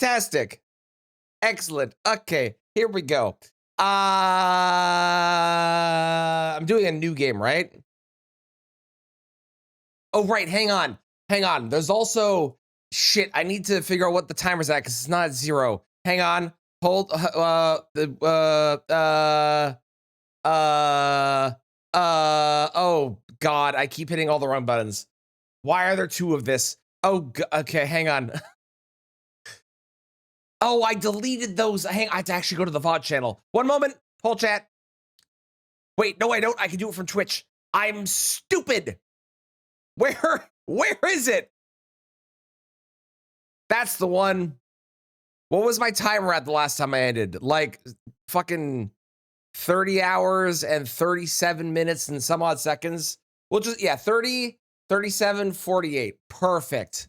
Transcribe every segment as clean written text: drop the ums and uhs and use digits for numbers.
Fantastic. Excellent. Okay, here we go. I'm doing a new game, right? Oh, right. Hang on. Hang on. There's also shit. I need to figure out what the timer's at because it's not at 0. Hang on. Hold. Oh God. I keep hitting all the wrong buttons. Why are there 2 of this? Oh, okay. Hang on. Oh, I deleted those. I have to actually go to the VOD channel. One moment. Hold chat. Wait, no, I don't. I can do it from Twitch. I'm stupid. Where is it? That's the one. What was my timer at the last time I ended? Like fucking 30 hours and 37 minutes and some odd seconds. We'll just, yeah, 30, 37, 48. Perfect.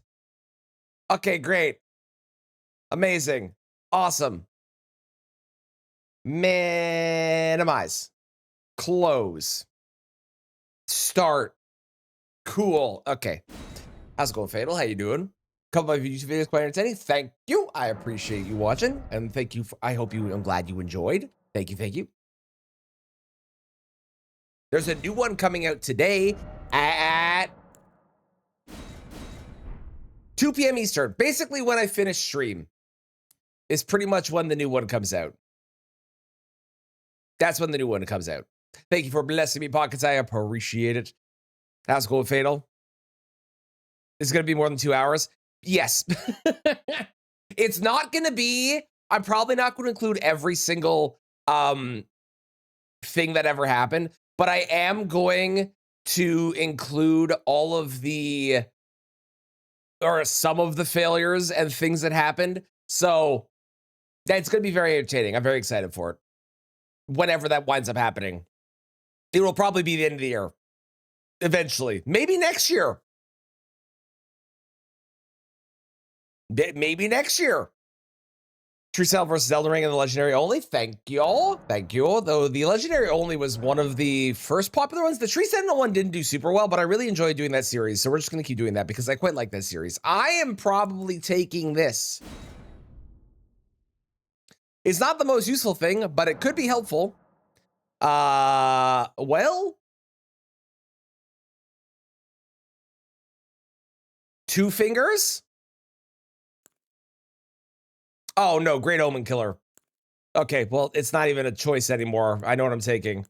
Okay, great. Amazing. Awesome. Minimize. Close. Start. Cool. Okay. How's it going, Fatal? How you doing? Couple of YouTube videos quite entertaining. Thank you. I appreciate you watching. And thank you. I hope I'm glad you enjoyed. Thank you. Thank you. There's a new one coming out today at 2 p.m. Eastern. Basically, when I finish stream is pretty much when the new one comes out. That's when the new one comes out. Thank you for blessing me, Pockets. I appreciate it. How's it going, Fatal? Is it going to be more than 2 hours? Yes. It's not going to be, I'm probably not going to include every single thing that ever happened, but I am going to include all of the, or some of the failures and things that happened. So that's going to be very entertaining. I'm very excited for it. Whenever that winds up happening, it will probably be the end of the year. Eventually, maybe next year. Maybe next year. True Cell versus Elden Ring and the Legendary Only. Thank you. Thank you. Though the Legendary Only was one of the first popular ones. The Tree Sentinel one didn't do super well, but I really enjoyed doing that series. So we're just going to keep doing that because I quite like that series. I am probably taking this. It's not the most useful thing, but it could be helpful. Well, 2 fingers. Oh no, Great Omen Killer. Okay, well, it's not even a choice anymore. I know what I'm taking.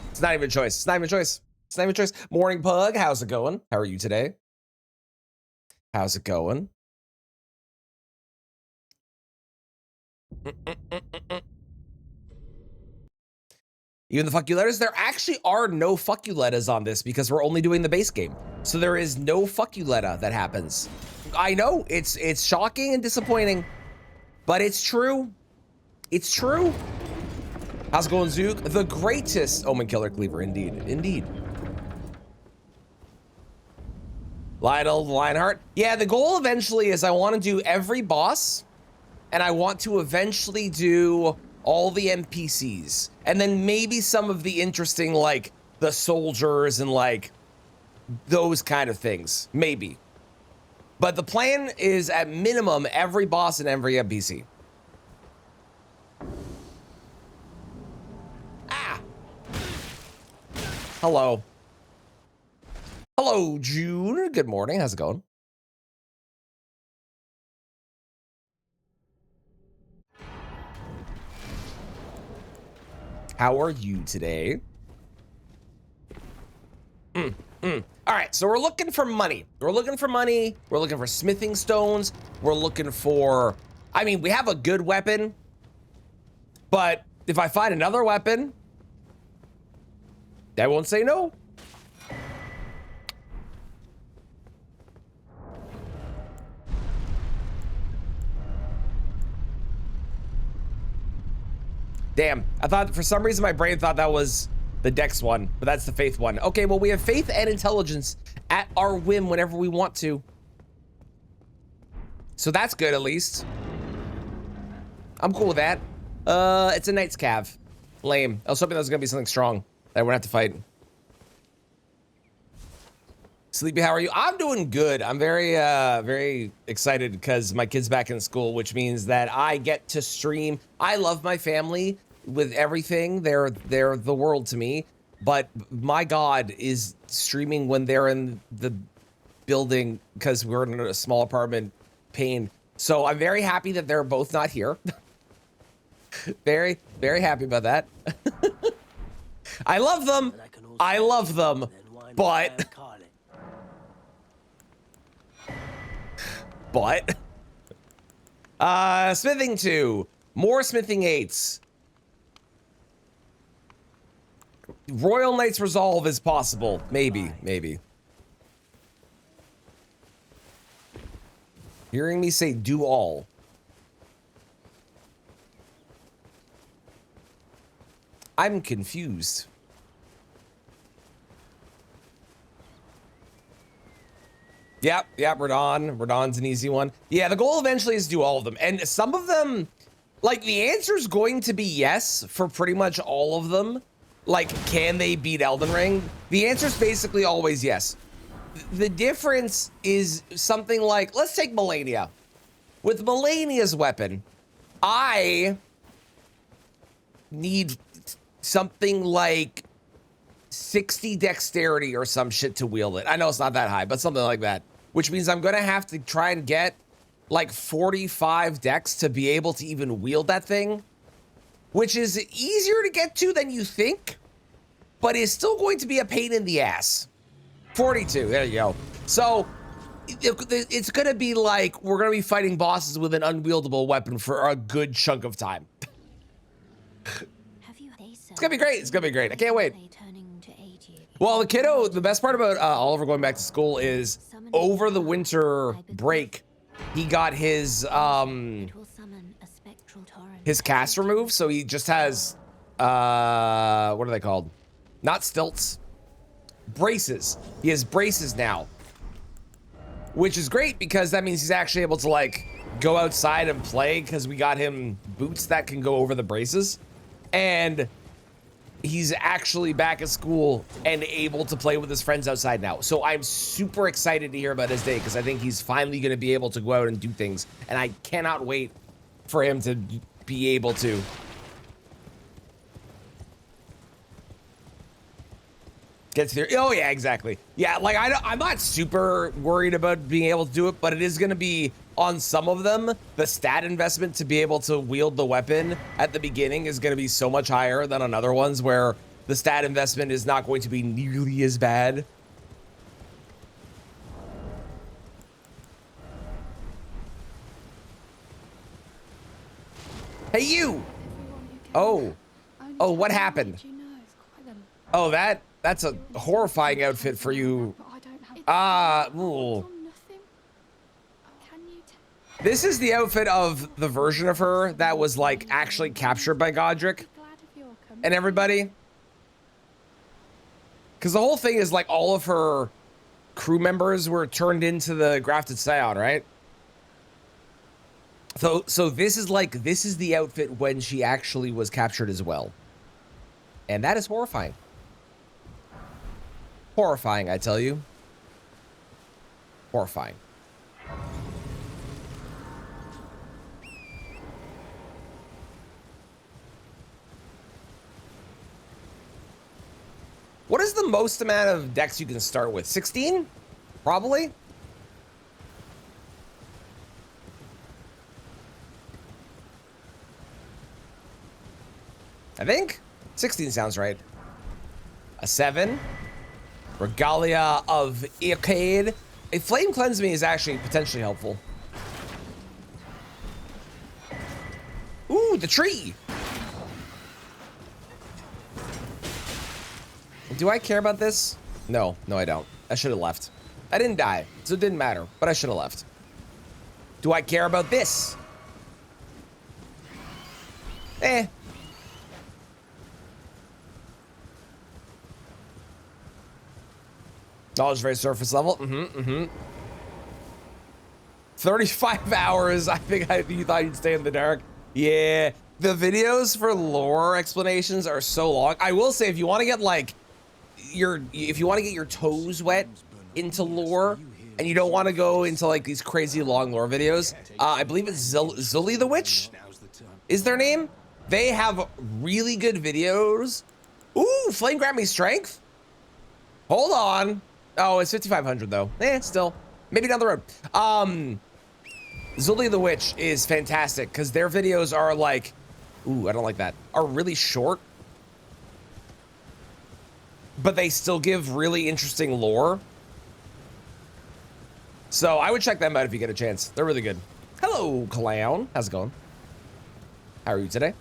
It's not even a choice. It's not even a choice. It's not even a choice. Morning Pug, how's it going? How are you today? How's it going? Even the fuck you letters? There actually are no fuck you letters on this because we're only doing the base game. So there is no fuck you letter that happens. I know it's shocking and disappointing, but it's true. It's true. How's it going, Zook? The greatest Omen Killer Cleaver, indeed. Indeed. Lionel Lionheart. Yeah, the goal eventually is I want to do every boss, and I want to eventually do all the NPCs, and then maybe some of the interesting, like, the soldiers and, like, those kind of things. Maybe. But the plan is, at minimum, every boss and every NPC. Ah! Hello. Hello, June. Good morning. How's it going? How are you today? All right, so we're looking for money. We're looking for money. We're looking for smithing stones. We're looking for, I mean, we have a good weapon, but if I find another weapon, I won't say no. Damn, I thought, for some reason, my brain thought that was the Dex one, but that's the Faith one. Okay, well, we have Faith and Intelligence at our whim whenever we want to. So that's good, at least. I'm cool with that. It's a Knight's Cav. Lame. I was hoping that was gonna be something strong that I wouldn't have to fight. Sleepy, how are you? I'm doing good. I'm very excited because my kid's back in school, which means that I get to stream. I love my family with everything. They're the world to me. But my God, is streaming when they're in the building because we're in a small apartment pain. So I'm very happy that they're both not here. Very happy about that. I love them. I love them. But smithing 2, more smithing 8s. Royal Knight's Resolve is possible. Maybe. Hearing me say do all. I'm confused. Yep, Radon's an easy one. Yeah, the goal eventually is to do all of them. And some of them, like, the answer's going to be yes for pretty much all of them. Like, can they beat Elden Ring? The answer's basically always yes. The difference is something like, let's take Melania. With Melania's weapon, I need something like 60 dexterity or some shit to wield it. I know it's not that high, but something like that. Which means I'm gonna have to try and get like 45 dex to be able to even wield that thing. Which is easier to get to than you think, but is still going to be a pain in the ass. 42, there you go. So, it's gonna be like, we're gonna be fighting bosses with an unwieldable weapon for a good chunk of time. It's gonna be great, it's gonna be great. I can't wait. Well, the kiddo, the best part about Oliver going back to school is over the winter break, he got his cast removed, so he just has, what are they called? Not stilts, braces. He has braces now, which is great because that means he's actually able to like go outside and play because we got him boots that can go over the braces. And he's actually back at school and able to play with his friends outside now. So I'm super excited to hear about his day because I think he's finally going to be able to go out and do things. And I cannot wait for him to be able to. Gets here. Oh yeah, exactly. Yeah, like I'm not super worried about being able to do it, but it is going to be on some of them. The stat investment to be able to wield the weapon at the beginning is going to be so much higher than on other ones where the stat investment is not going to be nearly as bad. Hey, you! Oh, what happened? Oh, that's a horrifying outfit for you. Ooh. This is the outfit of the version of her that was like actually captured by Godric and everybody. Because the whole thing is like all of her crew members were turned into the grafted scion, right? So this is the outfit when she actually was captured as well. And that is horrifying. Horrifying, I tell you. Horrifying. What is the most amount of decks you can start with? 16? Probably? I think 16 sounds right. A 7. Regalia of Icade. A Flame Cleanse Me is actually potentially helpful. Ooh, the tree. Do I care about this? No, I don't. I should have left. I didn't die, so it didn't matter, but I should have left. Do I care about this? Eh. Knowledge very surface level. 35 hours. I think you thought you'd stay in the dark. Yeah. The videos for lore explanations are so long. I will say, if you want to get like if you want to get your toes wet into lore and you don't want to go into like these crazy long lore videos, I believe it's Zully the Witch is their name. They have really good videos. Ooh, Flame grant me strength. Hold on. Oh, it's 5,500 though. Still, maybe down the road. Zully the Witch is fantastic because their videos are like, ooh, I don't like that, are really short, but they still give really interesting lore. So I would check them out if you get a chance. They're really good. Hello, Clown. How's it going? How are you today?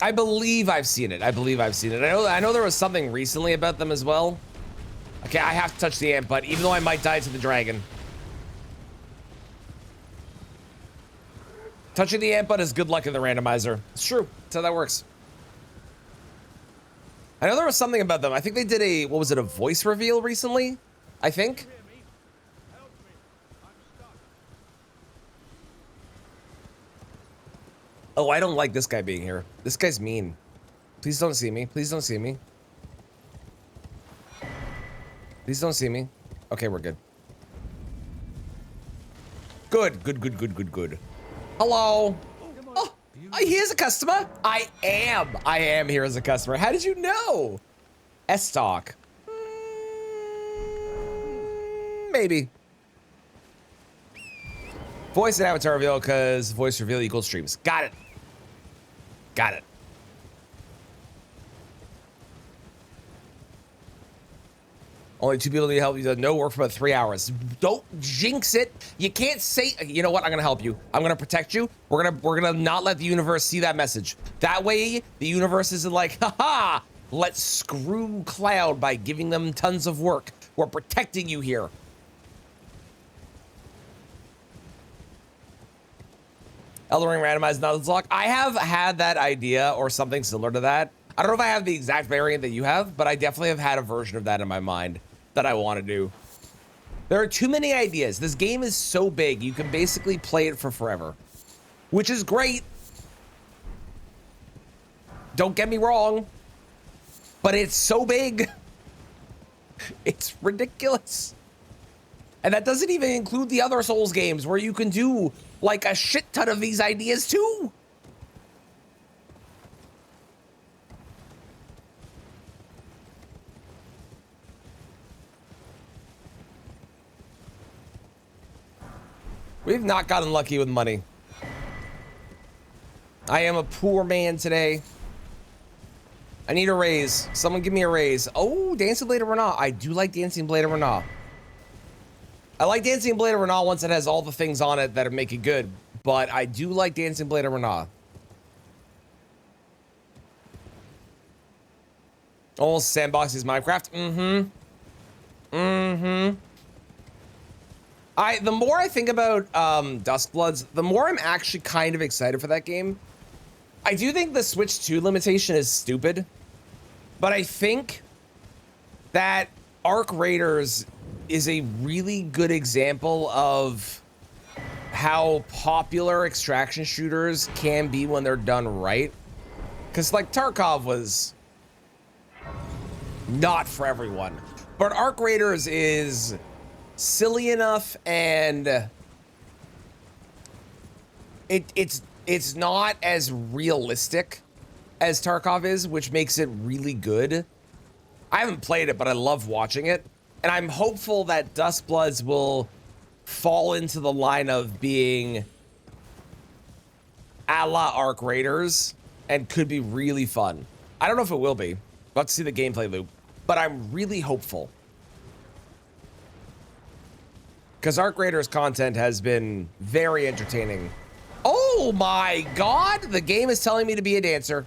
I believe I've seen it. I know there was something recently about them as well. Okay, I have to touch the ant, but even though I might die to the dragon. Touching the ant butt is good luck in the randomizer. It's true. That's how that works. I know there was something about them. I think they did a, what was it, a voice reveal recently? I think. Oh, I don't like this guy being here. This guy's mean. Please don't see me. Please don't see me. Please don't see me. Okay, we're good. Good. Hello. Oh, here's a customer. I am here as a customer. How did you know? S-Talk. Maybe. Voice and avatar reveal because voice reveal equals streams. Got it. Only 2 people need help. You did no work for about 3 hours. Don't jinx it. You can't say, you know what? I'm gonna help you. I'm gonna protect you. We're gonna not let the universe see that message. That way, the universe isn't like, haha, let's screw Cloud by giving them tons of work. We're protecting you here. Elden Ring randomized Nuzlocke. I have had that idea or something similar to that. I don't know if I have the exact variant that you have, but I definitely have had a version of that in my mind that I want to do. There are too many ideas. This game is so big, you can basically play it for forever, which is great. Don't get me wrong, but it's so big. It's ridiculous. And that doesn't even include the other Souls games where you can do like a shit ton of these ideas too. We've not gotten lucky with money. I am a poor man today. I need a raise. Someone give me a raise. Oh, Dancing Blade of Renal. I do like Dancing Blade of Renal. I like Dancing Blade of Renal once it has all the things on it that make it good, but I do like Dancing Blade of Renal. Almost sandboxes Minecraft. The more I think about Duskbloods, the more I'm actually kind of excited for that game. I do think the Switch 2 limitation is stupid, but I think that Arc Raiders is a really good example of how popular extraction shooters can be when they're done right. Because like Tarkov was not for everyone, but Arc Raiders is silly enough and it's not as realistic as Tarkov is, which makes it really good. I haven't played it, but I love watching it. And I'm hopeful that Duskbloods will fall into the line of being a la Arc Raiders and could be really fun. I don't know if it will be. We'll have to see the gameplay loop, but I'm really hopeful. Because Arc Raiders content has been very entertaining. Oh my God, the game is telling me to be a dancer.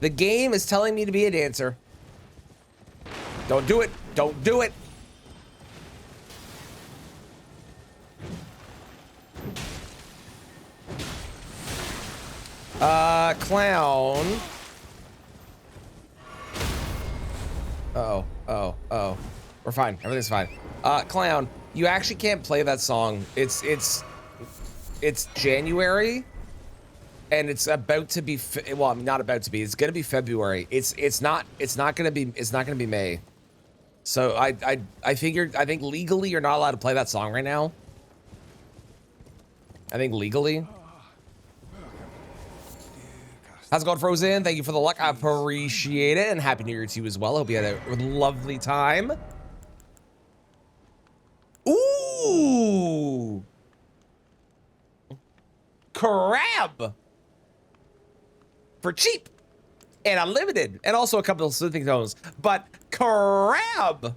The game is telling me to be a dancer. Don't do it. Don't do it. Clown. Uh-oh. We're fine. Everything's fine. Clown, you actually can't play that song. It's January. and it's about to be, well, not about to be, it's gonna be February. It's not gonna be May. So I figured, I think legally you're not allowed to play that song right now. I think legally. How's it going, Frozen? Thank you for the luck. I appreciate it. And Happy New Year to you as well. Hope you had a lovely time. Ooh. Crab. For cheap. And unlimited. And also a couple of sleeping tones. But crab.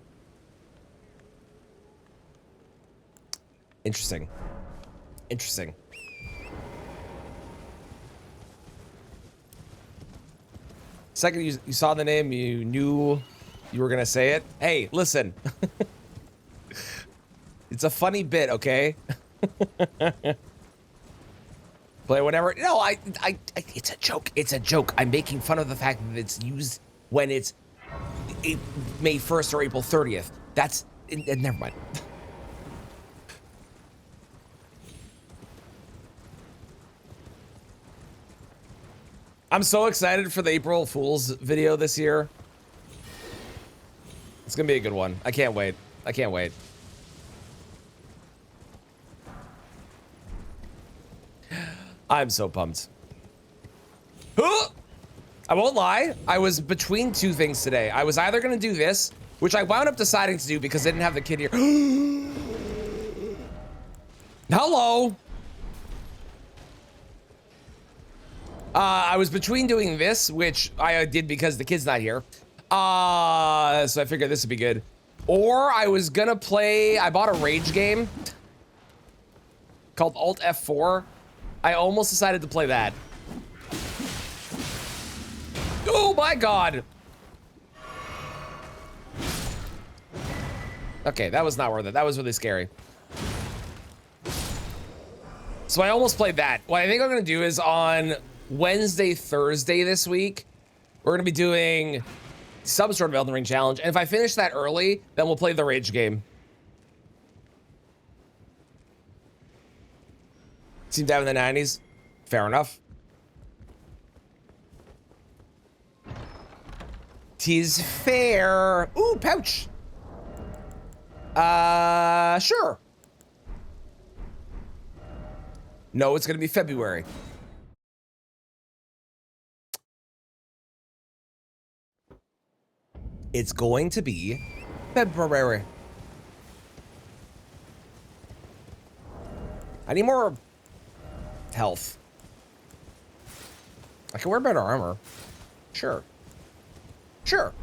Interesting. Interesting. Second you saw the name, you knew you were gonna say it. Hey, listen. It's a funny bit, okay? Play whenever. No, it's a joke. It's a joke. I'm making fun of the fact that it's used when it's May 1st or April 30th. That's, never mind. I'm so excited for the April Fool's video this year. It's gonna be a good one. I can't wait. I can't wait. I'm so pumped. I won't lie. I was between two things today. I was either gonna do this, which I wound up deciding to do because I didn't have the kid here. Hello. I was between doing this, which I did because the kid's not here. So I figured this would be good. Or I was gonna play, I bought a rage game called Alt F4. I almost decided to play that. Oh my God. Okay, that was not worth it. That was really scary. So I almost played that. What I think I'm gonna do is on Wednesday, Thursday this week, we're gonna be doing some sort of Elden Ring challenge. And if I finish that early, then we'll play the rage game. Seemed to have in the 90s. Fair enough. Tis fair. Ooh, pouch. Sure. No, it's gonna be February. It's going to be February. I need more health. I can wear better armor. Sure. Sure.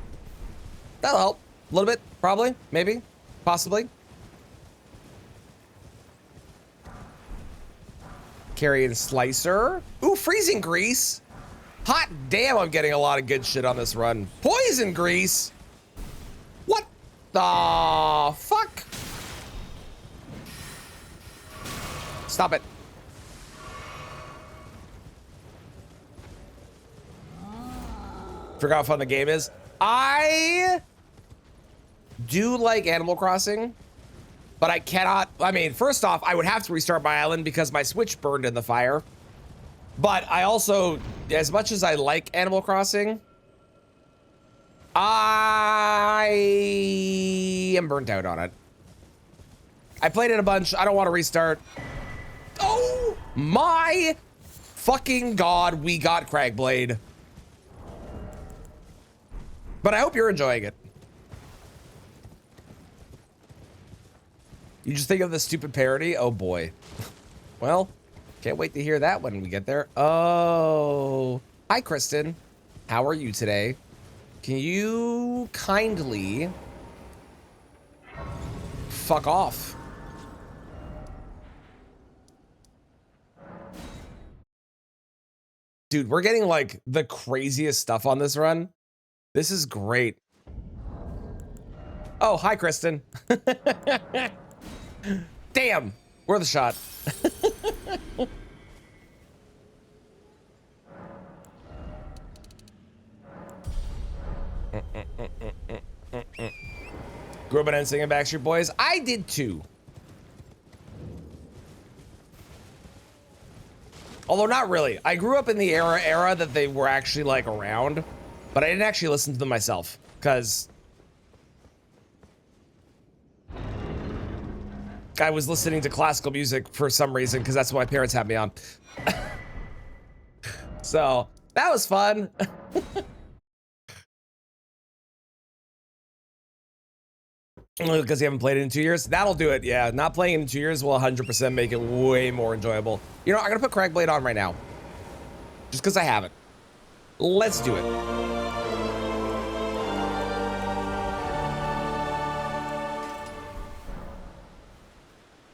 That'll help. A little bit, probably, maybe, possibly. Carrion Slicer. Ooh, freezing grease. Hot damn, I'm getting a lot of good shit on this run. Poison grease. What the fuck? Stop it. Forgot how fun the game is. I do like Animal Crossing, but I cannot. I mean, first off, I would have to restart my island because my Switch burned in the fire. But I also, as much as I like Animal Crossing, I am burnt out on it. I played it a bunch. I don't want to restart. Oh my fucking God, we got Cragblade. But I hope you're enjoying it. You just think of the stupid parody? Oh boy. Well, can't wait to hear that when we get there. Oh, hi Kristen. How are you today? Can you kindly fuck off? Dude, we're getting like the craziest stuff on this run. This is great. Oh, hi, Kristen. Damn, worth a shot. Grew up on singing Backstreet Boys. I did too. Although not really. I grew up in the era that they were actually like around, but I didn't actually listen to them myself because I was listening to classical music for some reason because that's what my parents had me on. So that was fun. Because you haven't played it in 2 years? That'll do it, yeah. Not playing it in 2 years will 100% make it way more enjoyable. You know, I'm gonna put Crackblade on right now. Just because I haven't. Let's do it.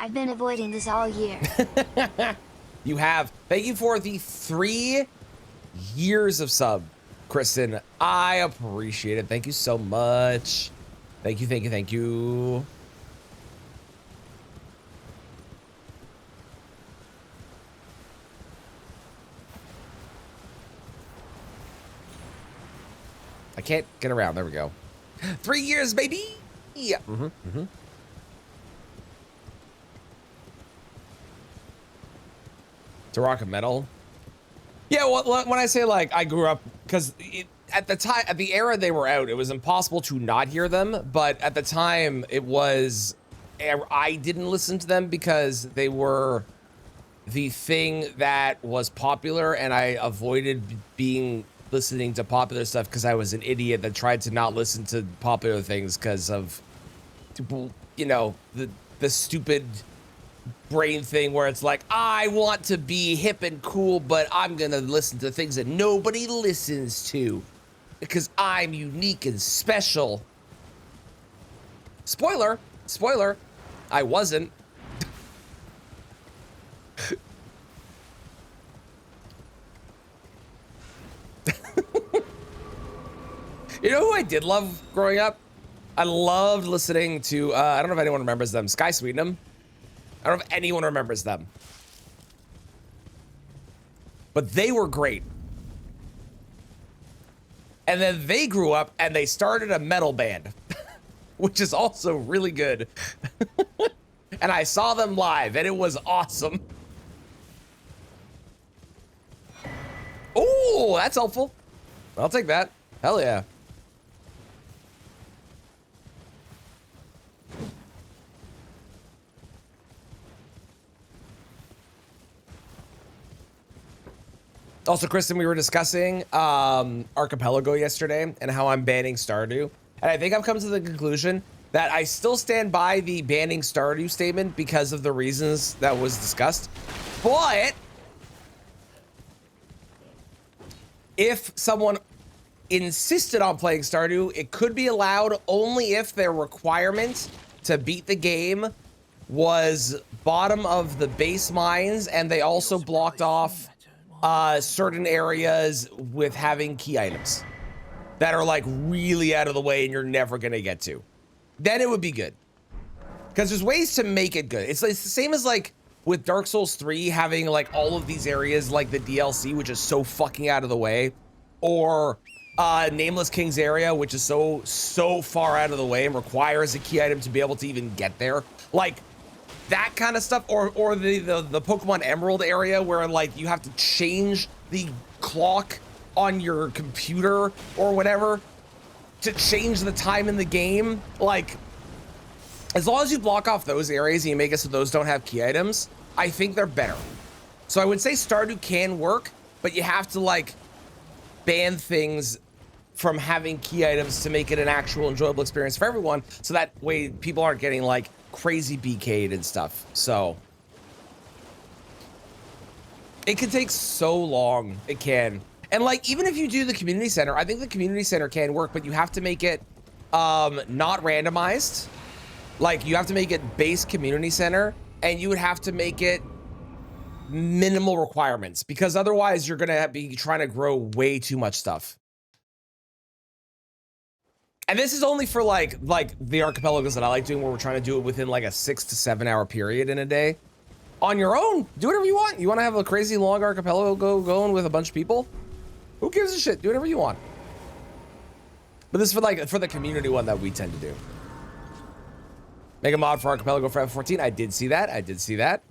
I've been avoiding this all year. You have. Thank you for the 3 years of sub, Kristen. I appreciate it. Thank you so much. Thank you, thank you, thank you. I can't get around. There we go. 3 years, baby. Yeah. To rock a metal. Yeah, well, when I say like I grew up, because at the time, at the era they were out, it was impossible to not hear them. But at the time, it was, I didn't listen to them because they were the thing that was popular, and I avoided listening to popular stuff because I was an idiot that tried to not listen to popular things because of, you know, the stupid brain thing where it's like, I want to be hip and cool, but I'm gonna listen to things that nobody listens to because I'm unique and special. Spoiler, I wasn't. You know who I did love growing up? I loved listening to, I don't know if anyone remembers them, Sky Sweetenham. I don't know if anyone remembers them. But they were great. And then they grew up and they started a metal band, which is also really good. And I saw them live and it was awesome. Oh, that's helpful. I'll take that. Hell yeah. Also, Kristen, we were discussing Archipelago yesterday and how I'm banning Stardew. And I think I've come to the conclusion that I still stand by the banning Stardew statement because of the reasons that was discussed. But if someone insisted on playing Stardew, it could be allowed only if their requirement to beat the game was bottom of the base mines and they also blocked off certain areas with having key items that are like really out of the way and you're never gonna get to. Then it would be good. Because there's ways to make it good. It's the same as like with Dark Souls 3 having like all of these areas like the DLC, which is so fucking out of the way, or Nameless King's area, which is so far out of the way and requires a key item to be able to even get there. Like that kind of stuff, or the Pokemon Emerald area where like you have to change the clock on your computer or whatever to change the time in the game. Like, as long as you block off those areas and you make it so those don't have key items, I think they're better. So I would say Stardew can work, but you have to like ban things from having key items to make it an actual enjoyable experience for everyone, so that way people aren't getting like crazy BK'd and stuff. So it can take so long. It can. And like, even if you do the community center, I think the community center can work, but you have to make it not randomized. Like, you have to make it base community center, and you would have to make it minimal requirements, because otherwise you're gonna be trying to grow way too much stuff. And this is only for like the archipelagos that I like doing, where we're trying to do it within like a 6 to 7 hour period in a day. On your own, do whatever you want. You want to have a crazy long archipelago going with a bunch of people? Who gives a shit? Do whatever you want. But this is for the community one that we tend to do. Make a mod for Archipelago for F14. I did see that.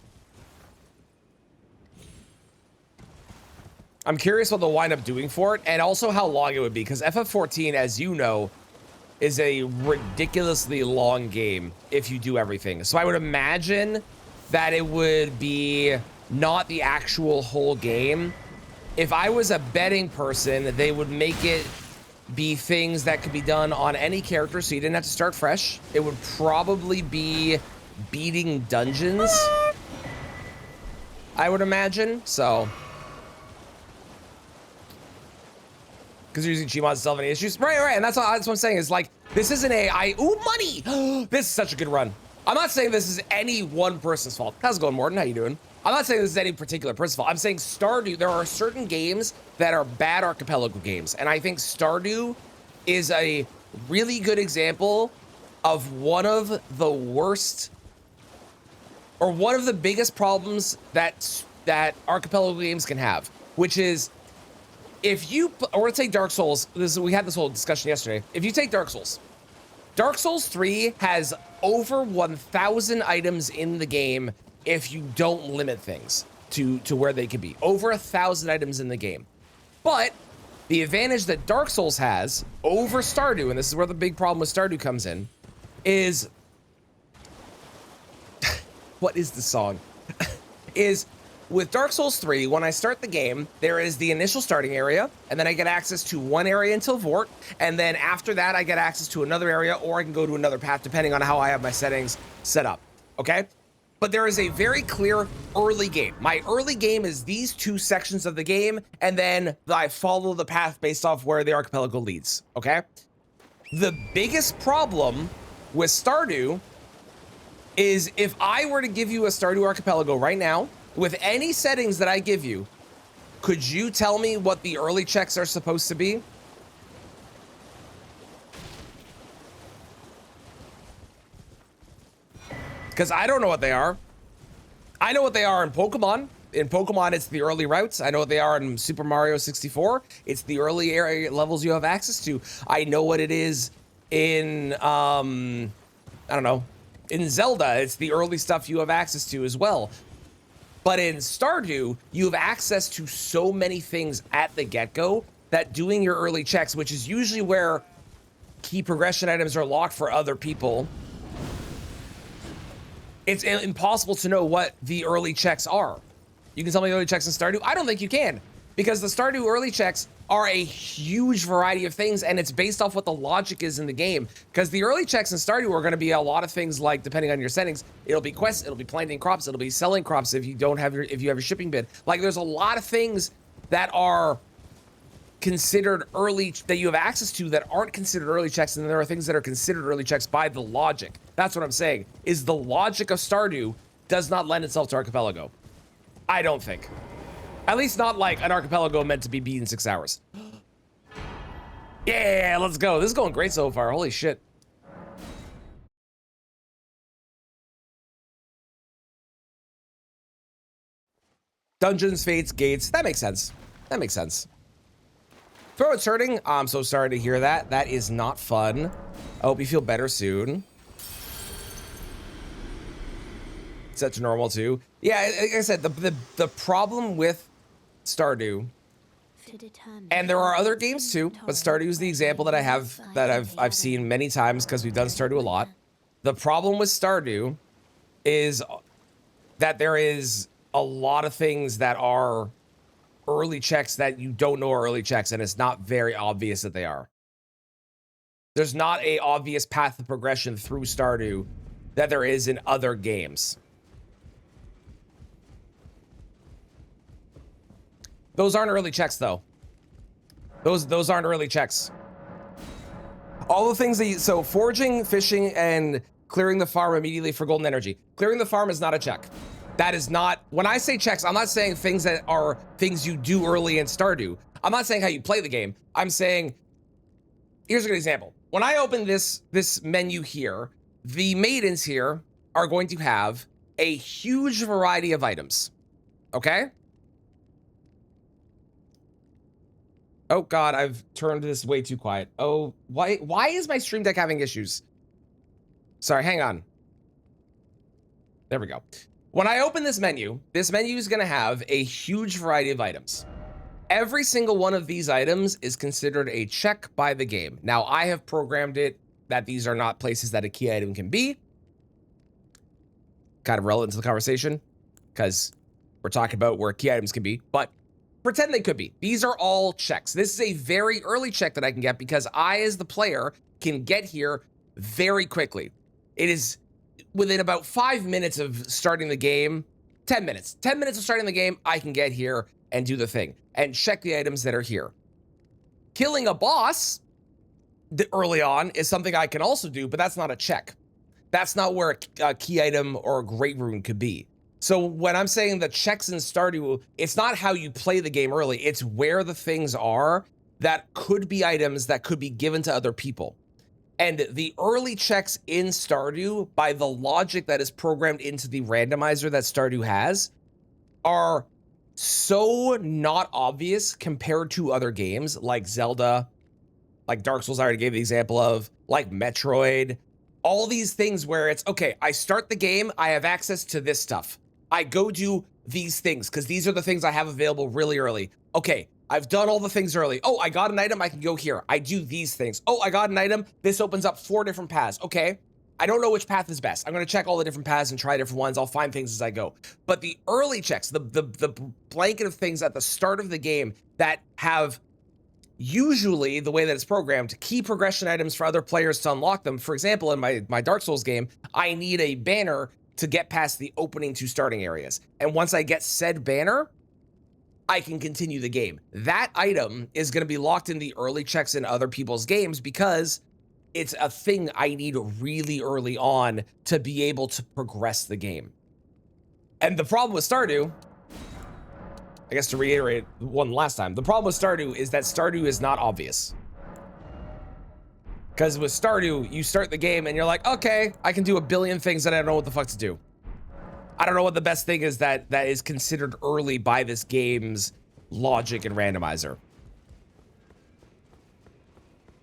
I'm curious what they'll wind up doing for it, and also how long it would be, because FF14, as you know, is a ridiculously long game if you do everything. So I would imagine that it would be not the actual whole game. If I was a betting person, they would make it be things that could be done on any character, so you didn't have to start fresh. It would probably be beating dungeons, I would imagine. So, because you're using Gmod to solve any issues, right? And that's what I'm saying. Is like, this isn't ooh, money. This is such a good run. I'm not saying this is any one person's fault. How's it going, Morton? How you doing? I'm not saying this is any particular person's fault. I'm saying Stardew, there are certain games that are bad archipelago games. And I think Stardew is a really good example of one of the worst, or one of the biggest problems that archipelago games can have, which is, if you, or let's say Dark Souls, we had this whole discussion yesterday. If you take Dark Souls 3 has over 1,000 items in the game if you don't limit things to where they could be. Over 1,000 items in the game. But the advantage that Dark Souls has over Stardew, and this is where the big problem with Stardew comes in, is, what is the song? Is with Dark Souls 3, when I start the game, there is the initial starting area, and then I get access to one area until Vort, and then after that, I get access to another area, or I can go to another path, depending on how I have my settings set up, okay? But there is a very clear early game. My early game is these two sections of the game, and then I follow the path based off where the archipelago leads, okay? The biggest problem with Stardew is, if I were to give you a Stardew archipelago right now, with any settings that I give you, could you tell me what the early checks are supposed to be? Because I don't know what they are. I know what they are in Pokemon. In Pokemon, it's the early routes. I know what they are in Super Mario 64. It's the early area levels you have access to. I know what it is in, I don't know, in Zelda. It's the early stuff you have access to as well. But in Stardew, you have access to so many things at the get-go that doing your early checks, which is usually where key progression items are locked for other people, it's impossible to know what the early checks are. You can tell me the early checks in Stardew? I don't think you can, because the Stardew early checks are a huge variety of things, and it's based off what the logic is in the game. Because the early checks in Stardew are going to be a lot of things, like, depending on your settings, it'll be quests, it'll be planting crops, it'll be selling crops if you don't have if you have your shipping bid. Like, there's a lot of things that are considered early, that you have access to, that aren't considered early checks, and then there are things that are considered early checks by the logic. That's what I'm saying, is the logic of Stardew does not lend itself to archipelago. I don't think. At least not like an archipelago meant to be beat in 6 hours. Yeah, let's go. This is going great so far. Holy shit. Dungeons, fates, gates. That makes sense. That makes sense. Throat's hurting. I'm so sorry to hear that. That is not fun. I hope you feel better soon. Set to normal too. Yeah, like I said, the problem with Stardew, and there are other games too, but Stardew is the example that I have, that I've seen many times because we've done Stardew a lot. The problem with Stardew is that there is a lot of things that are early checks that you don't know are early checks, and it's not very obvious that they are. There's not a obvious path of progression through Stardew that there is in other games. Those aren't early checks, though. Those aren't early checks. All the things that you, so foraging, fishing, and clearing the farm immediately for golden energy. Clearing the farm is not a check. That is not, when I say checks, I'm not saying things that are things you do early in Stardew. I'm not saying how you play the game. I'm saying, here's a good example. When I open this menu here, the maidens here are going to have a huge variety of items, okay? Oh God, I've turned this way too quiet. Oh, why is my stream deck having issues? Sorry, hang on. There we go. When I open this menu is gonna have a huge variety of items. Every single one of these items is considered a check by the game. Now, I have programmed it that these are not places that a key item can be. Kind of relevant to the conversation, because we're talking about where key items can be, but pretend they could be. These are all checks. This is a very early check that I can get because I, as the player, can get here very quickly. It is within about 5 minutes of starting the game, 10 minutes. 10 minutes of starting the game, I can get here and do the thing and check the items that are here. Killing a boss early on is something I can also do, but that's not a check. That's not where a key item or a great rune could be. So when I'm saying the checks in Stardew, it's not how you play the game early. It's where the things are that could be items that could be given to other people. And the early checks in Stardew, by the logic that is programmed into the randomizer that Stardew has, are so not obvious compared to other games like Zelda, like Dark Souls I already gave the example of, like Metroid, all these things where it's, okay, I start the game, I have access to this stuff. I go do these things because these are the things I have available really early. Okay, I've done all the things early. Oh, I got an item, I can go here. I do these things. Oh, I got an item, this opens up 4 different paths. Okay, I don't know which path is best. I'm gonna check all the different paths and try different ones. I'll find things as I go. But the early checks, the blanket of things at the start of the game that have usually, the way that it's programmed, key progression items for other players to unlock them. For example, in my Dark Souls game, I need a banner to get past the opening to starting areas. And once I get said banner, I can continue the game. That item is going to be locked in the early checks in other people's games because it's a thing I need really early on to be able to progress the game. And the problem with Stardew, I guess to reiterate one last time, the problem with Stardew is that Stardew is not obvious. Because with Stardew, you start the game and you're like, okay, I can do a billion things that I don't know what the fuck to do. I don't know what the best thing is that is considered early by this game's logic and randomizer.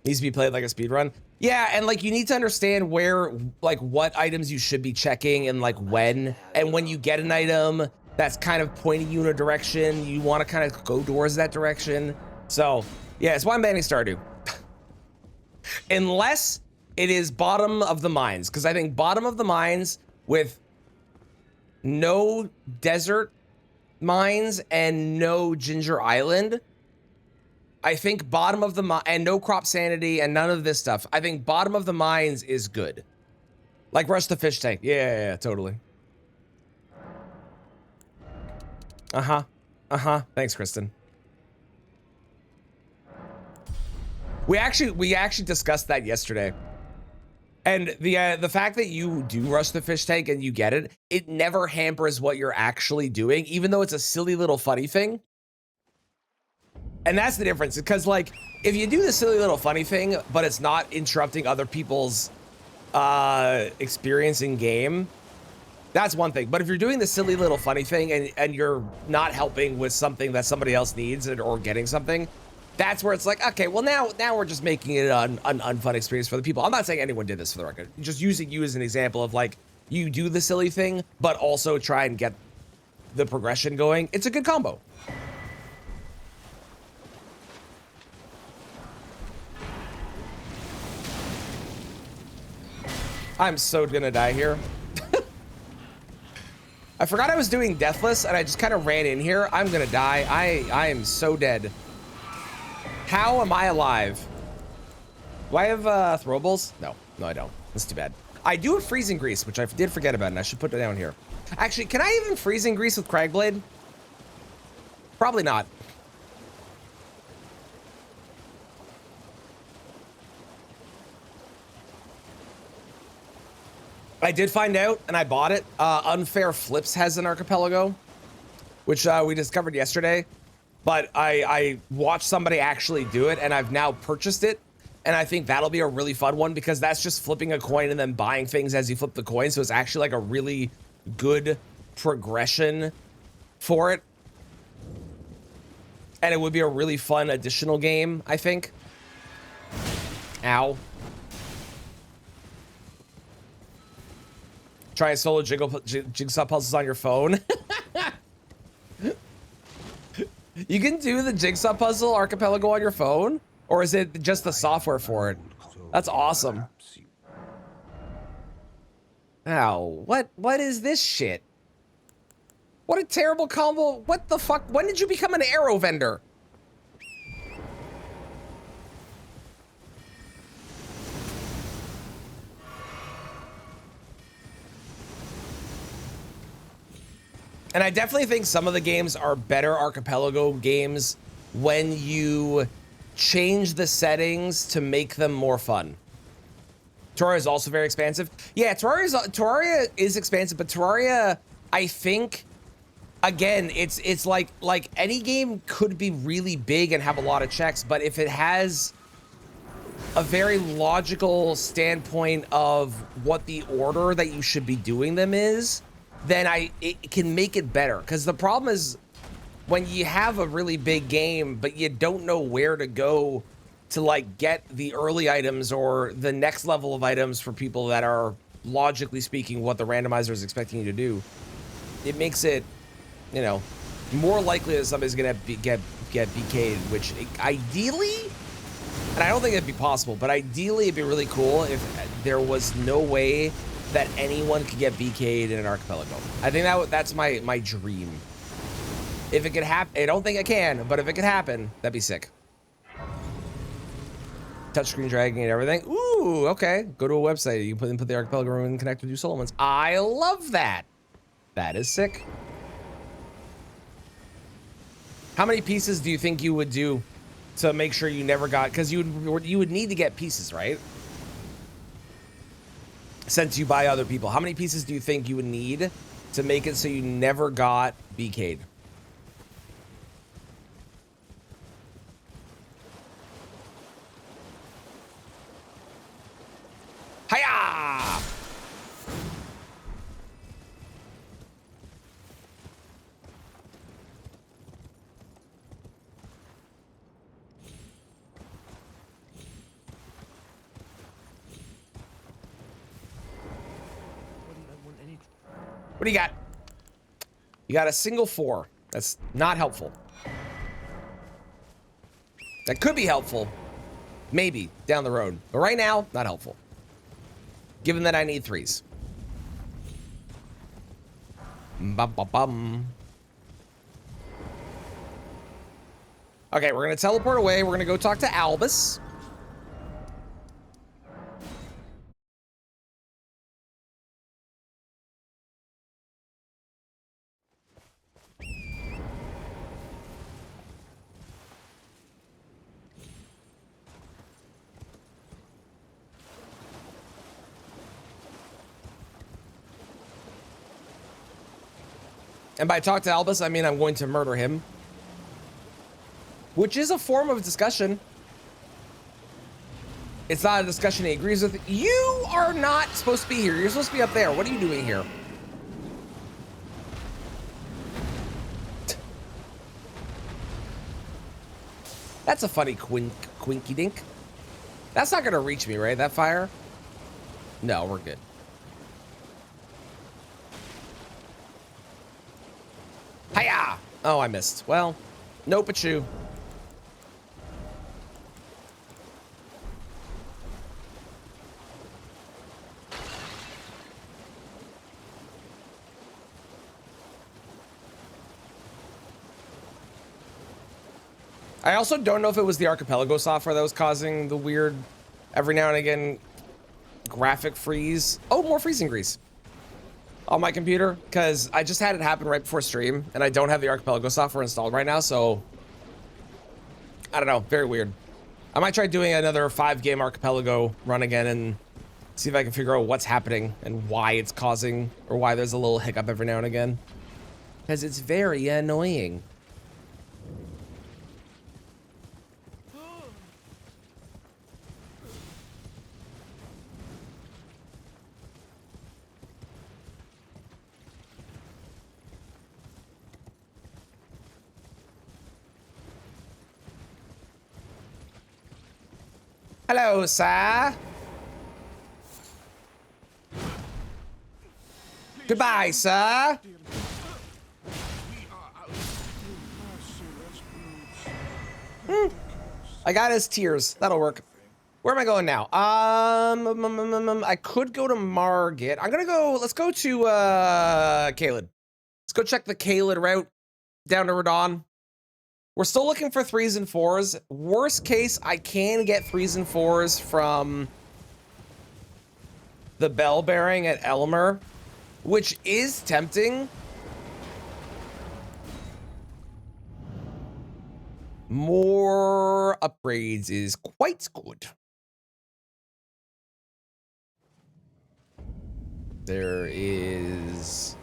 Needs to be played like a speed run. Yeah, and like you need to understand where, like what items you should be checking and like when. And when you get an item that's kind of pointing you in a direction, you want to kind of go towards that direction. So yeah, it's why I'm banning Stardew. Unless it is bottom of the mines, because I think bottom of the mines with no desert mines and no Ginger Island, I think bottom of the and no crop sanity and none of this stuff. I think bottom of the mines is good. Like Rush the Fish Tank. Yeah, totally. Thanks, Kristen. We actually discussed that yesterday. And the fact that you do rush the fish tank and you get it, it never hampers what you're actually doing, even though it's a silly little funny thing. And that's the difference, because like if you do the silly little funny thing, but it's not interrupting other people's experience in game, that's one thing. But if you're doing the silly little funny thing and you're not helping with something that somebody else needs or getting something, that's where it's like, okay, well now we're just making it an unfun experience for the people. I'm not saying anyone did this for the record. Just using you as an example of like, you do the silly thing, but also try and get the progression going. It's a good combo. I'm so gonna die here. I forgot I was doing Deathless and I just kind of ran in here. I'm gonna die. I am so dead. How am I alive? Do I have throwables? No, I don't. That's too bad. I do have freezing grease, which I did forget about, and I should put it down here. Actually, can I even freezing grease with Cragblade? Probably not. I did find out, and I bought it. Unfair Flips has an archipelago, which we discovered yesterday. But I watched somebody actually do it, and I've now purchased it. And I think that'll be a really fun one, because that's just flipping a coin and then buying things as you flip the coin. So it's actually like a really good progression for it. And it would be a really fun additional game, I think. Ow. Try and solo jigsaw puzzles on your phone. You can do the jigsaw puzzle archipelago on your phone, or is it just the software for it? That's awesome. Ow, what is this shit? What a terrible combo. What the fuck? When did you become an arrow vendor? And I definitely think some of the games are better archipelago games when you change the settings to make them more fun. Terraria is also very expansive. Yeah, Terraria is expansive, but Terraria, I think, again, it's like any game could be really big and have a lot of checks, but if it has a very logical standpoint of what the order that you should be doing them is, then it can make it better. Because the problem is when you have a really big game, but you don't know where to go to like get the early items or the next level of items for people that are logically speaking what the randomizer is expecting you to do, it makes it, you know, more likely that somebody's gonna get BK'd, which ideally, and I don't think it'd be possible, but ideally it'd be really cool if there was no way that anyone could get BK'd in an archipelago. I think that's my dream. If it could happen, I don't think it can, but if it could happen, that'd be sick. Touchscreen dragging and everything. Ooh, okay. Go to a website. You put the archipelago room and connect with you solo ones. I love that. That is sick. How many pieces do you think you would do to make sure you never got? Because you would need to get pieces, right? Since you buy other people, how many pieces do you think you would need to make it so you never got BK'd? Hiya! What do you got? You got a single 4. That's not helpful. That could be helpful. Maybe down the road. But right now, not helpful. Given that I need 3s. Bum. Okay, we're going to teleport away. We're going to go talk to Albus. And by talk to Albus, I mean I'm going to murder him. Which is a form of discussion. It's not a discussion he agrees with. You are not supposed to be here. You're supposed to be up there. What are you doing here? That's a funny quinky dink. That's not going to reach me, right? That fire? No, we're good. Hiya! Oh, I missed. Well, nope, it's you. I also don't know if it was the archipelago software that was causing the weird, every now and again, graphic freeze. Oh, more freezing grease on my computer, because I just had it happen right before stream, and I don't have the archipelago software installed right now, so I don't know, very weird. I might try doing another 5-game archipelago run again and see if I can figure out what's happening and why it's causing, or why there's a little hiccup every now and again, because it's very annoying. Hello, sir. Goodbye, sir. I got his tears. That'll work. Where am I going now? I could go to Margit. I'm gonna go. Let's go to Kaled. Let's go check the Kaled route down to Radon. We're still looking for 3s and 4s. Worst case, I can get 3s and 4s from the bell bearing at Elmer, which is tempting. More upgrades is quite good. There is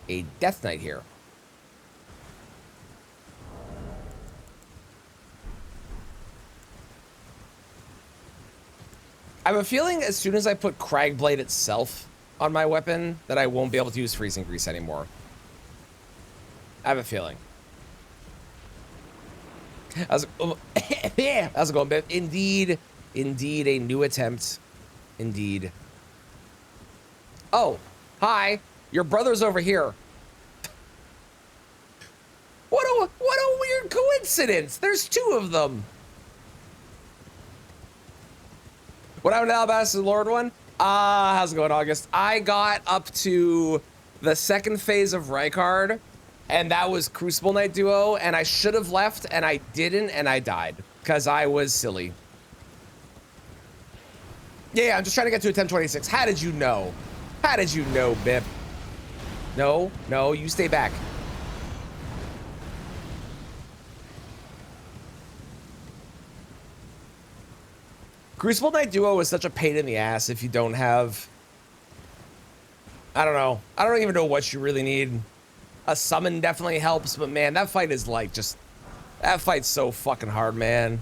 a Death Knight here. I have a feeling as soon as I put Cragblade itself on my weapon that I won't be able to use Freezing Grease anymore. I have a feeling. How's it going, Biff? Indeed, indeed, a new attempt. Indeed. Oh, hi. Your brother's over here. What a weird coincidence. There's 2 of them. What happened to Alabaster Lord one? How's it going, August? I got up to the 2nd phase of Rykard, and that was Crucible Knight Duo, and I should have left, and I didn't, and I died, because I was silly. Yeah, I'm just trying to get to a 1026. How did you know? How did you know, Bip? No, no, you stay back. Crucible Knight Duo is such a pain in the ass if you don't have... I don't know. I don't even know what you really need. A summon definitely helps, but man, that fight is like just... That fight's so fucking hard, man.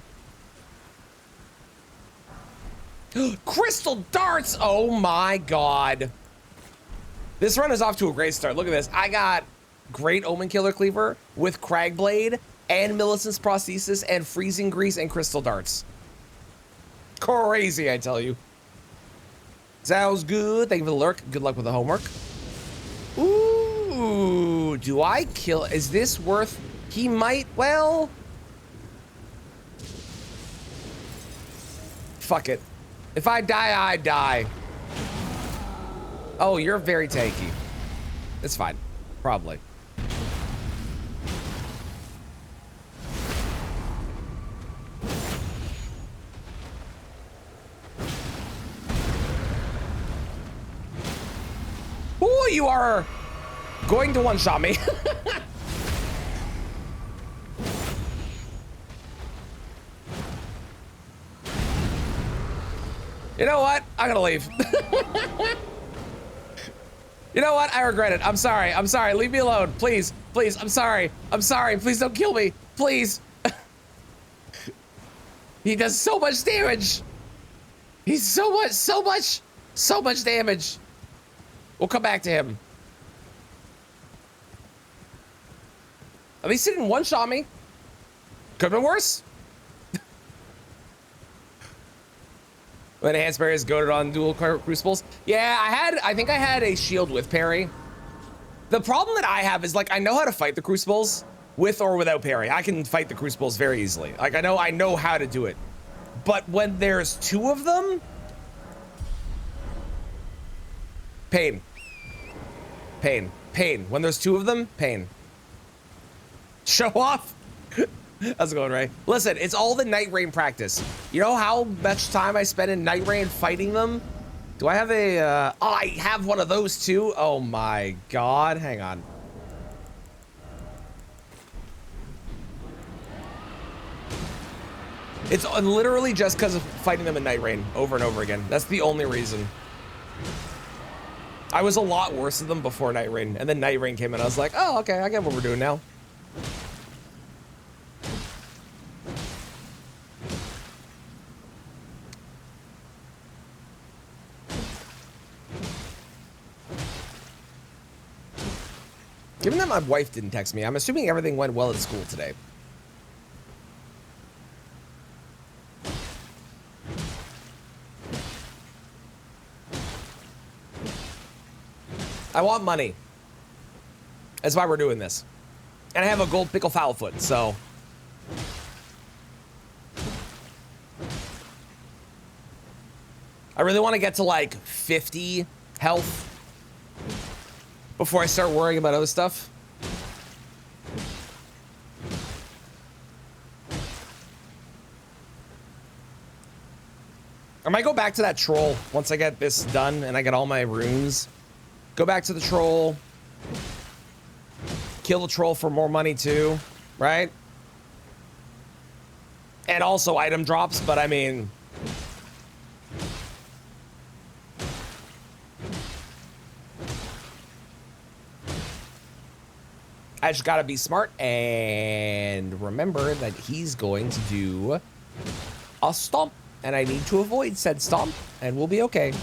Crystal Darts! Oh my god. This run is off to a great start. Look at this. I got Great Omen Killer Cleaver with Cragblade and Millicent's Prosthesis and Freezing Grease and Crystal Darts. Crazy, I tell you. Sounds good. Thank you for the lurk. Good luck with the homework. Ooh, do I kill? Is this worth? He might. Well, fuck it. If I die, I die. Oh, you're very tanky. It's fine. Probably. Ooh, you are going to one-shot me. You know what? I'm gonna leave. You know what? I regret it. I'm sorry. I'm sorry. Leave me alone. Please. Please. I'm sorry. I'm sorry. Please don't kill me. Please. He does so much damage. He's so much damage. We'll come back to him. At least he didn't one-shot me. Could have been worse. When Enhanced Parry is goated on dual crucibles. Yeah, I think I had a shield with parry. The problem that I have is like I know how to fight the crucibles with or without parry. I can fight the crucibles very easily. Like I know how to do it. But when there's 2 of them, pain. Pain. Pain. When there's 2 of them, pain. Show off. How's it going, Ray? Listen, it's all the Night Rain practice. You know how much time I spend in Night Rain fighting them? Do I have a, oh, I have one of those too? Oh my god, hang on. It's literally just because of fighting them in Night Rain over and over again. That's the only reason. I was a lot worse than them before Night Rain, and then Night Rain came in. I was like, oh, okay, I get what we're doing now. Given that my wife didn't text me, I'm assuming everything went well at school today. I want money. That's why we're doing this. And I have a gold pickle foul foot, so. I really want to get to like 50 health before I start worrying about other stuff. I might go back to that troll once I get this done and I get all my runes. Go back to the troll. Kill the troll for more money too, right? And also item drops, but I mean... I just gotta be smart and remember that he's going to do a stomp, and I need to avoid said stomp, and we'll be okay.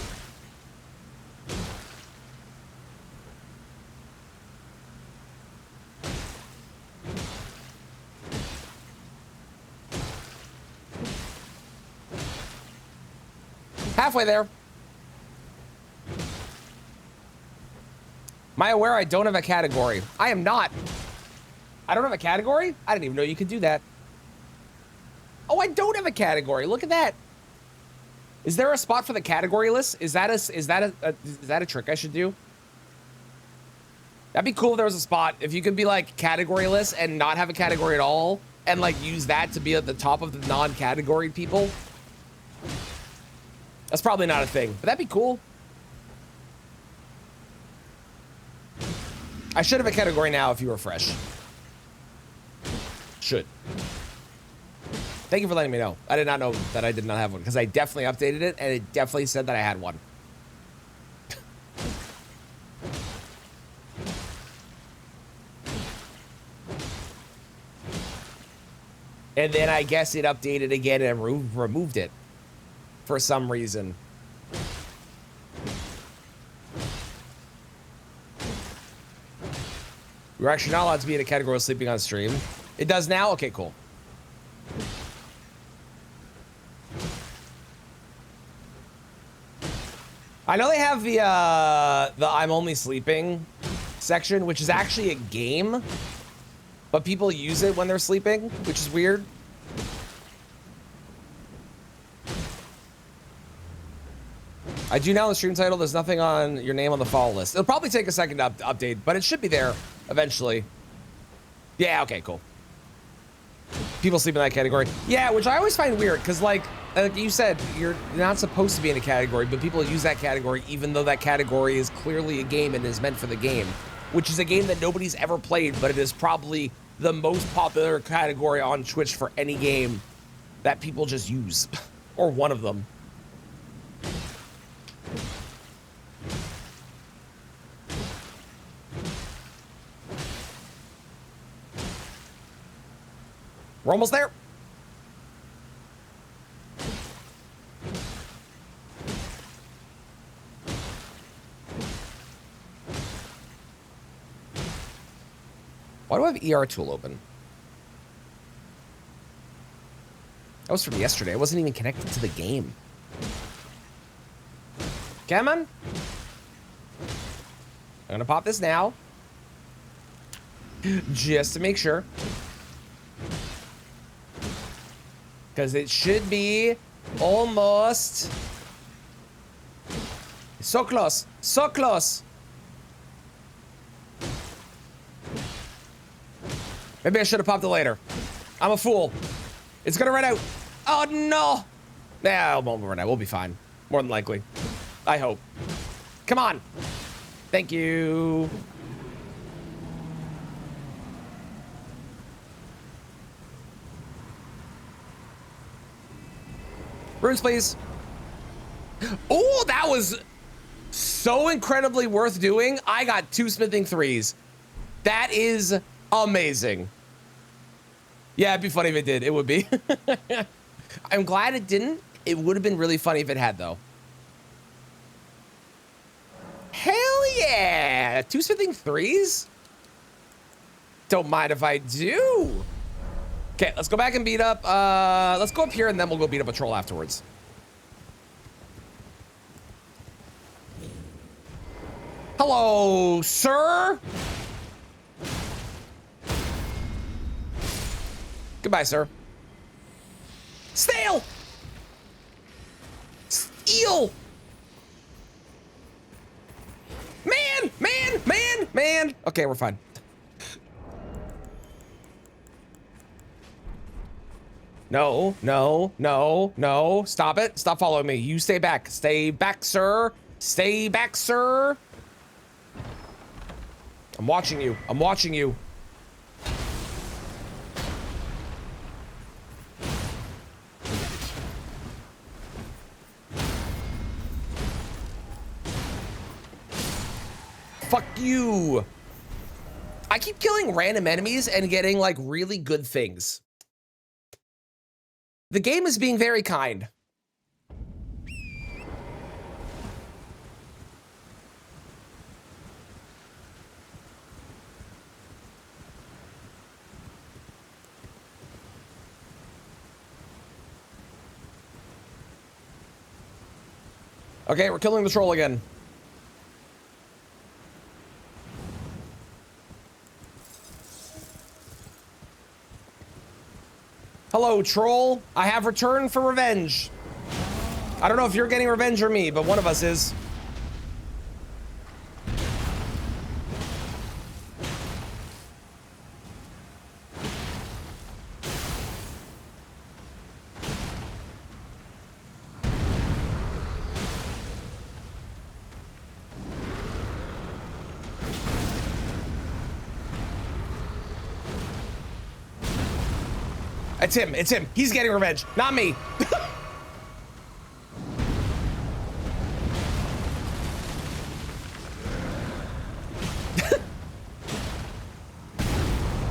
Halfway there. Am I aware I don't have a category? I am not. I don't have a category? I didn't even know you could do that. Oh, I don't have a category. Look at that. Is there a spot for the category list? Is that a trick I should do? That'd be cool if there was a spot. If you could be like category list and not have a category at all and like use that to be at the top of the non-category people. That's probably not a thing, but that'd be cool. I should have a category now if you were fresh. Should. Thank you for letting me know. I did not know that I did not have one because I definitely updated it and it definitely said that I had one. And then I guess it updated again and removed it for some reason. We're actually not allowed to be in a category of sleeping on stream. It does now? Okay, cool. I know they have the I'm only sleeping section, which is actually a game, but people use it when they're sleeping, which is weird. I do now in the stream title. There's nothing on your name on the follow list. It'll probably take a second to update, but it should be there eventually. Yeah, okay, cool. People sleep in that category. Yeah, which I always find weird because like you said, you're not supposed to be in a category, but people use that category even though that category is clearly a game and is meant for the game, which is a game that nobody's ever played, but it is probably the most popular category on Twitch for any game that people just use, or one of them. We're almost there. Why do I have ER tool open? That was from yesterday. I wasn't even connected to the game. Come on. I'm gonna pop this now. Just to make sure. Because it should be almost so close, so close. Maybe I should have popped it later. I'm a fool. It's gonna run out. Oh no! Nah, it won't run out. We'll be fine. More than likely. I hope. Come on. Thank you. Runes, please. Oh, that was so incredibly worth doing. I got 2 smithing 3s. That is amazing. Yeah, it'd be funny if it did. It would be. I'm glad it didn't. It would have been really funny if it had, though. Hell yeah. 2 smithing 3s? Don't mind if I do. Okay, let's go back and beat up. Let's go up here and then we'll go beat up a troll afterwards. Hello, sir. Goodbye, sir. Snail! Eel! Man. Okay, we're fine. No, no, no, no. Stop it. Stop following me. You stay back. Stay back, sir. Stay back, sir. I'm watching you. I'm watching you. Fuck you. I keep killing random enemies and getting like really good things. The game is being very kind. Okay, we're killing the troll again. Hello, troll. I have returned for revenge. I don't know if you're getting revenge or me, but one of us is. It's him. It's him. He's getting revenge, not me.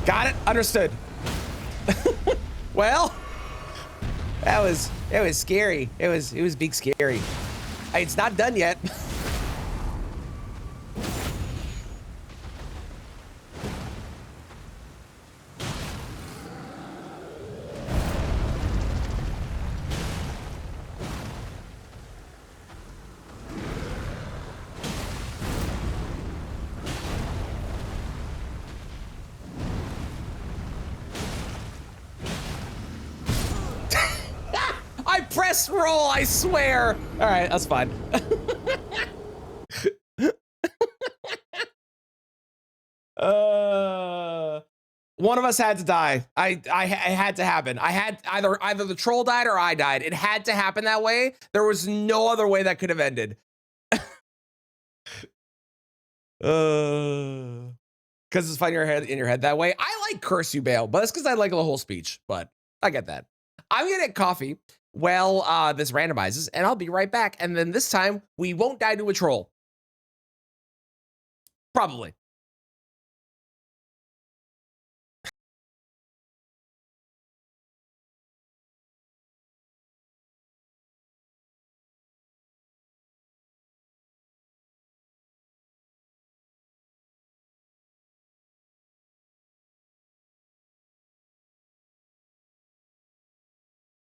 Got it. Understood. Well, it was scary. It was big scary. Hey, it's not done yet. I pressed roll, I swear. All right, that's fine. One of us had to die. I had to happen. I had either the troll died or I died. It had to happen that way. There was no other way that could have ended. Because it's fun in your head that way. I like curse you, Bale, but it's because I like the whole speech. But I get that. I'm gonna get coffee while this randomizes, and I'll be right back. And then this time we won't die to a troll. Probably.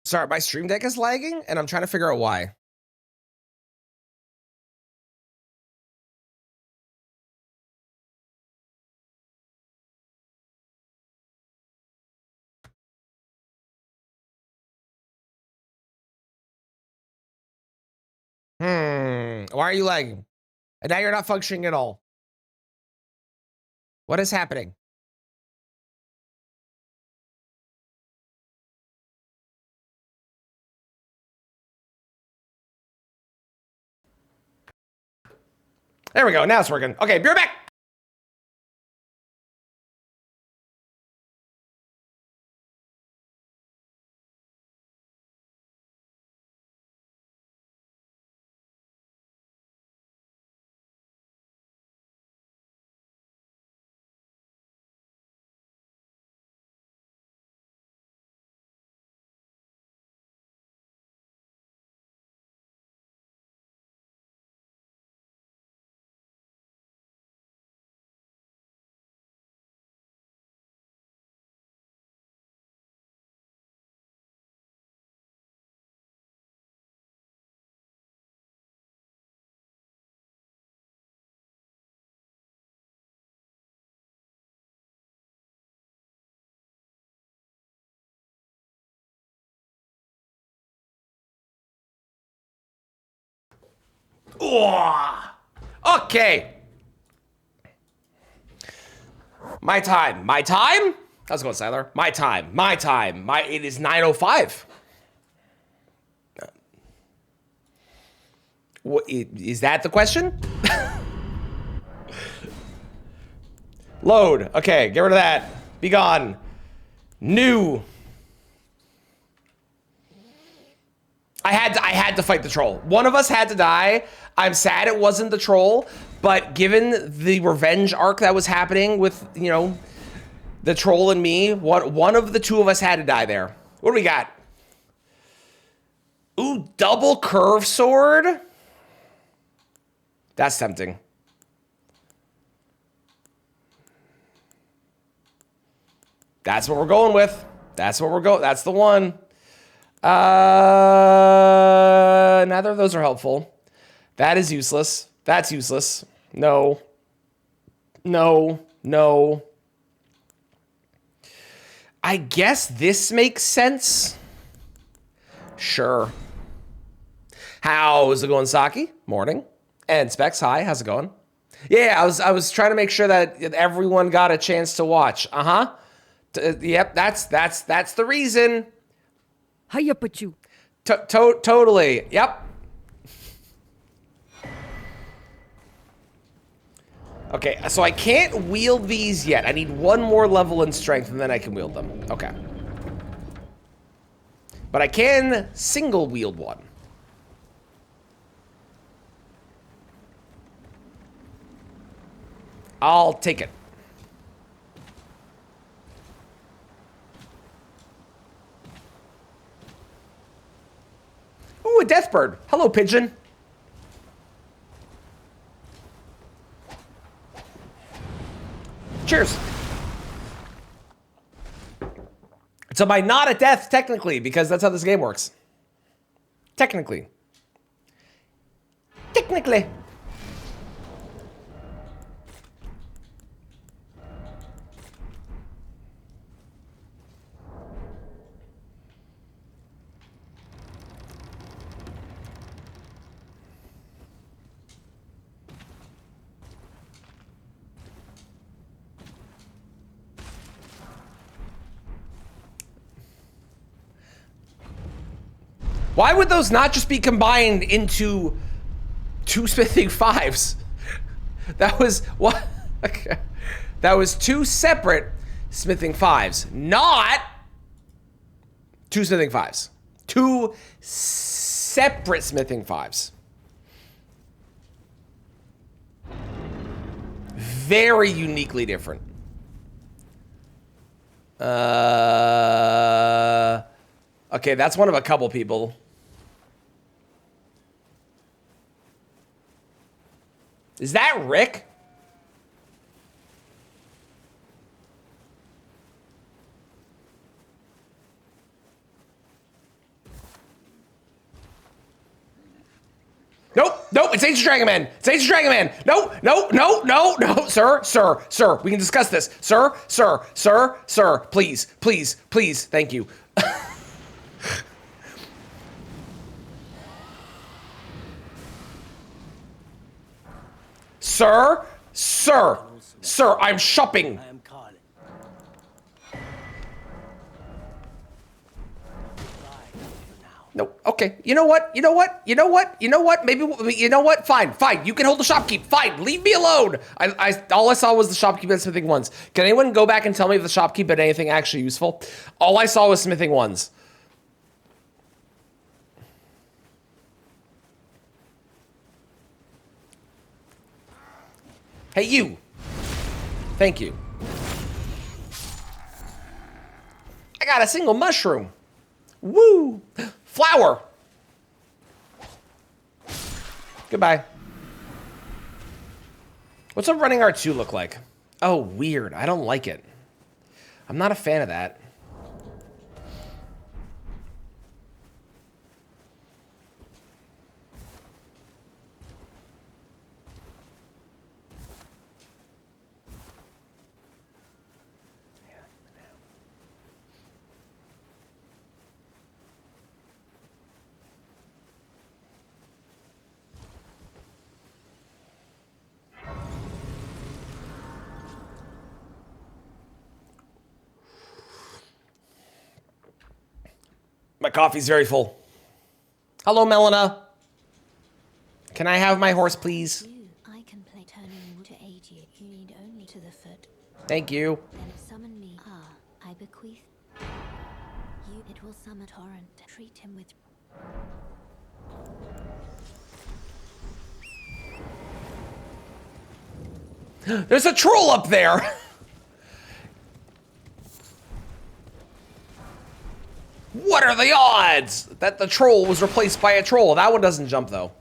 Sorry, my stream deck is lagging, and I'm trying to figure out why. Why are you lagging? And now you're not functioning at all. What is happening? There we go. Now it's working. Okay, be right back. Oh, okay. My time. My time? How's it going, Siler? My time. My time. It is 9:05. What, is that the question? Load. Okay, get rid of that. Be gone. New. I had to fight the troll. One of us had to die. I'm sad it wasn't the troll, but given the revenge arc that was happening with, you know, the troll and me, one of the two of us had to die there. What do we got? Ooh, double curve sword? That's tempting. That's what we're going with. That's what we're going. That's the one. Neither of those are helpful. That is useless. That's useless. No. No. No. I guess this makes sense. Sure. How's it going, Saki? Morning. And Specs, hi. How's it going? Yeah, I was trying to make sure that everyone got a chance to watch. Yep, that's the reason. Hiya, put you. Totally. Yep. Okay, so I can't wield these yet. I need one more level in strength, and then I can wield them. Okay. But I can single wield one. I'll take it. Ooh, a death bird. Hello, pigeon. Cheers. So by not a death, technically, because that's how this game works. Technically. Technically. Why would those not just be combined into two smithing fives? That was what? Okay. That was two separate smithing fives, not two smithing fives. Two separate smithing fives. Very uniquely different. Okay, that's one of a couple people. Is that Rick? Nope, nope, it's Ancient Dragon Man. It's Ancient Dragon Man. No, no, no, no, no, sir, we can discuss this. Sir, please, thank you. Sir, I'm shopping. No, okay. You know what? Maybe, you know what? Fine. You can hold the shopkeep. Fine, leave me alone. All I saw was the shopkeep and smithing ones. Can anyone go back and tell me if the shopkeep had anything actually useful? All I saw was smithing ones. Hey, you. Thank you. I got a single mushroom. Woo! Flower. Goodbye. What's a running R2 look like? Oh, weird. I don't like it. I'm not a fan of that. My coffee's very full. Hello, Melina. Can I have my horse, please? I can play turning to aid you. You need only to the foot. Thank you. Then summon me. I bequeath you. It will summon torrent. Treat him with. There's a troll up there. What are the odds that the troll was replaced by a troll? That one doesn't jump, though.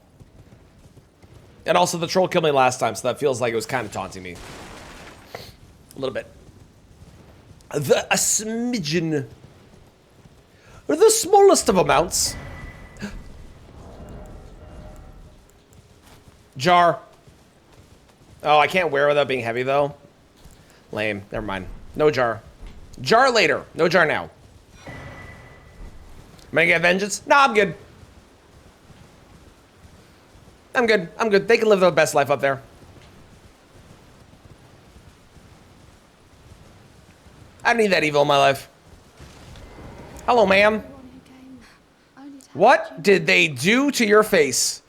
And also, the troll killed me last time, so that feels like it was kind of taunting me. A little bit. A smidgen. The smallest of amounts. Jar. Oh, I can't wear without being heavy, though. Lame. Never mind. No jar. Jar later. No jar now. Am I gonna get vengeance? No, I'm good. I'm good. I'm good. They can live their best life up there. I don't need that evil in my life. Hello, ma'am. What did they do to your face?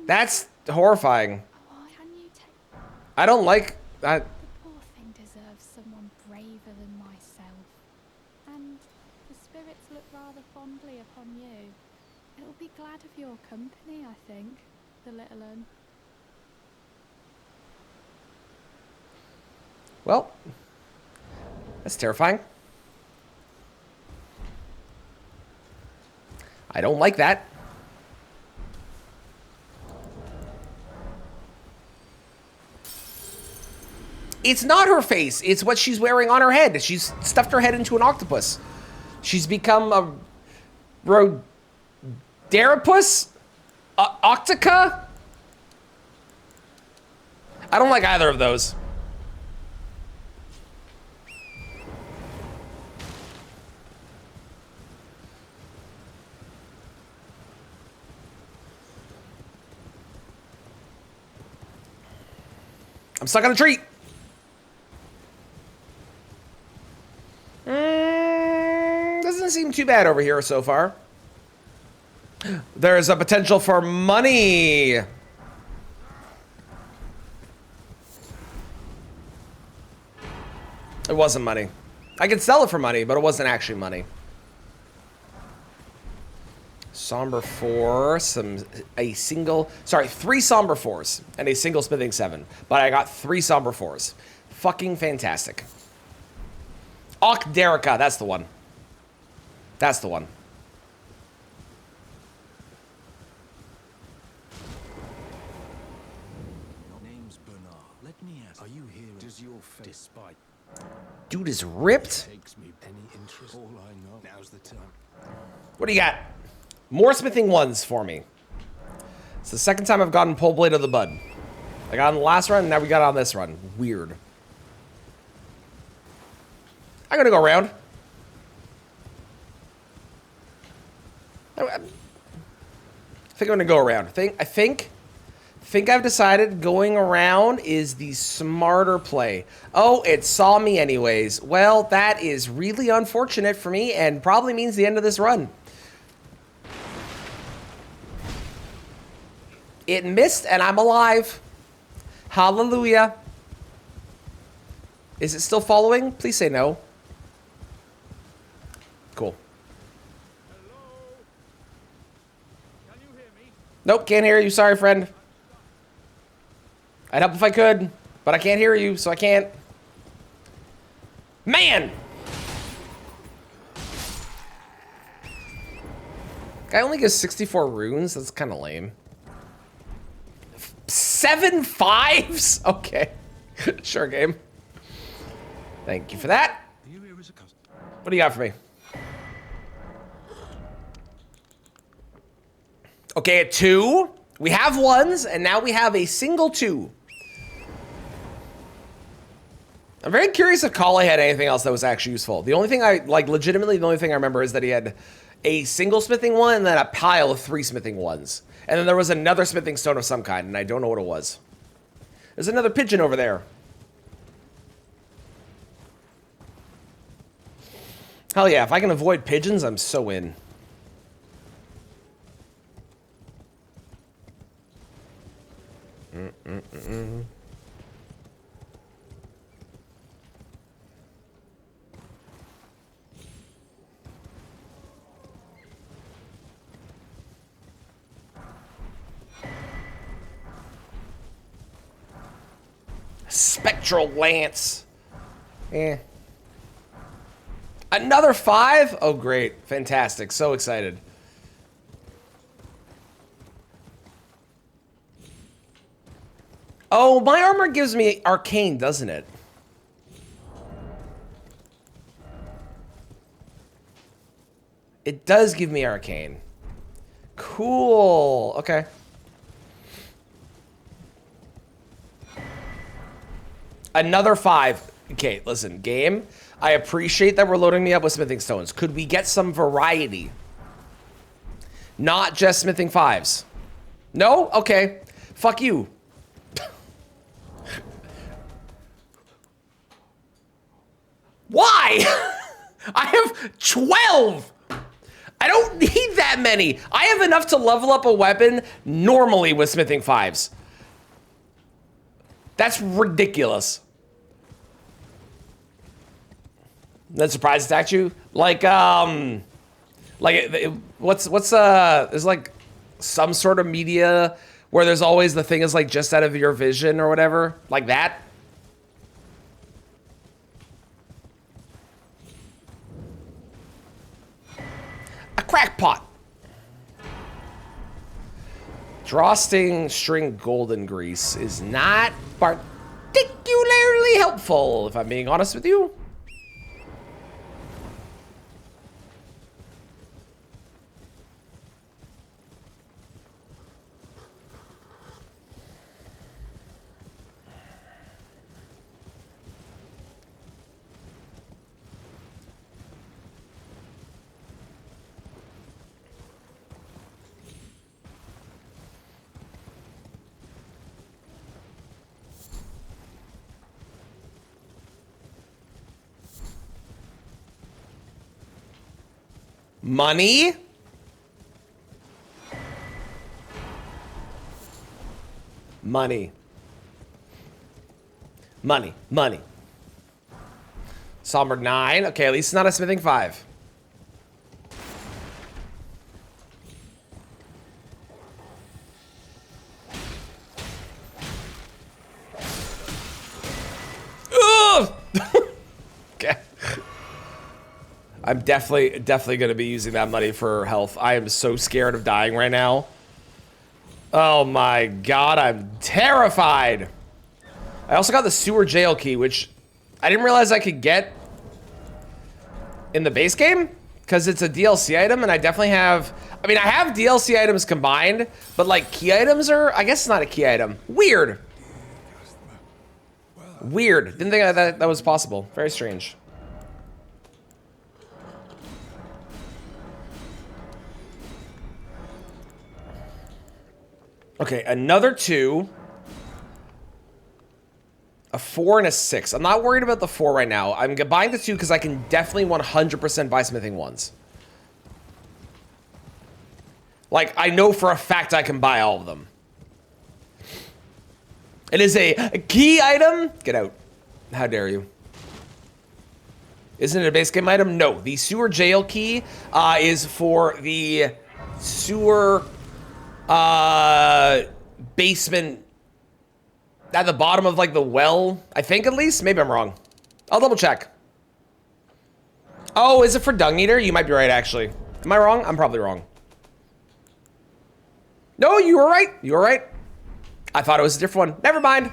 That's horrifying. I don't like that. The poor thing deserves someone braver than myself. And the spirits look rather fondly upon you. It'll be glad of your company, I think, the little un. Well, that's terrifying. I don't like that. It's not her face. It's what she's wearing on her head. She's stuffed her head into an octopus. She's become a Roderapus? Octica? I don't like either of those. I'm stuck on a tree. Doesn't seem too bad over here so far. There's a potential for money. It wasn't money. I could sell it for money, but it wasn't actually money. Somber 4, three Somber 4s and a single Smithing 7. But I got 3 Somber 4s. Fucking fantastic. Okderica, that's the one. That's the one. Name's Bernard. Let me ask, are you here? Does your face despite Dude is ripped. takes me any interest? All I know. Now's the time. What do you got? More Smithing 1s for me. It's the second time I've gotten Pole Blade of the Bud. I got on the last run, and now we got on this run. Weird. I'm gonna go around. I think I'm gonna go around. I think I've decided going around is the smarter play. Oh, it saw me anyways. Well, that is really unfortunate for me and probably means the end of this run. It missed and I'm alive. Hallelujah. Is it still following? Please say no. Cool. Nope, can't hear you. Sorry, friend. I'd help if I could, but I can't hear you, so I can't. Man! Guy only gives 64 runes? That's kind of lame. 7 5s? Okay. Sure, game. Thank you for that. What do you got for me? Okay, at 2. We have 1s, and now we have a single 2. I'm very curious if Kali had anything else that was actually useful. The only thing legitimately, the only thing I remember is that he had a single smithing 1 and then a pile of 3 smithing 1s. And then there was another smithing stone of some kind, and I don't know what it was. There's another pigeon over there. Hell yeah, if I can avoid pigeons, I'm so in. Spectral Lance. Eh. Another 5? Oh, great. Fantastic. So excited. Oh, my armor gives me arcane, doesn't it? It does give me arcane. Cool. Okay. Another 5. Okay, listen, game. I appreciate that we're loading me up with smithing stones. Could we get some variety? Not just smithing 5s. No? Okay. Fuck you. Why? I have 12. I don't need that many. I have enough to level up a weapon normally with smithing 5s. That's ridiculous. That surprise attacked you? Like what's there's like some sort of media where there's always the thing is like just out of your vision or whatever, like that. A crackpot. Drawstring string golden grease is not particularly helpful, if I'm being honest with you. Money? Money. Money. Money. Somber 9. Okay, at least it's not a smithing 5. Ugh! Okay. I'm definitely going to be using that money for health. I am so scared of dying right now. Oh my god, I'm terrified. I also got the sewer jail key, which I didn't realize I could get in the base game because it's a DLC item, and I definitely have, I mean, I have DLC items combined, but like key items are, I guess it's not a key item. Weird. Weird. Didn't think that was possible. Very strange. Okay, another 2. A 4 and a 6. I'm not worried about the 4 right now. I'm buying the 2 because I can definitely 100% buy smithing 1s. Like, I know for a fact I can buy all of them. It is a key item. Get out. How dare you. Isn't it a base game item? No. The sewer jail key is for the sewer basement at the bottom of like the well, I think, at least. Maybe I'm wrong. I'll double check. Oh, is it for Dung Eater? You might be right, actually. Am I wrong? I'm probably wrong. No, you were right. You were right. I thought it was a different one. Never mind.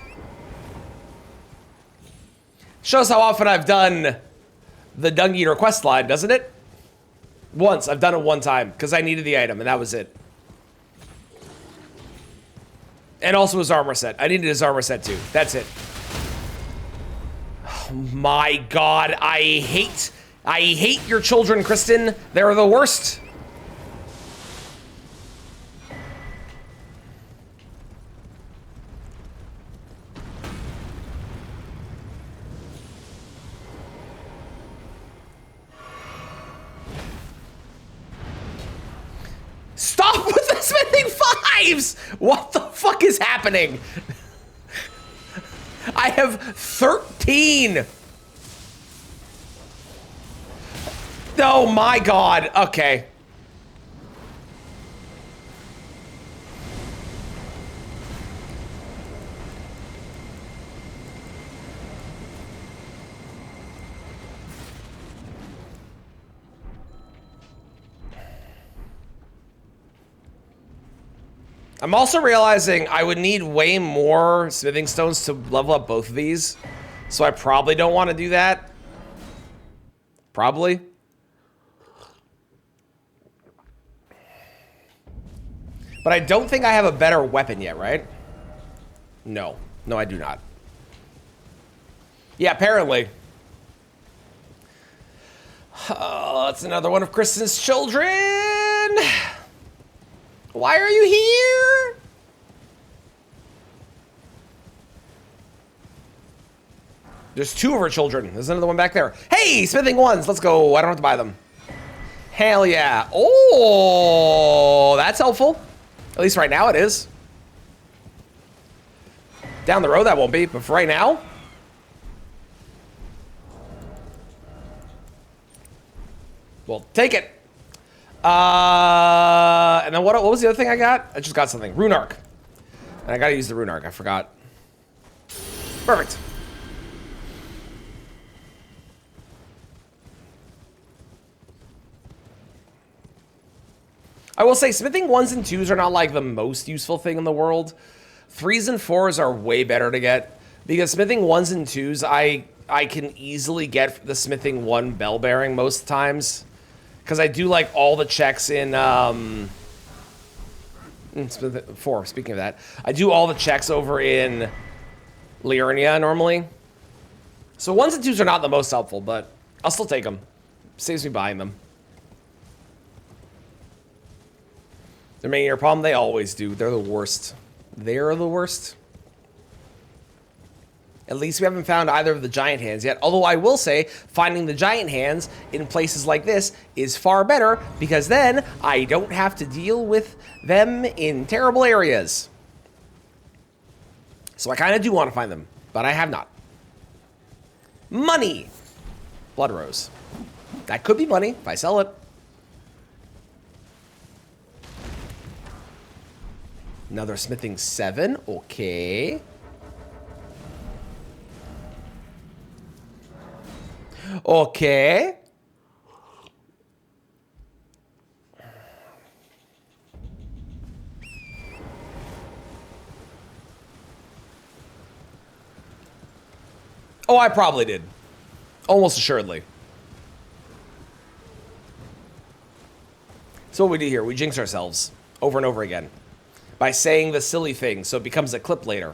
Shows how often I've done the Dung Eater quest line, doesn't it? Once. I've done it one time because I needed the item and that was it. And also his armor set. I needed his armor set too. That's it. Oh my god, I hate your children, Kristen. They're the worst. Stop with the smithing 5s! What the fuck is happening? I have 13. Oh my god. Okay. I'm also realizing I would need way more smithing stones to level up both of these. So I probably don't want to do that. Probably. But I don't think I have a better weapon yet, right? No. No, I do not. Yeah, apparently. Oh, that's another one of Kristen's children. Why are you here? There's 2 of her children. There's another one back there. Hey, smithing 1s. Let's go. I don't have to buy them. Hell yeah. Oh, that's helpful. At least right now it is. Down the road that won't be, but for right now. Well, take it. And then what was the other thing I got? I just got something. Rune Arc. And I gotta use the Rune Arc. I forgot. Perfect. I will say smithing 1s and 2s are not like the most useful thing in the world. 3s and 4s are way better to get because smithing 1s and 2s, I can easily get the smithing 1 bell bearing most times because I do like all the checks in 4. Speaking of that, I do all the checks over in Liurnia normally. So 1s and 2s are not the most helpful, but I'll still take them. Saves me buying them. They're making your problem. They always do. They're the worst. They're the worst. At least we haven't found either of the giant hands yet. Although I will say, finding the giant hands in places like this is far better because then I don't have to deal with them in terrible areas. So I kind of do want to find them, but I have not. Money. Blood Rose. That could be money if I sell it. Another smithing 7. Okay. Okay. Oh, I probably did. Almost assuredly. So what we do here, we jinx ourselves over and over again by saying the silly thing so it becomes a clip later.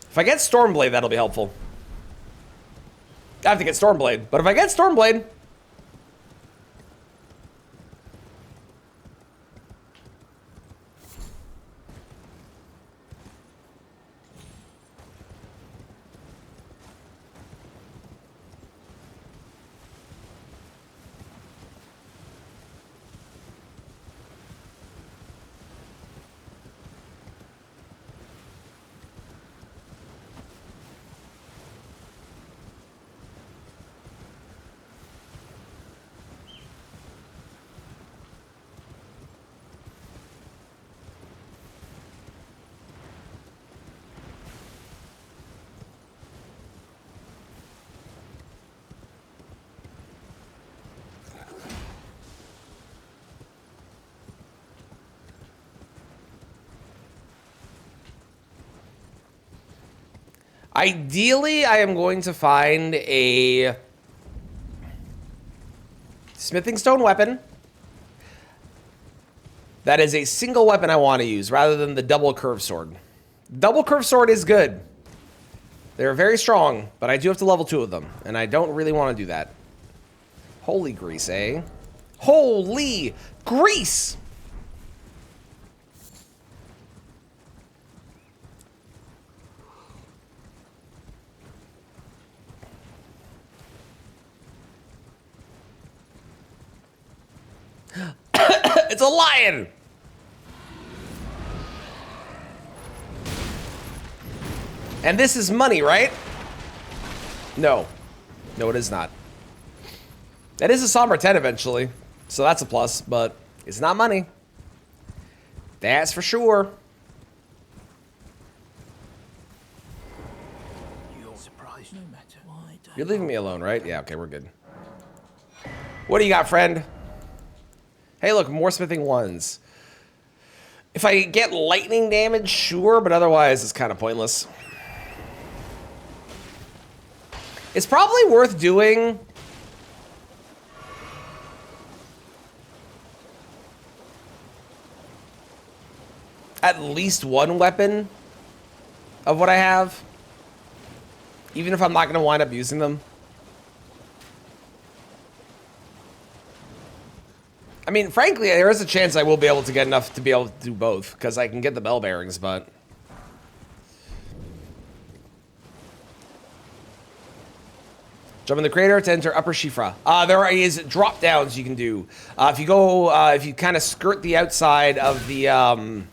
If I get Stormblade, that'll be helpful. I have to get Stormblade, but if I get Stormblade... Ideally, I am going to find a smithing stone weapon that is a single weapon I want to use rather than the double curved sword. Double curved sword is good. They're very strong, but I do have to level 2 of them, and I don't really want to do that. Holy grease, eh? Holy grease! It's a lion! And this is money, right? No. No, it is not. It is a Somber 10 eventually, so that's a plus, but it's not money. That's for sure. You're surprised no matter why. You're leaving me alone, right? Yeah, okay, we're good. What do you got, friend? Hey, look, more smithing ones. If I get lightning damage, sure, but otherwise it's kind of pointless. It's probably worth doing at least one weapon of what I have, even if I'm not going to wind up using them. I mean, frankly, there is a chance I will be able to get enough to be able to do both, because I can get the bell bearings, but... Jump in the crater to enter Upper Shifra. There is drop downs you can do. If you go, if you kind of skirt the outside of the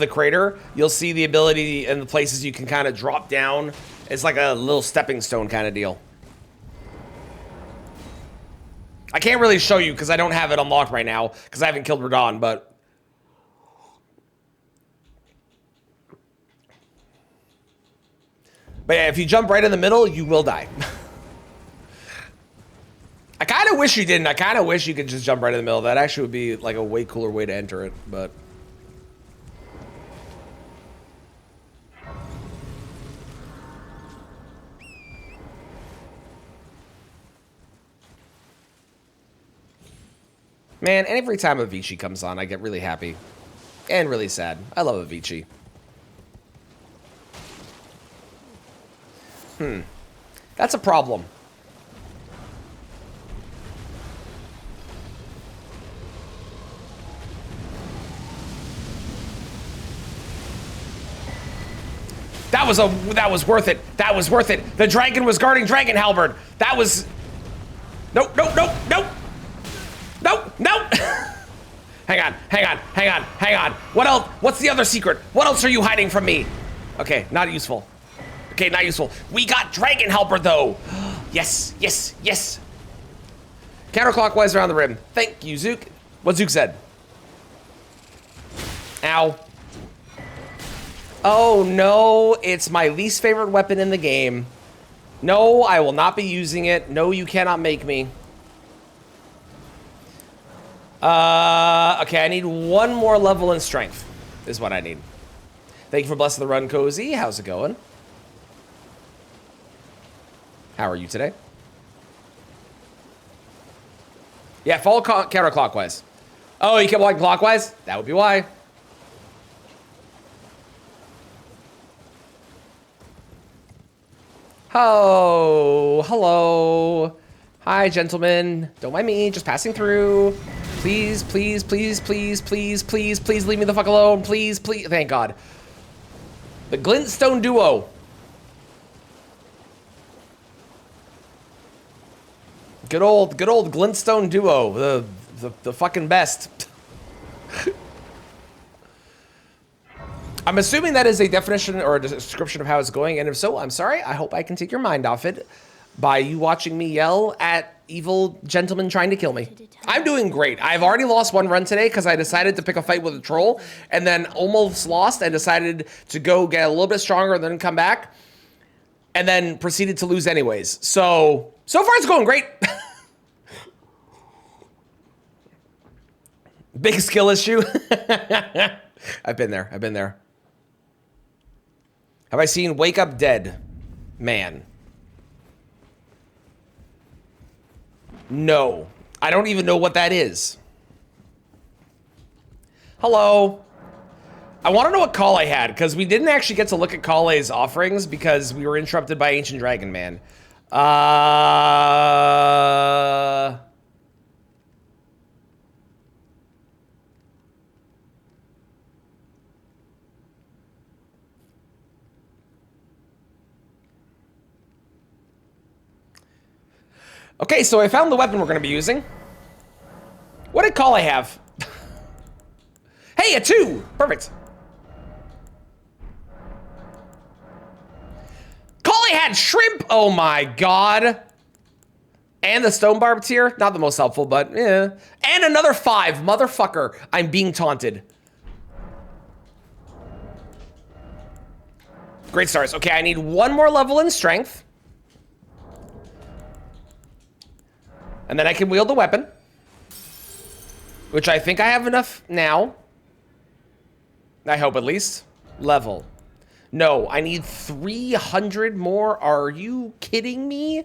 crater, you'll see the ability and the places you can kind of drop down. It's like a little stepping stone kind of deal. I can't really show you because I don't have it unlocked right now because I haven't killed Radon, but... But yeah, if you jump right in the middle, you will die. I kind of wish you didn't. I kind of wish you could just jump right in the middle. That actually would be like a way cooler way to enter it, but... Man, every time Avicii comes on, I get really happy. And really sad. I love Avicii. That's a problem. That was worth it. That was worth it. The dragon was guarding Dragon Halberd. That was... Nope, nope, nope, nope. Nope, nope. Hang on, hang on, hang on, hang on. What else? What's the other secret? What else are you hiding from me? Okay, not useful. Okay, not useful. We got Dragon Halberd, though. Yes, yes, yes. Counterclockwise around the rim. Thank you, Zook. What Zook said. Ow. Oh, no. It's my least favorite weapon in the game. No, I will not be using it. No, you cannot make me. Okay, I need one more level in strength, is what I need. Thank you for blessing the run, Cozy. How's it going? How are you today? Yeah, follow counterclockwise. Oh, you kept walking clockwise? That would be why. Oh, hello. Hi, gentlemen. Don't mind me, just passing through. Please, please, please, please, please, please, please leave me the fuck alone. Please, please. Thank God. The Glintstone Duo. Good old Glintstone Duo. The fucking best. I'm assuming that is a definition or a description of how it's going, and if so, I'm sorry. I hope I can take your mind off it by you watching me yell at evil gentlemen trying to kill me. I'm doing great. I've already lost one run today because I decided to pick a fight with a troll and then almost lost and decided to go get a little bit stronger and then come back and then proceeded to lose anyways. So far it's going great. Big skill issue. I've been there. I've been there. Have I seen Wake Up Dead? Man. No. I don't even know what that is. Hello. I want to know what Kale had, because we didn't actually get to look at Kale's offerings because we were interrupted by Ancient Dragon Man. Okay, so I found the weapon we're going to be using. What did Kale have? Hey, a 2! Perfect. Collie had shrimp! Oh my god. And the stone barbed here. Not the most helpful, but yeah. And another 5. Motherfucker. I'm being taunted. Great stars. Okay, I need 1 more level in strength. And then I can wield the weapon. Which I think I have enough now. I hope at least. Level. No, I need 300 more. Are you kidding me?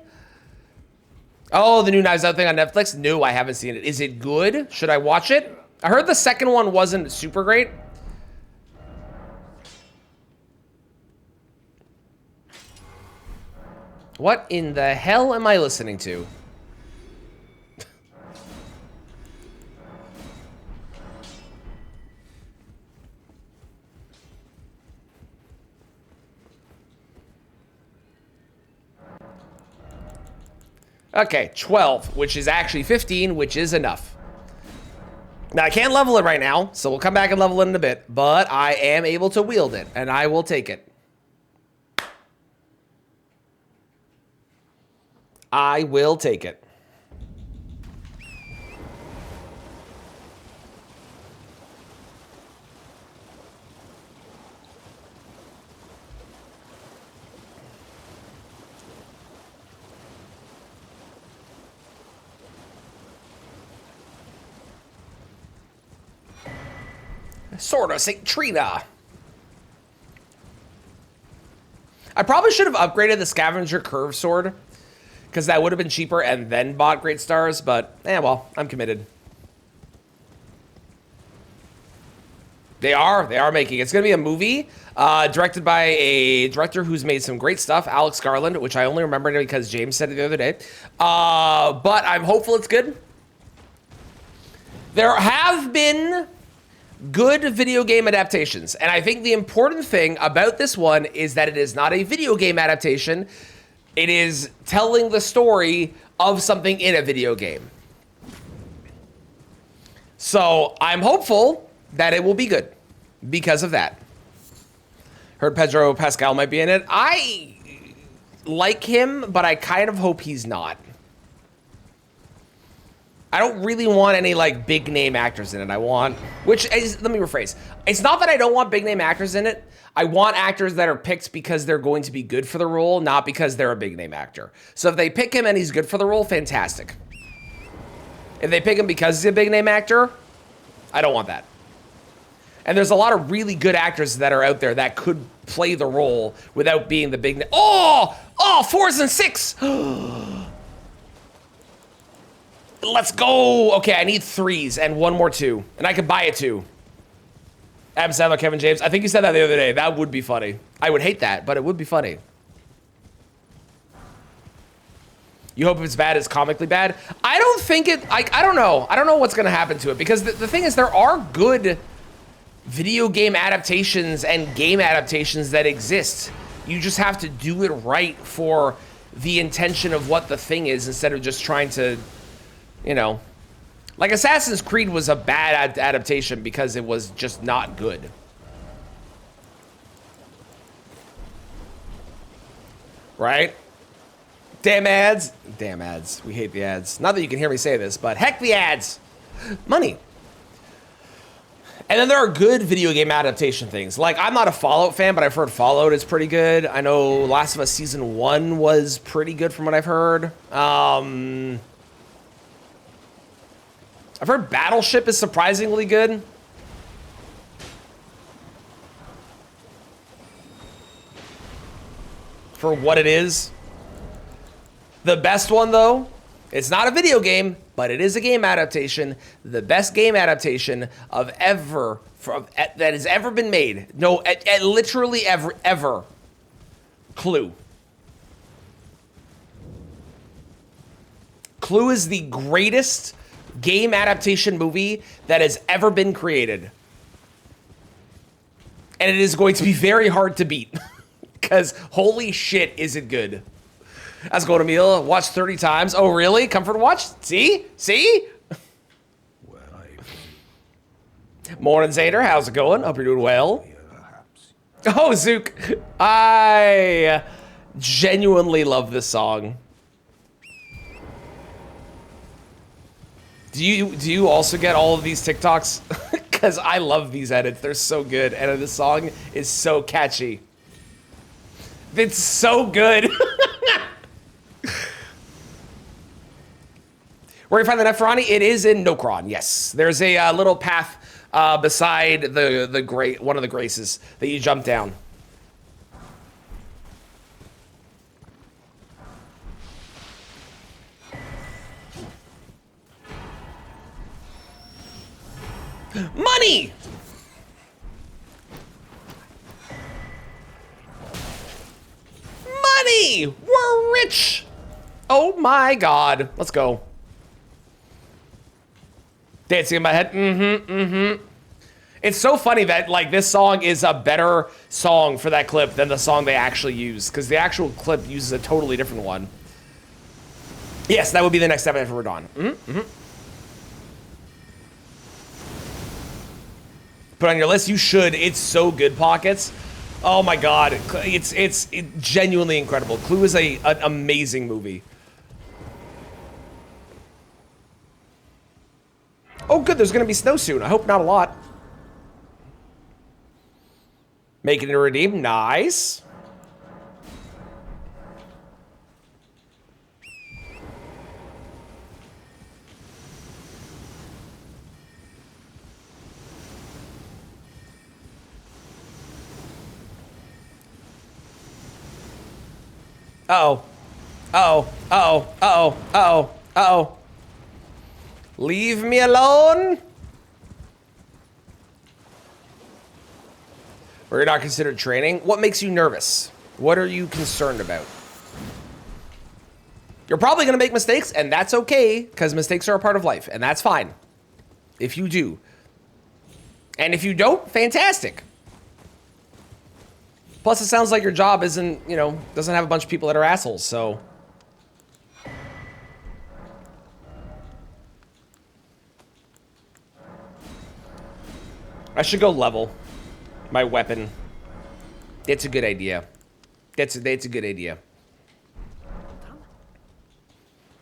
Oh, the new Knives Out thing on Netflix? No, I haven't seen it. Is it good? Should I watch it? I heard the second one wasn't super great. What in the hell am I listening to? Okay, 12, which is actually 15, which is enough. Now, I can't level it right now, so we'll come back and level it in a bit, but I am able to wield it, and I will take it. I will take it. Sword of St. Trina. I probably should have upgraded the Scavenger Curve Sword, because that would have been cheaper and then bought Great Stars, but, well, I'm committed. They are making it. It's going to be a movie directed by a director who's made some great stuff, Alex Garland, which I only remembered because James said it the other day. But I'm hopeful it's good. There have been good video game adaptations, and I think the important thing about this one is that it is not a video game adaptation. It is telling the story of something in a video game. So I'm hopeful that it will be good because of that. Heard Pedro Pascal might be in it. I like him, but I kind of hope he's not. I don't really want any, like, big name actors in it. I want, which is, let me rephrase. It's not that I don't want big name actors in it. I want actors that are picked because they're going to be good for the role, not because they're a big name actor. So if they pick him and he's good for the role, fantastic. If they pick him because he's a big name actor, I don't want that. And there's a lot of really good actors that are out there that could play the role without being the big name. Oh, 4s and 6. Let's go. Okay, I need 3s and 1 more 2. And I could buy a 2. Adam Sandler, Kevin James. I think you said that the other day. That would be funny. I would hate that, but it would be funny. You hope if it's bad, it's comically bad? I don't think it... I don't know. I don't know what's going to happen to it. Because the thing is, there are good video game adaptations and game adaptations that exist. You just have to do it right for the intention of what the thing is instead of just trying to... You know, like Assassin's Creed was a bad adaptation because it was just not good. Right? Damn ads. Damn ads. We hate the ads. Not that you can hear me say this, but heck the ads. Money. And then there are good video game adaptation things. Like, I'm not a Fallout fan, but I've heard Fallout is pretty good. I know Last of Us Season 1 was pretty good from what I've heard. I've heard Battleship is surprisingly good. For what it is. The best one, though, it's not a video game, but it is a game adaptation. The best game adaptation of that has ever been made. No, literally ever. Clue. Clue is the greatest game adaptation movie that has ever been created. And it is going to be very hard to beat. Because holy shit, is it good. That's going to meal. Watch 30 times. Oh, really? Comfort watch? See? Morning, Zader. How's it going? Hope you're doing well. Oh, Zook. I genuinely love this song. Do you also get all of these TikToks? Because I love these edits. They're so good. And this song is so catchy. It's so good. Where you find the Neferani? It is in Nokron, yes. There's a little path beside one of the graces that you jump down. Money! Money! We're rich! Oh my god. Let's go. Dancing in my head. It's so funny that, like, this song is a better song for that clip than the song they actually use, because the actual clip uses a totally different one. Yes, that would be the next step after we're done. Put on your list. You should. It's so good, Pockets. Oh my god. It's genuinely incredible. Clue is an amazing movie. Oh, good. There's going to be snow soon. I hope not a lot. Making it a redeem. Nice. Uh-oh. Uh-oh. Uh-oh. Uh-oh. Uh-oh. Uh-oh. Leave me alone. Or you're not considered training? What makes you nervous? What are you concerned about? You're probably going to make mistakes, and that's okay, because mistakes are a part of life, and that's fine. If you do. And if you don't, fantastic. Plus, it sounds like your job isn't, you know, doesn't have a bunch of people that are assholes, so. I should go level my weapon. It's a good idea. It's a good idea.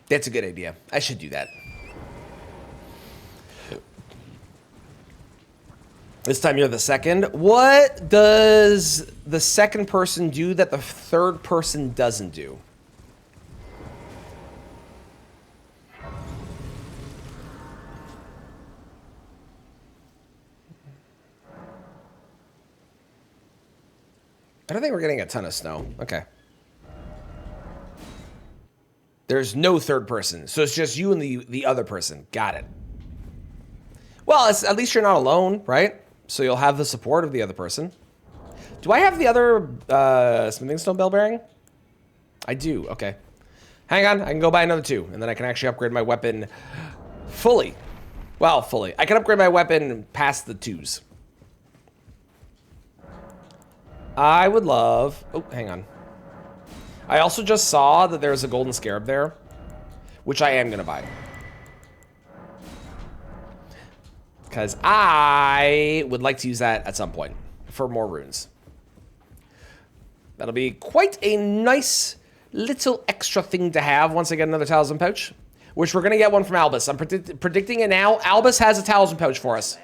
That's a good idea. I should do that. This time you're the second. What does the second person do that the third person doesn't do? I don't think we're getting a ton of snow. Okay. There's no third person, so it's just you and the other person. Got it. Well, at least you're not alone, right? So you'll have the support of the other person. Do I have the other smithing stone bell bearing? I do. Okay. Hang on. I can go buy another 2, and then I can actually upgrade my weapon fully. Well, fully. I can upgrade my weapon past the 2s. I would love... Oh, hang on. I also just saw that there's a golden scarab there, which I am going to buy. Because I would like to use that at some point for more runes. That'll be quite a nice little extra thing to have once I get another talisman pouch, which we're going to get one from Albus. I'm predicting it now. Albus has a talisman pouch for us.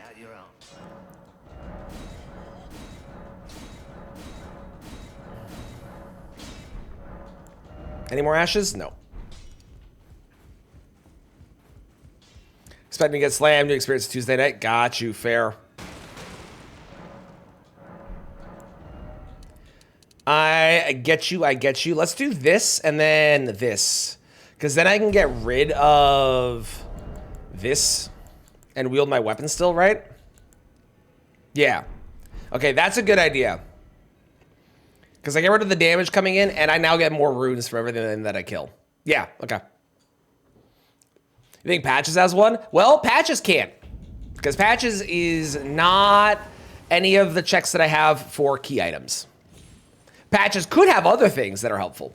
Any more ashes? No. Expecting to get slammed. New experience Tuesday night. Got you. Fair. I get you. I get you. Let's do this and then this. Because then I can get rid of this and wield my weapon still, right? Yeah. Okay, that's a good idea. Because I get rid of the damage coming in, and I now get more runes from everything that I kill. Yeah, okay. You think Patches has one? Well, Patches can't. Because Patches is not any of the checks that I have for key items. Patches could have other things that are helpful.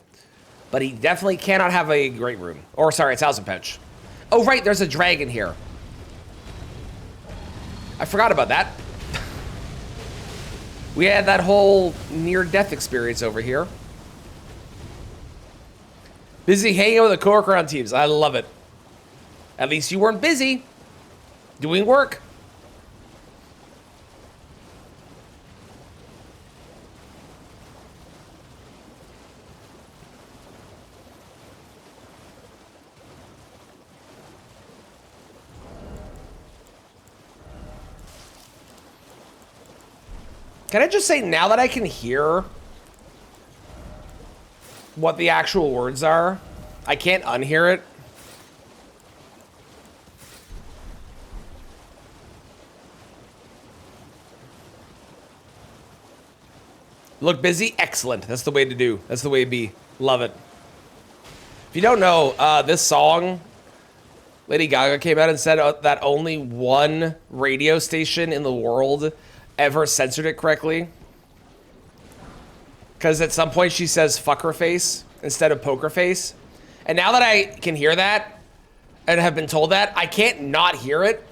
But he definitely cannot have a great rune. Or, sorry, a talisman pouch. Oh, right, there's a dragon here. I forgot about that. We had that whole near-death experience over here. Busy hanging out with a coworker on Teams. I love it. At least you weren't busy doing work. Can I just say, now that I can hear what the actual words are, I can't unhear it. Look busy? Excellent. That's the way to do. That's the way to be. Love it. If you don't know, this song, Lady Gaga came out and said that only one radio station in the world ever censored it correctly. Because at some point she says fucker face instead of poker face. And now that I can hear that and have been told that, I can't not hear it.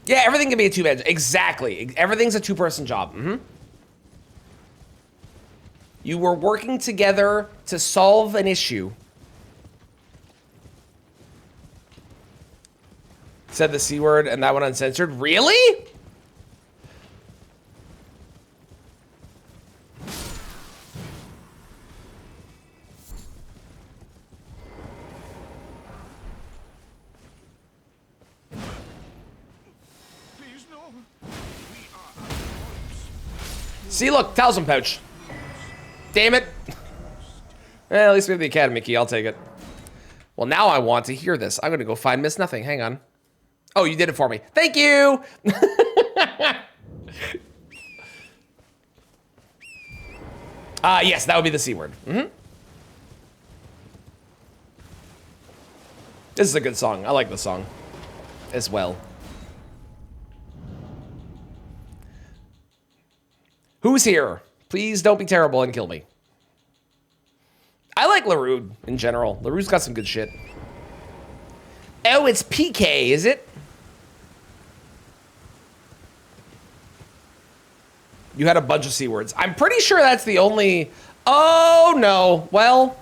Yeah, everything can be a two-man. Exactly. Everything's a two-person job. You were working together to solve an issue. Said the C word and that one uncensored. Really? Please, no. See, look, talisman pouch. Damn it. At least we have the academy key. I'll take it. Well, now I want to hear this. I'm going to go find Miss Nothing. Hang on. Oh, you did it for me. Thank you. Yes, that would be the C word. This is a good song. I like the song as well. Who's here? Please don't be terrible and kill me. I like LaRue in general. LaRue's got some good shit. Oh, it's PK, is it? You had a bunch of C words. I'm pretty sure that's the only... Oh, no. Well,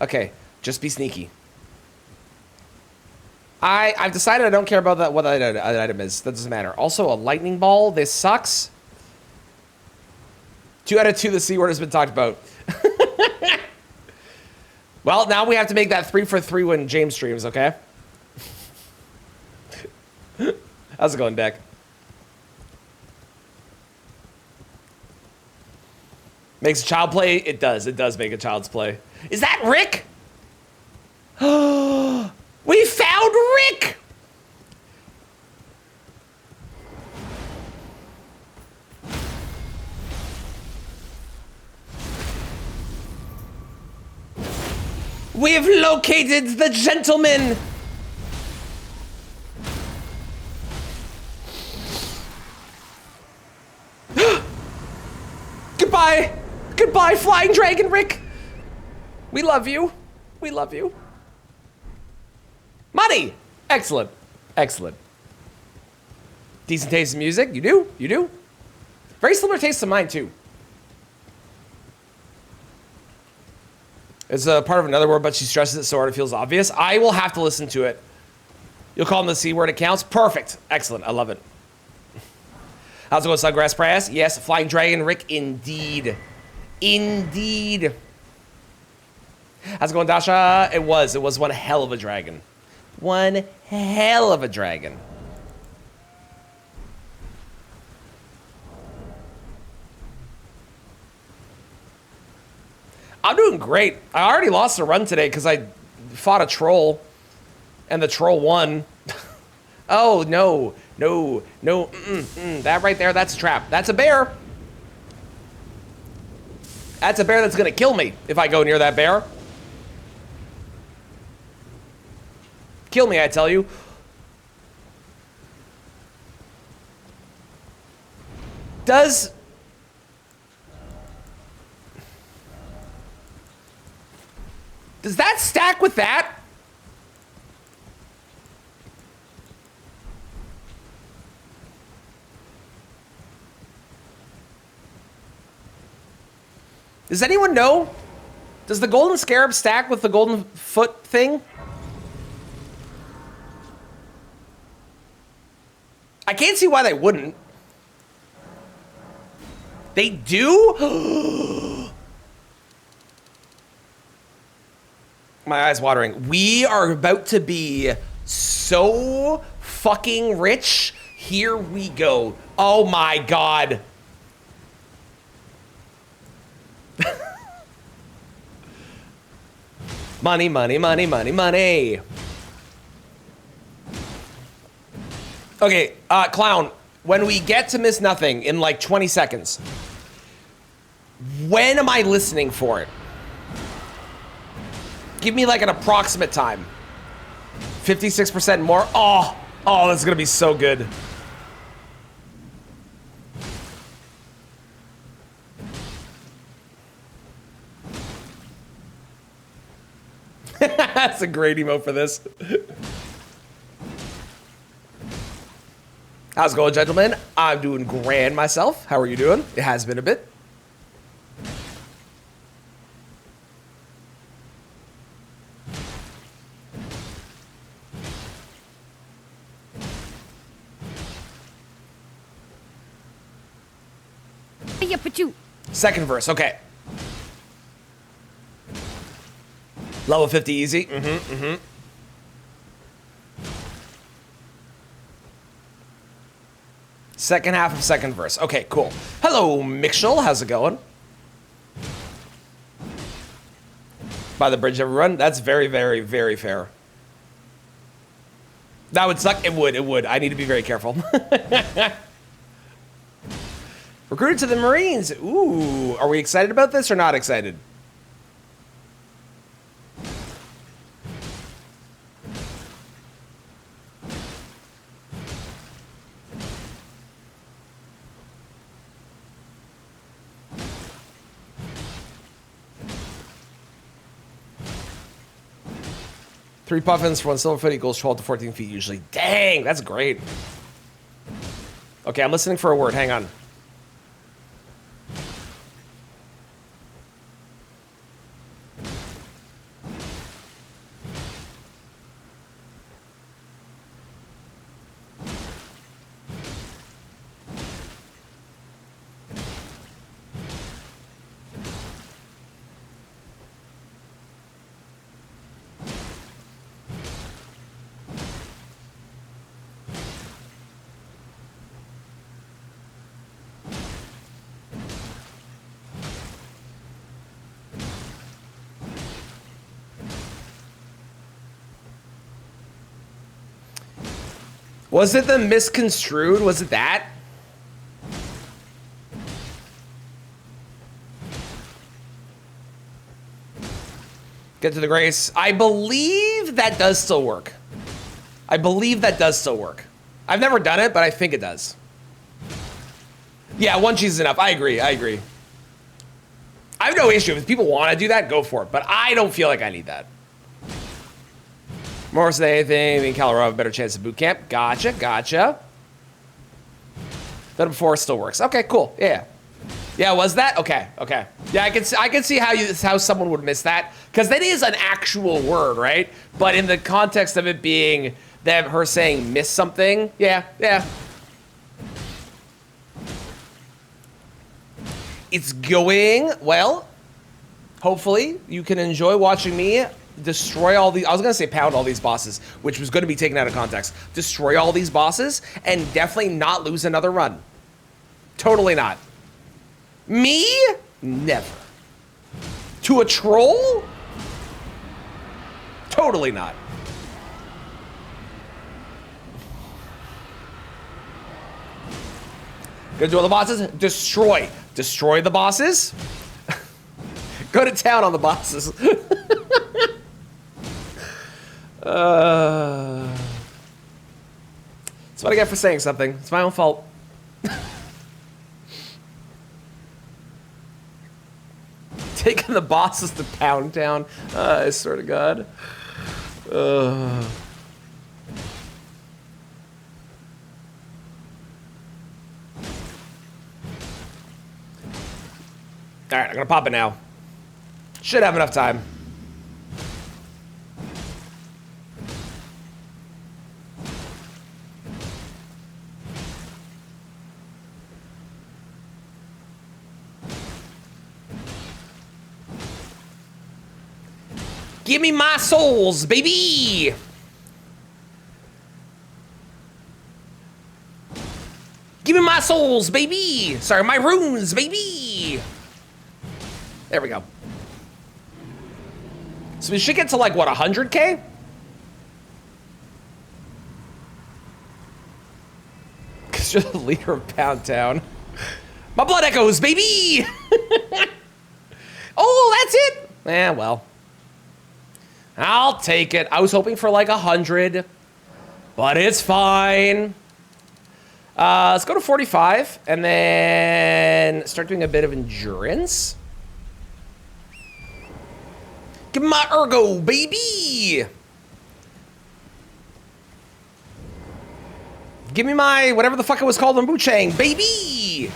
okay. Just be sneaky. I've decided I don't care about that, what that item is. That doesn't matter. Also, a lightning ball. This sucks. 2 out of 2, the C word has been talked about. Well, now we have to make that 3 for 3 when James streams, okay? How's it going, Deck? Makes a child play? It does. It does make a child's play. Is that Rick? We found Rick! We have located the gentleman! Goodbye! Goodbye, Flying Dragon Rick! We love you. We love you. Money! Excellent. Excellent. Decent taste in music. You do? You do? Very similar taste to mine, too. It's a part of another word, but she stresses it so hard it feels obvious. I will have to listen to it. You'll call them the C word accounts? Perfect. Excellent. I love it. How's it going, Sungrass Press? Yes, Flying Dragon Rick, indeed. Indeed. How's it going, Dasha? It was one hell of a dragon. One hell of a dragon. I'm doing great. I already lost a run today because I fought a troll, and the troll won. Oh, no. No. No. That right there, that's a trap. That's a bear. That's a bear that's going to kill me if I go near that bear. Kill me, I tell you. Does Does that stack with that? Does anyone know? Does the golden scarab stack with the golden foot thing? I can't see why they wouldn't. They do? My eyes watering. We are about to be so fucking rich. Here we go. Oh my God. Money, money, money, money, money. Okay, Clown, when we get to Miss Nothing in like 20 seconds, when am I listening for it? Give me like an approximate time. 56% more. Oh, that's gonna be so good. That's a great emote for this. How's it going, gentlemen? I'm doing grand myself. How are you doing? It has been a bit. Hiya, Pachu. Second verse, okay. Level 50 easy. Second half of second verse. Okay, cool. Hello, Mixel. How's it going? By the bridge, everyone. That's very, very, very fair. That would suck. It would. It would. I need to be very careful. Recruited to the Marines. Ooh. Are we excited about this or not excited? Three puffins for 1 silver foot equals 12 to 14 feet usually. Dang, that's great. Okay, I'm listening for a word. Hang on. Was it the misconstrued? Was it that? Get to the grace. I believe that does still work. I believe that does still work. I've never done it, but I think it does. Yeah, 1 cheese is enough. I agree. I agree. I have no issue. If people want to do that, go for it. But I don't feel like I need that. More than anything, me and Calero have a better chance of boot camp. Gotcha, gotcha. Done it before, still works. Okay, cool. Yeah. Yeah, was that? Okay, okay. Yeah, I can see how someone would miss that. Because that is an actual word, right? But in the context of it being her saying miss something, yeah, yeah. It's going well. Hopefully, you can enjoy watching me destroy all these. I was gonna say pound all these bosses, which was gonna be taken out of context. Destroy all these bosses and definitely not lose another run. Totally not. Me? Never. To a troll? Totally not. Gonna do all the bosses? Destroy. Destroy the bosses? Go to town on the bosses. That's what I get for saying something. It's my own fault. taking the bosses to Pound Town. I swear to God. All right, I'm gonna pop it now. Should have enough time. Give me my souls, baby! Give me my souls, baby! Sorry, my runes, baby! There we go. So we should get to like, what, 100K? Because you're the leader of Pound Town. My blood echoes, baby! Oh, that's it? Eh, well. I'll take it. I was hoping for like 100, but it's fine. Let's go to 45 and then start doing a bit of endurance. Give me my ergo, baby. Give me my whatever the fuck it was called in Buchang, baby.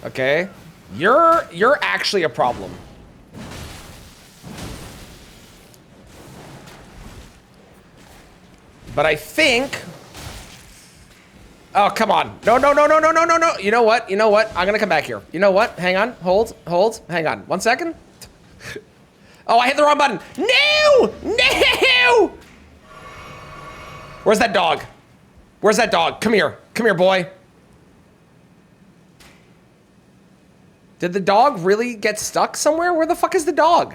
Okay, you're actually a problem. But I think, oh, come on. No. You know what? I'm gonna come back here. You know what? Hang on, hold, hang on. 1 second. Oh, I hit the wrong button. No! Where's that dog? Come here, boy. Did the dog really get stuck somewhere? Where the fuck is the dog?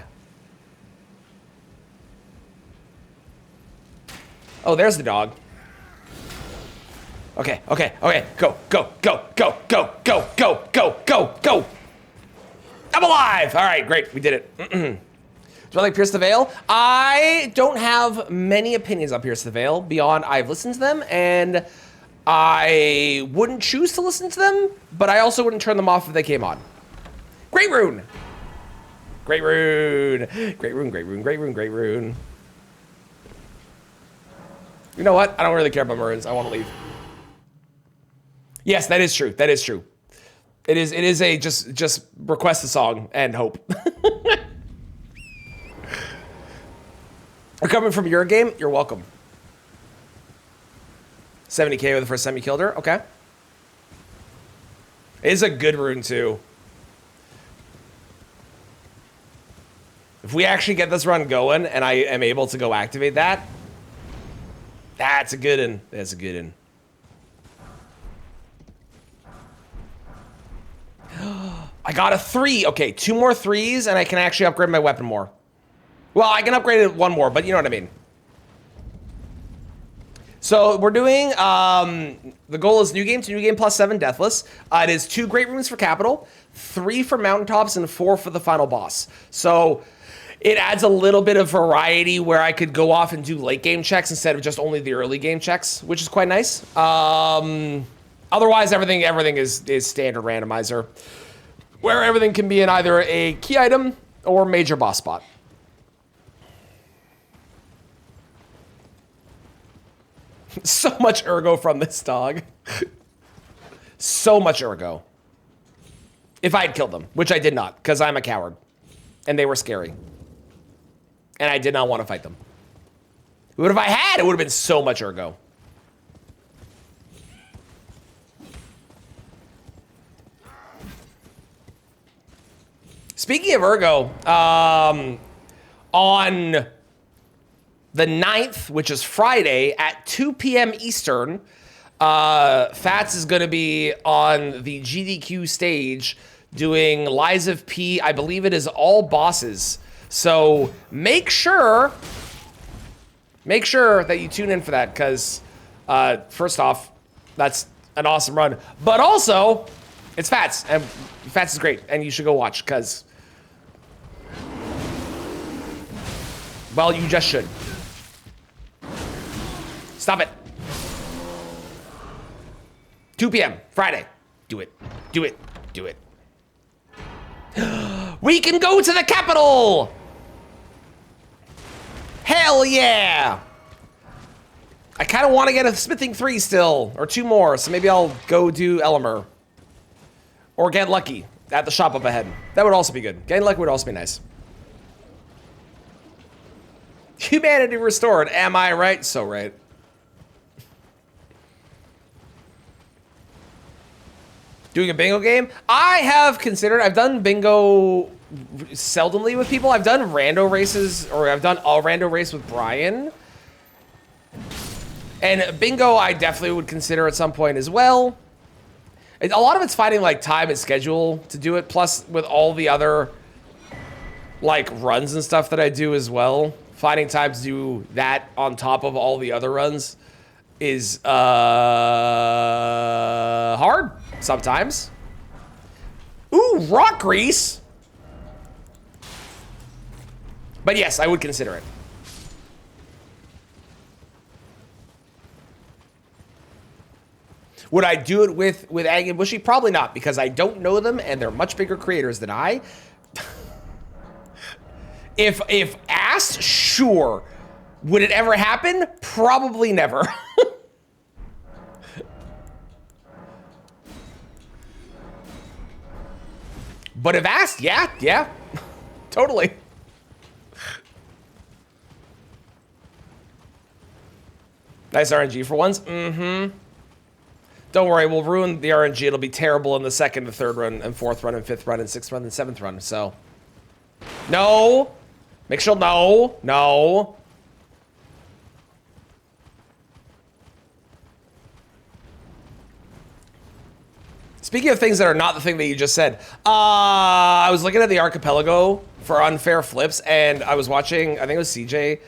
Oh, there's the dog. Okay. Go. I'm alive! All right, great, we did it. Do I like Pierce the Veil? I don't have many opinions on Pierce the Veil beyond I've listened to them, and I wouldn't choose to listen to them, but I also wouldn't turn them off if they came on. Great rune. You know what? I don't really care about runes. I want to leave. Yes, that is true. It is a just request a song and hope. We're coming from your game. You're welcome. 70K with the first time you killed her. Okay. It is a good rune too. If we actually get this run going and I am able to go activate that, that's a good one. That's a good one. I got a 3. Okay, 2 more 3s and I can actually upgrade my weapon more. Well, I can upgrade it 1 more, but you know what I mean. So we're doing, the goal is new game to new game plus 7 Deathless. It is 2 great runes for capital, 3 for mountaintops, and 4 for the final boss. So it adds a little bit of variety where I could go off and do late game checks instead of just only the early game checks, which is quite nice. Otherwise, everything is standard randomizer, where everything can be in either a key item or major boss spot. So much ergo from this dog. So much ergo. If I had killed them, which I did not, because I'm a coward. And they were scary. And I did not want to fight them. What if I had? It would have been so much ergo. Speaking of ergo, on the 9th, which is Friday, at 2 p.m. Eastern, Fats is going to be on the GDQ stage doing Lies of P. I believe it is all bosses. So make sure that you tune in for that, because first off, that's an awesome run. But also, it's Fats, and Fats is great, and you should go watch, because Well, you just should. Stop it. 2 p.m. Friday. Do it. Do it. Do it. We can go to the Capitol! Hell yeah! I kind of want to get a smithing 3 still, or 2 more, so maybe I'll go do Elmer. Or get lucky at the shop up ahead. That would also be good. Getting lucky would also be nice. Humanity restored, am I right? So right. Doing a bingo game? I have considered, I've done bingo seldomly with people. I've done rando races, or I've done a rando race with Brian. And bingo, I definitely would consider at some point as well. A lot of it's finding like time and schedule to do it. Plus with all the other like runs and stuff that I do as well, finding time to do that on top of all the other runs is hard sometimes. Ooh, rock grease. But yes, I would consider it. Would I do it with Aggie and Bushy? Probably not, because I don't know them and they're much bigger creators than I. If asked, sure. Would it ever happen? Probably never. But if asked, yeah. Totally. Nice RNG for once. Mm-hmm. Don't worry, we'll ruin the RNG. It'll be terrible in the second and third run and fourth run and fifth run and sixth run and seventh run, so. No. Mixel, no. No. Speaking of things that are not the thing that you just said, I was looking at the archipelago for unfair flips, and I was watching, I think it was CJ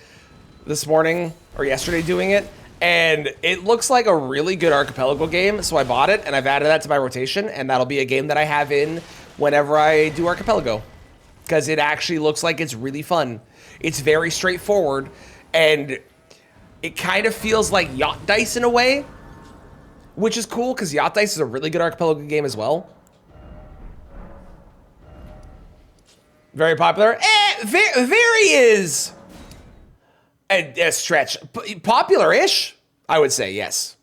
this morning or yesterday doing it, and it looks like a really good archipelago game, so I bought it, and I've added that to my rotation, and that'll be a game that I have in whenever I do archipelago, because it actually looks like it's really fun. It's very straightforward, and it kind of feels like Yacht Dice in a way, which is cool, because Yacht Dice is a really good archipelago game as well. Very popular. Very is a stretch. Popular-ish, I would say, yes.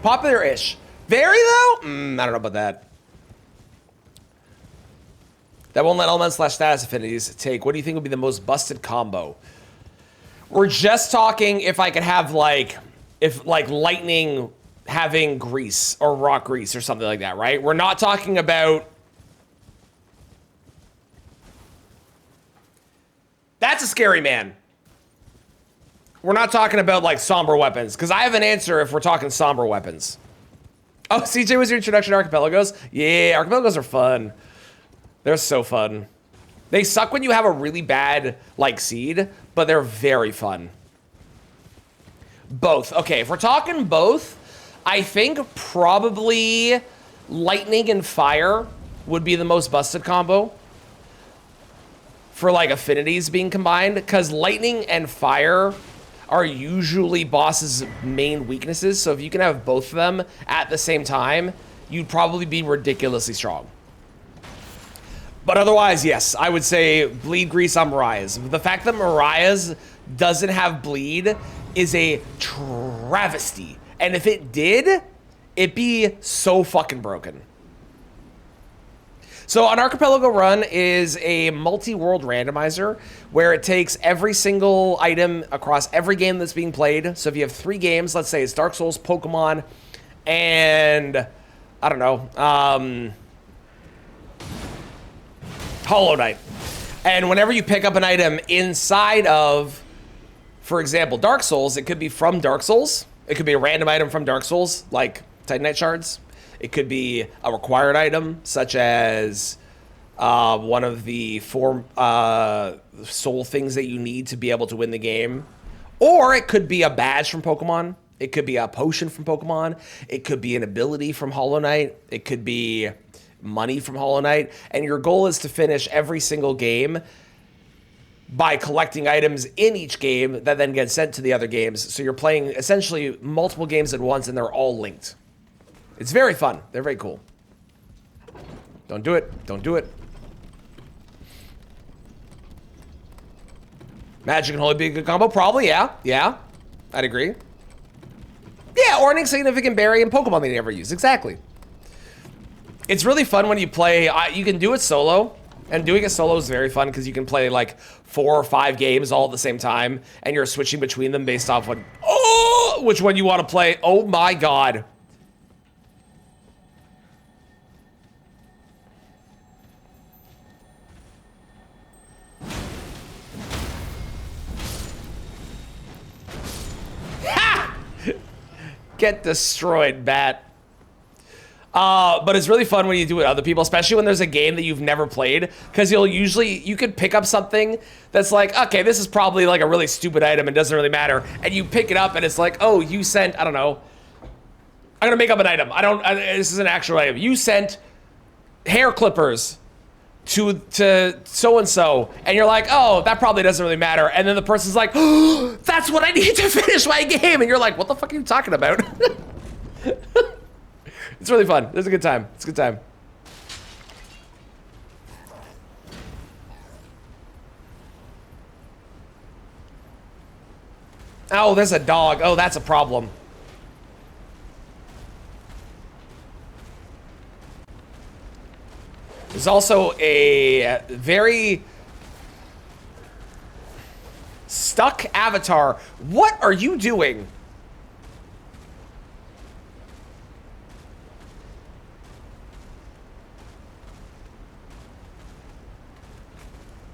Popular-ish. Very, though? I don't know about that. That won't let element / status affinities take. What do you think would be the most busted combo? We're just talking if I could have, like, if, like, lightning having grease or rock grease or something like that, right? We're not talking about... That's a scary man. We're not talking about, like, somber weapons, because I have an answer if we're talking somber weapons. Oh, CJ was your introduction to archipelagos? Yeah, archipelagos are fun. They're so fun. They suck when you have a really bad, like, seed, but they're very fun. Both. Okay, if we're talking both, I think probably lightning and fire would be the most busted combo for, like, affinities being combined, because lightning and fire are usually boss's main weaknesses, so if you can have both of them at the same time, you'd probably be ridiculously strong. But otherwise, yes, I would say bleed grease on Mariah's. The fact that Mariah's doesn't have bleed is a travesty. And if it did, it'd be so fucking broken. So an archipelago run is a multi-world randomizer where it takes every single item across every game that's being played. So if you have 3 games, let's say it's Dark Souls, Pokemon, and I don't know, Hollow Knight. And whenever you pick up an item inside of, for example, Dark Souls, it could be from Dark Souls. It could be a random item from Dark Souls, like Titanite Shards. It could be a required item, such as one of the 4 soul things that you need to be able to win the game. Or it could be a badge from Pokemon. It could be a potion from Pokemon. It could be an ability from Hollow Knight. It could be money from Hollow Knight. And your goal is to finish every single game by collecting items in each game that then get sent to the other games. So you're playing essentially multiple games at once and they're all linked. It's very fun. They're very cool. Don't do it. Don't do it. Magic can only be a good combo. Probably, yeah. Yeah. I'd agree. Yeah, or an insignificant berry and Pokemon they never use. Exactly. It's really fun when you play. You can do it solo. And doing it solo is very fun because you can play like 4 or 5 games all at the same time. And you're switching between them based off which one you want to play. Oh my god. Ha! Get destroyed, bat. But it's really fun when you do it with other people, especially when there's a game that you've never played, because you could pick up something that's like, okay, this is probably like a really stupid item and doesn't really matter, and you pick it up and it's like, oh, you sent, I don't know, I'm gonna make up an item. This is an actual item. You sent hair clippers to so-and-so, and you're like, oh, that probably doesn't really matter, and then the person's like, oh, that's what I need to finish my game, and you're like, what the fuck are you talking about? It's really fun. It's a good time. It's a good time. Oh, there's a dog. Oh, that's a problem. There's also a very stuck avatar. What are you doing?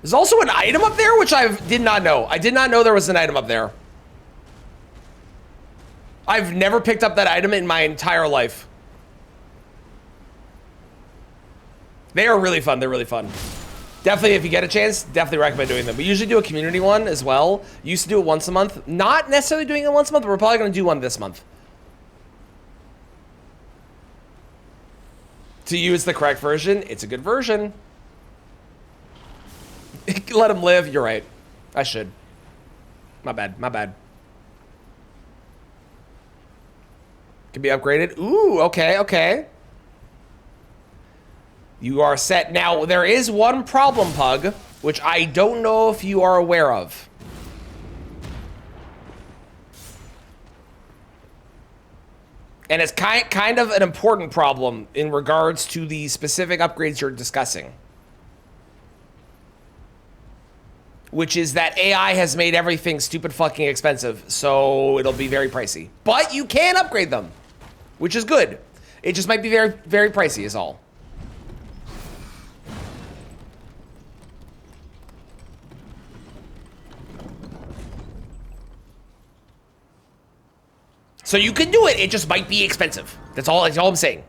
There's also an item up there, which I did not know. I did not know there was an item up there. I've never picked up that item in my entire life. They are really fun. They're really fun. Definitely, if you get a chance, definitely recommend doing them. We usually do a community one as well. Used to do it once a month. Not necessarily doing it once a month, but we're probably going to do one this month. To use the correct version, it's a good version. Let him live. You're right. I should. My bad. My bad. Can be upgraded. Ooh, okay, okay. You are set. Now, there is one problem, Pug, which I don't know if you are aware of. And it's kind of an important problem in regards to the specific upgrades you're discussing. Which is that AI has made everything stupid fucking expensive, so it'll be very pricey. But you can upgrade them, which is good. It just might be very, very pricey is all. So you can do it, it just might be expensive. That's all I'm saying.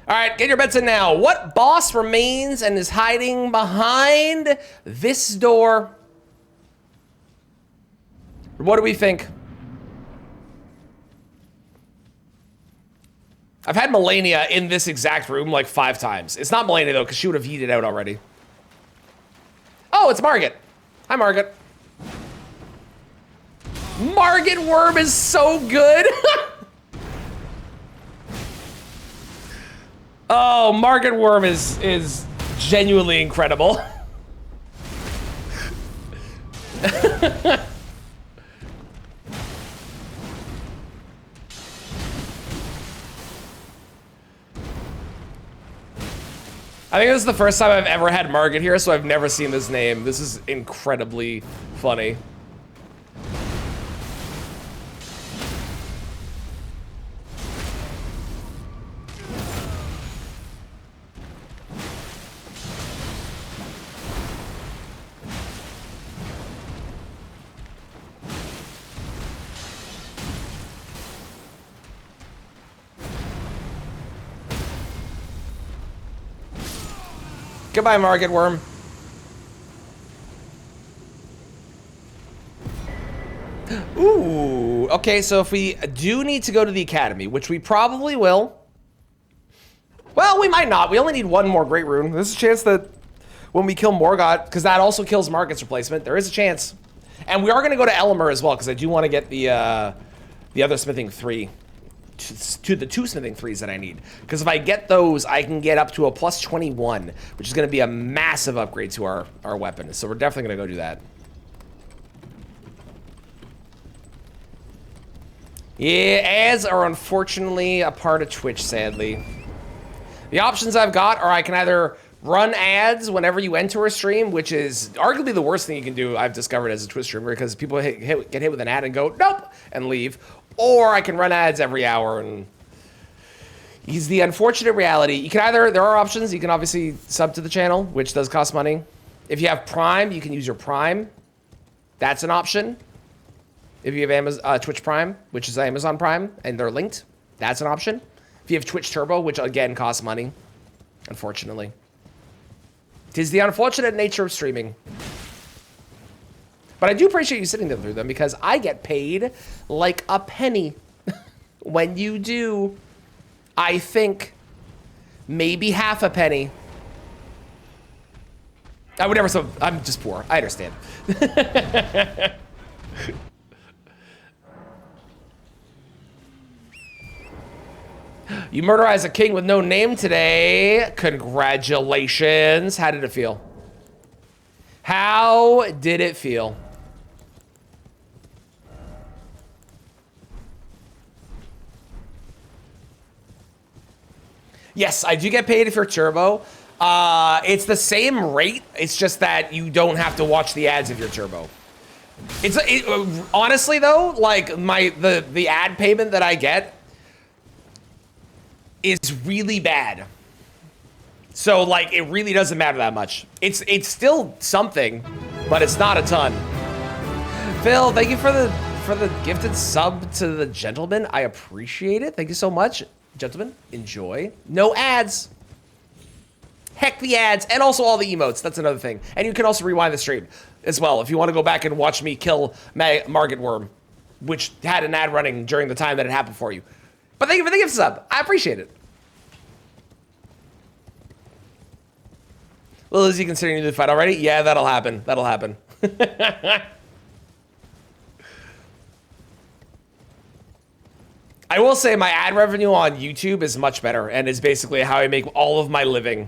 All right, get your bets in now. What boss remains and is hiding behind this door? What do we think? I've had Melania in this exact room like 5 times. It's not Melania though, because she would have yeeted out already. Oh, it's Margit. Hi, Margit. Margit Worm is so good. Oh, Margit Worm is genuinely incredible. I think this is the first time I've ever had Margit here, so I've never seen this name. This is incredibly funny. Goodbye, Margit Worm. Ooh, okay, so if we do need to go to the academy, which we probably will. Well, we might not. We only need one more great rune. There's a chance that when we kill Morgott, because that also kills Market's replacement. There is a chance. And we are going to go to Elimer as well, because I do want to get the other smithing 3. To the 2 smithing 3s that I need. Because if I get those, I can get up to a plus 21, which is going to be a massive upgrade to our weapon. So we're definitely going to go do that. Yeah, ads are unfortunately a part of Twitch, sadly. The options I've got are I can either run ads whenever you enter a stream, which is arguably the worst thing you can do, I've discovered as a Twitch streamer, because people get hit with an ad and go, nope, and leave. Or I can run ads every hour, and it's the unfortunate reality. You can either, there are options, you can obviously sub to the channel, which does cost money. If you have Prime, you can use your Prime. That's an option. If you have Amazon, Twitch Prime, which is Amazon Prime, and they're linked, that's an option. If you have Twitch Turbo, which again costs money, unfortunately. It is the unfortunate nature of streaming. But I do appreciate you sitting through them, because I get paid like a penny when you do. I think maybe half a penny. I would never, so I'm just poor. I understand. You murderized a king with no name today. Congratulations. How did it feel? How did it feel? Yes, I do get paid if you're turbo. It's the same rate. It's just that you don't have to watch the ads if you're turbo. Honestly though, like the ad payment that I get is really bad. So like it really doesn't matter that much. It's still something, but it's not a ton. Phil, thank you for the gifted sub to the gentleman. I appreciate it. Thank you so much. Gentlemen, enjoy. No ads. Heck the ads, and also all the emotes. That's another thing. And you can also rewind the stream as well if you want to go back and watch me kill Market Worm, which had an ad running during the time that it happened for you. But thank you for the gift sub. I appreciate it. Well, is he considering the fight already? Yeah, that'll happen. That'll happen. I will say my ad revenue on YouTube is much better and is basically how I make all of my living.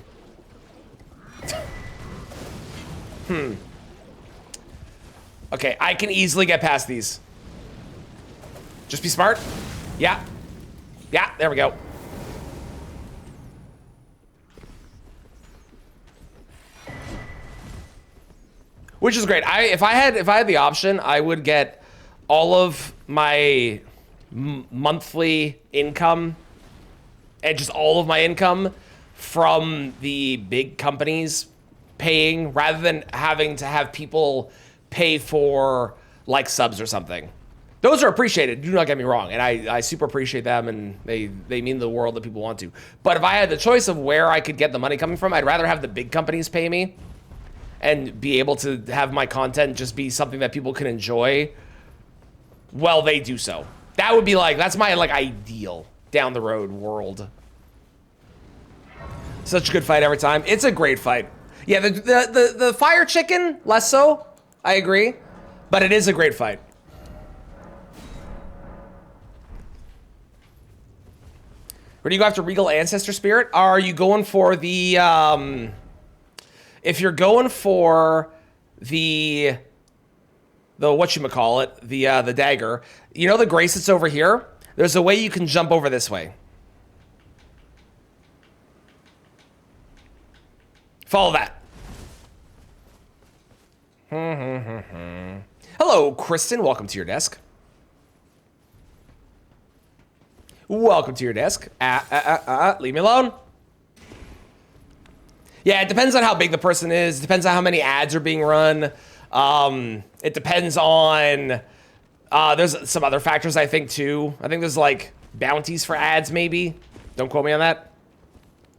Okay, I can easily get past these. Just be smart. Yeah. Yeah, there we go. Which is great. If I had the option, I would get all of my monthly income and just all of my income from the big companies paying, rather than having to have people pay for like subs or something. Those are appreciated, do not get me wrong, and I super appreciate them, and they mean the world that people want to. But if I had the choice of where I could get the money coming from, I'd rather have the big companies pay me and be able to have my content just be something that people can enjoy while they do so. That would be like, that's my like ideal down the road world. Such a good fight every time. It's a great fight. Yeah, the fire chicken, less so, I agree, but it is a great fight. Where do you go after Regal Ancestor Spirit? Are you going for the, if you're going for the whatchamacallit, the dagger, you know the grace that's over here? There's a way you can jump over this way. Follow that. Hello, Kristen. Welcome to your desk. Welcome to your desk. Leave me alone. Yeah, it depends on how big the person is. It depends on how many ads are being run. It depends on... there's some other factors, I think, too. I think there's, like, bounties for ads, maybe. Don't quote me on that.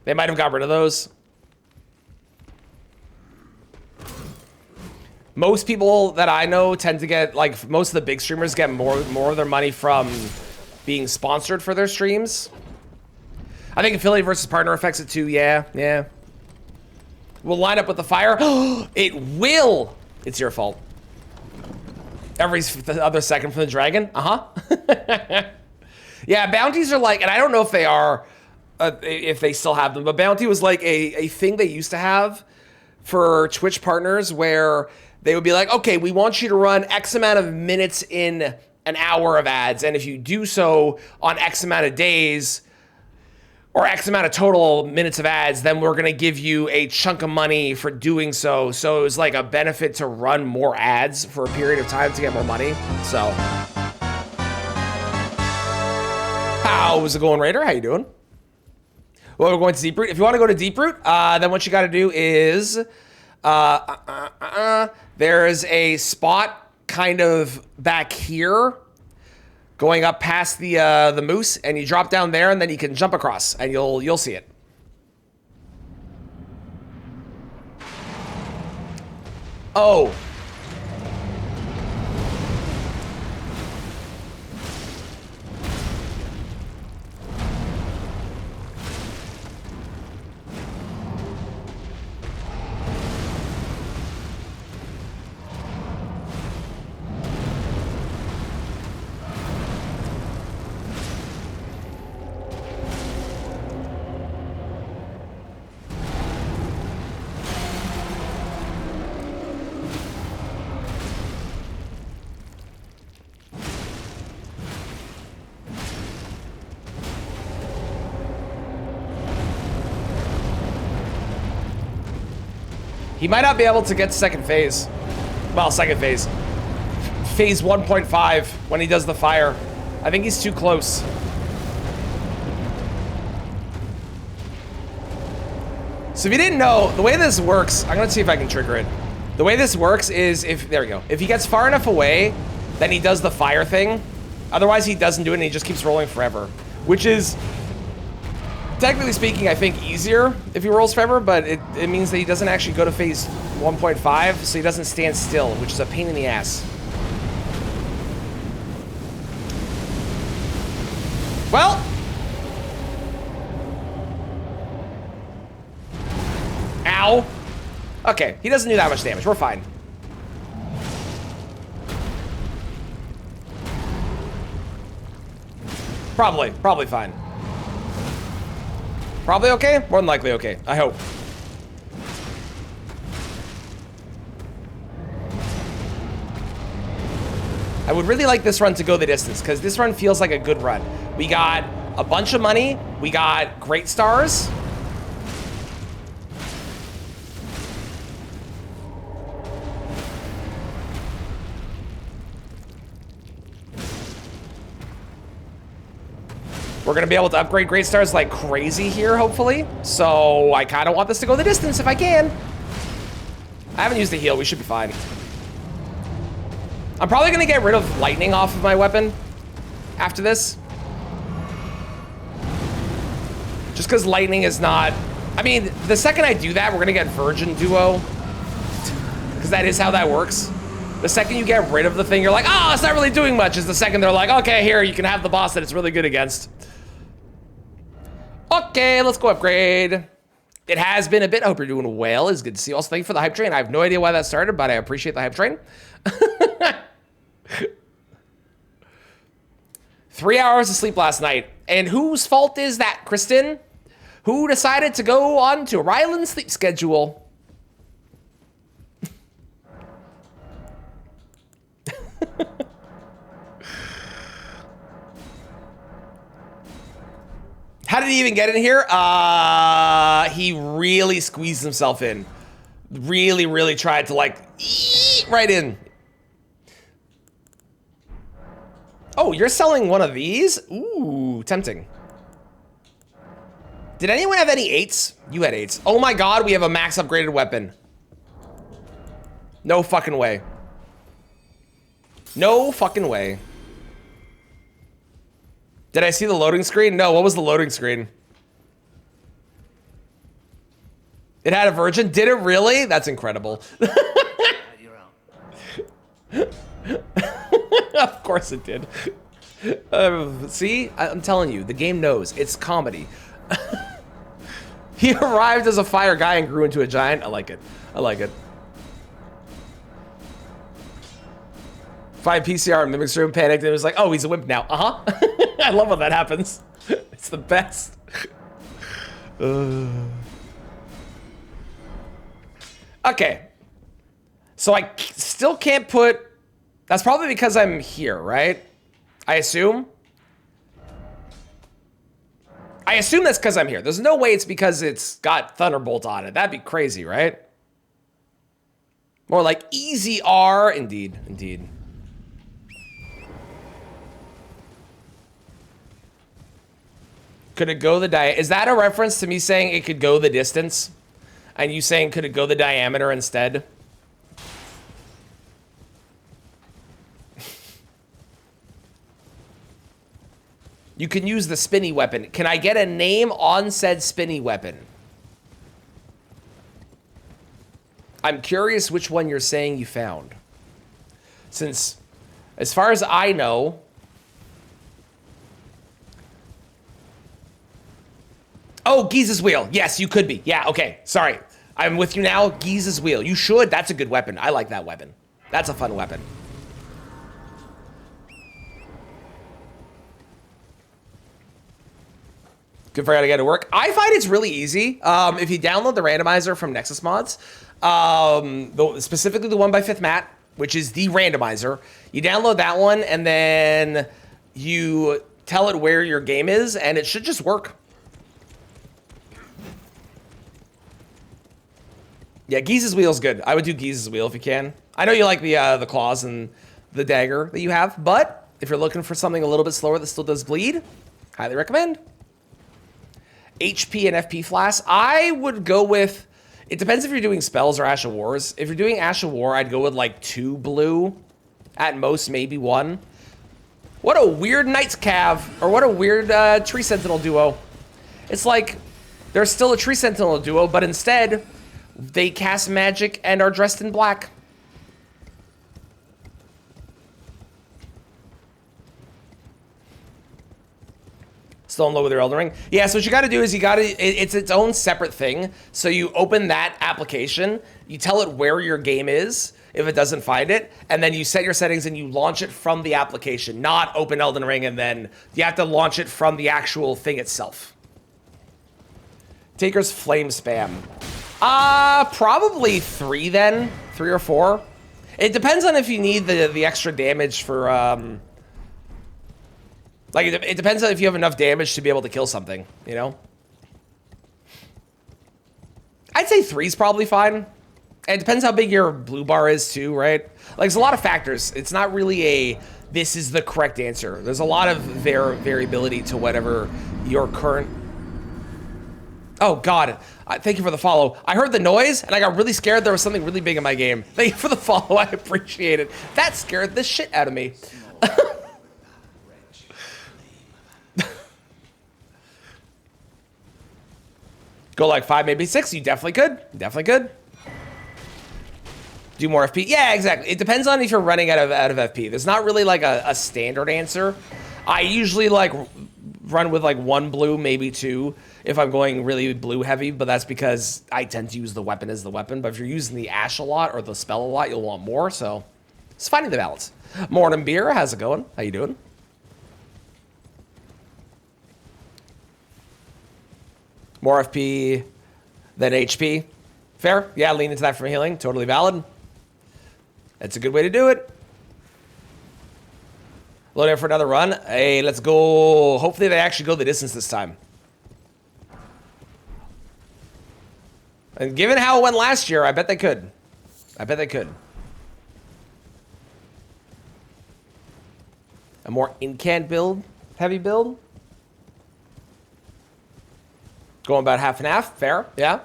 They might have got rid of those. Most people that I know tend to get, like, most of the big streamers get more of their money from being sponsored for their streams. I think affiliate versus partner affects it, too. Yeah. will line up with the fire. It will. It's your fault. Every other second from the dragon. Yeah, bounties are like, and I don't know if they are, if they still have them, but bounty was like a thing they used to have for Twitch partners where they would be like, okay, we want you to run X amount of minutes in an hour of ads. And if you do so on X amount of days or X amount of total minutes of ads, then we're going to give you a chunk of money for doing so. So it was like a benefit to run more ads for a period of time to get more money. So how's it going, Raider? How you doing? Well, we're going to Deep Root. If you want to go to Deep Root, then what you got to do is there's a spot kind of back here going up past the moose, and you drop down there, and then you can jump across, and you'll see it. Oh. He might not be able to get to second phase. Well, second phase. Phase 1.5 when he does the fire. I think he's too close. So if you didn't know, the way this works, I'm gonna see if I can trigger it. The way this works is there we go. If he gets far enough away, then he does the fire thing. Otherwise he doesn't do it and he just keeps rolling forever. Which is, technically speaking, I think easier if he rolls forever, but it means that he doesn't actually go to phase 1.5, so he doesn't stand still, which is a pain in the ass. Well. Ow. Okay, he doesn't do that much damage. We're fine. Probably fine. Probably okay? More than likely okay. I hope. I would really like this run to go the distance, because this run feels like a good run. We got a bunch of money. We got great stars. We're gonna be able to upgrade great stars like crazy here, hopefully. So I kind of want this to go the distance if I can. I haven't used the heal. We should be fine. I'm probably gonna get rid of lightning off of my weapon after this. Just because lightning is not... I mean, the second I do that, we're gonna get Virgin Duo. Because that is how that works. The second you get rid of the thing, you're like, oh, it's not really doing much. Is the second they're like, okay, here, you can have the boss that it's really good against. Okay, let's go upgrade. It has been a bit. I hope you're doing well. It's good to see you. Also, thank you for the hype train. I have no idea why that started, but I appreciate the hype train. 3 hours of sleep last night. And whose fault is that, Kristen? Who decided to go on to Ryland's sleep schedule? How did he even get in here? He really squeezed himself in. Really tried to like eat right in. Oh, you're selling one of these? Ooh, tempting. Did anyone have any 8s? You had 8s. Oh my God, we have a max upgraded weapon. No fucking way. No fucking way. Did I see the loading screen? No, what was the loading screen? It had a virgin? Did it really? That's incredible. Of course it did. See? I'm telling you, the game knows. It's comedy. He arrived as a fire guy and grew into a giant. I like it. I like it. 5 PCR in Mimic's room, panicked, and was like, oh, he's a wimp now. Uh-huh. I love when that happens. It's the best. Okay. So I still can't put... That's probably because I'm here, right? I assume. I assume that's because I'm here. There's no way it's because it's got Thunderbolt on it. That'd be crazy, right? More like easy R. Indeed, indeed. Could it go the Is that a reference to me saying it could go the distance? And you saying could it go the diameter instead? You can use the spinny weapon. Can I get a name on said spinny weapon? I'm curious which one you're saying you found. Since, as far as I know... Oh, Giza's Wheel. Yes, you could be. Yeah, okay. Sorry. I'm with you now. Giza's Wheel. You should. That's a good weapon. I like that weapon. That's a fun weapon. Good for how to get to work. I find it's really easy. If you download the randomizer from Nexus Mods, specifically the one by Fifth Matt, which is the randomizer, you download that one and then you tell it where your game is, and it should just work. Yeah, Giza's Wheel's good. I would do Giza's Wheel if you can. I know you like the claws and the dagger that you have, but if you're looking for something a little bit slower that still does bleed, highly recommend. HP and FP flask. I would go with, it depends if you're doing spells or Ash of Wars. If you're doing Ash of War, I'd go with like 2 blue. At most, maybe 1. What a weird Knight's Cav, or what a weird Tree Sentinel duo. It's like, they're still a Tree Sentinel duo, but instead, they cast magic and are dressed in black. Still in love with your Elden Ring? Yeah, so what you gotta do is it's its own separate thing. So you open that application, you tell it where your game is, if it doesn't find it, and then you set your settings and you launch it from the application, not open Elden Ring, and then you have to launch it from the actual thing itself. Taker's flame spam. Probably 3 then. 3 or 4. It depends on if you need the extra damage for, like, it depends on if you have enough damage to be able to kill something, you know? I'd say 3's probably fine. And it depends how big your blue bar is too, right? Like, there's a lot of factors. It's not really this is the correct answer. There's a lot of variability to whatever your current... Oh, God. Thank you for the follow. I heard the noise, and I got really scared there was something really big in my game. Thank you for the follow. I appreciate it. That scared the shit out of me. Go like 5, maybe 6. You definitely could. Definitely could. Do more FP. Yeah, exactly. It depends on if you're running out of FP. There's not really like a standard answer. I usually like run with like 1 blue, maybe 2, if I'm going really blue heavy, but that's because I tend to use the weapon as the weapon. But if you're using the Ash a lot or the spell a lot, you'll want more. So it's finding the balance. Morning Beer, how's it going? How you doing? More FP than HP. Fair? Yeah, lean into that for healing. Totally valid. That's a good way to do it. Loading up for another run. Hey, let's go. Hopefully they actually go the distance this time. And given how it went last year, I bet they could. I bet they could. A more incant build, heavy build. Going about half and half, fair, yeah.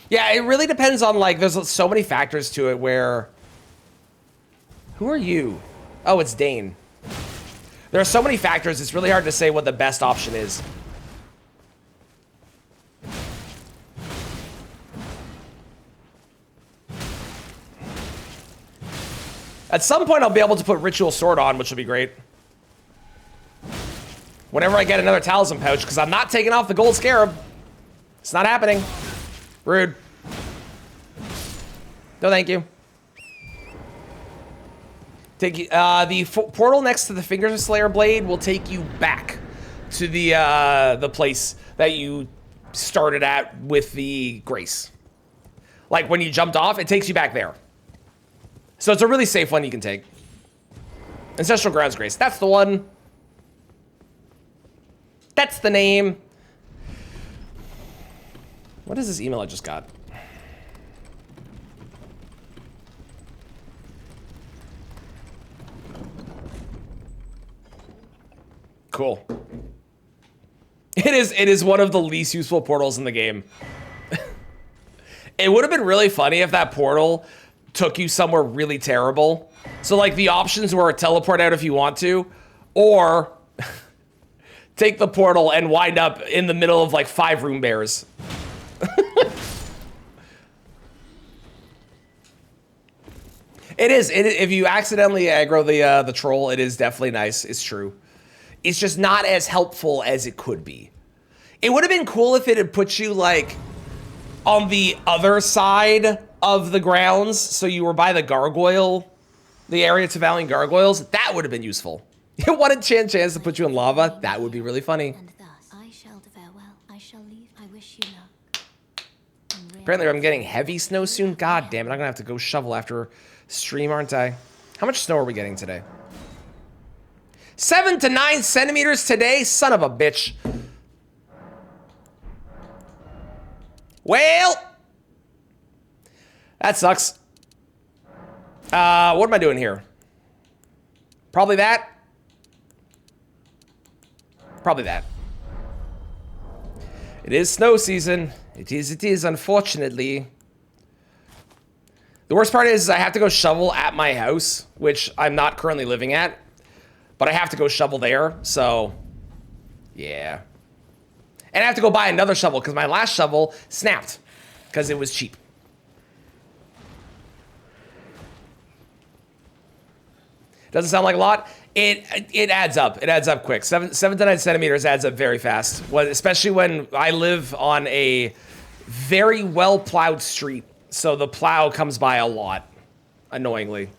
Yeah, it really depends on, like, there's so many factors to it where... Who are you? Oh, it's Dane. There are so many factors, it's really hard to say what the best option is. At some point, I'll be able to put Ritual Sword on, which will be great. Whenever I get another Talisman pouch, because I'm not taking off the Gold Scarab. It's not happening. Rude. No, thank you. Take you, the portal next to the Finger Slayer blade will take you back to the place that you started at with the Grace. Like when you jumped off, it takes you back there. So it's a really safe one you can take. Ancestral Grounds Grace. That's the one. That's the name. What is this email I just got? Cool. It is one of the least useful portals in the game. It would have been really funny if that portal took you somewhere really terrible. So like the options were teleport out if you want to, or take the portal and wind up in the middle of like 5 room bears. It is. If you accidentally aggro the troll, it is definitely nice. It's true. It's just not as helpful as it could be. It would have been cool if it had put you like on the other side of the grounds, so you were by the gargoyle, the area to Valiant Gargoyles. That would have been useful. It wanted chance to put you in lava. That would be really funny. And thus I shall farewell. I shall leave. I wish you luck. Apparently I'm getting heavy snow soon. God damn it, I'm gonna have to go shovel after stream, aren't I? How much snow are we getting today? 7 to 9 centimeters today? Son of a bitch. Well, that sucks. What am I doing here? Probably that. Probably that. It is snow season. It is, unfortunately. The worst part is I have to go shovel at my house, which I'm not currently living at. But I have to go shovel there, so yeah. And I have to go buy another shovel because my last shovel snapped because it was cheap. Doesn't sound like a lot. It adds up. It adds up quick. 7 to 9 centimeters adds up very fast. Especially when I live on a very well plowed street, so the plow comes by a lot, annoyingly.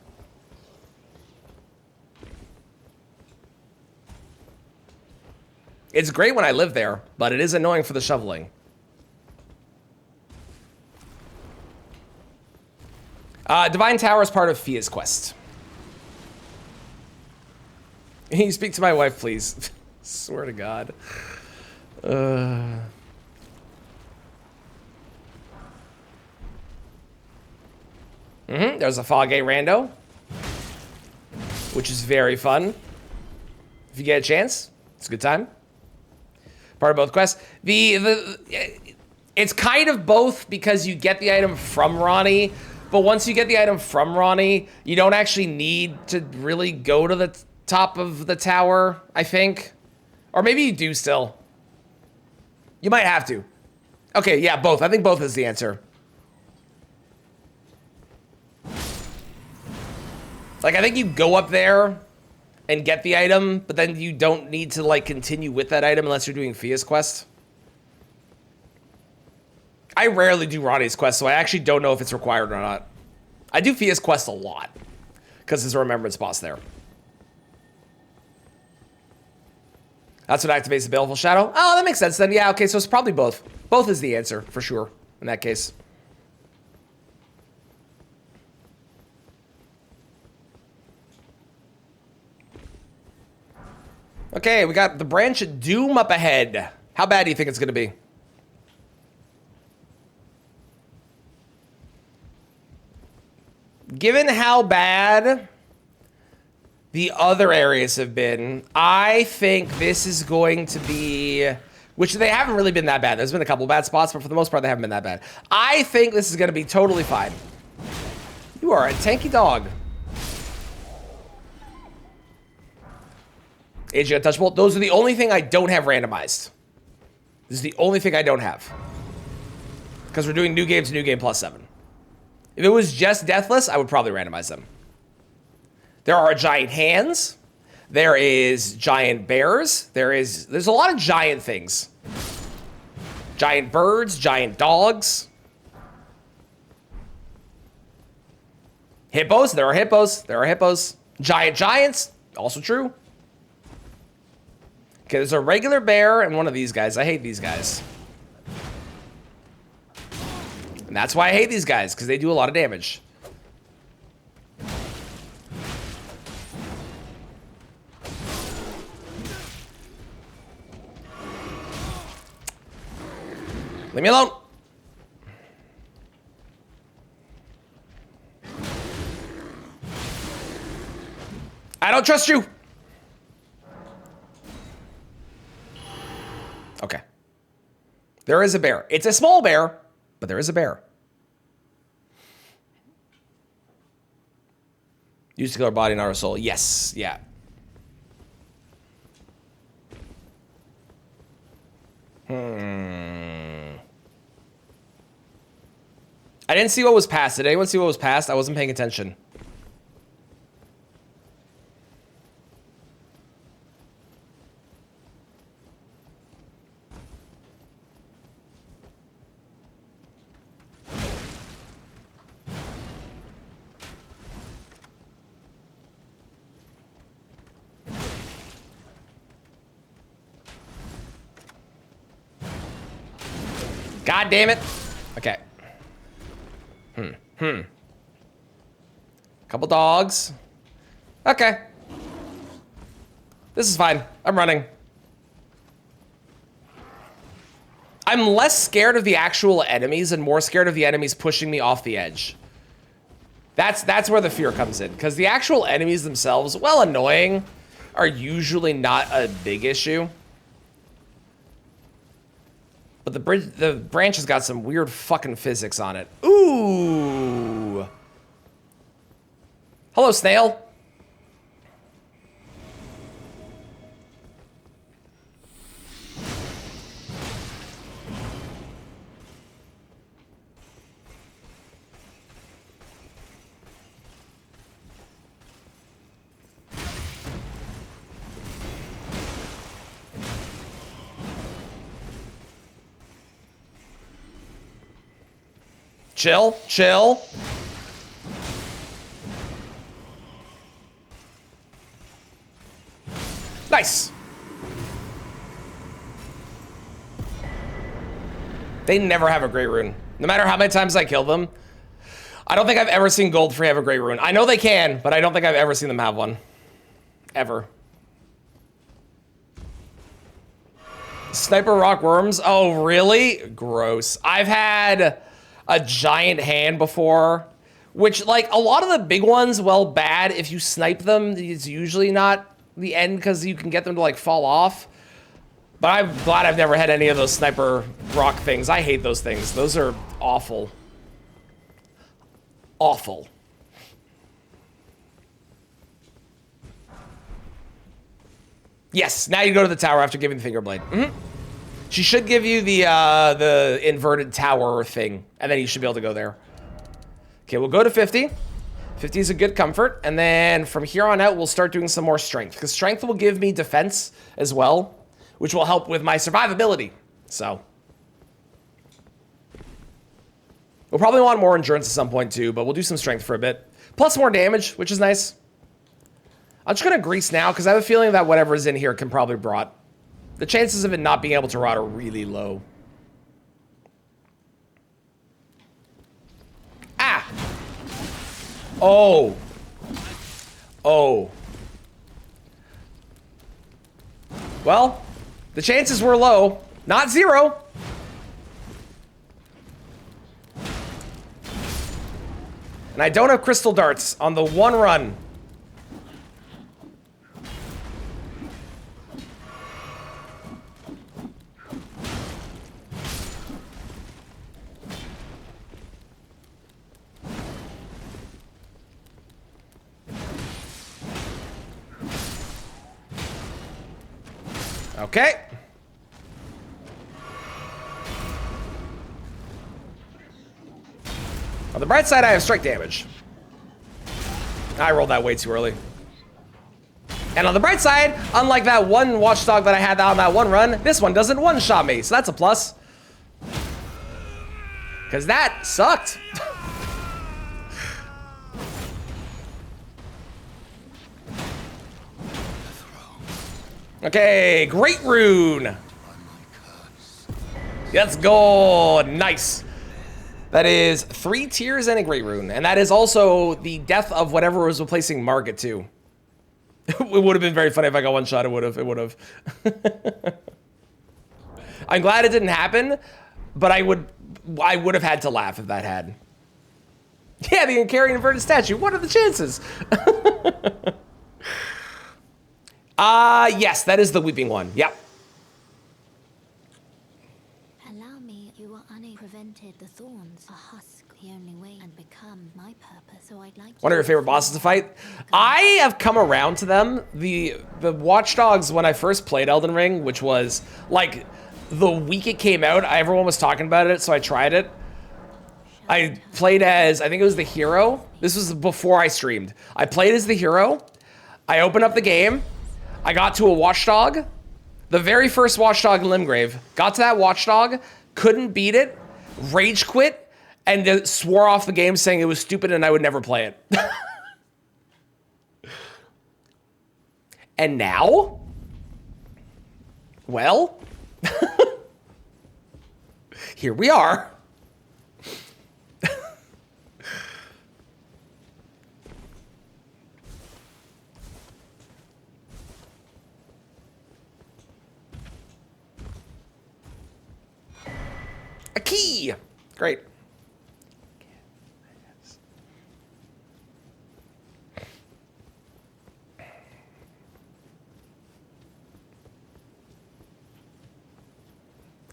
It's great when I live there, but it is annoying for the shoveling. Divine Tower is part of Fia's quest. Can you speak to my wife, please? Swear to God. There's a Fog 8 rando, which is very fun. If you get a chance, it's a good time. Part of both quests. It's kind of both because you get the item from Ronnie, but once you get the item from Ronnie, you don't actually need to really go to the top of the tower, I think. Or maybe you do still. You might have to. Okay, yeah, both. I think both is the answer. Like, I think you go up there and get the item, but then you don't need to, like, continue with that item unless you're doing Fia's quest. I rarely do Ronnie's quest, so I actually don't know if it's required or not. I do Fia's quest a lot, because there's a remembrance boss there. That's what activates the Baleful Shadow? Oh, that makes sense then. Yeah, okay, so it's probably both. Both is the answer, for sure, in that case. Okay, we got the Branch of Doom up ahead. How bad do you think it's going to be? Given how bad the other areas have been, I think this is going to be... Which they haven't really been that bad. There's been a couple bad spots, but for the most part, they haven't been that bad. I think this is going to be totally fine. You are a tanky dog. Age Untouchable. Those are the only thing I don't have randomized. This is the only thing I don't have. Because we're doing new games, new game plus 7. If it was just Deathless, I would probably randomize them. There are giant hands. There is giant bears. There's a lot of giant things. Giant birds, giant dogs. Hippos, there are hippos. There are hippos. Giant giants, also true. Okay, there's a regular bear and one of these guys. I hate these guys. And that's why I hate these guys, because they do a lot of damage. Leave me alone. I don't trust you. Okay. There is a bear. It's a small bear, but there is a bear. Used to kill our body, not our soul. Yes, yeah. I didn't see what was passed. Did anyone see what was passed? I wasn't paying attention. God damn it. Okay. Couple dogs. Okay. This is fine. I'm running. I'm less scared of the actual enemies and more scared of the enemies pushing me off the edge. That's where the fear comes in, because the actual enemies themselves, while annoying, are usually not a big issue. But the branch has got some weird fucking physics on it. Ooh. Hello, snail. Chill, chill. Nice. They never have a great rune. No matter how many times I kill them. I don't think I've ever seen Goldfree have a great rune. I know they can, but I don't think I've ever seen them have one. Ever. Sniper rock worms? Oh, really? Gross. I've had a giant hand before, which, like, a lot of the big ones, well, bad. If you snipe them, it's usually not the end because you can get them to, like, fall off. But I'm glad I've never had any of those sniper rock things. I hate those things. Those are awful. Awful. Yes, now you go to the tower after giving the finger blade. She should give you the inverted tower thing, and then you should be able to go there. Okay, we'll go to 50. 50 is a good comfort, and then from here on out, we'll start doing some more strength, because strength will give me defense as well, which will help with my survivability. So we'll probably want more endurance at some point too, but we'll do some strength for a bit. Plus more damage, which is nice. I'm just gonna grease now, because I have a feeling that whatever is in here can probably rot. The chances of it not being able to rot are really low. Ah! Oh. Oh. Well, the chances were low. Not zero. And I don't have crystal darts on the one run. Okay. On the bright side, I have strike damage. I rolled that way too early. And on the bright side, unlike that one watchdog that I had on that one run, this one doesn't one-shot me, so that's a plus. Because that sucked. Okay, Great Rune. Let's go. Nice. That is 3 tiers and a Great Rune. And that is also the death of whatever was replacing Market too. It would have been very funny if I got one shot. It would have. I'm glad it didn't happen, but I would have had to laugh if that had. Yeah, the Incarian inverted statue. What are the chances? Yes, that is the weeping one. Yep. Allow me, you are prevented the thorns. A husk, the only way, and become my purpose. So I'd like. One of your favorite bosses to fight? I have come around to them. The Watchdogs when I first played Elden Ring, which was like the week it came out, everyone was talking about it, so I tried it. I played as, I think it was the hero. This was before I streamed. I played as the hero. I opened up the game. I got to a Watchdog. The very first Watchdog in Limgrave. Got to that Watchdog. Couldn't beat it. Rage quit. And swore off the game saying it was stupid and I would never play it. And now? Well? Here we are. A key. Great.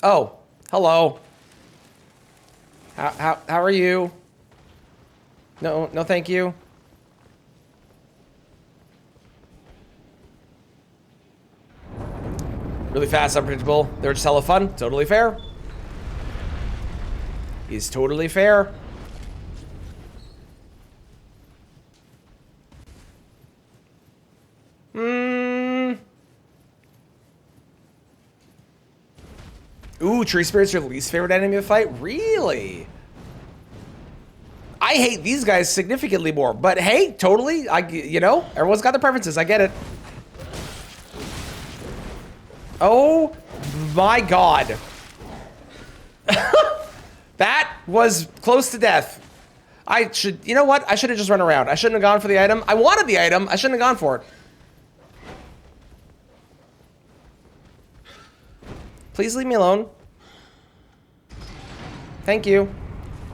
Oh, hello. How are you? No, thank you. Really fast, unpredictable. They're just hella fun. Totally fair. He's totally fair. Ooh, Tree Spirit's your least favorite enemy to fight? Really? I hate these guys significantly more, but hey, totally. You know, everyone's got their preferences. I get it. Oh my God. That was close to death. You know what? I should have just run around. I shouldn't have gone for the item. I wanted the item. I shouldn't have gone for it. Please leave me alone. Thank you.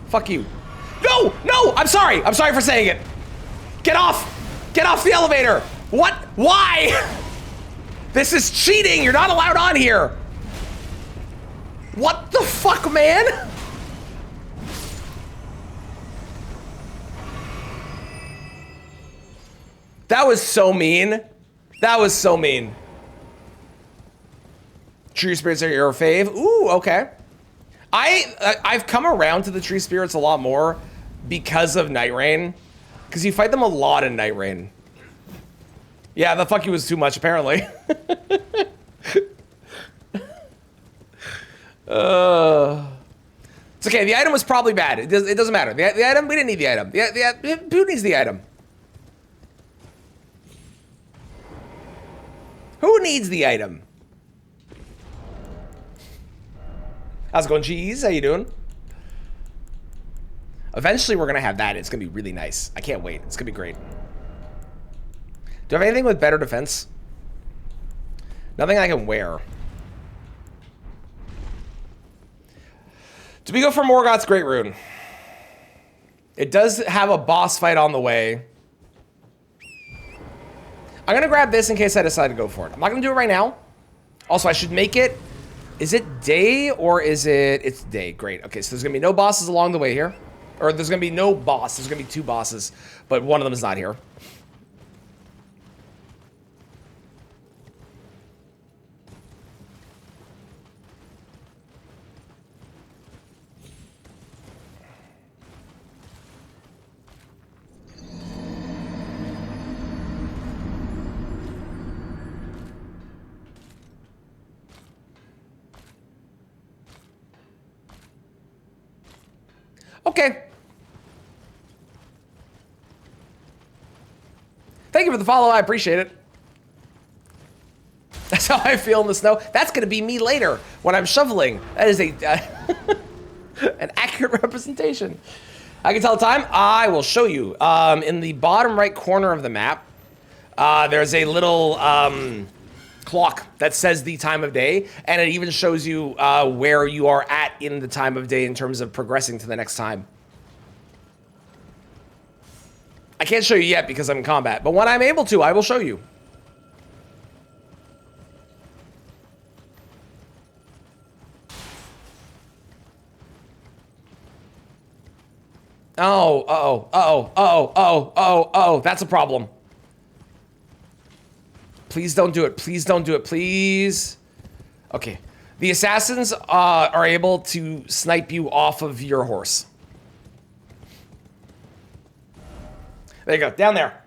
Fuck you. No, no, I'm sorry. I'm sorry for saying it. Get off. Get off the elevator. What? Why? This is cheating. You're not allowed on here. What the fuck, man? That was so mean. That was so mean. Tree spirits are your fave. Ooh, okay. I've come around to the tree spirits a lot more because of Night Rain, because you fight them a lot in Night Rain. Yeah, the fuck you was too much apparently. It's okay. The item was probably bad. It doesn't matter. The item, we didn't need the item. Who needs the item? Who needs the item? How's it going, Cheese? How you doing? Eventually, we're gonna have that. It's gonna be really nice. I can't wait. It's gonna be great. Do I have anything with better defense? Nothing I can wear. Do we go for Morgoth's Great Rune? It does have a boss fight on the way. I'm gonna grab this in case I decide to go for it. I'm not gonna do it right now. Also, I should make it. Is it day or is it? It's day. Great. Okay, so there's gonna be no bosses along the way here. Or there's gonna be no boss. There's gonna be 2 bosses, but one of them is not here. Okay. Thank you for the follow. I appreciate it. That's how I feel in the snow. That's going to be me later when I'm shoveling. That is a an accurate representation. I can tell the time. I will show you. In the bottom right corner of the map, there's a little clock that says the time of day, and it even shows you where you are at in the time of day in terms of progressing to the next time. I can't show you yet because I'm in combat, but when I'm able to, I will show you. Oh, that's a problem. Please don't do it. Please don't do it. Please. Okay. The assassins are able to snipe you off of your horse. There you go. Down there.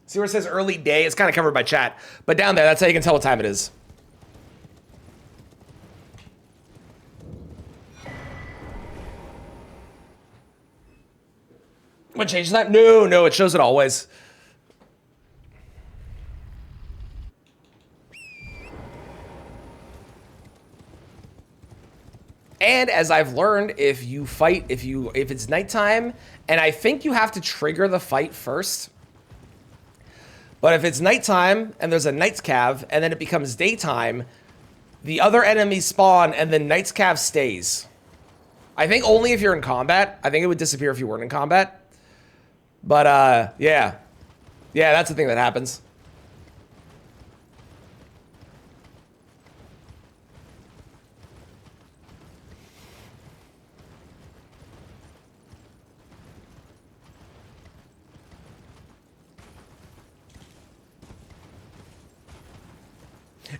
See where it says early day? It's kind of covered by chat. But down there, that's how you can tell what time it is. What changes that? No, it shows it always. And as I've learned, if you fight, if it's nighttime, and I think you have to trigger the fight first. But if it's nighttime and there's a Knight's Cav, and then it becomes daytime, the other enemies spawn and then Knight's Cav stays. I think only if you're in combat. I think it would disappear if you weren't in combat. But, yeah. Yeah, that's the thing that happens.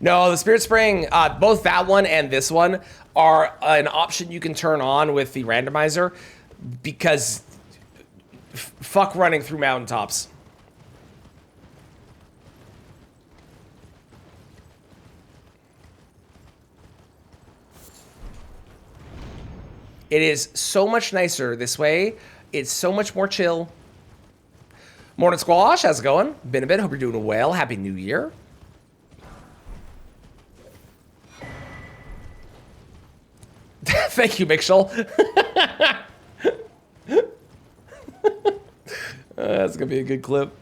No, the Spirit Spraying, both that one and this one are an option you can turn on with the randomizer because fuck running through mountaintops. It is so much nicer this way. It's so much more chill. Morning Squash, how's it going? Been a bit, hope you're doing well. Happy New Year. Thank you, Mikshel. That's gonna be a good clip.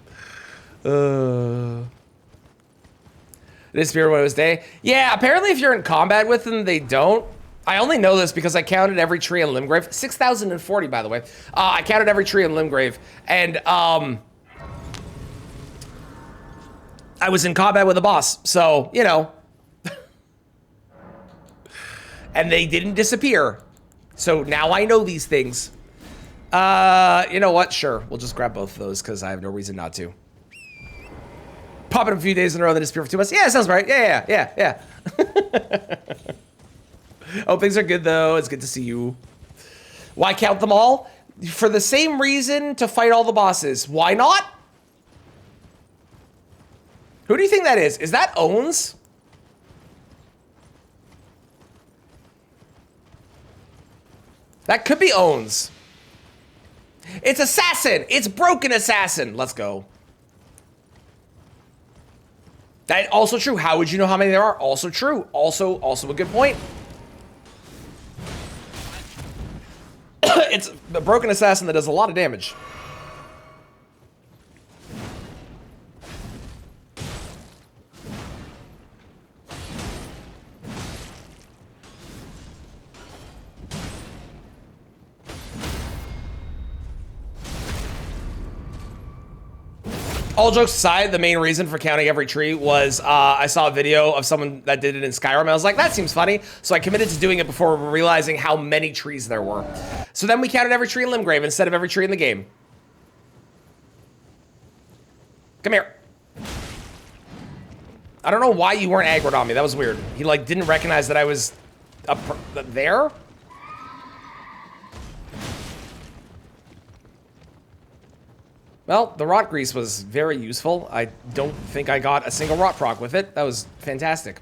Disappear when it was day. Yeah, apparently if you're in combat with them, they don't. I only know this because I counted every tree in Limgrave. 6,040, by the way. I counted every tree in Limgrave, and I was in combat with a boss, so you know. And they didn't disappear. So now I know these things. You know what? Sure. We'll just grab both of those because I have no reason not to. Pop it a few days in a row, then disappear for 2 months. Yeah, sounds right. Yeah. Oh, things are good, though. It's good to see you. Why count them all? For the same reason to fight all the bosses. Why not? Who do you think that is? Is that Owens? That could be Owens. It's Assassin. It's Broken Assassin. Let's go. That also true. How would you know how many there are? Also true. Also a good point. It's the Broken Assassin that does a lot of damage. All jokes aside, the main reason for counting every tree was I saw a video of someone that did it in Skyrim. And I was like, that seems funny. So I committed to doing it before realizing how many trees there were. So then we counted every tree in Limgrave instead of every tree in the game. Come here. I don't know why you weren't aggroed on me. That was weird. He like didn't recognize that I was up there. Well, the rot grease was very useful. I don't think I got a single rot proc with it. That was fantastic.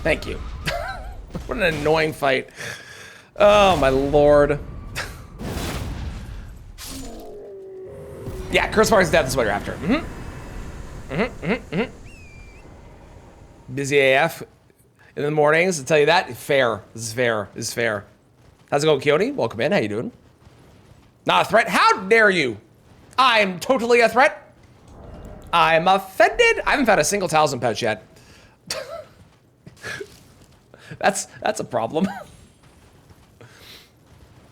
Thank you. What an annoying fight. Oh, my lord. Yeah, Curse Mark's death is what you're after. Busy AF in the mornings, I'll tell you that. Fair. This is fair. This is fair. How's it going, Keone? Welcome in. How you doing? Not a threat? How dare you? I'm totally a threat. I'm offended. I haven't found a single talisman pouch yet. That's a problem.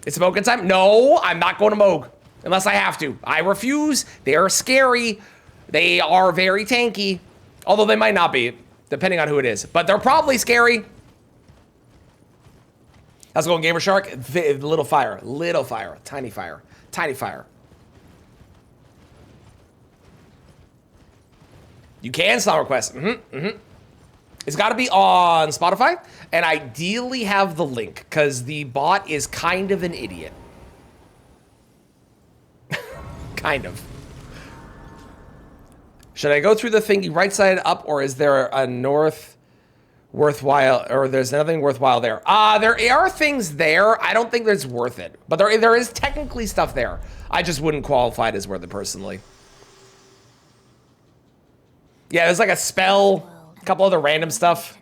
It's Mogan time? No, I'm not going to Moog. Unless I have to. I refuse. They are scary. They are very tanky. Although they might not be, depending on who it is. But they're probably scary. How's it going, Gamer Shark? Little fire. Little fire. Tiny fire. Tiny fire. You can song request. It's got to be on Spotify, and ideally have the link, because the bot is kind of an idiot. Kind of. Should I go through the thingy right side up, or is there a north worthwhile, or there's nothing worthwhile there? There are things there. I don't think that's worth it, but there is technically stuff there. I just wouldn't qualify it as worth it personally. Yeah, there's like a spell, a couple other random stuff.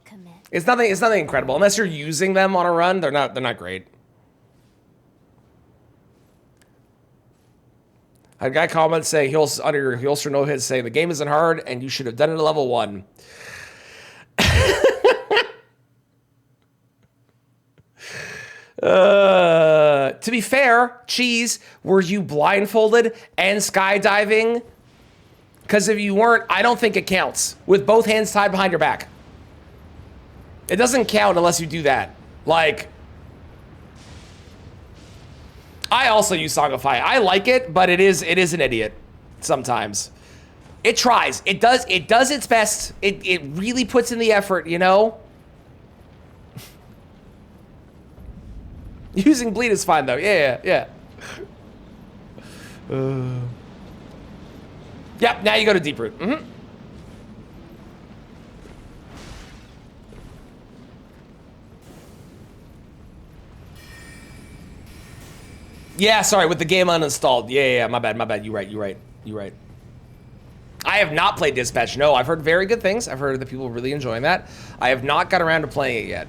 It's nothing incredible. Unless you're using them on a run, they're not great. A guy comments saying under your Heelster no hit saying the game isn't hard and you should have done it at level 1. To be fair, Cheese, were you blindfolded and skydiving? Because if you weren't, I don't think it counts. With both hands tied behind your back. It doesn't count unless you do that. Like, I also use Song of Fire. I like it, but it is an idiot sometimes. It tries. It does its best. It really puts in the effort, you know? Using bleed is fine though. Yeah. Yep, now you go to Deep Root. Yeah, sorry, with the game uninstalled. Yeah, my bad. You're right. I have not played Dispatch. No, I've heard very good things. I've heard that people are really enjoying that. I have not got around to playing it yet.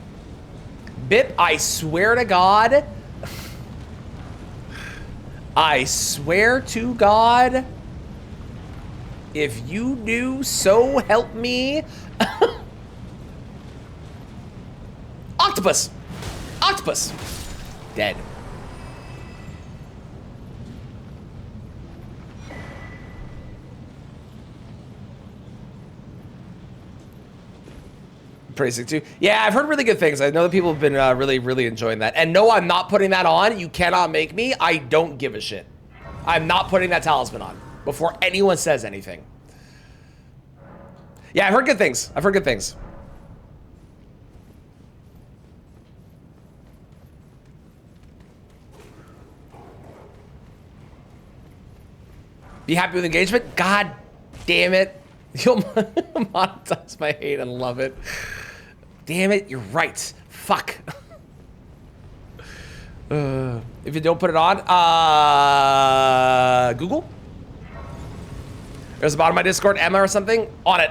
Bip, I swear to God. I swear to God. If you do, so help me. Octopus. Dead. Pretty sick too. Yeah, I've heard really good things. I know that people have been really enjoying that. And no, I'm not putting that on. You cannot make me. I don't give a shit. I'm not putting that talisman on before anyone says anything. Yeah, I've heard good things. Be happy with engagement? God damn it. You'll monetize my hate and love it. Damn it, you're right. Fuck. If you don't put it on, Google? There's a bot on my Discord, Emma or something. On it.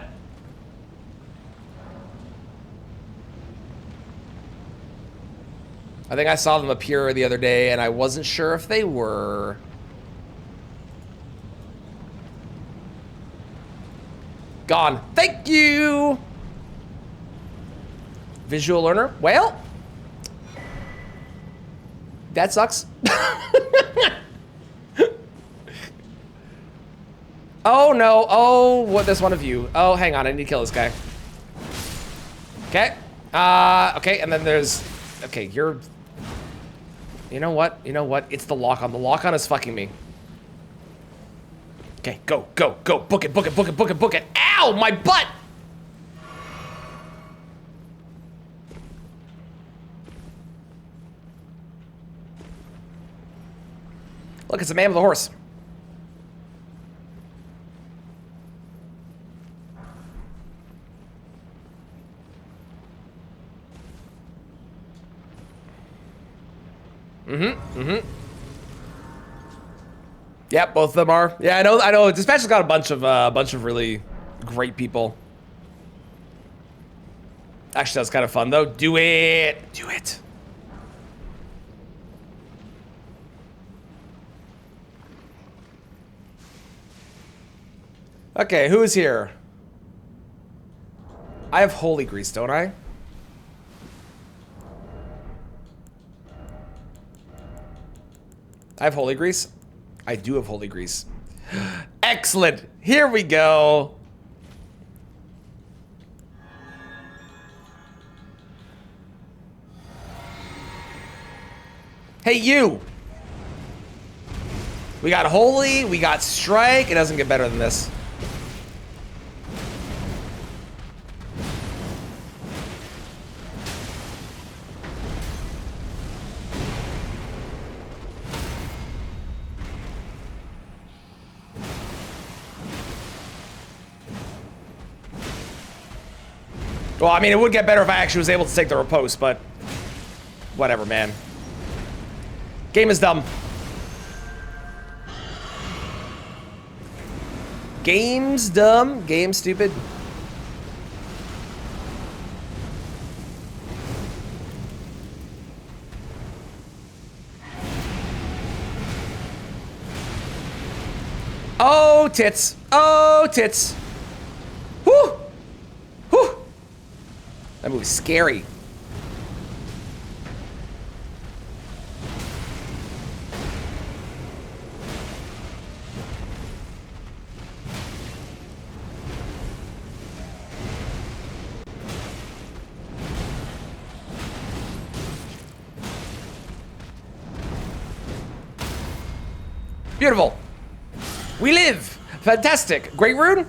I think I saw them appear the other day and I wasn't sure if they were. Gone. Thank you. Visual learner. Well, that sucks. Oh no. Oh, what? There's one of you. Oh, hang on. I need to kill this guy. Okay. Okay. And then there's. Okay, you're. You know what? It's the lock on. The lock on is fucking me. Okay, go. Book it. Ow, my butt! Look, it's a man with a horse. Yep, both of them are. Yeah, I know. Dispatch has got a bunch of really great people. Actually, that's kind of fun though. Do it. Do it. Okay, who is here? I have holy grease, don't I? I have holy grease. I do have holy grease. Excellent. Here we go. Hey, you. We got holy. We got strike. It doesn't get better than this. Well, I mean, it would get better if I actually was able to take the riposte, but whatever, man. Game is dumb. Game's dumb. Game's stupid. Oh, tits. Oh, tits. Whew. Whew. That movie's scary. Beautiful. We live. Fantastic. Great rune?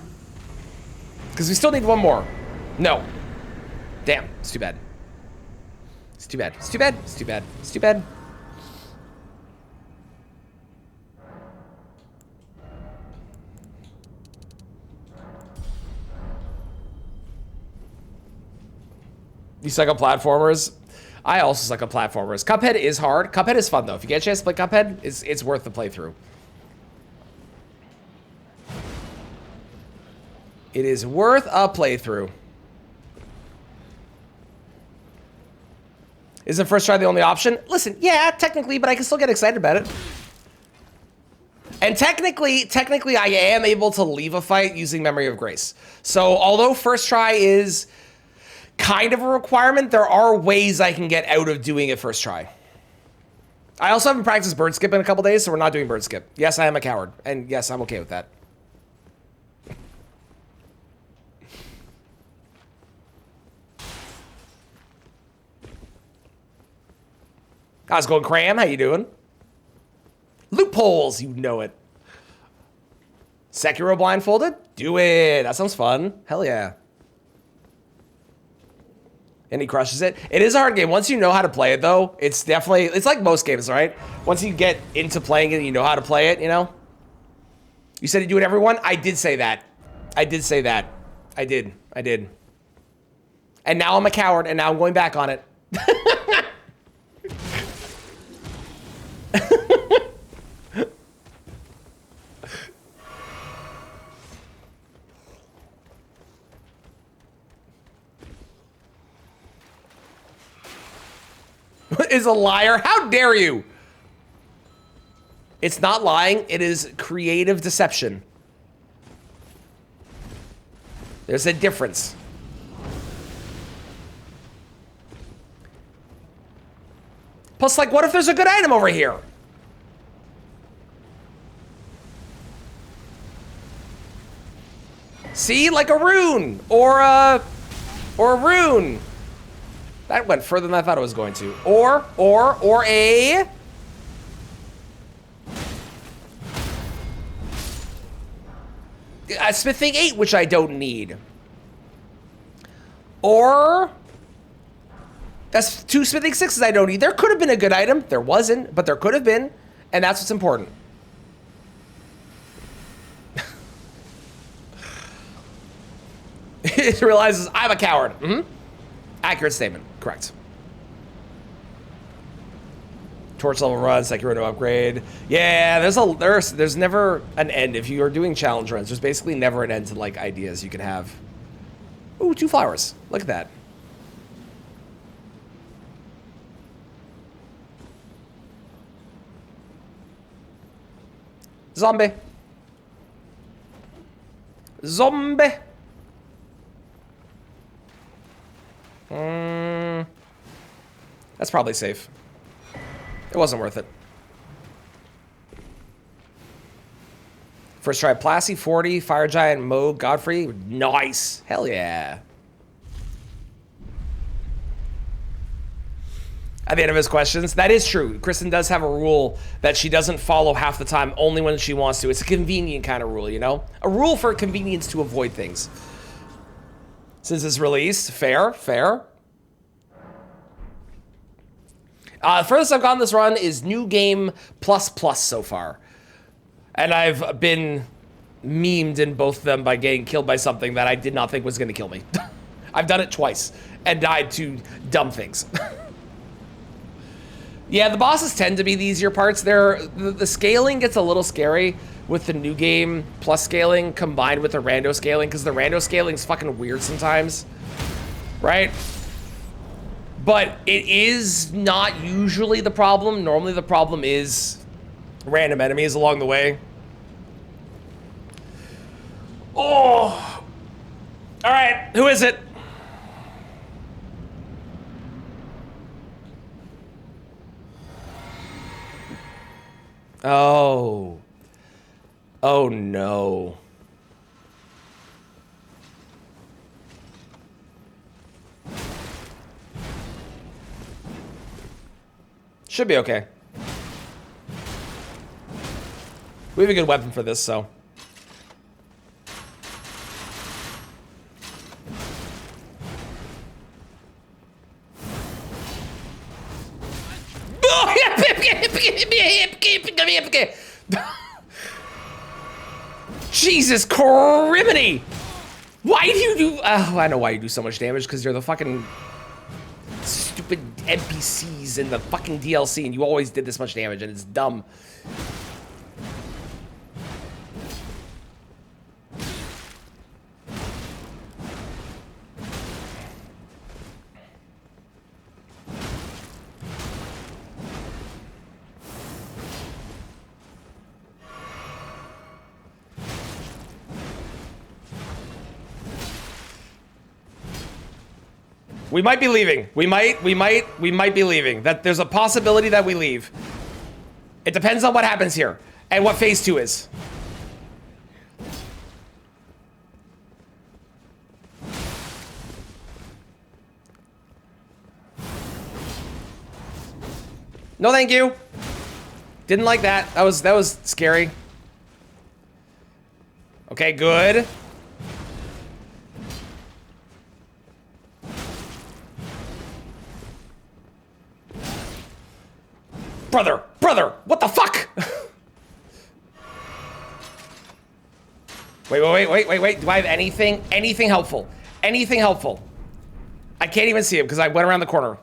Because we still need one more. No. Damn. It's too bad. It's too bad. It's too bad. It's too bad. It's too bad. You suck at platformers? I also suck at platformers. Cuphead is hard. Cuphead is fun, though. If you get a chance to play Cuphead, it's worth the playthrough. It is worth a playthrough. Isn't first try the only option? Listen, yeah, technically, but I can still get excited about it. And technically, I am able to leave a fight using Memory of Grace. So although first try is kind of a requirement, there are ways I can get out of doing it first try. I also haven't practiced bird skip in a couple days, so we're not doing bird skip. Yes, I am a coward, and yes, I'm okay with that. How's it going, Cram? How you doing? Loopholes, you know it. Sekiro blindfolded? Do it. That sounds fun. Hell yeah. And he crushes it. It is a hard game. Once you know how to play it, though, it's definitely... It's like most games, right? Once you get into playing it and you know how to play it, you know? You said you do it, everyone? I did say that. I did say that. I did. I did. And now I'm a coward, and now I'm going back on it. Is a liar? How dare you? It's not lying. It is creative deception. There's a difference. Plus, like, what if there's a good item over here? See, like a rune or a rune. That went further than I thought it was going to. Or a smithing 8, which I don't need. Or that's 2 smithing 6s I don't need. There could have been a good item. There wasn't, but there could have been, and that's what's important. It realizes I'm a coward. Accurate statement. Correct. torch level run, Sekiro to upgrade. Yeah, there's never an end. If you are doing challenge runs, there's basically never an end to like ideas you can have. Ooh, 2 flowers. Look at that. Zombie. Zombie. That's probably safe. It wasn't worth it. First try, Plassy, 40, Fire Giant, Moog, Godfrey. Nice. Hell yeah. At the end of his questions, that is true. Kristen does have a rule that she doesn't follow half the time, only when she wants to. It's a convenient kind of rule, you know? A rule for convenience to avoid things. Since it's released, fair, fair. Furthest I've gotten this run is New Game Plus so far. And I've been memed in both of them by getting killed by something that I did not think was going to kill me. I've done it twice and died to dumb things. Yeah, the bosses tend to be the easier parts. The scaling gets a little scary with the New Game Plus scaling combined with the rando scaling, because the rando scaling is fucking weird sometimes, right? But it is not usually the problem. Normally the problem is random enemies along the way. Oh! All right, who is it? Oh. Oh no. Should be okay. We have a good weapon for this, so. Jesus criminy! Why do you do... Oh, I know why you do so much damage, because you're the fucking stupid NPCs in the fucking DLC, and you always did this much damage, and it's dumb. We might be leaving. We might be leaving. That there's a possibility that we leave. It depends on what happens here and what phase 2 is. No, thank you. Didn't like that. That was scary. Okay, good. Brother, what the fuck? Wait. Do I have anything helpful? Anything helpful? I can't even see him because I went around the corner.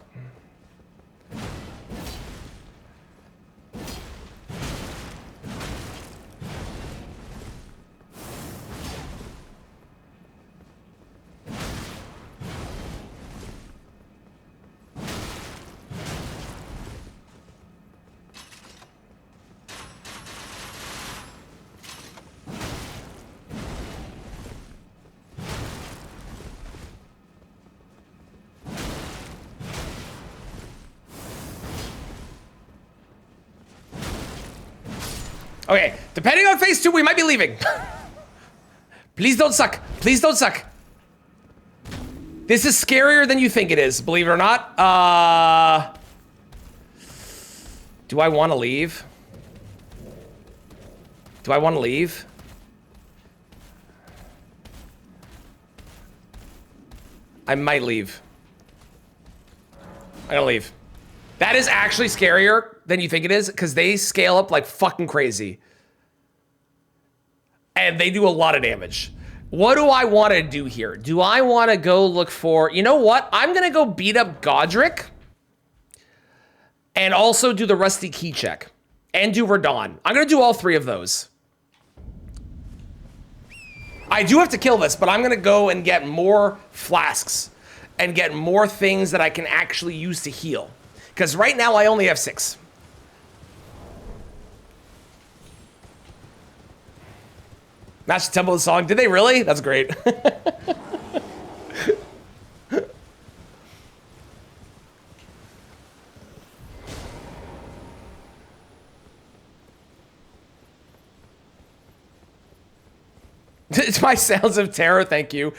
Okay, depending on phase 2, we might be leaving. Please don't suck. Please don't suck. This is scarier than you think it is, believe it or not. Do I want to leave? Do I want to leave? I might leave. I'm gonna leave. That is actually scarier than you think it is, because they scale up like fucking crazy. And they do a lot of damage. What do I want to do here? Do I want to go look for... You know what? I'm going to go beat up Godric. and also do the Rusty Key check, and do Radon. I'm gonna do all 3 of those. I do have to kill this, but I'm gonna go and get more flasks and get more things that I can actually use to heal. Because right now I only have 6. Match the tempo of the song. Did they really? That's great. It's my sounds of terror, thank you.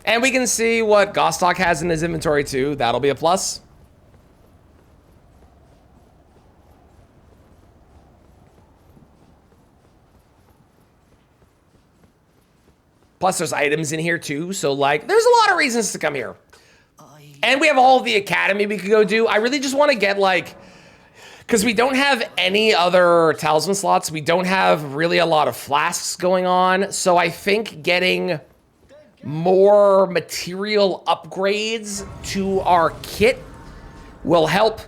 And we can see what Gostock has in his inventory too. That'll be a plus. Plus there's items in here too. So like, there's a lot of reasons to come here. And we have all of the academy we could go do. I really just want to get like, because we don't have any other talisman slots. We don't have really a lot of flasks going on. So I think getting more material upgrades to our kit will help.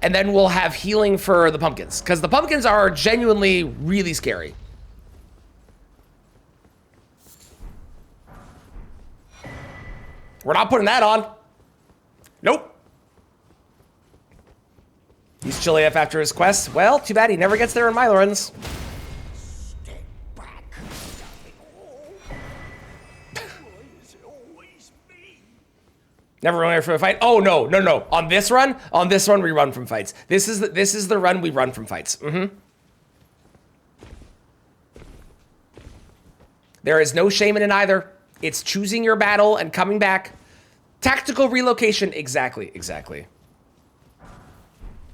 And then we'll have healing for the pumpkins. Because the pumpkins are genuinely really scary. We're not putting that on. Nope. He's chilly up after his quest. Well, too bad he never gets there in my runs. Never run away from a fight. Oh no, no, no. On this run, we run from fights. This is the run we run from fights. There is no shame in it either. It's choosing your battle and coming back. Tactical relocation. Exactly, exactly.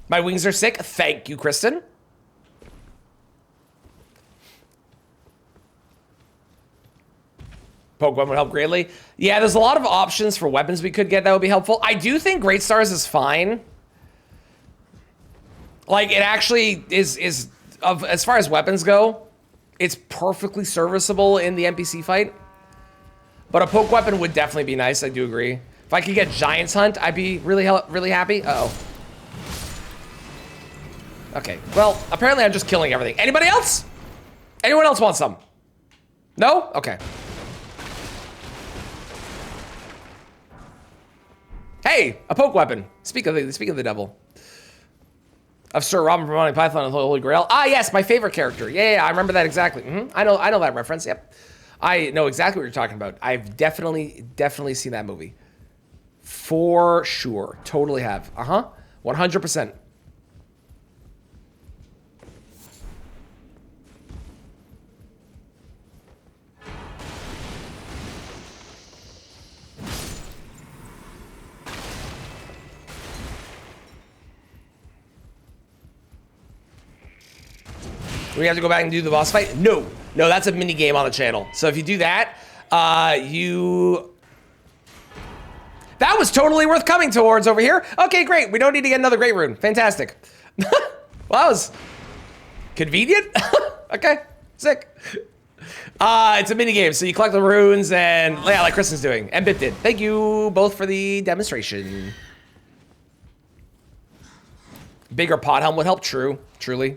My wings are sick. Thank you, Kristen. Poke weapon would help greatly. Yeah, there's a lot of options for weapons we could get that would be helpful. I do think Great Stars is fine. Like, it actually is as far as weapons go, it's perfectly serviceable in the NPC fight. But a poke weapon would definitely be nice. I do agree. If I could get Giant's Hunt, I'd be really happy. Uh-oh. Okay, well, apparently I'm just killing everything. Anybody else? Anyone else want some? No? Okay. Hey, a poke weapon. Speak of the devil. Of Sir Robin from Monty Python and the Holy Grail. Ah, yes, my favorite character. Yeah, I remember that exactly. I know that reference. Yep. I know exactly what you're talking about. I've definitely seen that movie. For sure. Totally have. 100%. We have to go back and do the boss fight? No, that's a mini game on the channel. So if you do that, that was totally worth coming towards over here. Okay, great. We don't need to get another great rune. Fantastic. Well, that was convenient. Okay, sick. It's a mini game, so you collect the runes and yeah, like Kristen's doing, and Bit did. Thank you both for the demonstration. Bigger pot helm would help. True, truly.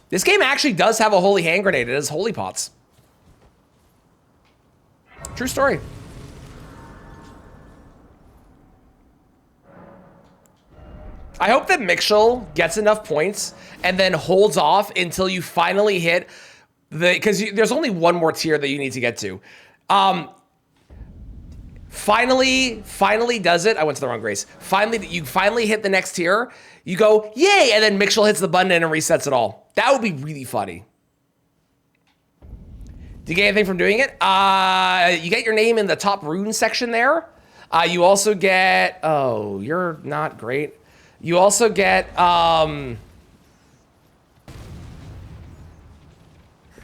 This game actually does have a holy hand grenade. It has holy pots. True story. I hope that Mixel gets enough points and then holds off until you finally hit because there's only one more tier that you need to get to. Finally does it. I went to the wrong Grace. You finally hit the next tier. You go, yay, and then Mixel hits the button and it resets it all. That would be really funny. Do you get anything from doing it? You get your name in the top rune section there. You also get, oh, you're not great. You also get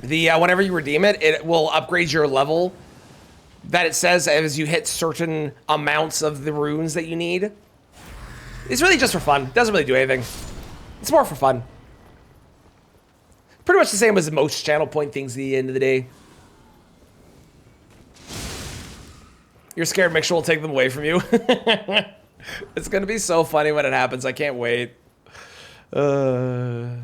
whenever you redeem it, it will upgrade your level that it says as you hit certain amounts of the runes that you need. It's really just for fun. It doesn't really do anything. It's more for fun. Pretty much the same as most channel point things at the end of the day. You're scared Mixer will take them away from you. It's gonna be so funny when it happens. I can't wait. Ooh.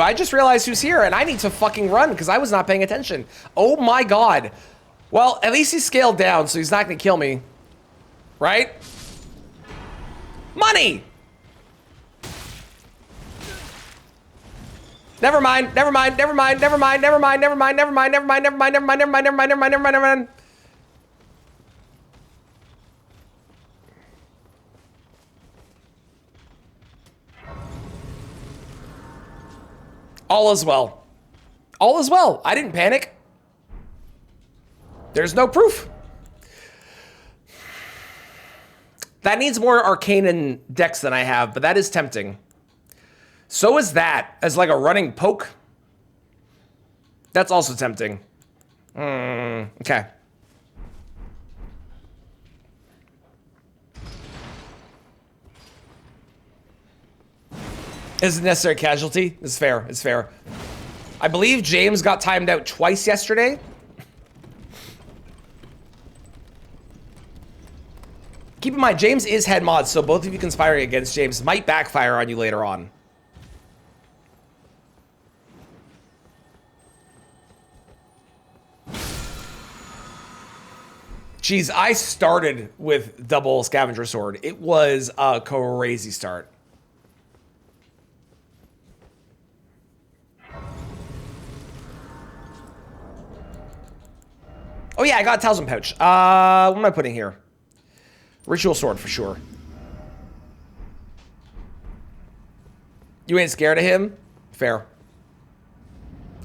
I just realized who's here, and I need to fucking run because I was not paying attention. Oh my god. Well, at least he's scaled down, so he's not gonna kill me. Right? Money! Never mind, never mind, never mind, never mind, never mind, never mind, never mind, never mind, never mind, never mind, never mind, never mind, never mind, never mind, never mind. All is well. All is well. I didn't panic. There's no proof. That needs more arcane and dex than I have, but that is tempting. So is that, as like a running poke. That's also tempting. Okay. Is a necessary casualty? It's fair. It's fair. I believe James got timed out twice yesterday. Keep in mind, James is head mod, so both of you conspiring against James might backfire on you later on. Jeez, I started with double scavenger sword. It was a crazy start. Oh yeah, I got a talisman pouch. What am I putting here? Ritual sword for sure. You ain't scared of him? Fair.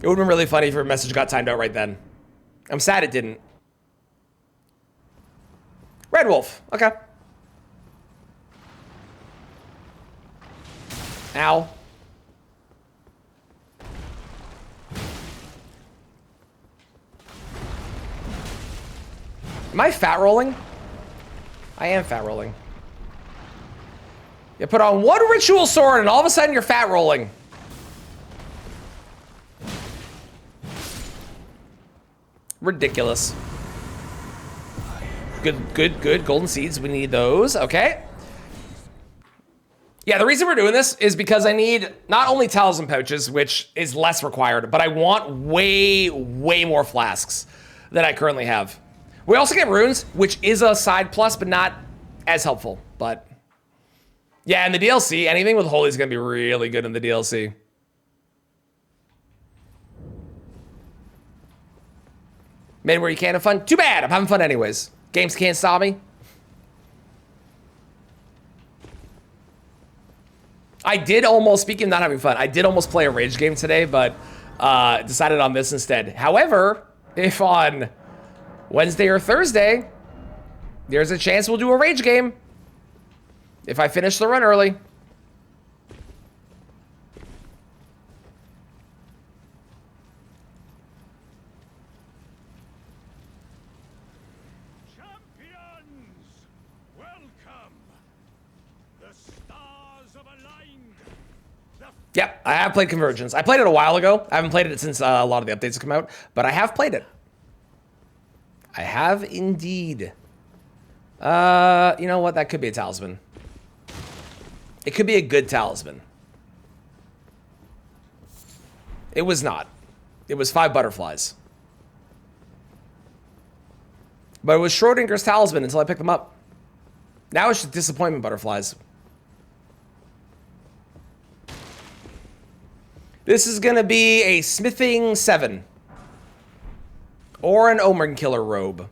It would have been really funny if your message got timed out right then. I'm sad it didn't. Red Wolf. Okay. Ow. Am I fat rolling? I am fat rolling. You put on one ritual sword and all of a sudden you're fat rolling. Ridiculous. Good, good, good. Golden seeds, we need those. Okay. Yeah, the reason we're doing this is because I need not only talisman pouches, which is less required, but I want way, way more flasks than I currently have. We also get runes, which is a side plus, but not as helpful. But yeah, in the DLC, anything with holy is going to be really good in the DLC. Made where you can't have fun? Too bad, I'm having fun anyways. Games can't stop me. I did almost, speaking of not having fun, I did almost play a rage game today, but decided on this instead. However, if on Wednesday or Thursday, there's a chance we'll do a rage game. If I finish the run early. Yep, I have played Convergence. I played it a while ago. I haven't played it since a lot of the updates have come out, but I have played it. I have indeed. You know what? That could be a talisman. It could be a good talisman. It was not. It was 5 butterflies. But it was Schrodinger's talisman until I picked them up. Now it's just disappointment butterflies. This is gonna be a smithing 7. Or an Omen Killer robe.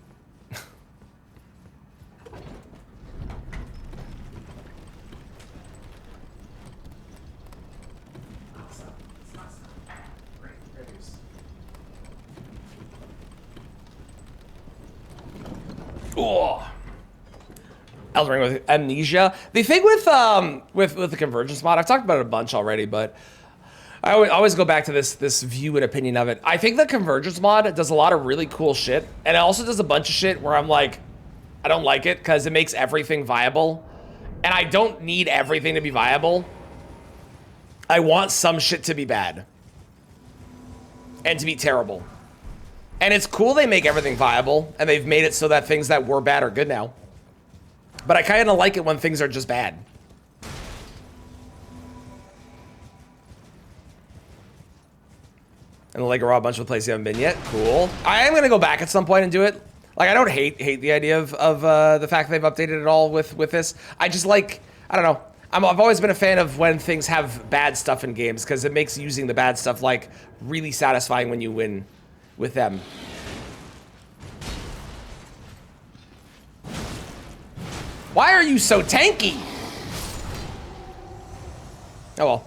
Oh. Elden Ring with amnesia. The thing with the Convergence mod, I've talked about it a bunch already, but I always go back to this view and opinion of it. I think the Convergence mod does a lot of really cool shit, and it also does a bunch of shit where I'm like, I don't like it because it makes everything viable, and I don't need everything to be viable. I want some shit to be bad and to be terrible. And it's cool they make everything viable, and they've made it so that things that were bad are good now. But I kind of like it when things are just bad. And the Lego Raw bunch of places you haven't been yet. Cool. I am gonna go back at some point and do it. Like, I don't hate the idea of the fact that they've updated it all with this. I just like, I don't know. I've always been a fan of when things have bad stuff in games because it makes using the bad stuff like really satisfying when you win with them. Why are you so tanky? Oh well.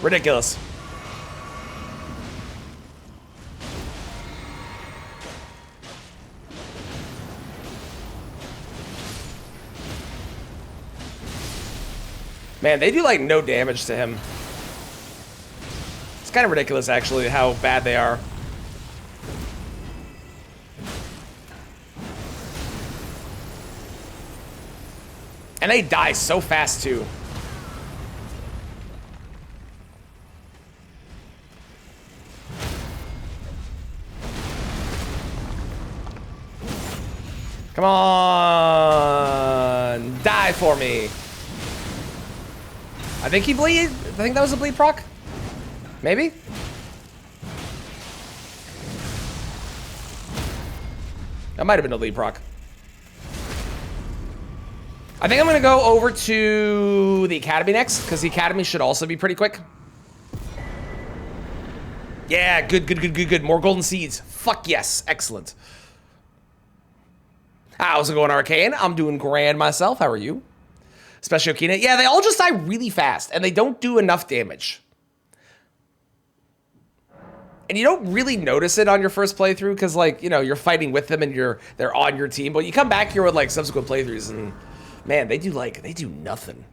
Ridiculous. Man, they do like no damage to him. It's kind of ridiculous actually how bad they are. And they die so fast too. Come on, die for me. I think he bleed. I think that was a bleed proc. Maybe. That might have been a lead proc. I think I'm gonna go over to the Academy next because the Academy should also be pretty quick. Yeah, good. More golden seeds. Fuck yes, excellent. How's it going, Arcane? I'm doing grand myself. How are you? Special Kina. Yeah, they all just die really fast, and they don't do enough damage. And you don't really notice it on your first playthrough, because, like, you know, you're fighting with them and they're on your team. But you come back here with, like, subsequent playthroughs, and, man, they do nothing.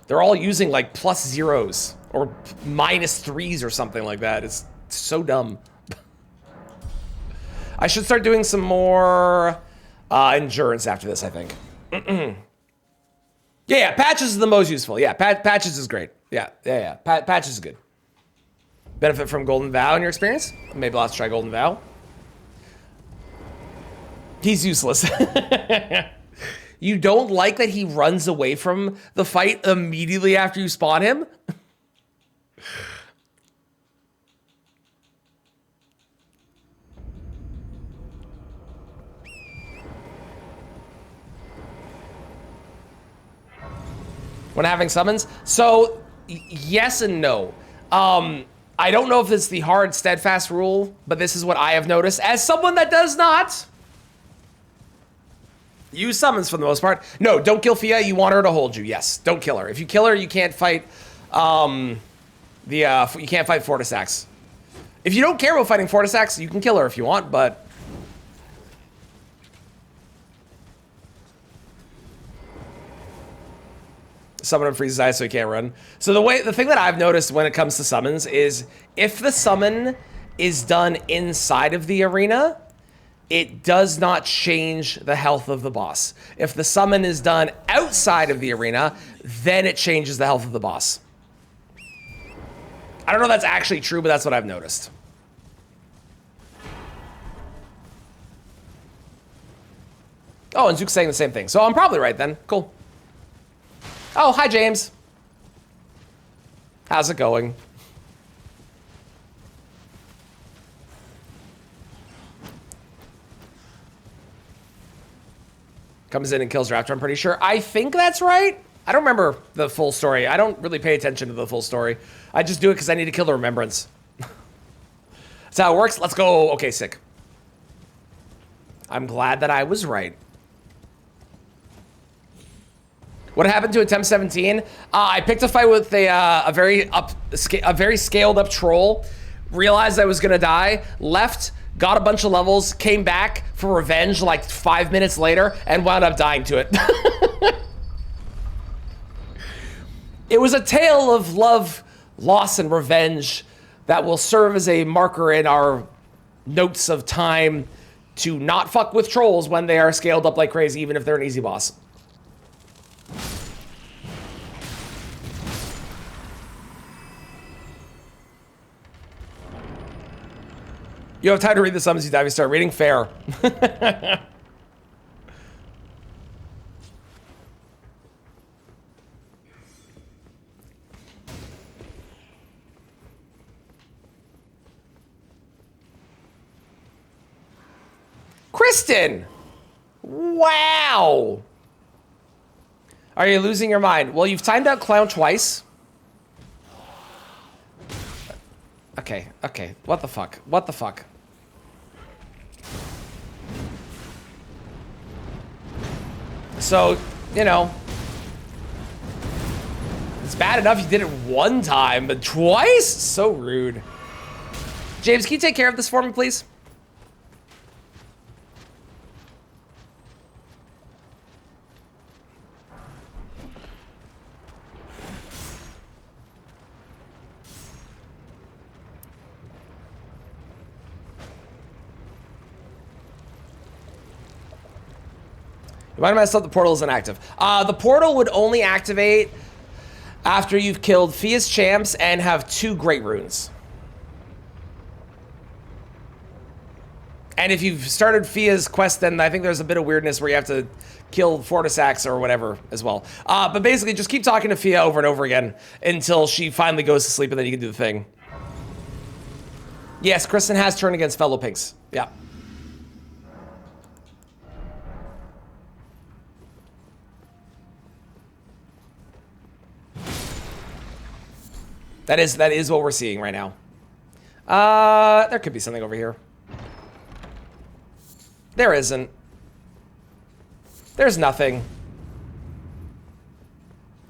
They're all using, like, +0s or -3s or something like that. It's so dumb. I should start doing some more endurance after this, I think. Yeah, patches is the most useful. Yeah, patches is great. Yeah. Patches is good. Benefit from Golden Vow in your experience? Maybe I'll have to try Golden Vow. He's useless. You don't like that he runs away from the fight immediately after you spawn him? When having summons? So, yes and no. I don't know if it's the hard steadfast rule, but this is what I have noticed as someone that does not use summons for the most part. No, don't kill Fia. You want her to hold you. Yes, don't kill her. If you kill her, you can't fight you can't fight Fortisax. If you don't care about fighting Fortisax, you can kill her if you want, but summon him, freezes eyes so he can't run. So the thing that I've noticed when it comes to summons is if the summon is done inside of the arena, it does not change the health of the boss. If the summon is done outside of the arena, then it changes the health of the boss. I don't know if that's actually true, but that's what I've noticed. Oh, and Zook's saying the same thing. So I'm probably right then. Cool. Oh, hi, James. How's it going? Comes in and kills Raptor, I'm pretty sure. I think that's right. I don't remember the full story. I don't really pay attention to the full story. I just do it because I need to kill the remembrance. That's how it works. Let's go. Okay, sick. I'm glad that I was right. What happened to attempt 17? I picked a fight with a very scaled up troll. Realized I was gonna die. Left. Got a bunch of levels. Came back for revenge like 5 minutes later and wound up dying to it. It was a tale of love, loss, and revenge that will serve as a marker in our notes of time to not fuck with trolls when they are scaled up like crazy, even if they're an easy boss. You have time to read the summons you dive, you start reading? Fair. Kristen! Wow! Are you losing your mind? Well, you've timed out Clown twice. Okay, okay. What the fuck? What the fuck? So, you know. It's bad enough you did it one time, but twice? So rude. James, can you take care of this for me, please? Why am I still the portal is inactive? The portal would only activate after you've killed Fia's champs and have 2 great runes. And if you've started Fia's quest, then I think there's a bit of weirdness where you have to kill Fortisax or whatever as well. But basically, just keep talking to Fia over and over again until she finally goes to sleep, and then you can do the thing. Yes, Kristen has turned against fellow pigs. Yeah. That is what we're seeing right now. There could be something over here. There isn't. There's nothing.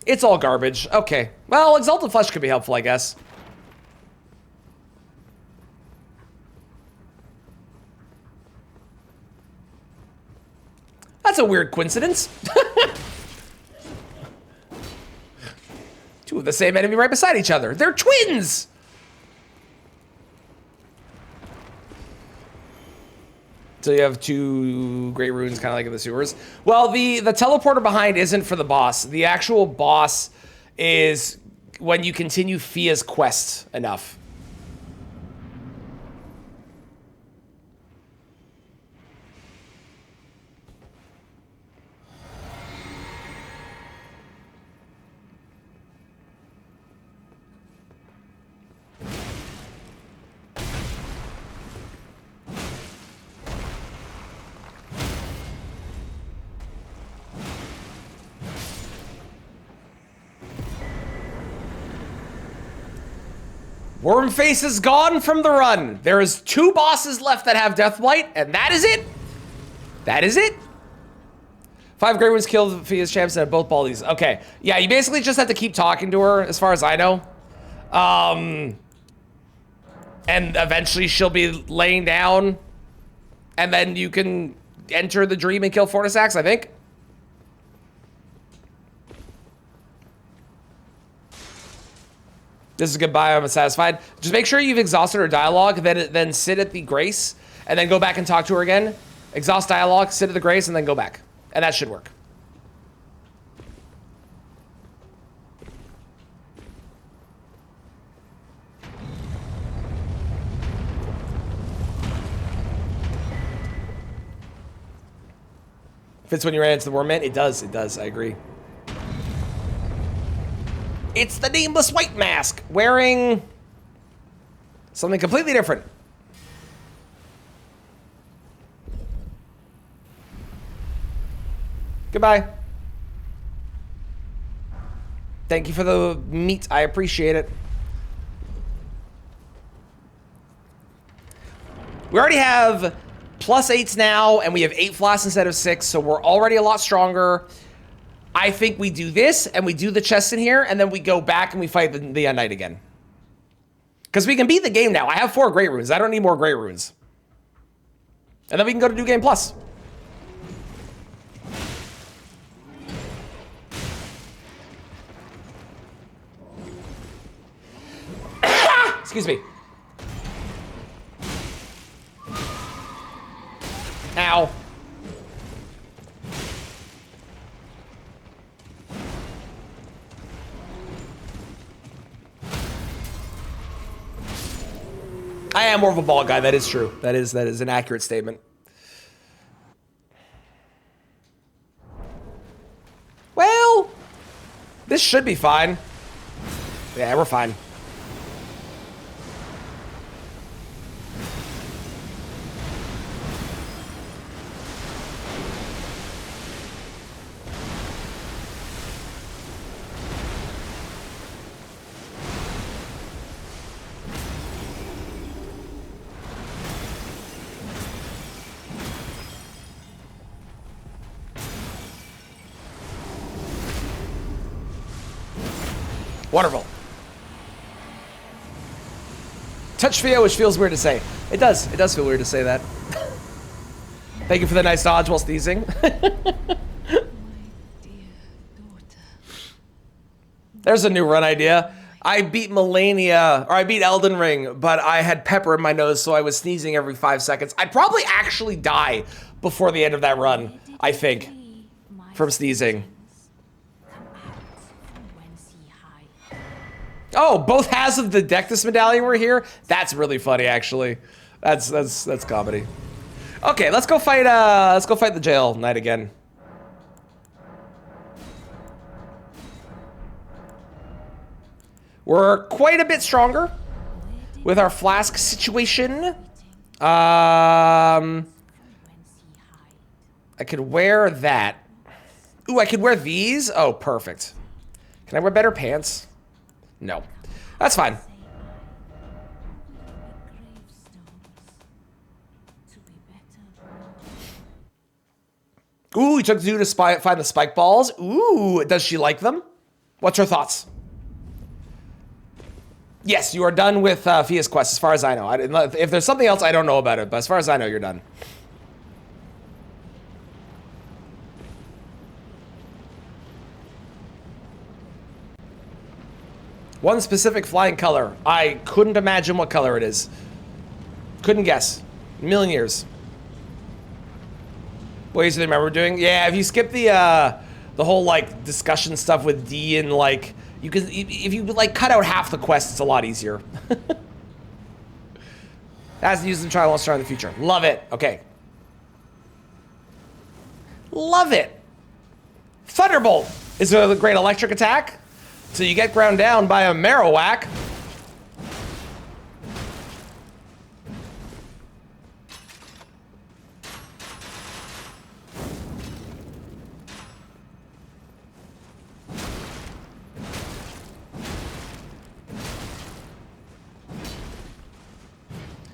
It's all garbage. Okay. Well, Exalted Flesh could be helpful, I guess. That's a weird coincidence. Two of the same enemy right beside each other. They're twins! So you have 2 great runes, kind of like in the sewers. Well, the teleporter behind isn't for the boss. The actual boss is when you continue Fia's quest enough. Wormface is gone from the run. There is 2 bosses left that have Deathblight, and that is it. That is it. 5 great ones killed Fia's champs and both baldies. Okay, yeah, you basically just have to keep talking to her, as far as I know. And eventually she'll be laying down, and then you can enter the dream and kill Fortisax, I think. This is goodbye, I'm satisfied. Just make sure you've exhausted her dialogue, then sit at the Grace, and then go back and talk to her again. Exhaust dialogue, sit at the Grace, and then go back. And that should work. Fits when you ran into the Worm Man? It does, I agree. It's the Nameless White Mask, wearing something completely different. Goodbye. Thank you for the meat, I appreciate it. We already have +8s now, and we have 8 flasks instead of 6, so we're already a lot stronger. I think we do this, and we do the chest in here, and then we go back and we fight the Knight again. Because we can beat the game now. I have 4 Great Runes. I don't need more Great Runes. And then we can go to New Game Plus. Excuse me. Ow. I am more of a ball guy. That is true. That is an accurate statement. Well, this should be fine. Yeah, we're fine. Wonderful. Touch Fio, which feels weird to say. It does. It does feel weird to say that. Thank you for the nice dodge while sneezing. There's a new run idea. I beat Melania, or I beat Elden Ring, but I had pepper in my nose, so I was sneezing every 5 seconds. I'd probably actually die before the end of that run, I think, from sneezing. Oh, both halves of the Deathless medallion were here? That's really funny, actually. That's comedy. Okay, let's go fight the jail knight again. We're quite a bit stronger with our flask situation. I could wear that. Ooh, I could wear these? Oh, perfect. Can I wear better pants? No. That's fine. Ooh, you took Zoo to find the spike balls. Ooh, does she like them? What's her thoughts? Yes, you are done with Fia's quest, as far as I know. If there's something else, I don't know about it, but as far as I know, you're done. One specific flying color. I couldn't imagine what color it is. Couldn't guess. A million years. What do you remember doing? Yeah, if you skip the whole like discussion stuff with D and like you can if you like cut out half the quest, it's a lot easier. As to use them try once try in the future. Love it. Okay. Love it. Thunderbolt is a great electric attack. So you get ground down by a Marowak.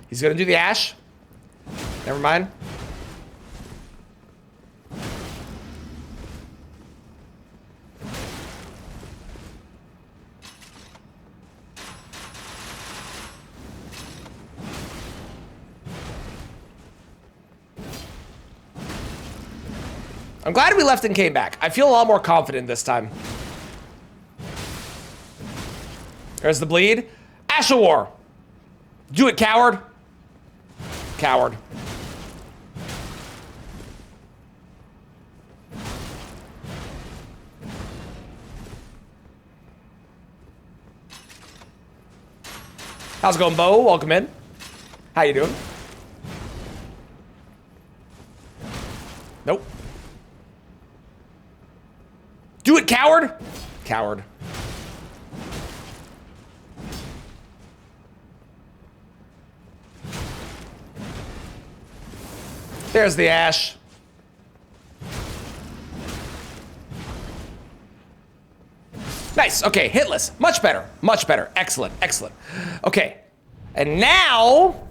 He's gonna do the Ash. Never mind. I'm glad we left and came back. I feel a lot more confident this time. There's the bleed. Ash of War. Do it, coward. Coward. How's it going, Bo? Welcome in. How you doing? Nope. Do it, coward! Coward. There's the Ash. Nice. Okay, hitless. Much better. Much better. Excellent. Excellent. Okay. And now,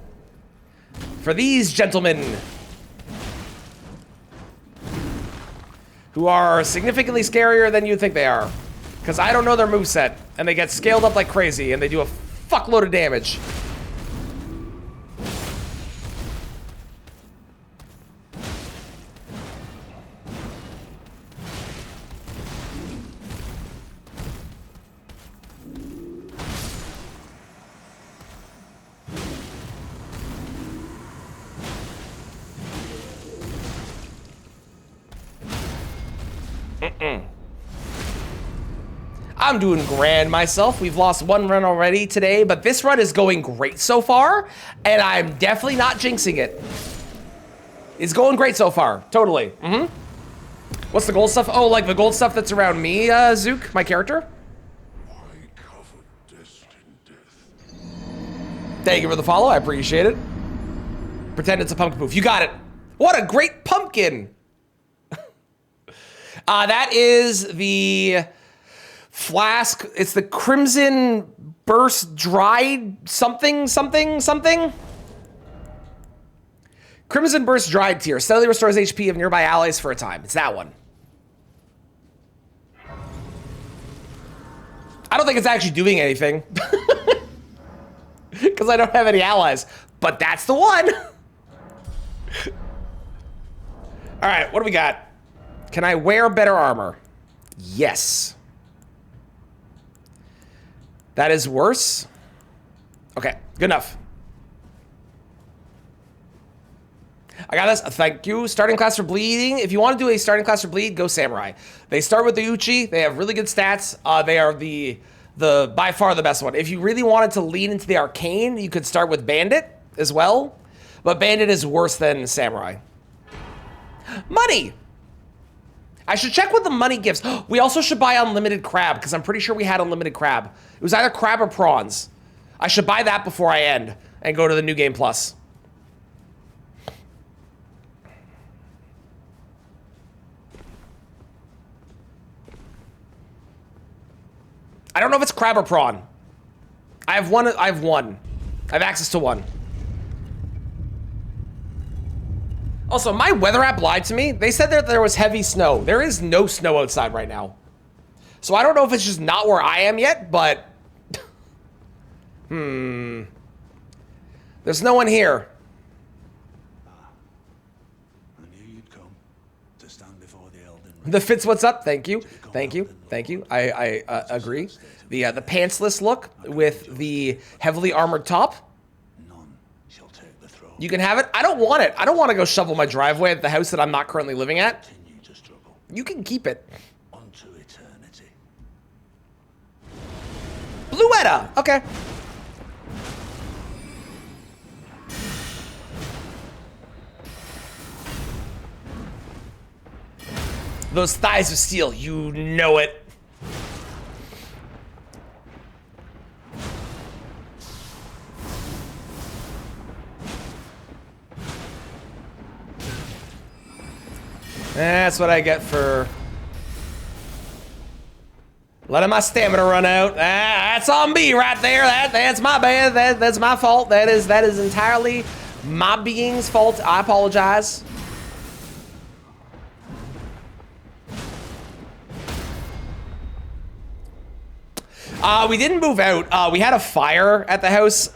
for these gentlemen. who are significantly scarier than you think they are. Because I don't know their moveset, and they get scaled up like crazy, and they do a fuckload of damage. I'm doing grand myself. We've lost one run already today, but this run is going great so far, and I'm definitely not jinxing it. It's going great so far, totally. What's the gold stuff? Oh, like the gold stuff that's around me, Zook, my character? Thank you for the follow, I appreciate it. Pretend it's a pumpkin poof. You got it. What a great pumpkin. That is the flask. It's the Crimson Burst Dried something. Crimson Burst Dried tier. Steadily restores HP of nearby allies for a time. It's that one. I don't think it's actually doing anything. Because I don't have any allies. But that's the one. Alright, what do we got? Can I wear better armor? Yes. That is worse. Okay, good enough. I got this. Thank you. Starting class for bleeding. If you want to do a starting class for bleed, go samurai. They start with the Uchi. They have really good stats. They are the by far the best one. If you really wanted to lean into the arcane, you could start with bandit as well. But bandit is worse than samurai. Money. I should check what the money gives. We also should buy unlimited crab because I'm pretty sure we had unlimited crab. It was either crab or prawns. I should buy that before I end and go to the new game plus. I don't know if it's crab or prawn. I have one. I have access to one. Also, my weather app lied to me. They said that there was heavy snow. There is no snow outside right now. So I don't know if it's just not where I am yet, but... There's no one here. I knew you'd come to stand before the Elden Ring. The Fitz, what's up? Thank you. Thank you. Thank you. I agree. The pantsless look with the heavily armored top. None shall take the throne. You can have it. I don't want it. I don't want to go shovel my driveway at the house that I'm not currently living at. Continue to struggle You can keep it. unto eternity. Bluetta. Okay. Those thighs of steel, you know it. That's what I get for letting my stamina run out. That's on me right there. That's my bad. That's my fault. That is entirely my being's fault. I apologize. We didn't move out. We had a fire at the house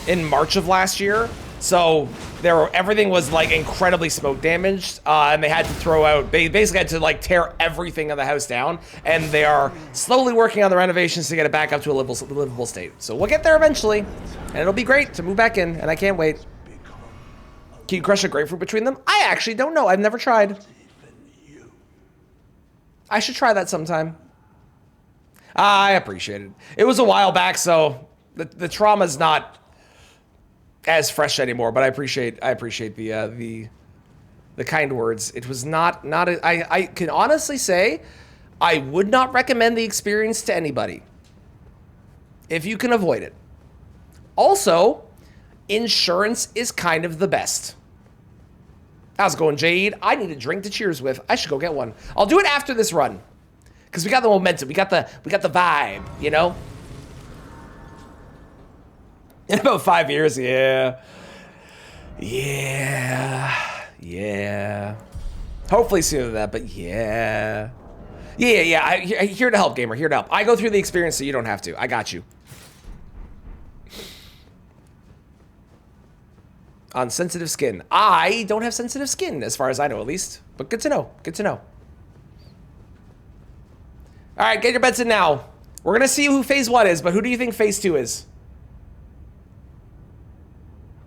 in March of last year. So everything was like incredibly smoke damaged, and they had to throw out. They basically had to like tear everything in the house down, and they are slowly working on the renovations to get it back up to a livable state. So we'll get there eventually, and it'll be great to move back in, and I can't wait. Can you crush a grapefruit between them? I actually don't know. I've never tried. I should try that sometime. I appreciate it. It was a while back, so the trauma's not as fresh anymore, but I appreciate the kind words. It was I can honestly say I would not recommend the experience to anybody if you can avoid it. Also, insurance is kind of the best. How's it going, Jade? I need a drink to cheers with. I should go get one. I'll do it after this run. Because we got the momentum, we got the vibe, you know? In about 5 years, yeah. Hopefully sooner than that, but yeah. Yeah. I'm here to help, gamer. Here to help. I go through the experience so you don't have to. I got you. On sensitive skin. I don't have sensitive skin, as far as I know, at least. But good to know. Good to know. All right, get your bets in now. We're going to see who phase 1 is, but who do you think phase 2 is?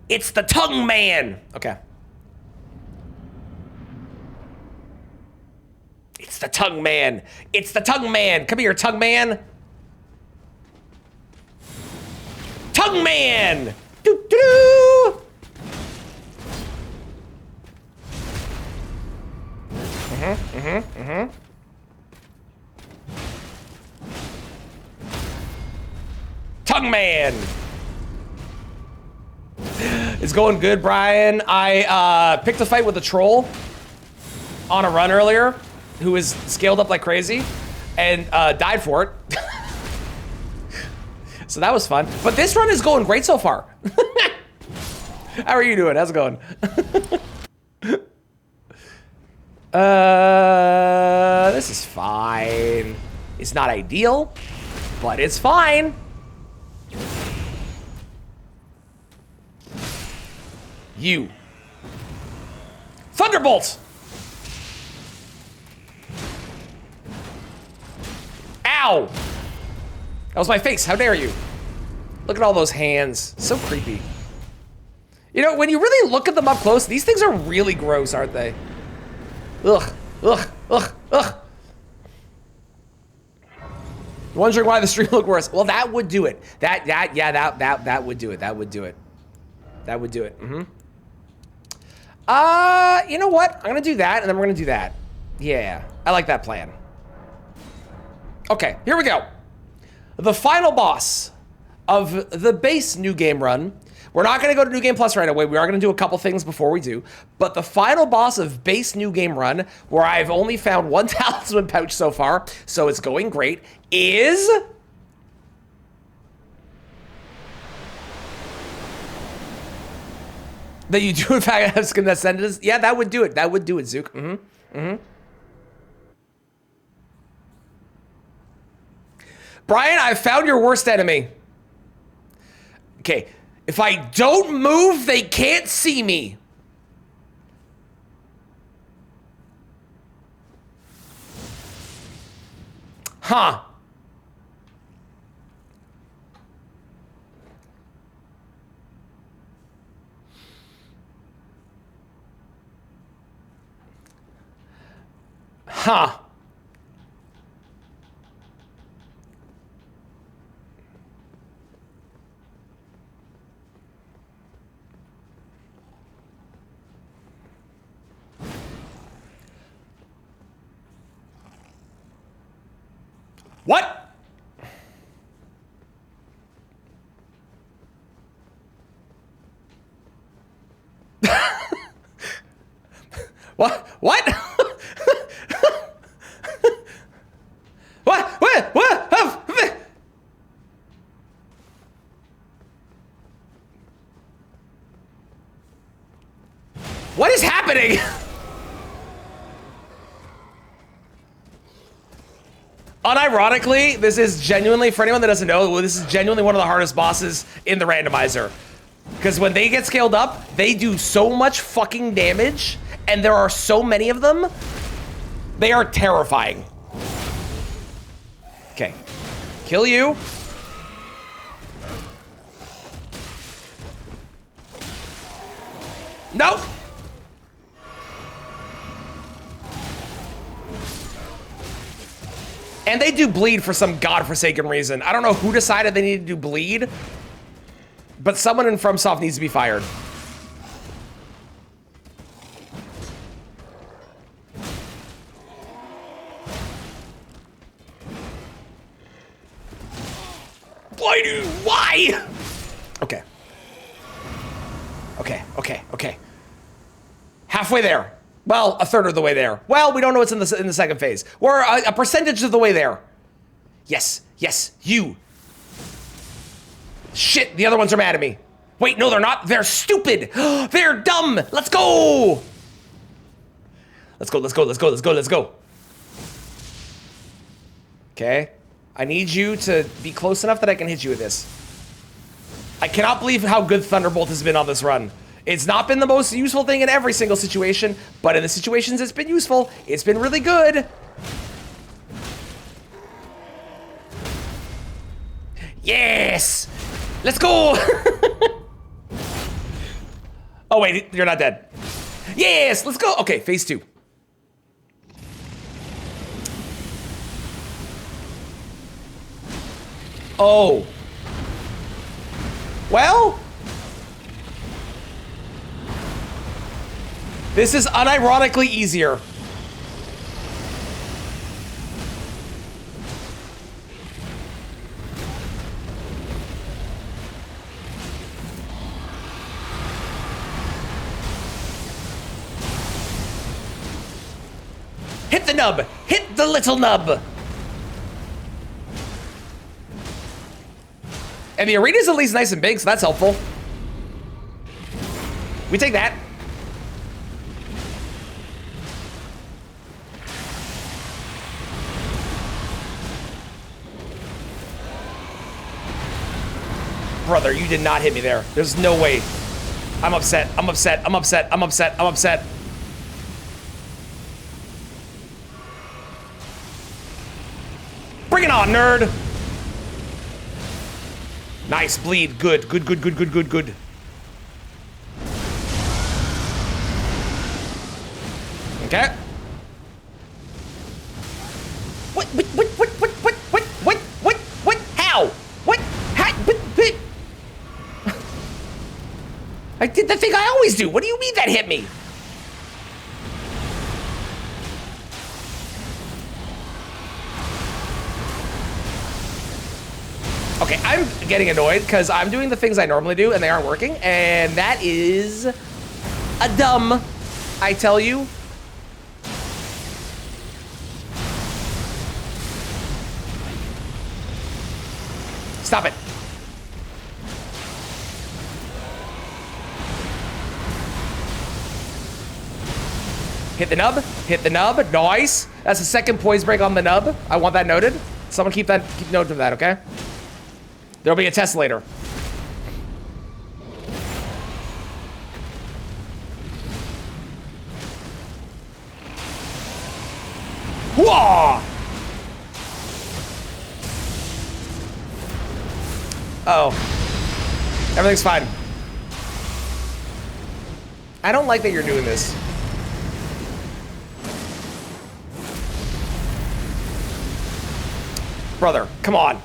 It's the tongue man. Okay. It's the tongue man. It's the tongue man. Come here, tongue man. Tongue man. Doo doo doo. Tongue man. It's going good, Brian. I picked a fight with a troll on a run earlier who was scaled up like crazy and died for it. So that was fun. But this run is going great so far. How are you doing? How's it going? This is fine. It's not ideal, but it's fine. You. Thunderbolt! Ow! That was my face. How dare you? Look at all those hands. So creepy. You know, when you really look at them up close, these things are really gross, aren't they? Ugh. Ugh. Ugh. Ugh. Wondering why the stream looked worse. Well, that would do it. That would do it. That would do it. That would do it. You know what? I'm gonna do that, and then we're gonna do that. Yeah, I like that plan. Okay, here we go. The final boss of the base new game run. We're not gonna go to New Game Plus right away. We are gonna do a couple things before we do. But the final boss of base new game run, where I've only found one talisman pouch so far, so it's going great, is... that you do in fact have skin that sentence. Yeah, that would do it. That would do it, Zook. Brian, I've found your worst enemy. Okay, if I don't move, they can't see me. Huh. Huh. What? What? What? What? What is happening? Unironically, this is genuinely, for anyone that doesn't know, this is genuinely one of the hardest bosses in the randomizer. Because when they get scaled up, they do so much fucking damage, and there are so many of them, they are terrifying. Okay. Kill you. Nope. And they do bleed for some godforsaken reason. I don't know who decided they needed to do bleed, but someone in FromSoft needs to be fired. Why? Okay. Okay. Halfway there. Well, a third of the way there. Well, we don't know what's in the second phase. We're a percentage of the way there. Yes, you. Shit, the other ones are mad at me. Wait, no, they're not. They're stupid. They're dumb. Let's go. Let's go, let's go, let's go, let's go, let's go. Okay. I need you to be close enough that I can hit you with this. I cannot believe how good Thunderbolt has been on this run. It's not been the most useful thing in every single situation, but in the situations it's been useful, it's been really good. Yes! Let's go! Oh wait, you're not dead. Yes, let's go! Okay, phase 2. Oh. Well? This is unironically easier. Hit the nub! Hit the little nub! And the arena's at least nice and big, so that's helpful. We take that. Brother, you did not hit me there. There's no way. I'm upset. I'm upset. I'm upset. I'm upset. I'm upset. Bring it on, nerd. Nice bleed. Good. Good, good, good, good, good, good. Okay. What? How? What? How? What? I did the thing I always do. What do you mean that hit me? Okay, I'm getting annoyed because I'm doing the things I normally do and they aren't working, and that is a dumb, I tell you. Stop it. Hit the nub, hit the nub, nice. That's the second poise break on the nub. I want that noted. Someone keep note of that, okay? There'll be a test later. Whoa! Uh-oh. Everything's fine. I don't like that you're doing this. Brother, come on.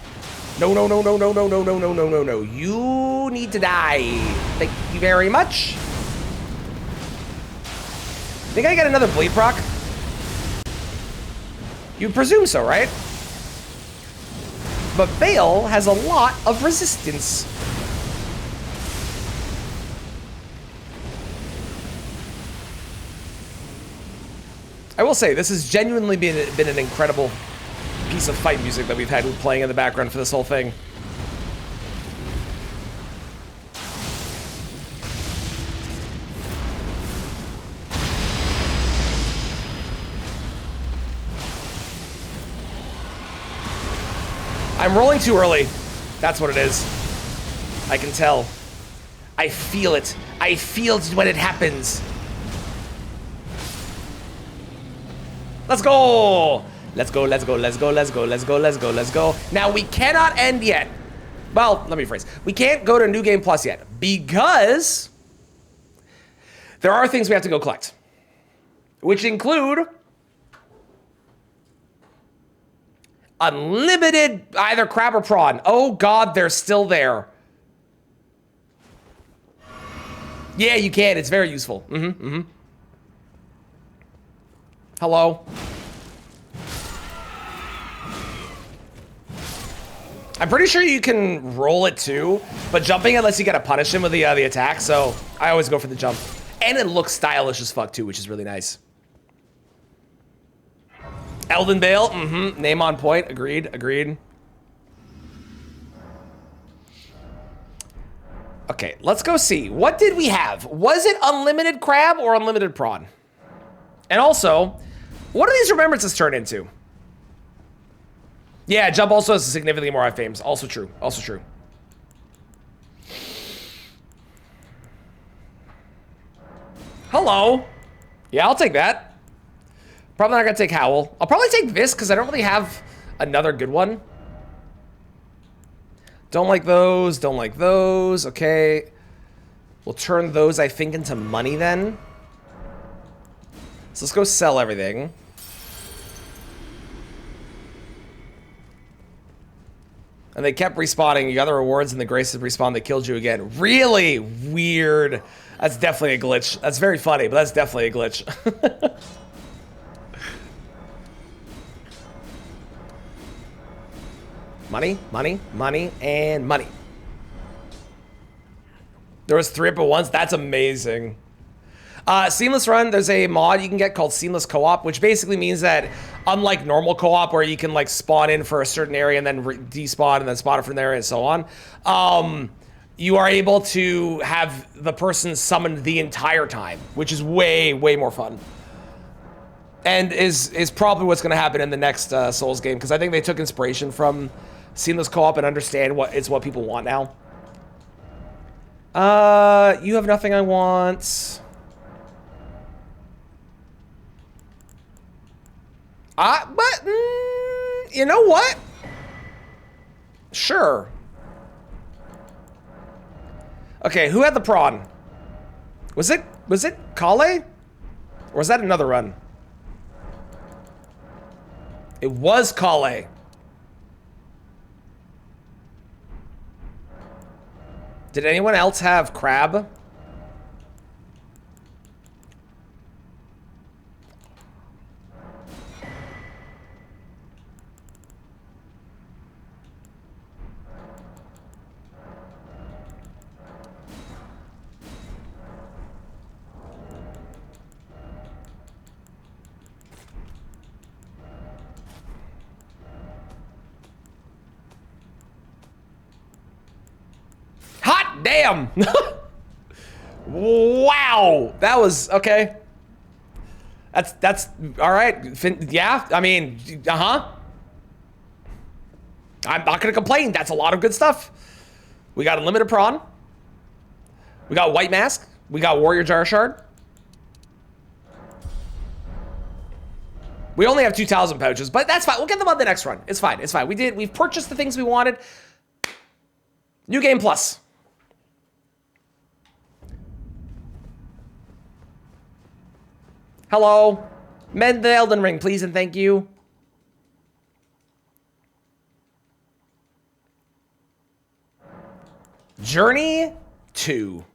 No, no, no, no, no, no, no, no, no, no, no, no. You need to die. Thank you very much. Think I got another bleed proc? You presume so, right? But Bale has a lot of resistance. I will say, this has genuinely been an incredible piece of fight music that we've had playing in the background for this whole thing. I'm rolling too early. That's what it is. I can tell. I feel it. I feel it when it happens. Let's go! Let's go, let's go, let's go, let's go, let's go, let's go, let's go. Now, we cannot end yet. Well, let me rephrase. We can't go to New Game Plus yet because there are things we have to go collect, which include unlimited either crab or prawn. Oh, God, they're still there. Yeah, you can. It's very useful. Hello. I'm pretty sure you can roll it too, but jumping it lets you get to punish him with the attack, so I always go for the jump. And it looks stylish as fuck too, which is really nice. Elden Bale, name on point, agreed, agreed. Okay, let's go see. What did we have? Was it unlimited crab or unlimited prawn? And also, what do these remembrances turn into? Yeah, jump also has significantly more iframes. Also true. Also true. Hello. Yeah, I'll take that. Probably not gonna take Howl. I'll probably take this because I don't really have another good one. Don't like those. Don't like those. Okay. We'll turn those, I think, into money then. So let's go sell everything. And they kept respawning. You got the rewards and the grace of respawn. They killed you again. Really weird. That's definitely a glitch. That's very funny, but that's definitely a glitch. Money, money, money, and money. There was 3 up at once. That's amazing. Seamless Run, there's a mod you can get called Seamless Co-op, which basically means that unlike normal co-op where you can like spawn in for a certain area and then despawn and then spawn from there and so on, you are able to have the person summoned the entire time, which is way, way more fun. And is probably what's going to happen in the next Souls game, because I think they took inspiration from Seamless Co-op and understand what people want now. You have nothing I want. But you know what? Sure. Okay, who had the prawn? Was it Kale? Or was that another run? It was Kale. Did anyone else have crab? Hot damn! Wow, that was okay. That's all right. Yeah, I mean, I'm not gonna complain. That's a lot of good stuff. We got unlimited prawn. We got white mask. We got warrior jar shard. We only have 2,000 pouches, but that's fine. We'll get them on the next run. It's fine. It's fine. We've purchased the things we wanted. New Game Plus. Hello. Mend the Elden Ring, please, and thank you. Journey 2.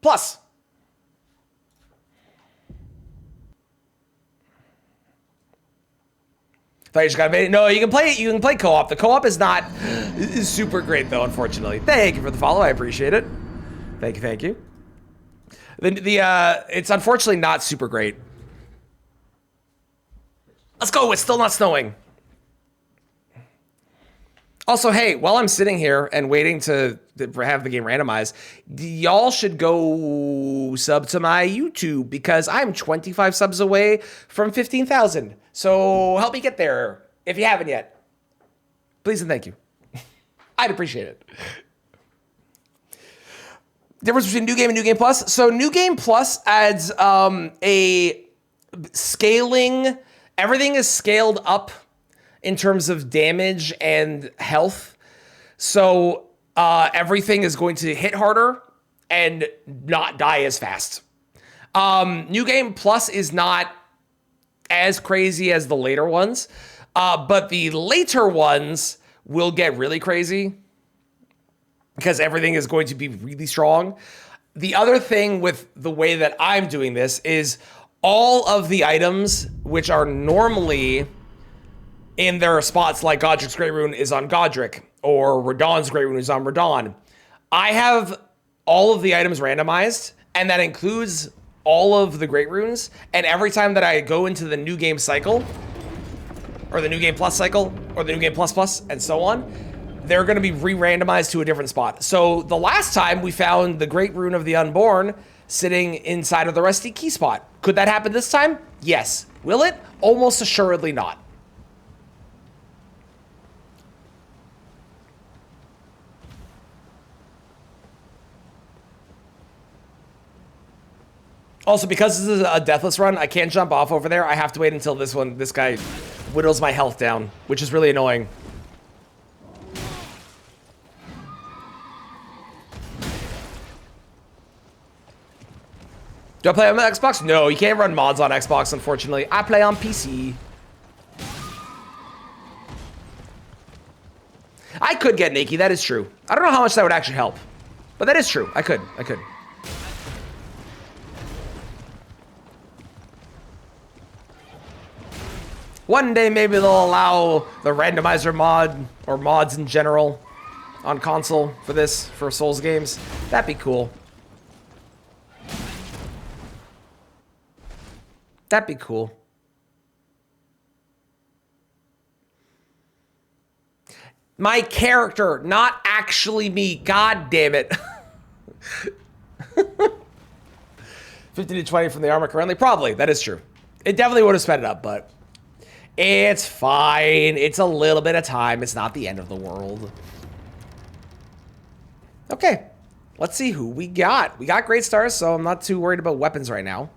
Plus. Thought you just got made. No, you can play it. You can play co-op. The co-op is not super great though, unfortunately. Thank you for the follow. I appreciate it. Thank you. Thank you. It's unfortunately not super great. Let's go. It's still not snowing. Also, hey, while I'm sitting here and waiting to have the game randomized, y'all should go sub to my YouTube because I'm 25 subs away from 15,000. So help me get there if you haven't yet. Please and thank you. I'd appreciate it. Difference between New Game and New Game Plus. So New Game Plus adds a scaling. Everything is scaled up in terms of damage and health. So everything is going to hit harder and not die as fast. New Game Plus is not as crazy as the later ones, but the later ones will get really crazy because everything is going to be really strong. The other thing with the way that I'm doing this is all of the items which are normally in their spots, like Godric's Great Rune is on Godric, or Radahn's Great Rune is on Radahn. I have all of the items randomized, and that includes all of the Great Runes, and every time that I go into the New Game cycle, or the New Game Plus cycle, or the New Game Plus Plus, and so on, they're going to be re-randomized to a different spot. So the last time we found the Great Rune of the Unborn sitting inside of the Rusty Key spot. Could that happen this time? Yes. Will it? Almost assuredly not. Also, because this is a Deathless run, I can't jump off over there. I have to wait until this guy whittles my health down, which is really annoying. Do I play on Xbox? No, you can't run mods on Xbox, unfortunately. I play on PC. I could get Nikki, that is true. I don't know how much that would actually help, but that is true. I could. One day, maybe they'll allow the randomizer mod, or mods in general, on console for this, for Souls games. That'd be cool. That'd be cool. My character, not actually me. God damn it. 50 to 20 from the armor currently? Probably. That is true. It definitely would have sped it up, but it's fine. It's a little bit of time. It's not the end of the world. Okay. Let's see who we got. We got great stars, so I'm not too worried about weapons right now.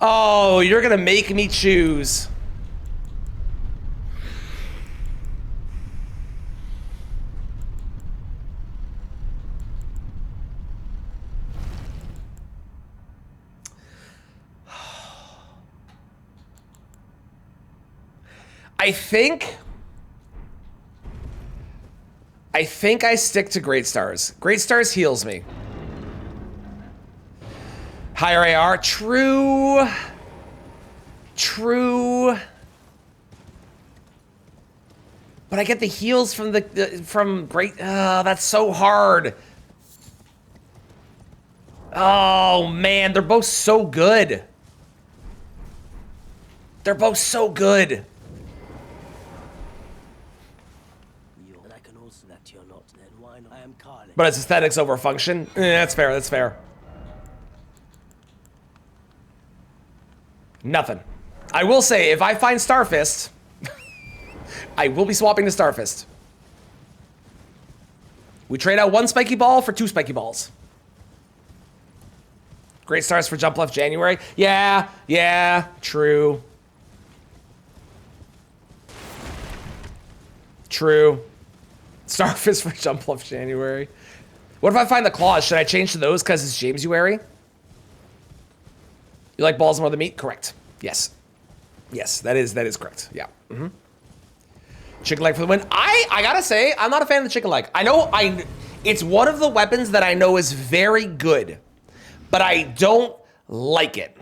Oh, you're gonna make me choose. I think I stick to Great Stars. Great Stars heals me. Higher AR, true. But I get the heals from from Great. That's so hard. Oh man, they're both so good. They're both so good. But it's aesthetics over function. That's fair. That's fair. Nothing. I will say, if I find Starfist, I will be swapping to Starfist. We trade out 1 spiky ball for 2 spiky balls. Great stars for jump left January. Yeah, true. True. Starfist for jump left January. What if I find the claws? Should I change to those because it's Jamesuary? You like balls more than meat? Correct. Yes. Yes, that is correct. Yeah. Chicken leg for the win. I gotta say, I'm not a fan of the chicken leg. It's one of the weapons that I know is very good, but I don't like it.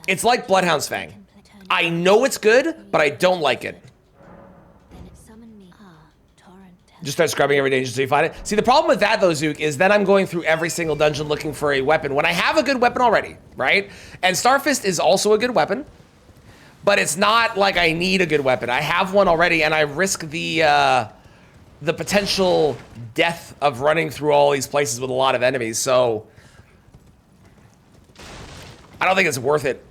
It's like Bloodhound's Fang. I know it's good, but I don't like it. Just start scrubbing every dungeon until you find it. See, the problem with that, though, Zook, is then I'm going through every single dungeon looking for a weapon when I have a good weapon already, right? And Starfist is also a good weapon, but it's not like I need a good weapon. I have one already, and I risk the potential death of running through all these places with a lot of enemies, so I don't think it's worth it.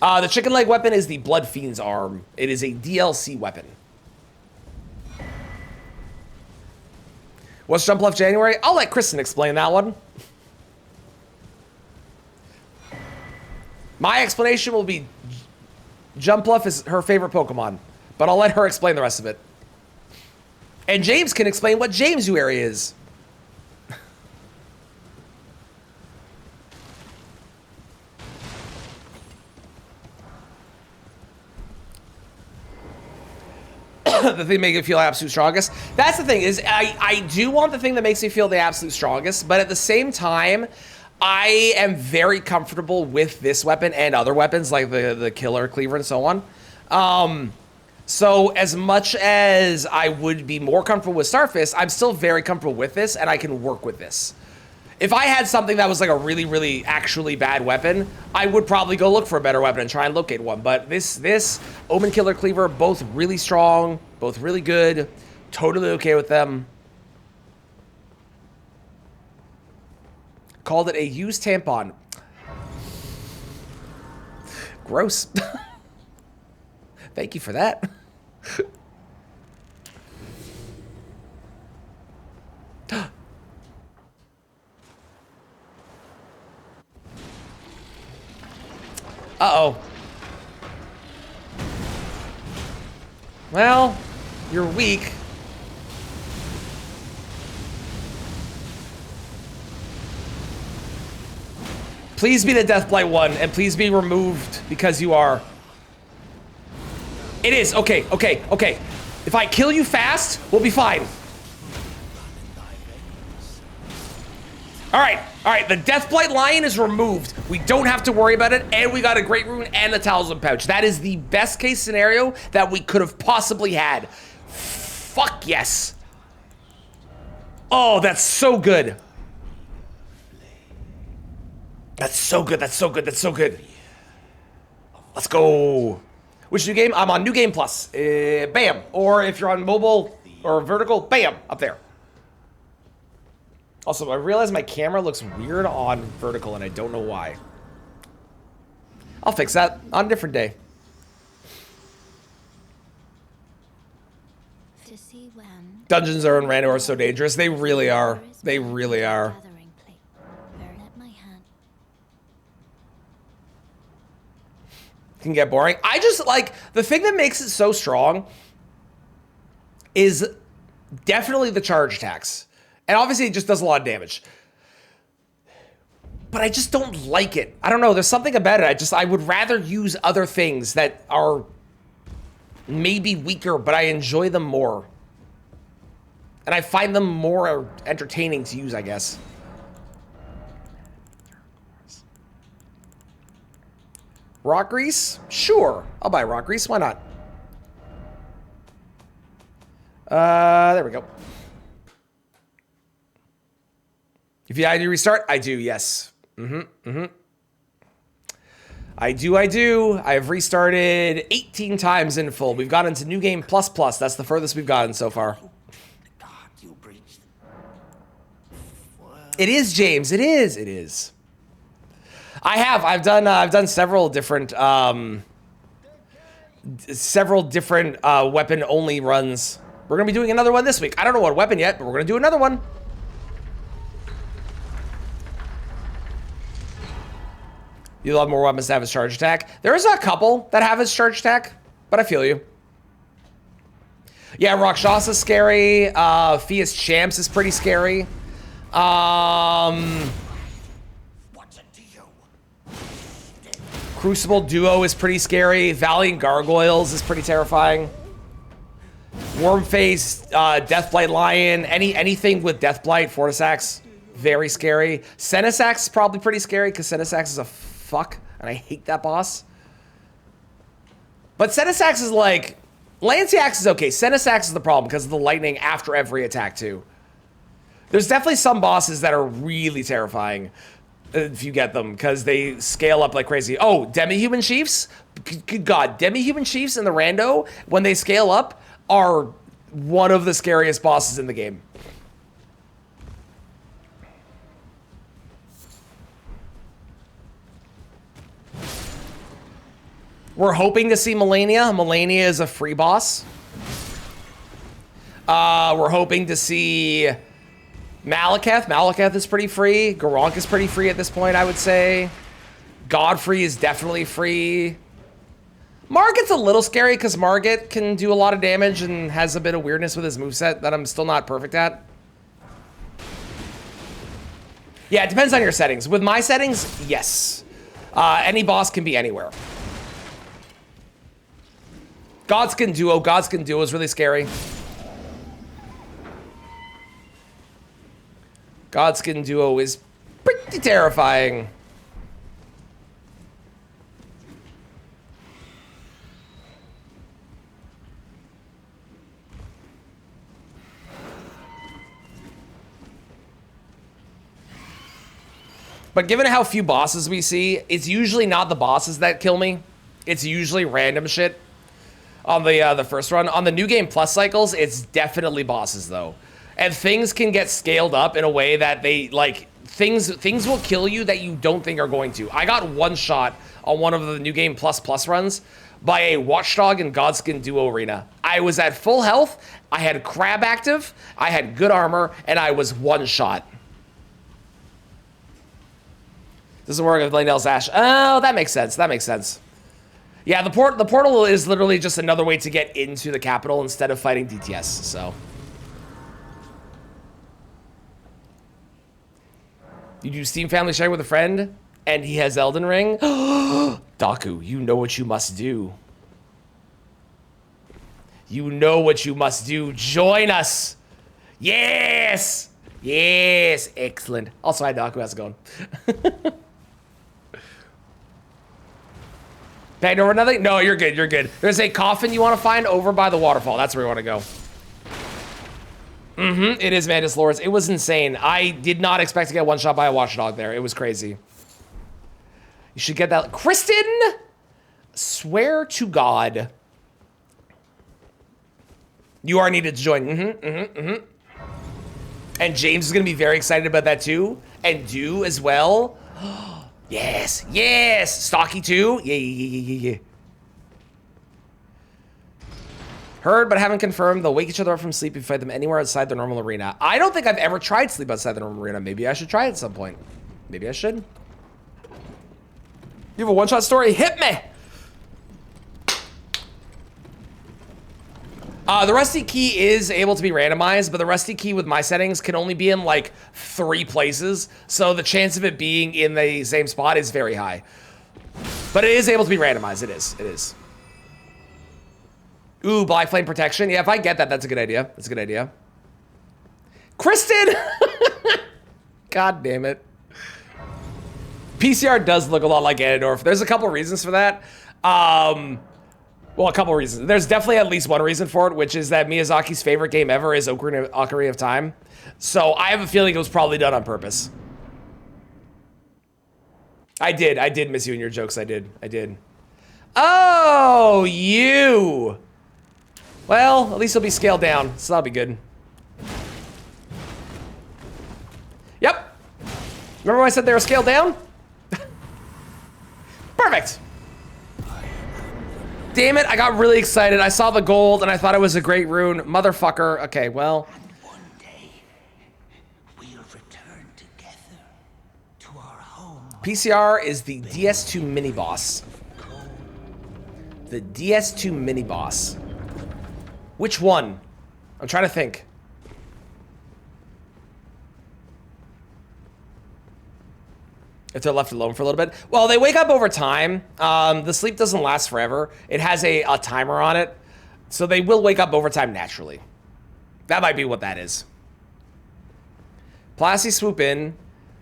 The chicken leg weapon is the Blood Fiend's arm. It is a DLC weapon. What's jump left January? I'll let Kristen explain that one. My explanation will be Jumpluff is her favorite Pokemon, but I'll let her explain the rest of it. And James can explain what Jamesuary is. The thing making you feel absolute strongest. That's the thing, is I do want the thing that makes me feel the absolute strongest, but at the same time, I am very comfortable with this weapon and other weapons like the Killer Cleaver and so on. So as much as I would be more comfortable with Starfist, I'm still very comfortable with this, and I can work with this. If I had something that was like a really, really actually bad weapon, I would probably go look for a better weapon and try and locate one. But this Omen Killer Cleaver, both really strong, both really good. Totally okay with them. Called it a used tampon. Gross. Thank you for that. Uh-oh. Well, you're weak. Please be the Deathblight one, and please be removed because you are. It is. Okay, okay, okay. If I kill you fast, we'll be fine. All right, the Deathblight Lion is removed. We don't have to worry about it, and we got a Great Rune and a Talisman Pouch. That is the best case scenario that we could have possibly had. Fuck yes. Oh, that's so good. That's so good, that's so good, that's so good. Let's go. Which new game? I'm on New Game Plus. Bam. Or if you're on mobile or vertical, bam, up there. Also, I realize my camera looks weird on vertical and I don't know why. I'll fix that on a different day. To see when Dungeons are in rando are so dangerous. They really are. They really are. gathering plate. Let my hand. Can get boring. I just like the thing that makes it so strong is definitely the charge attacks. And obviously it just does a lot of damage. But I just don't like it. I don't know, there's something about it. I would rather use other things that are maybe weaker, but I enjoy them more. And I find them more entertaining to use, I guess. Rock grease? Sure. I'll buy rock grease. Why not? There we go. If you had to restart, I do, yes. I do. I have restarted 18 times in full. We've gotten to New Game Plus Plus. That's the furthest we've gotten so far. It is, James. It is. It is. I've done several different weapon only runs. We're gonna be doing another one this week. I don't know what weapon yet, but we're gonna do another one. You love more weapons to have its charge attack. There is a couple that have its charge attack, but I feel you. Yeah, Rakshasa is scary. Fias Champs is pretty scary. Crucible Duo is pretty scary. Valiant Gargoyles is pretty terrifying. Wormface, Deathblight Lion, anything with Deathblight, Fortisax, very scary. Senesax is probably pretty scary because Senesax is a fuck, and I hate that boss. But Senesax is like, Lanciax is okay. Senesax is the problem because of the lightning after every attack too. There's definitely some bosses that are really terrifying if you get them because they scale up like crazy. Oh, Demi-Human Chiefs? Good God, Demi-Human Chiefs in the rando, when they scale up, are one of the scariest bosses in the game. We're hoping to see Melania. Melania is a free boss. We're hoping to see Malekith. Malekith is pretty free. Garank is pretty free at this point, I would say. Godfrey is definitely free. Margit's a little scary because Margit can do a lot of damage and has a bit of weirdness with his moveset that I'm still not perfect at. Yeah, it depends on your settings. With my settings, yes. Any boss can be anywhere. Godskin Duo is really scary. Godskin Duo is pretty terrifying. But given how few bosses we see, it's usually not the bosses that kill me. It's usually random shit on the first run. On the New Game Plus cycles, it's definitely bosses, though. And things can get scaled up in a way that they, like, things will kill you that you don't think are going to. I got one shot on one of the New Game Plus runs by a Watchdog and Godskin Duo Arena. I was at full health, I had Crab active, I had good armor, and I was one shot. Doesn't work with Lindell's Ash. Oh, that makes sense. That makes sense. Yeah, the portal is literally just another way to get into the capital instead of fighting DTS, so. You do Steam Family Share with a friend, and he has Elden Ring? Daku, you know what you must do. You know what you must do. Join us. Yes. Yes. Excellent. Also, hi, Daku. How's it going? Paid over nothing? No, you're good. You're good. There's a coffin you want to find over by the waterfall. That's where you want to go. Mm-hmm. It is Mantis Lords. It was insane. I did not expect to get one shot by a watchdog there. It was crazy. You should get that. Kristen! Swear to God. You are needed to join. And James is going to be very excited about that too. And Do as well. Yes. Yes. Stocky too. Yeah. Heard, but haven't confirmed. They'll wake each other up from sleep if you fight them anywhere outside the normal arena. I don't think I've ever tried sleep outside the normal arena. Maybe I should try it at some point. Maybe I should. You have a one-shot story? Hit me! The Rusty Key is able to be randomized, but the Rusty Key with my settings can only be in like 3 places. So the chance of it being in the same spot is very high. But it is able to be randomized. It is. Ooh, Black Flame Protection. Yeah, if I get that, that's a good idea. That's a good idea. Kristen! God damn it. PCR does look a lot like Ganondorf. There's a couple reasons for that. Well, a couple reasons. There's definitely at least one reason for it, which is that Miyazaki's favorite game ever is Ocarina of Time. So I have a feeling it was probably done on purpose. I did miss you and your jokes. I did. Oh, you. Well, at least it'll be scaled down, so that'll be good. Yep. Remember when I said they were scaled down? Perfect. Damn it, I got really excited. I saw the gold and I thought it was a great rune. Motherfucker. Okay, well. And one day, we'll return together to our home. PCR is the DS2 mini boss. The DS2 mini boss. Which one? I'm trying to think. If they're left alone for a little bit. Well, they wake up over time. The sleep doesn't last forever. It has a timer on it. So they will wake up over time naturally. That might be what that is. Plasty swoop in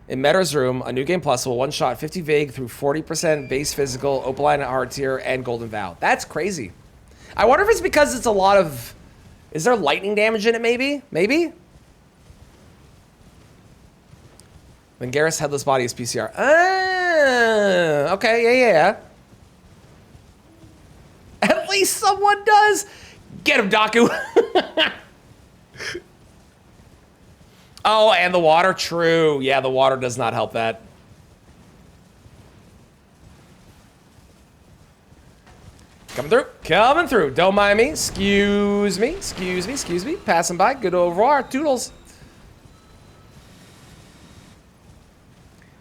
Meta's room. A New Game Plus will one-shot 50 Vig through 40% base physical, Opaline Heart Tier, and Golden Vow. That's crazy. I wonder if it's because it's a lot of... Is there lightning damage in it, maybe? Maybe? When Garrus' headless body is PCR. Ah, okay, yeah. At least someone does. Get him, Daku. Oh, and the water, true. Yeah, the water does not help that. Coming through. Don't mind me. Excuse me. Passing by. Good au revoir. Toodles.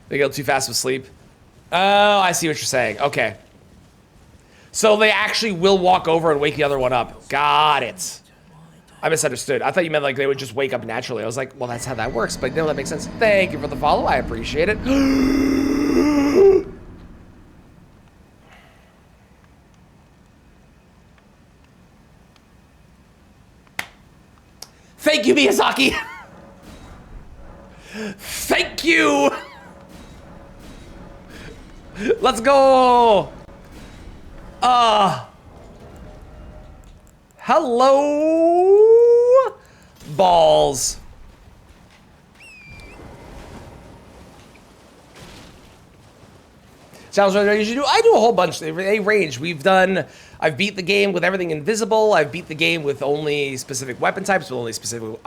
They go too fast with sleep. Oh, I see what you're saying. Okay. So they actually will walk over and wake the other one up. Got it. I misunderstood. I thought you meant like they would just wake up naturally. I was like, well, that's how that works. But no, that makes sense. Thank you for the follow. I appreciate it. Thank you, Miyazaki. Thank you. Let's go. Hello. Balls. Sounds like I usually do. I do a whole bunch. They range. I've beat the game with everything invisible. I've beat the game with only specific weapon types, with only specific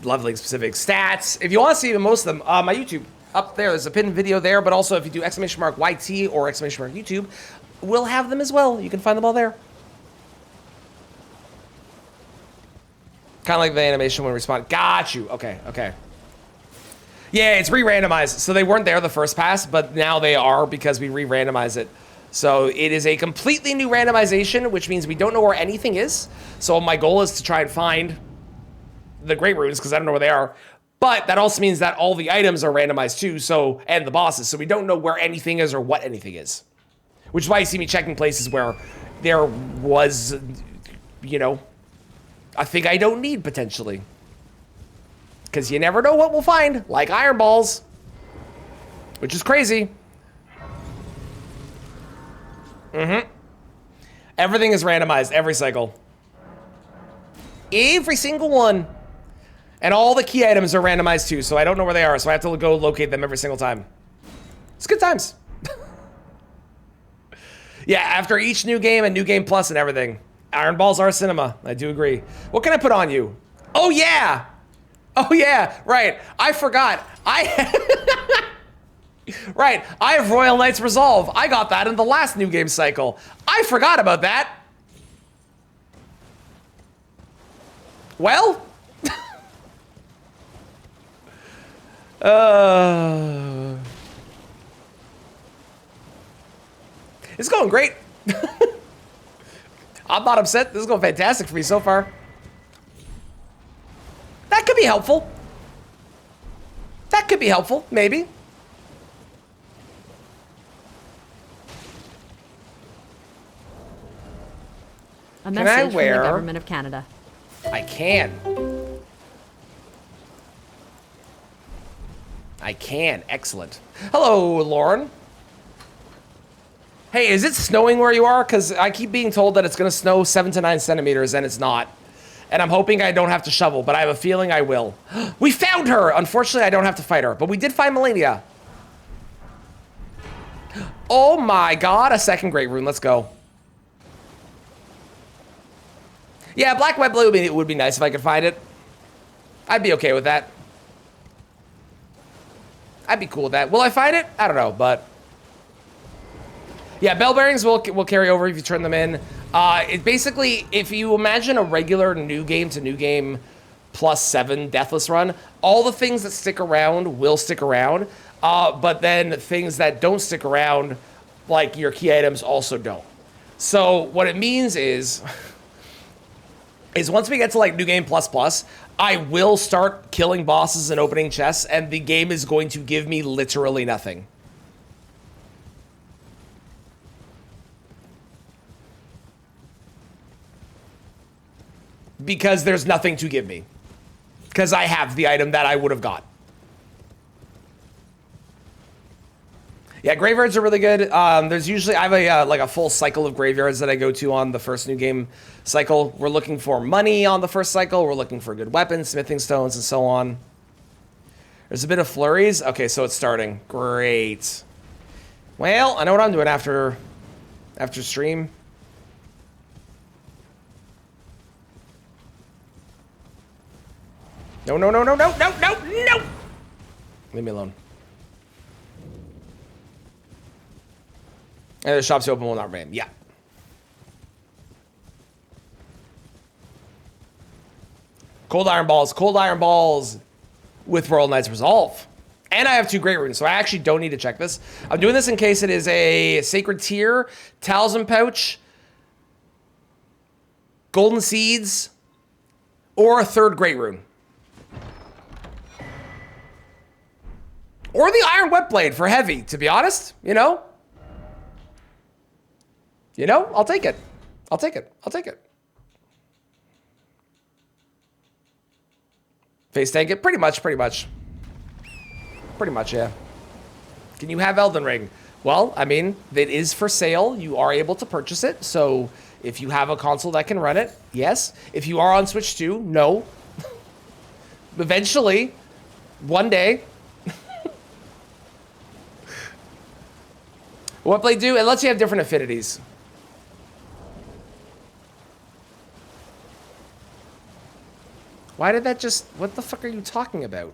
leveling specific stats. If you want to see most of them, my YouTube up there's a pinned video there. But also, if you do !YT or !YouTube, we'll have them as well. You can find them all there. Kind of like the animation when we respond. Got you. Okay. Okay. Yeah, it's re-randomized. So they weren't there the first pass, but now they are because we re-randomized it. So it is a completely new randomization, which means we don't know where anything is. So my goal is to try and find the Great Runes because I don't know where they are. But that also means that all the items are randomized too, so and the bosses. So we don't know where anything is or what anything is. Which is why you see me checking places where there was, you know, a thing I don't need potentially. Because you never know what we'll find, like iron balls. Which is crazy. Everything is randomized every cycle. Every single one. And all the key items are randomized too, so I don't know where they are, so I have to go locate them every single time. It's good times. Yeah, after each new game and New Game Plus and everything. Iron balls are cinema, I do agree. What can I put on you? Oh yeah! Oh yeah, right. I forgot. Right, I have Royal Knight's Resolve. I got that in the last New Game cycle. I forgot about that. Well. It's going great. I'm not upset. This is going fantastic for me so far. That could be helpful. That could be helpful, maybe. A message from the government of Canada. I can. I can. Excellent. Hello, Lauren. Hey, is it snowing where you are? Because I keep being told that it's going to snow 7 to 9 centimeters, and it's not. And I'm hoping I don't have to shovel, but I have a feeling I will. We found her! Unfortunately, I don't have to fight her, but we did find Melania. Oh my god, a second Great Rune. Let's go. Yeah, Black Web Blue would be nice if I could find it. I'd be okay with that. I'd be cool with that. Will I find it? I don't know, but... Yeah, bell bearings will carry over if you turn them in. It basically, if you imagine a regular New Game to New Game +7 Deathless run, all the things that stick around will stick around, but then things that don't stick around, like your key items, also don't. So what it means is once we get to like New Game ++, I will start killing bosses and opening chests, and the game is going to give me literally nothing. Because there's nothing to give me. Because I have the item that I would have got. Yeah, graveyards are really good. There's usually, I have a like a full cycle of graveyards that I go to on the first New Game cycle. We're looking for money on the first cycle. We're looking for good weapons, smithing stones, and so on. There's a bit of flurries. Okay, so it's starting. Great. Well, I know what I'm doing after stream. No, no, no, no, no, no, no, no! Leave me alone. And the shop's open will not rain. Yeah. Cold iron balls with Royal Knight's Resolve. And I have 2 Great Runes, so I actually don't need to check this. I'm doing this in case it is a Sacred Tear, Talisman Pouch, Golden Seeds, or a 3rd Great Rune. Or the Iron Wet Blade for heavy, to be honest, you know? You know, I'll take it. I'll take it. I'll take it. Face tank it? Pretty much, pretty much. Pretty much, yeah. Can you have Elden Ring? Well, I mean, it is for sale. You are able to purchase it. So if you have a console that can run it, yes. If you are on Switch 2, no. Eventually, one day... What blade do? It lets you have different affinities. Why did that just... What the fuck are you talking about?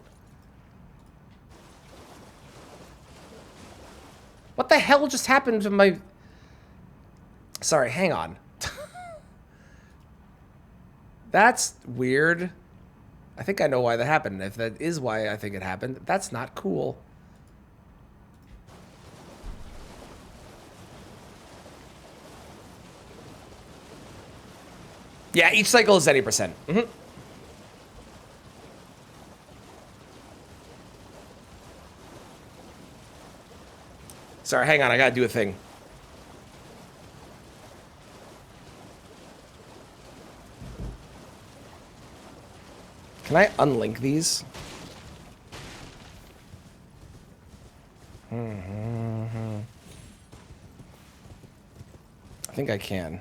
What the hell just happened to my... Sorry, hang on. That's weird. I think I know why that happened. If that is why I think it happened, that's not cool. Yeah, each cycle is 80%. Mm-hmm. Sorry, hang on. I gotta do a thing. Can I unlink these? I think I can.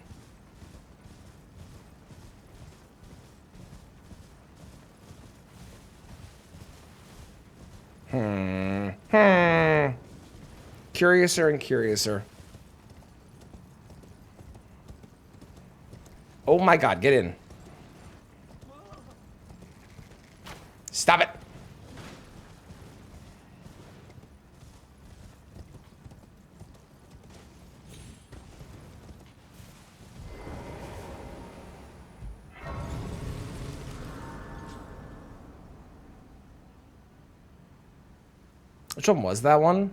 Curiouser and curiouser. Oh my god, get in. Stop it. Which one was that one?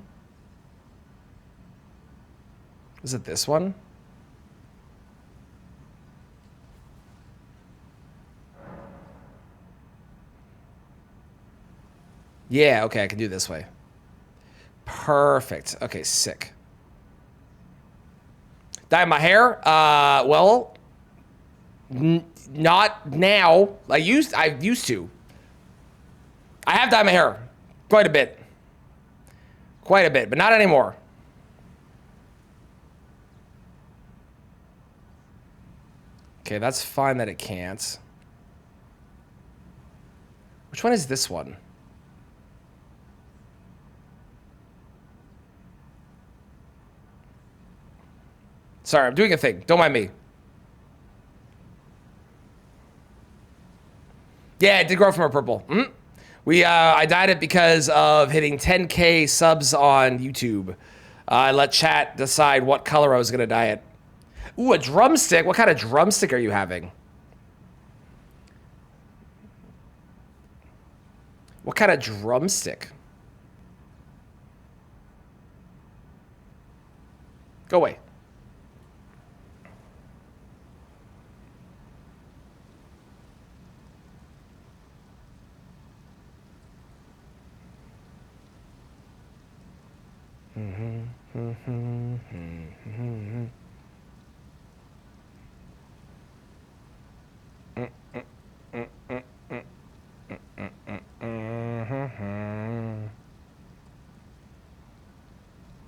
Is it this one? Yeah, okay, I can do it this way. Perfect. Okay, sick. Dye my hair? Well, not now. I used to. I have dyed my hair quite a bit. Quite a bit, but not anymore. Okay, that's fine that it can't. Which one is this one? Sorry, I'm doing a thing. Don't mind me. Yeah, it did grow from a purple. Mm-hmm. I dyed it because of hitting 10K subs on YouTube. I let chat decide what color I was gonna dye it. Ooh, a drumstick? What kind of drumstick are you having? What kind of drumstick? Go away.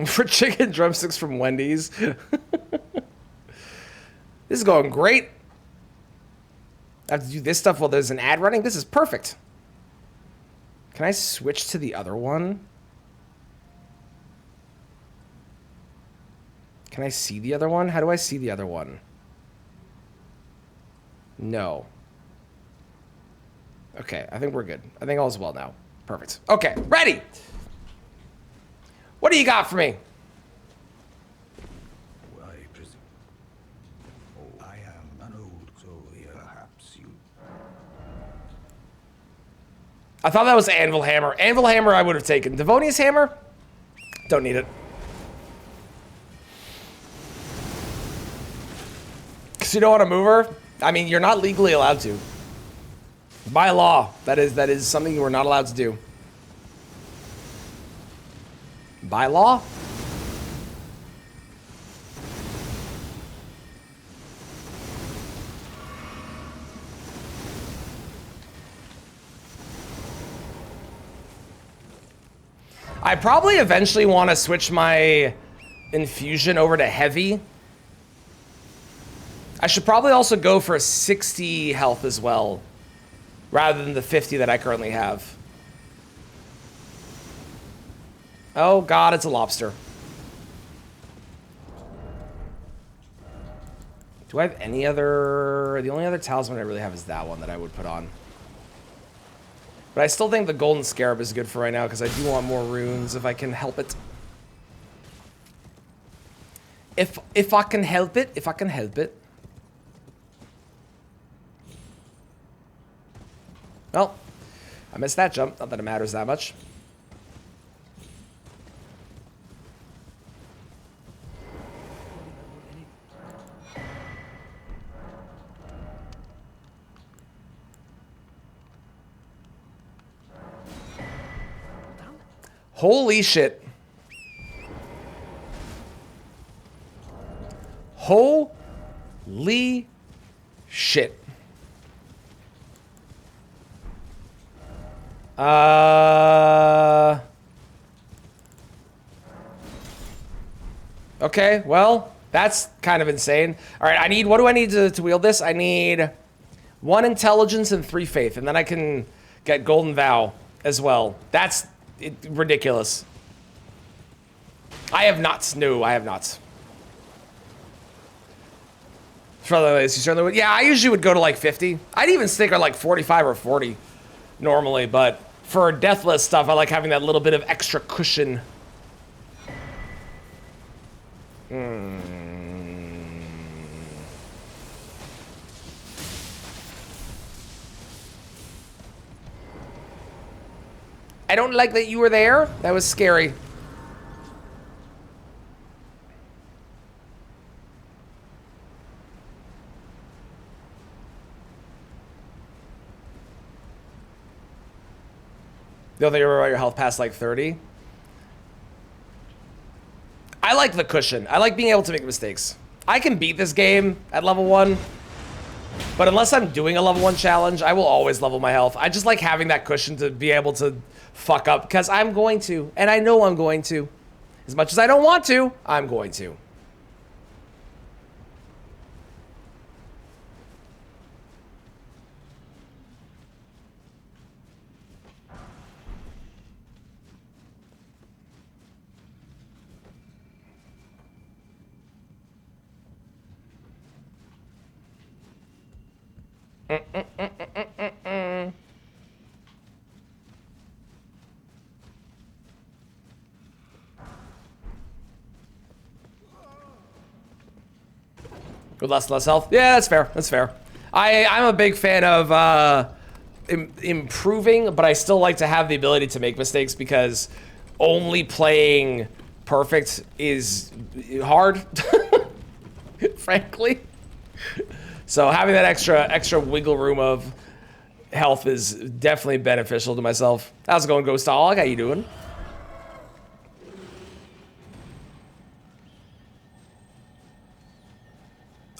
For chicken drumsticks from Wendy's. This is going great. I have to do this stuff while there's an ad running. This is perfect. Can I switch to the other one? Can I see the other one? How do I see the other one? No. Okay, I think we're good. I think all's well now. Perfect. Okay, ready. What do you got for me? I am an old soul here, perhaps you. I thought that was Anvil Hammer. Anvil Hammer I would have taken. Devonia's Hammer? Don't need it. Because you don't want to move her? I mean, you're not legally allowed to. By law, that is something you are not allowed to do. By law? I probably eventually want to switch my infusion over to heavy. I should probably also go for 60 health as well, rather than the 50 that I currently have. Oh god, it's a lobster. Do I have any other... The only other talisman I really have is that one that I would put on. But I still think the golden scarab is good for right now because I do want more runes if I can help it. If I can help it, if I can help it. Well, I missed that jump. Not that it matters that much. Holy shit. Holy shit. Okay, well, that's kind of insane. All right, I need, what do I need to wield this? I need 1 intelligence and 3 faith, and then I can get golden vow as well. That's ridiculous. I have nuts. No, I have nuts. You certainly would. Yeah, I usually would go to like 50. I'd even stick at like 45 or 40 normally, but for deathless stuff, I like having that little bit of extra cushion. I don't like that you were there. That was scary. Don't think you're about your health past like 30. I like the cushion. I like being able to make mistakes. I can beat this game at level 1. But unless I'm doing a level 1 challenge, I will always level my health. I just like having that cushion to be able to fuck up. Because I'm going to. And I know I'm going to. As much as I don't want to, I'm going to. With less health? Yeah, that's fair. That's fair. I'm a big fan of improving, but I still like to have the ability to make mistakes because only playing perfect is hard, frankly. So having that extra wiggle room of health is definitely beneficial to myself. How's it going, Ghost Dog? How you doing?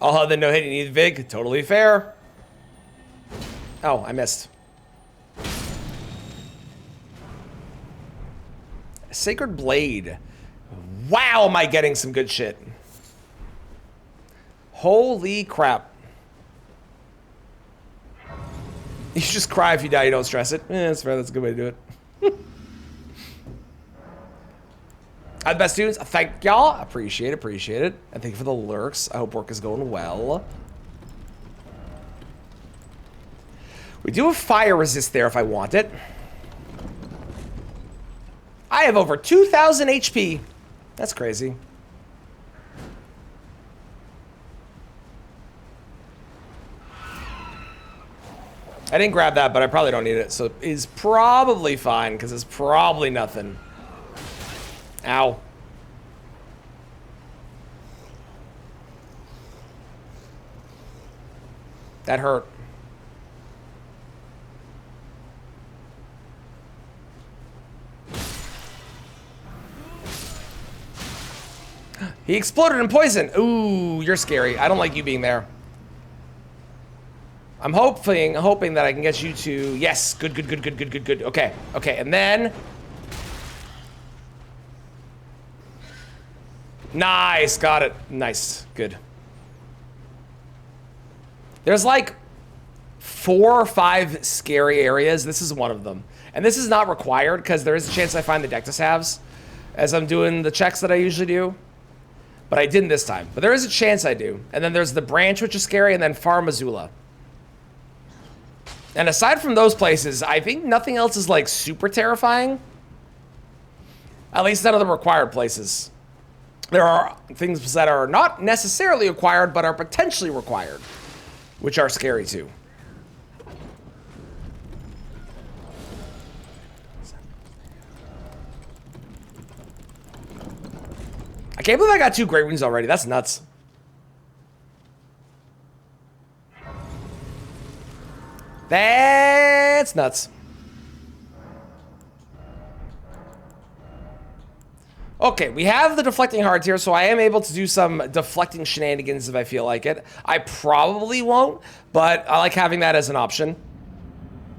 I'll have the no hit, you need Vig. Totally fair. Oh, I missed. Sacred Blade. Wow, am I getting some good shit. Holy crap. You just cry if you die, you don't stress it. That's fair, that's a good way to do it. The best students, thank y'all. Appreciate it. And thank you for the lurks. I hope work is going well. We do have fire resist there if I want it. I have over 2,000 HP. That's crazy. I didn't grab that, but I probably don't need it. So it's probably fine because it's probably nothing. Ow. That hurt. He exploded in poison. Ooh, you're scary. I don't like you being there. I'm hoping that I can get you to... Yes, good. Okay, and then... Nice, got it. Nice, good. There's like 4 or 5 scary areas. This is one of them. And this is not required because there is a chance I find the Deathless halves as I'm doing the checks that I usually do. but I didn't this time. But there is a chance I do. And then there's the branch, which is scary, and then Far Missoula. And aside from those places, I think nothing else is like super terrifying. At least none of the required places. There are things that are not necessarily required, but are potentially required, which are scary too. I can't believe I got 2 Great Runes already. That's nuts. That's nuts. Okay, we have the deflecting hearts here, so I am able to do some deflecting shenanigans if I feel like it. I probably won't, but I like having that as an option.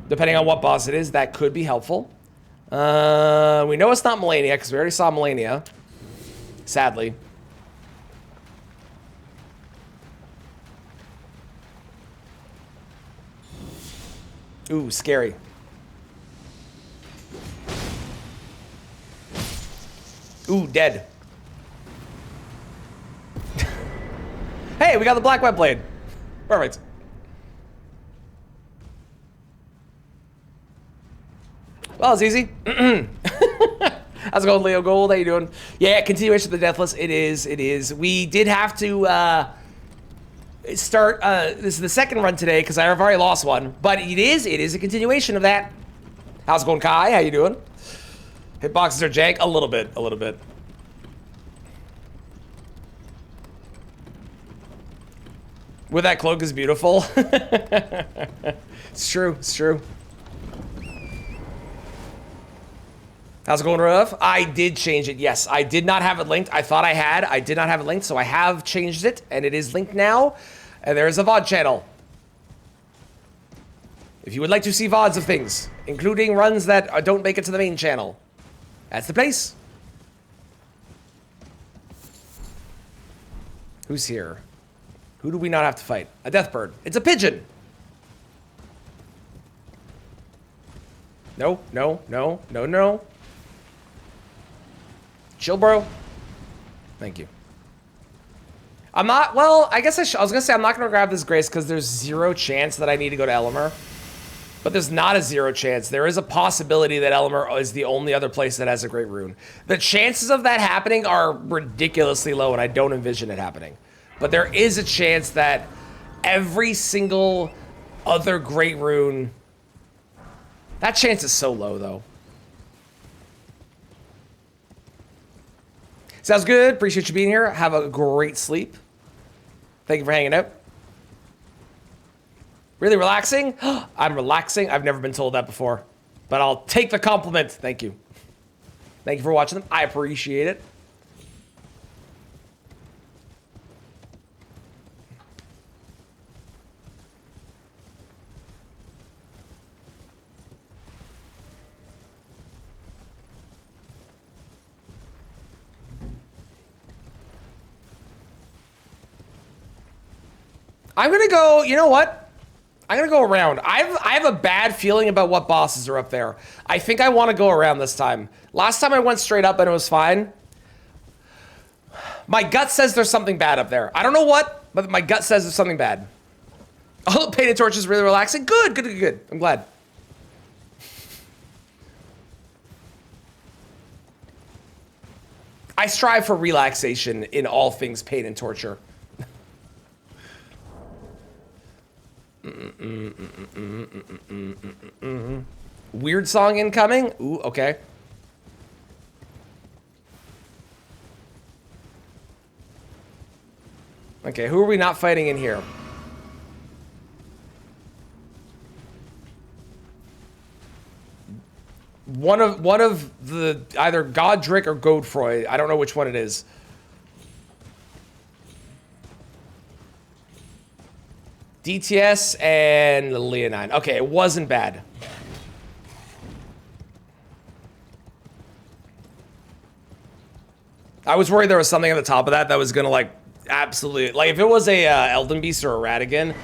Depending on what boss it is, that could be helpful. We know it's not Melania, because we already saw Melania. Sadly. Ooh, scary. Ooh, dead. Hey, we got the black web blade. Perfect. Well, it's easy. How's it going, Leo Gold? How you doing? Yeah, continuation of the Deathless. It is. It is. We did have to start. This is the second run today because I've already lost one, but it is a continuation of that. How's it going, Kai? How you doing? Hitboxes are jank a little bit. With that cloak is beautiful. It's true. It's true. How's it going, Ruff? I did change it. Yes, I did not have it linked. I thought I had. I did not have it linked, so I have changed it, and it is linked now. And there is a VOD channel. If you would like to see VODs of things, including runs that don't make it to the main channel, that's the place. Who's here? Who do we not have to fight? A deathbird. It's a pigeon. No, no, no, no, no. Chill, bro. Thank you. I'm not, well, I guess I was gonna say I'm not gonna grab this Grace because there's 0 chance that I need to go to Elemer. But there's not a 0 chance. There is a possibility that Elemer is the only other place that has a Great Rune. The chances of that happening are ridiculously low, and I don't envision it happening. But there is a chance that every single other Great Rune... That chance is so low, though. Sounds good. Appreciate you being here. Have a great sleep. Thank you for hanging out. Really relaxing? I'm relaxing. I've never been told that before. But I'll take the compliment. Thank you. Thank you for watching them. I appreciate it. I'm gonna go, you know what? I'm gonna go around. I have a bad feeling about what bosses are up there. I think I want to go around this time. Last time I went straight up and it was fine. My gut says there's something bad up there. I don't know what, but my gut says there's something bad. Oh, Painted Torch is really relaxing. Good, good, good, good. I'm glad. I strive for relaxation in all things pain and torture. Weird song incoming? Ooh, okay. Okay, who are we not fighting in here? One of the either Godric or Godefroy. I don't know which one it is. DTS and Leonine. Okay, it wasn't bad. I was worried there was something at the top of that was gonna like absolutely, like if it was a Elden Beast or a Ratigan,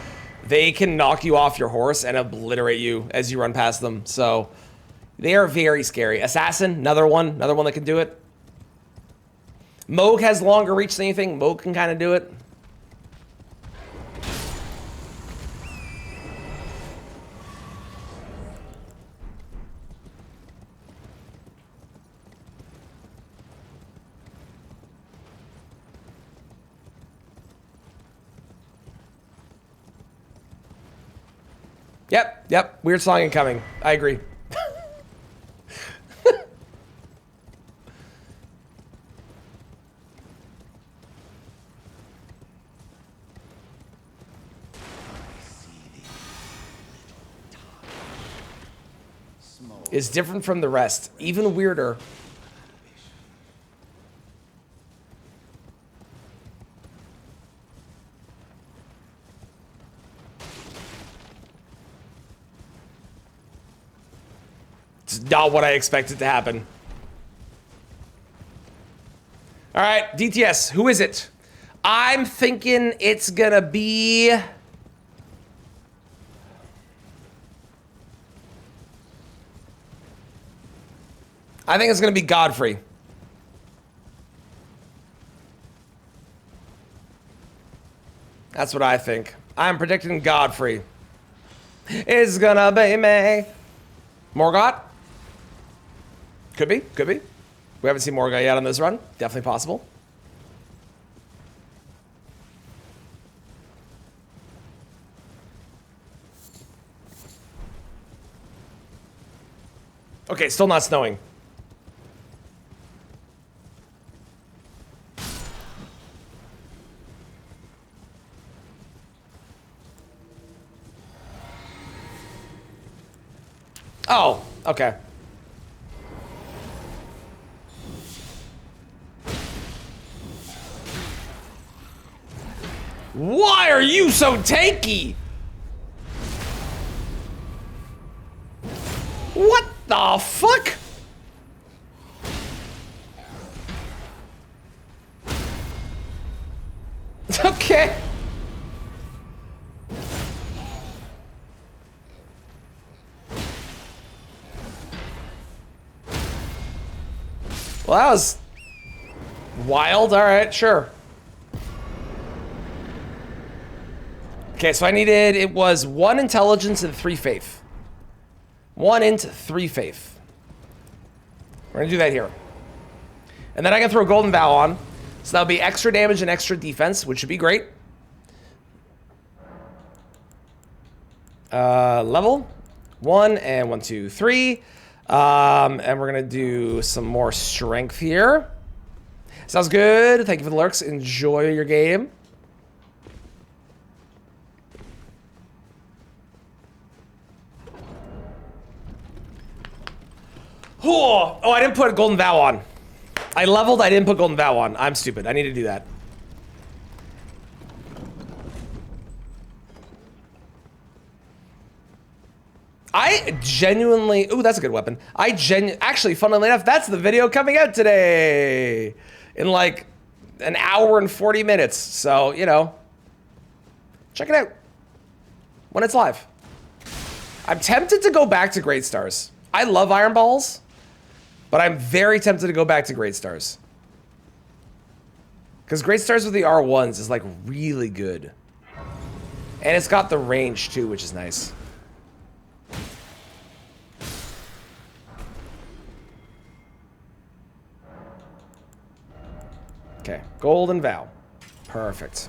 they can knock you off your horse and obliterate you as you run past them. So they are very scary. Assassin, another one that can do it. Moog has longer reach than anything. Moog can kind of do it. Yep. Weird song incoming. I agree. Is different from the rest. Even weirder. It's not what I expected to happen. All right, DTS, who is it? I'm thinking it's gonna be... I think it's gonna be Godfrey. That's what I think. I'm predicting Godfrey. It's gonna be me. Morgott? Could be. We haven't seen Morgott yet on this run. Definitely possible. Okay, still not snowing. Oh, okay. Why are you so tanky? What the fuck? Okay. Well, that was wild. All right, sure. Okay, so I needed, it was 1 intelligence and 3 faith. 1 int, 3 faith. We're gonna do that here. And then I can throw Golden Vow on. So that'll be extra damage and extra defense, which should be great. Level 1 and 1, 2, 3. And we're gonna do some more strength here. Sounds good. Thank you for the lurks. Enjoy your game. Oh, I didn't put Golden Vow on. I leveled, I didn't put Golden Vow on. I'm stupid. I need to do that. I genuinely... Ooh, that's a good weapon. Actually, funnily enough, that's the video coming out today. In like an hour and 40 minutes. So, you know. Check it out. When it's live. I'm tempted to go back to Great Stars. I love Iron Balls. But I'm very tempted to go back to Great Stars. Because Great Stars with the R1s is like really good. And it's got the range too, which is nice. Okay, Golden Vow. Perfect.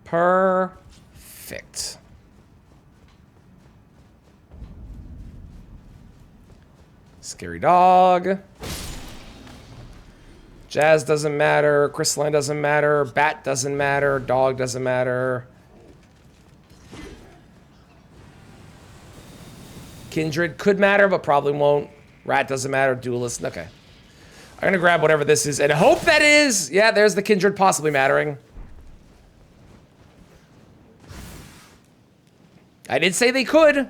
Perfect. Scary Dog. Jazz doesn't matter. Crystalline doesn't matter. Bat doesn't matter. Dog doesn't matter. Kindred could matter, but probably won't. Rat doesn't matter. Duelist. Okay. I'm gonna grab whatever this is and hope that is. Yeah, there's the Kindred possibly mattering. I did say they could.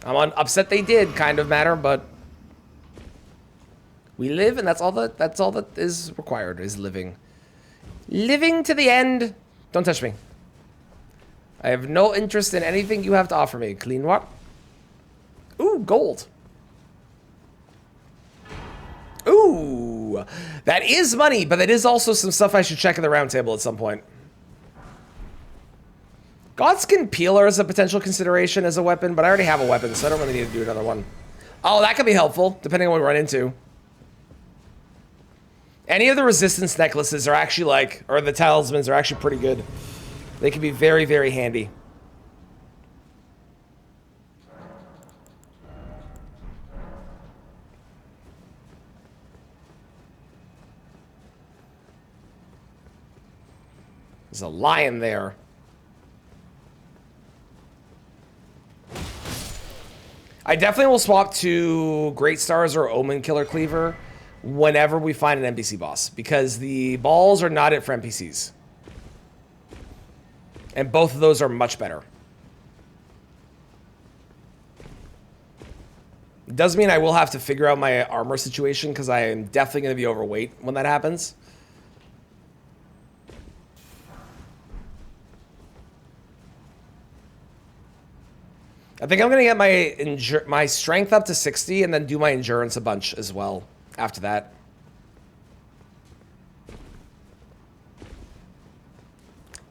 I'm upset they did kind of matter, but we live, and that's all that is required is living. Living to the end. Don't touch me. I have no interest in anything you have to offer me. Clean what? Ooh, gold. Ooh. Ooh, that is money, but that is also some stuff I should check in the round table at some point. Godskin Peeler is a potential consideration as a weapon, but I already have a weapon, so I don't really need to do another one. Oh, that could be helpful, depending on what we run into. Any of the resistance necklaces are actually like, or the talismans are actually pretty good. They can be very, very handy. There's a lion there. I definitely will swap to Great Stars or Omen Killer Cleaver whenever we find an NPC boss, because the balls are not it for NPCs. And both of those are much better. It does mean I will have to figure out my armor situation, because I am definitely going to be overweight when that happens. I think I'm going to get my strength up to 60 and then do my endurance a bunch as well after that.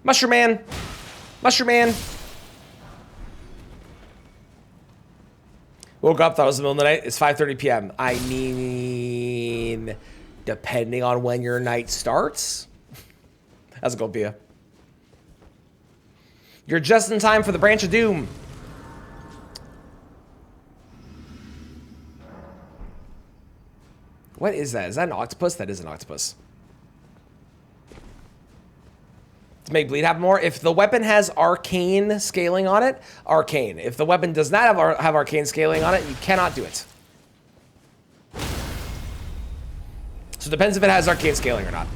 Mushroom Man. Mushroom Man. Woke up, thought it was the middle of the night. It's 5:30 p.m. I mean, depending on when your night starts. How's it going, Pia? You're just in time for the Branch of Doom. What is that? Is that an octopus? That is an octopus. To make bleed happen more, if the weapon has arcane scaling on it, arcane. If the weapon does not have arcane scaling on it, you cannot do it. So it depends if it has arcane scaling or not.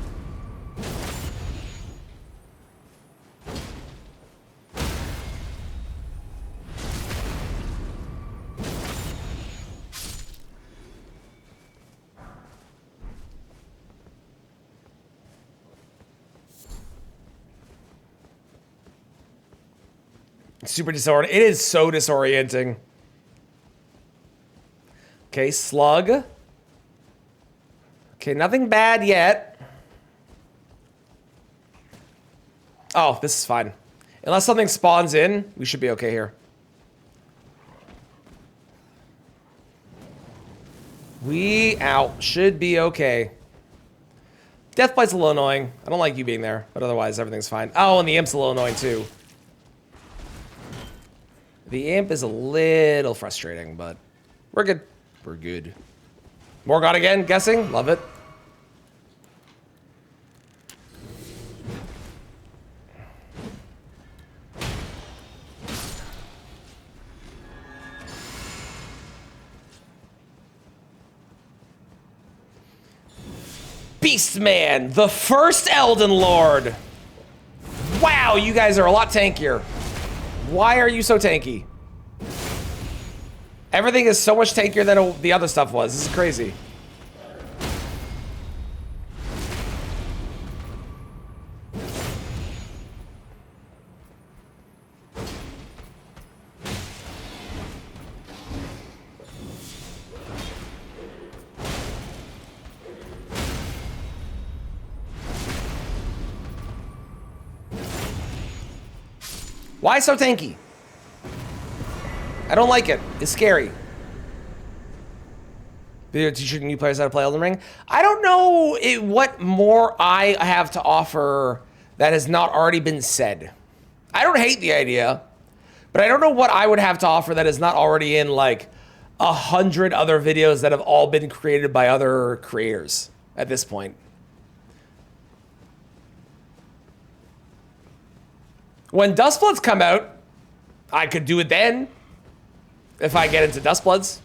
Super disorienting. It is so disorienting. Okay, slug. Okay, nothing bad yet. Oh, this is fine. Unless something spawns in, we should be okay here. We should be okay. Deathbite's a little annoying. I don't like you being there, but otherwise everything's fine. Oh, and the imp's a little annoying too. The imp is a little frustrating, but we're good. We're good. Morgoth again, guessing. Love it. Beastman, the first Elden Lord. Wow, you guys are a lot tankier. Why are you so tanky? Everything is so much tankier than the other stuff was. This is crazy. Why so tanky? I don't like it. It's scary. Video teaching new players how to play Elden Ring. I don't know what more I have to offer that has not already been said. I don't hate the idea, but I don't know what I would have to offer that is not already in like 100 other videos that have all been created by other creators at this point. When Dustbloods come out, I could do it then. If I get into Dustbloods.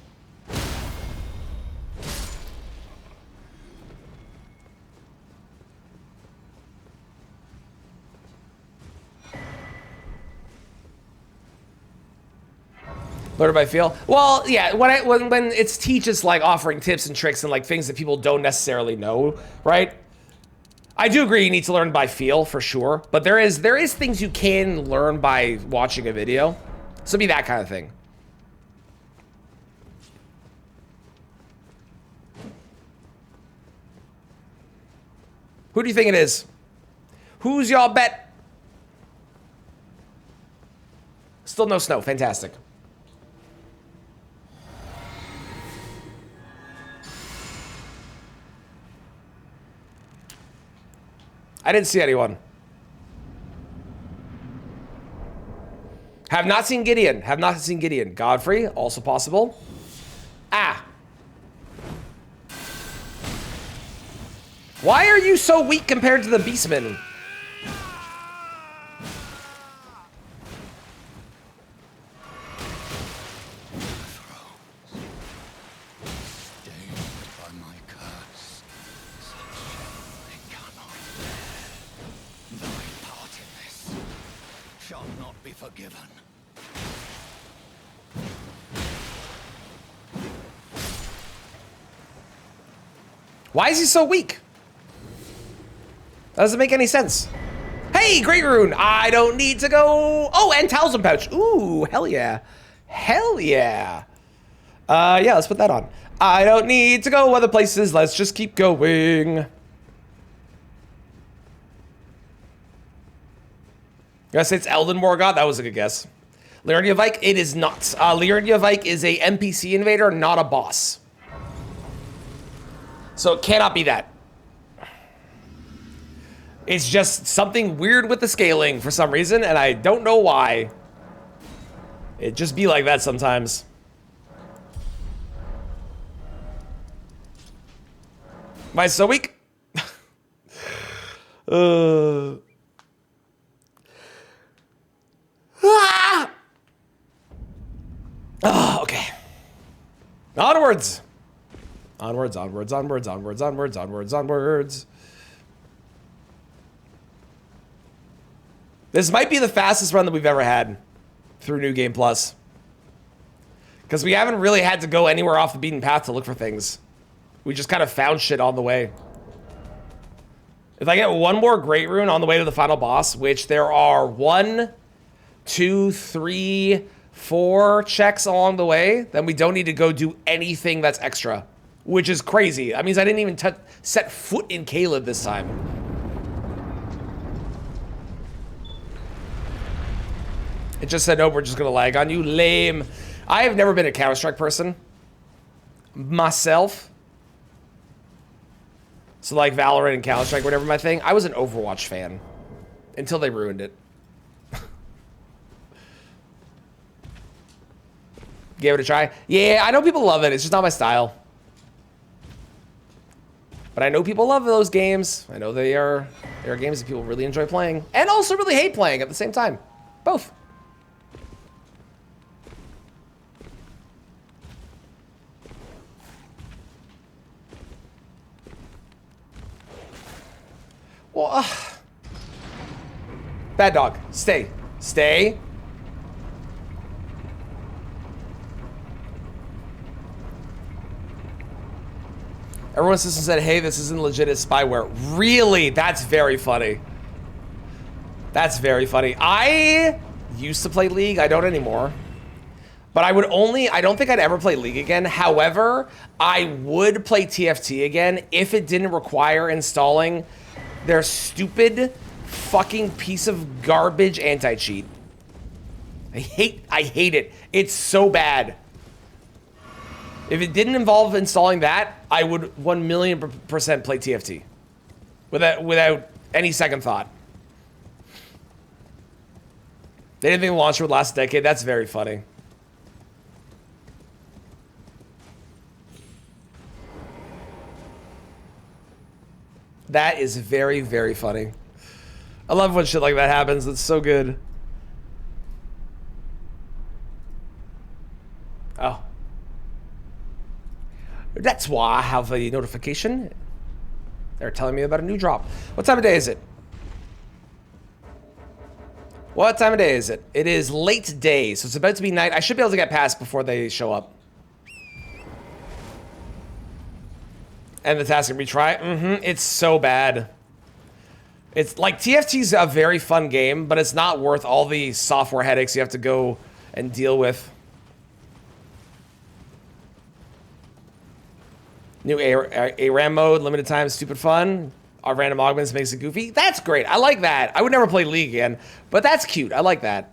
Learn by feel. Well, yeah, when it's teaches like offering tips and tricks and like things that people don't necessarily know, right? I do agree you need to learn by feel for sure, but there is things you can learn by watching a video. So it'd be that kind of thing. Who do you think it is? Who's y'all bet? Still no snow. Fantastic. I didn't see anyone. Have not seen Gideon. Have not seen Gideon. Godfrey, also possible. Ah. Why are you so weak compared to the Beastmen? Forgiven. Why is he so weak? That doesn't make any sense. Hey, Great Rune, I don't need to go. Oh, and Talisman Pouch. Ooh, hell yeah. Hell yeah. Yeah, let's put that on. I don't need to go other places. Let's just keep going. Guess it's Elden Morgoth. That was a good guess. Liurnia Vike, it is not. Liurnia Vike is a NPC invader, not a boss. So it cannot be that. It's just something weird with the scaling for some reason, and I don't know why. It just be like that sometimes. Am I so weak? Ah! Oh, okay. Onwards. Onwards, onwards, onwards, onwards, onwards, onwards, onwards. This might be the fastest run that we've ever had through New Game Plus. Because we haven't really had to go anywhere off the beaten path to look for things. We just kind of found shit on the way. If I get one more Great Rune on the way to the final boss, which there are 1, 2, 3, 4 checks along the way, then we don't need to go do anything that's extra, which is crazy. That means I didn't even set foot in Caleb this time. It just said, no, we're just gonna lag on you. Lame. I have never been a Counter-Strike person myself. So like Valorant and Counter-Strike, whatever my thing. I was an Overwatch fan until they ruined it. Gave it a try. Yeah, I know people love it. It's just not my style. But I know people love those games. I know they are games that people really enjoy playing and also really hate playing at the same time. Both. Well, bad dog. Stay. Stay. Everyone's system said, hey, this isn't legit, it's spyware. Really? That's very funny. That's very funny. I used to play League. I don't anymore. But I don't think I'd ever play League again. However, I would play TFT again if it didn't require installing their stupid fucking piece of garbage anti-cheat. I hate it. It's so bad. If it didn't involve installing that, I would 1,000,000% play TFT. Without any second thought. They didn't think the launcher would last a decade. That's very funny. That is very, very funny. I love when shit like that happens. It's so good. Oh. That's why I have a notification. They're telling me about a new drop. What time of day is it? What time of day is it? It is late day, so it's about to be night. I should be able to get past before they show up. And the task and retry. It's so bad. It's like TFT's a very fun game, but it's not worth all the software headaches you have to go and deal with. New ARAM mode, limited time, stupid fun. random augments makes it goofy. That's great. I like that. I would never play League again, but that's cute. I like that.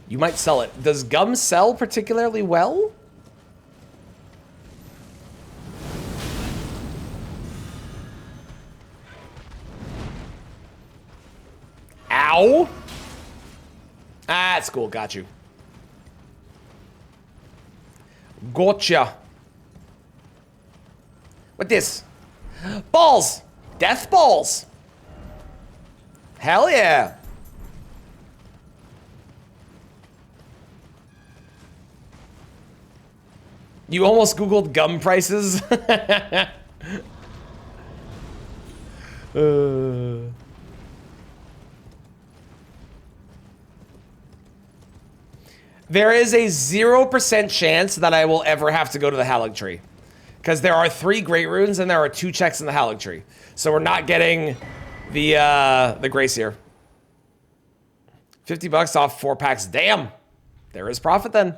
You might sell it. Does gum sell particularly well? Ow. Ah, that's cool. Got you. Gotcha. What this? Balls. Death balls. Hell yeah. You almost Googled gum prices? There is a 0% chance that I will ever have to go to the Halig Tree. Because there are 3 Great Runes and there are 2 checks in the Halig Tree. So we're not getting the Grace here. 50 bucks off 4 packs. Damn. There is profit then.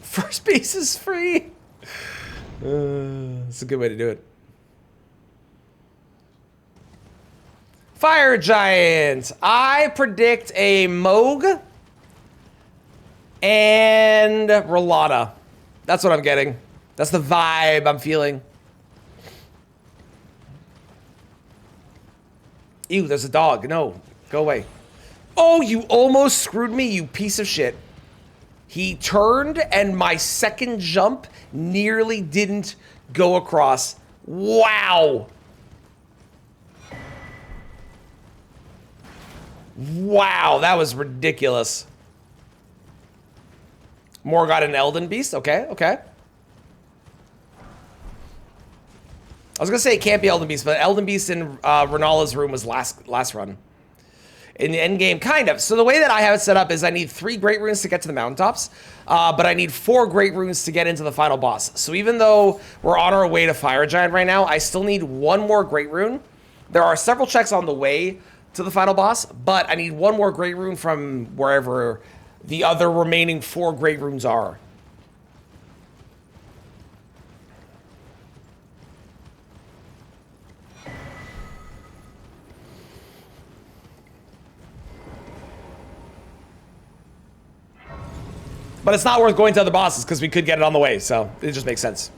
First base is free. That's a good way to do it. Fire Giant. I predict a Moog and Rolata. That's what I'm getting. That's the vibe I'm feeling. Ew, there's a dog. No, go away. Oh, you almost screwed me, you piece of shit. He turned and my second jump nearly didn't go across. Wow. Wow, that was ridiculous. Morgot and Elden Beast. Okay, okay. I was gonna say it can't be Elden Beast, but Elden Beast in Renala's room was last run. In the end game, kind of. So the way that I have it set up is I need 3 Great Runes to get to the mountaintops, but I need 4 Great Runes to get into the final boss. So even though we're on our way to Fire Giant right now, I still need 1 more Great Rune. There are several checks on the way to the final boss, but I need 1 more Great Rune from wherever the other remaining 4 Great Runes are. But it's not worth going to other bosses because we could get it on the way, so it just makes sense.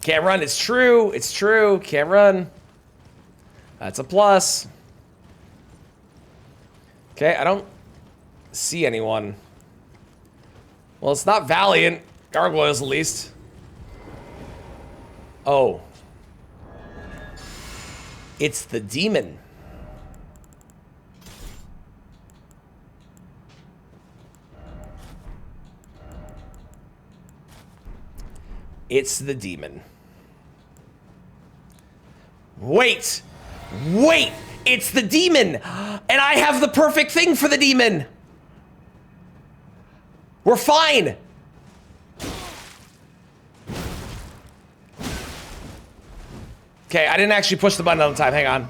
Can't run, it's true, can't run. That's a plus. Okay, I don't see anyone. Well, it's not Valiant. Gargoyles, at least. Oh. It's the demon. It's the demon. Wait! Wait! It's the demon! And I have the perfect thing for the demon! We're fine! Okay, I didn't actually push the button all the time. Hang on.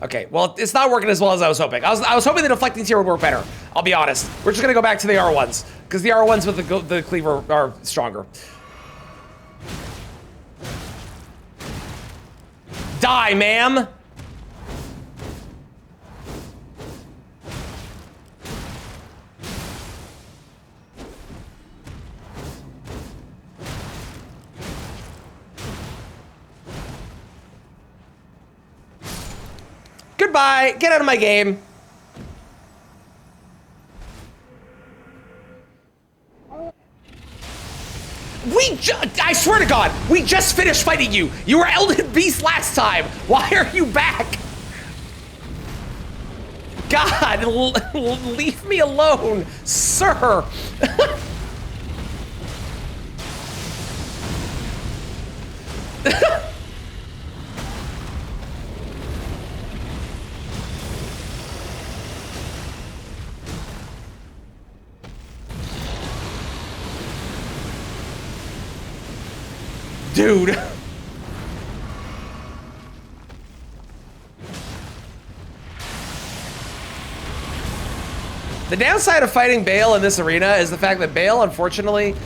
Okay, well, it's not working as well as I was hoping. I was hoping the deflecting tier would work better. I'll be honest. We're just gonna go back to the R1s because the R1s with the cleaver are stronger. Die, ma'am. Goodbye. Get out of my game. I swear to God, we just finished fighting you. You were Elden Beast last time. Why are you back? God God, leave me alone, sir. Dude. The downside of fighting Bale in this arena is the fact that Bale, unfortunately,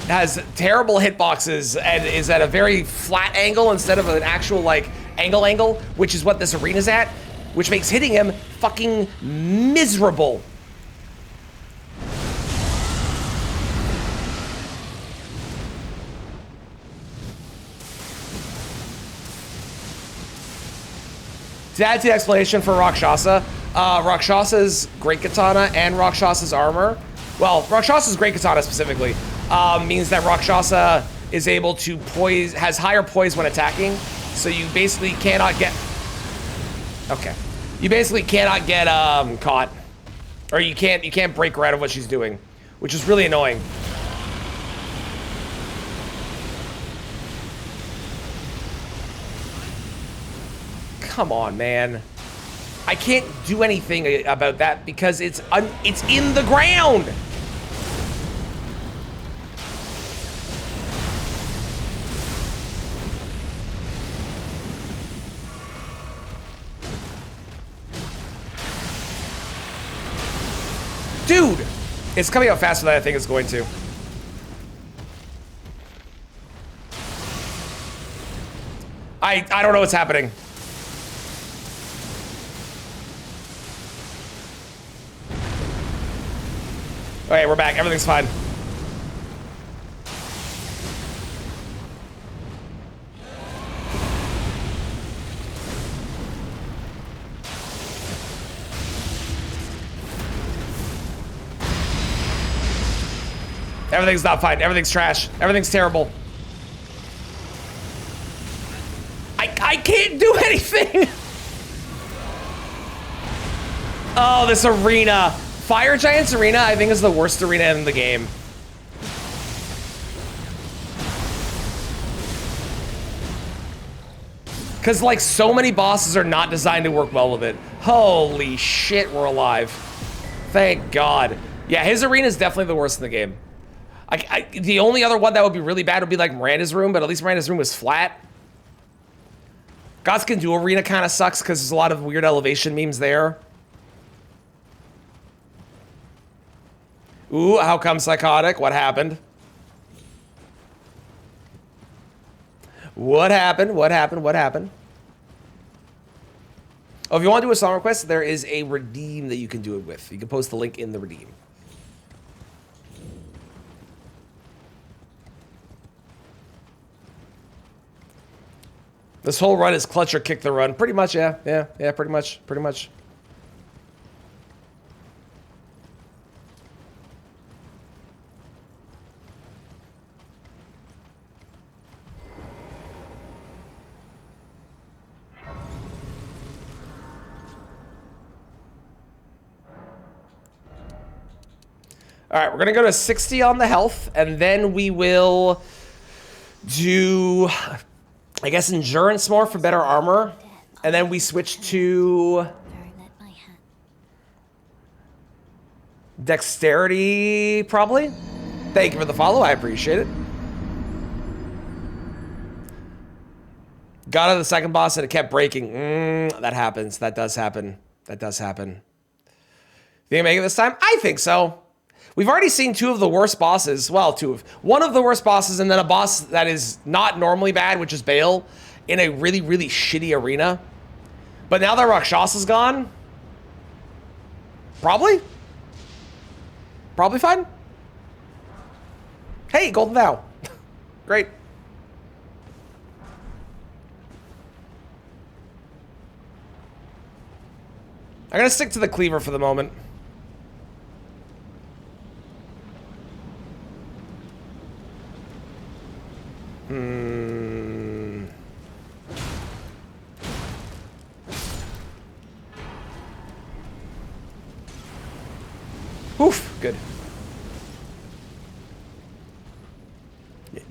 has terrible hitboxes and is at a very flat angle instead of an actual, like, angle, which is what this arena's at, which makes hitting him fucking miserable. To add to the explanation for Rakshasa, Rakshasa's Great Katana and Rakshasa's armor, well, Rakshasa's Great Katana specifically, means that Rakshasa is able to poise, has higher poise when attacking, so you basically cannot get, okay. You basically cannot get caught, or you can't break her out of what she's doing, which is really annoying. Come on, man. I can't do anything about that because it's in the ground. Dude, it's coming out faster than I think it's going to. I don't know what's happening. Okay, we're back. Everything's fine. Everything's not fine. Everything's trash. Everything's terrible. I can't do anything. Oh, this arena. Fire Giants Arena, I think, is the worst arena in the game. Because, like, so many bosses are not designed to work well with it. Holy shit, we're alive. Thank God. Yeah, his arena is definitely the worst in the game. The only other one that would be really bad would be, like, Miranda's room, but at least Miranda's room was flat. God's Can Do Arena kind of sucks because there's a lot of weird elevation memes there. Ooh, how come psychotic? What happened? What happened? What happened? What happened? Oh, if you want to do a song request, there is a redeem that you can do it with. You can post the link in the redeem. This whole run is clutch or kick the run. Pretty much, yeah. Yeah, pretty much. Pretty much. All right, we're gonna go to 60 on the health, and then we will do, I guess, endurance more for better armor, and then we switch to dexterity, probably. Thank you for the follow, I appreciate it. Got to the second boss and it kept breaking. That happens. That does happen. That does happen. Think I make it this time? I think so. We've already seen two of the worst bosses. Well, one of the worst bosses, and then a boss that is not normally bad, which is Bale, in a really, really shitty arena. But now that Rakshasa's gone, probably fine. Hey, Golden Vow. Great. I'm gonna stick to the cleaver for the moment. Oof, good.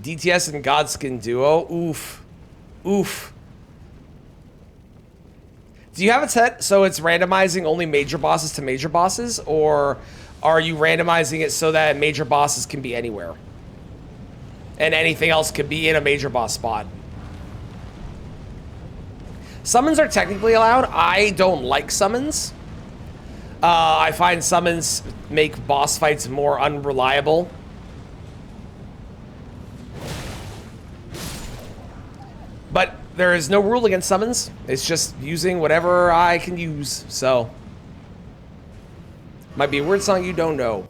DTS and Godskin duo. Oof. Oof. Do you have it set so it's randomizing only major bosses to major bosses, or are you randomizing it so that major bosses can be anywhere? And anything else could be in a major boss spot? Summons are technically allowed. I don't like summons. I find summons make boss fights more unreliable. But there is no rule against summons. It's just using whatever I can use, so. Might be a word song you don't know.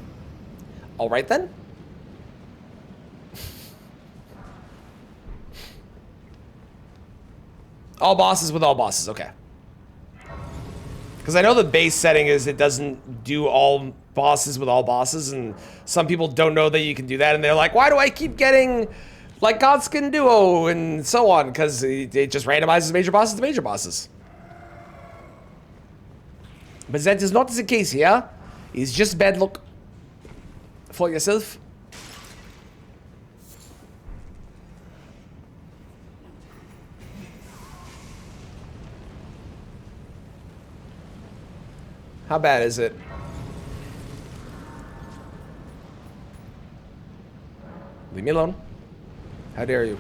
All right then. All bosses with all bosses, okay. Because I know the base setting is it doesn't do all bosses with all bosses, and some people don't know that you can do that, and they're like, why do I keep getting like Godskin Duo and so on? Because it just randomizes major bosses to major bosses. But that is not the case here. It's just bad luck for yourself. How bad is it? Leave me alone. How dare you?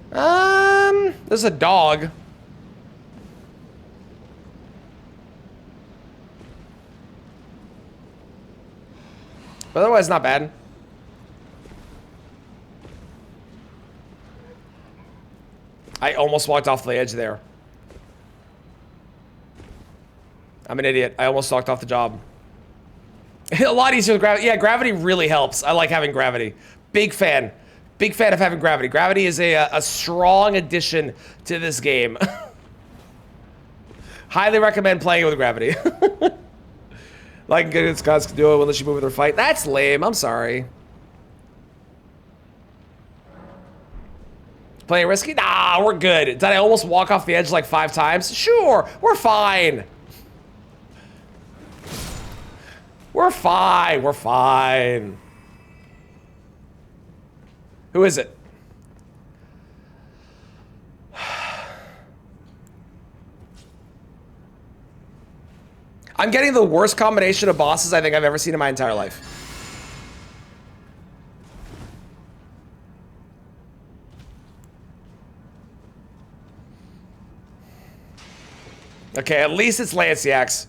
There's a dog. But otherwise, not bad. I almost walked off the edge there. I'm an idiot. I almost walked off the job. A lot easier with gravity. Yeah, gravity really helps. I like having gravity. Big fan. Big fan of having gravity. Gravity is a strong addition to this game. Highly recommend playing with gravity. Like good Scots can do it unless you move with her fight. That's lame. I'm sorry. Playing risky? Nah, we're good. Did I almost walk off the edge like 5 times? Sure, we're fine. We're fine. We're fine. Who is it? I'm getting the worst combination of bosses I think I've ever seen in my entire life. Okay, at least it's Lanciax.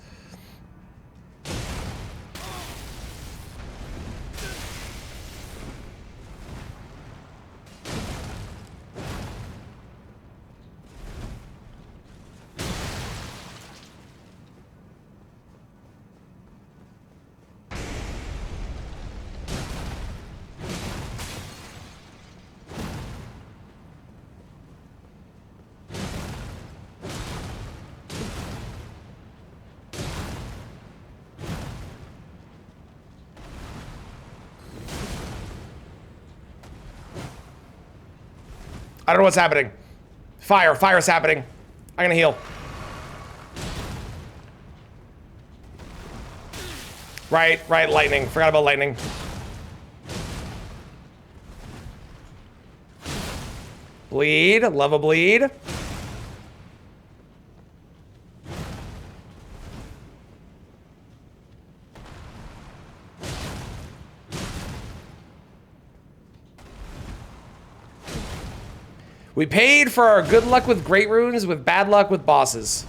I don't know what's happening. Fire. Fire's happening. I'm gonna heal. Right, lightning. Forgot about lightning. Bleed. Love a bleed. We paid for our good luck with great runes with bad luck with bosses.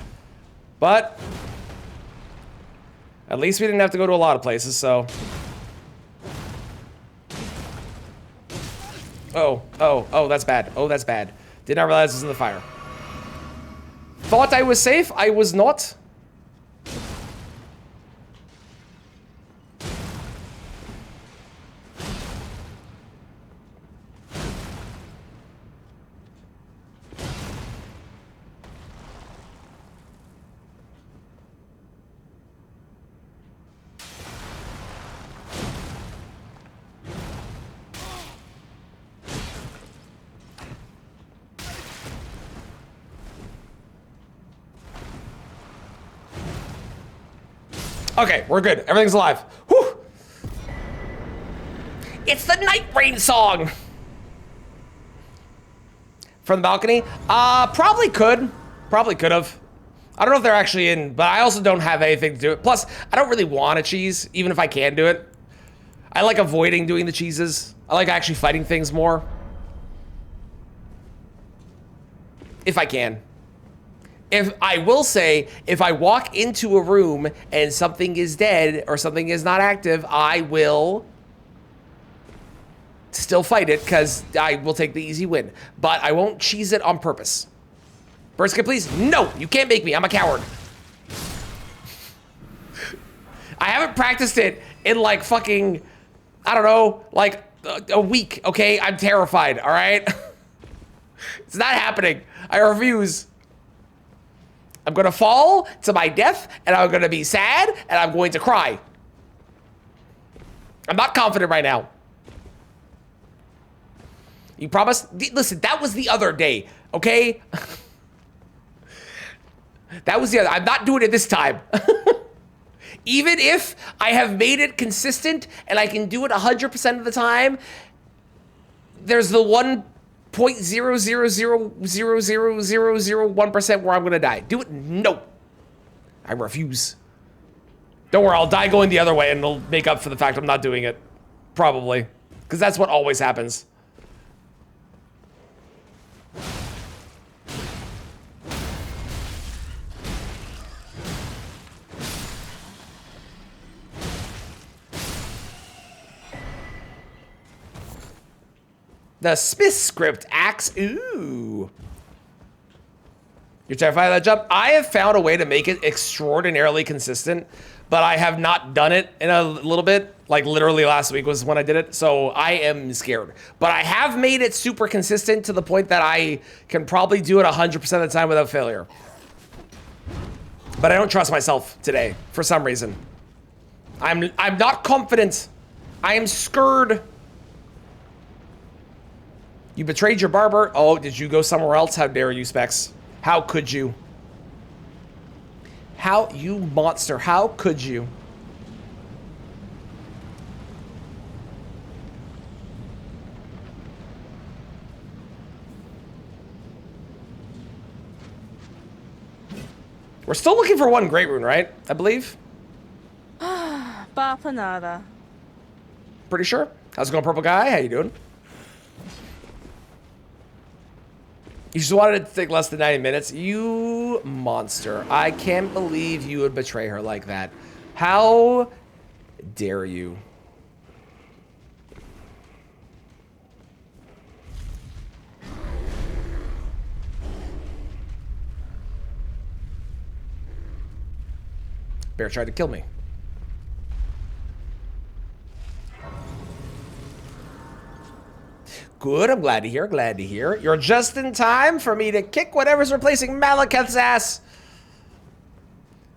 But at least we didn't have to go to a lot of places, so. Oh, that's bad. Oh, that's bad. Did not realize it was in the fire. Thought I was safe? I was not. Okay, we're good. Everything's alive. Whew. It's the Night Rain song. From the balcony? Probably could. Probably could have. I don't know if they're actually in, but I also don't have anything to do it. Plus, I don't really want a cheese, even if I can do it. I like avoiding doing the cheeses. I like actually fighting things more. If I can. If I will say, if I walk into a room and something is dead or something is not active, I will still fight it because I will take the easy win. But I won't cheese it on purpose. First skip, please. No, you can't make me. I'm a coward. I haven't practiced it in like fucking, I don't know, like a week, okay? I'm terrified, all right? It's not happening. I refuse. I'm gonna fall to my death, and I'm gonna be sad, and I'm going to cry. I'm not confident right now. You promise? Listen, that was the other day, okay? That was the other. I'm not doing it this time. Even if I have made it consistent and I can do it 100% of the time, there's the 1.000000001% where I'm gonna die. Do it? No. I refuse. Don't worry, I'll die going the other way and it'll make up for the fact I'm not doing it. Probably. Because that's what always happens. The Smith script axe. Ooh. You're terrified of that jump? I have found a way to make it extraordinarily consistent, but I have not done it in a little bit. Like literally last week was when I did it. So I am scared. But I have made it super consistent to the point that I can probably do it 100% of the time without failure. But I don't trust myself today for some reason. I'm not confident. I am scared. You betrayed your barber. Oh, did you go somewhere else? How dare you, Specs? How could you? How, you monster, how could you? We're still looking for one great rune, right? I believe. Bapanada. Pretty sure. How's it going, purple guy? How you doing? You just wanted it to take less than 90 minutes. You monster. I can't believe you would betray her like that. How dare you? Bear tried to kill me. Good, I'm glad to hear, glad to hear. You're just in time for me to kick whatever's replacing Malekith's ass.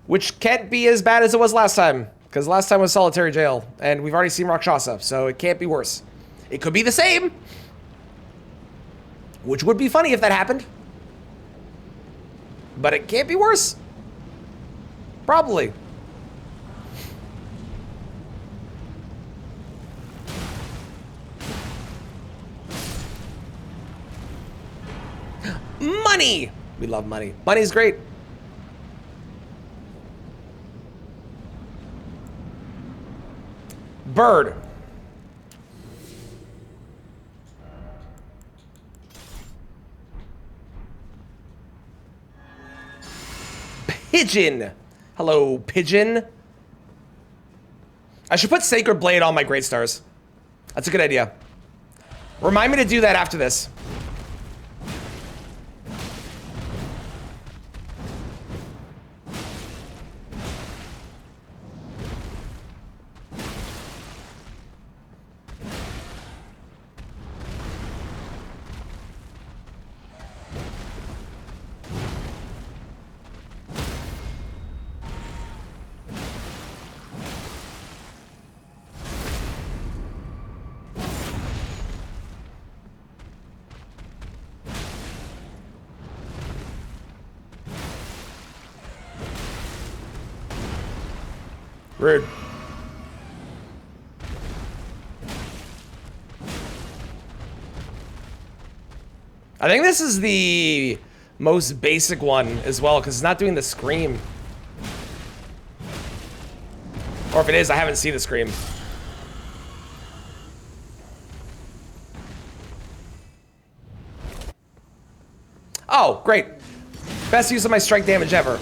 Which can't be as bad as it was last time. Because last time was solitary jail. And we've already seen Rakshasa, so it can't be worse. It could be the same. Which would be funny if that happened. But it can't be worse. Probably. Money! We love money. Money's great. Bird. Pigeon. Hello, pigeon. I should put Sacred Blade on my Great Stars. That's a good idea. Remind me to do that after this. Rude. I think this is the most basic one as well, because it's not doing the scream. Or if it is, I haven't seen the scream. Oh, great. Best use of my strike damage ever.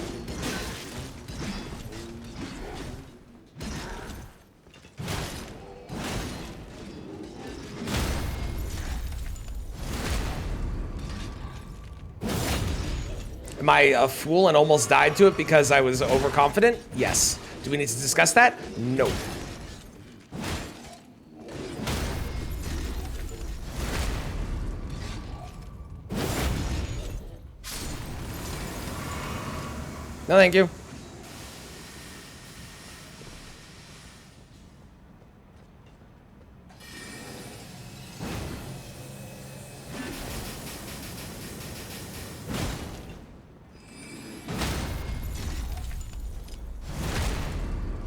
Am I a fool and almost died to it because I was overconfident? Yes. Do we need to discuss that? No. No, thank you.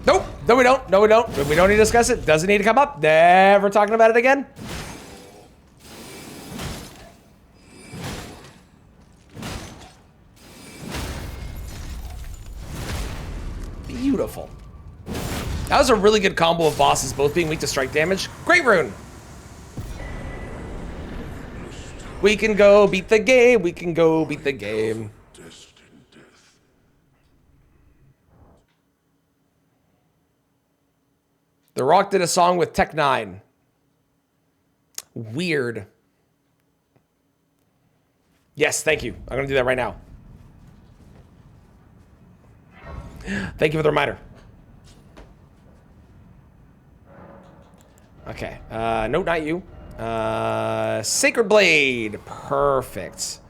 Nope. No, we don't. No, we don't. We don't need to discuss it. Doesn't need to come up. Never talking about it again. Beautiful. That was a really good combo of bosses, both being weak to strike damage. Great rune. We can go beat the game. We can go beat the game. The Rock did a song with Tech 9. Weird. Yes, thank you. I'm gonna do that right now. Thank you for the reminder. Okay. No, not you. Sacred Blade. Perfect.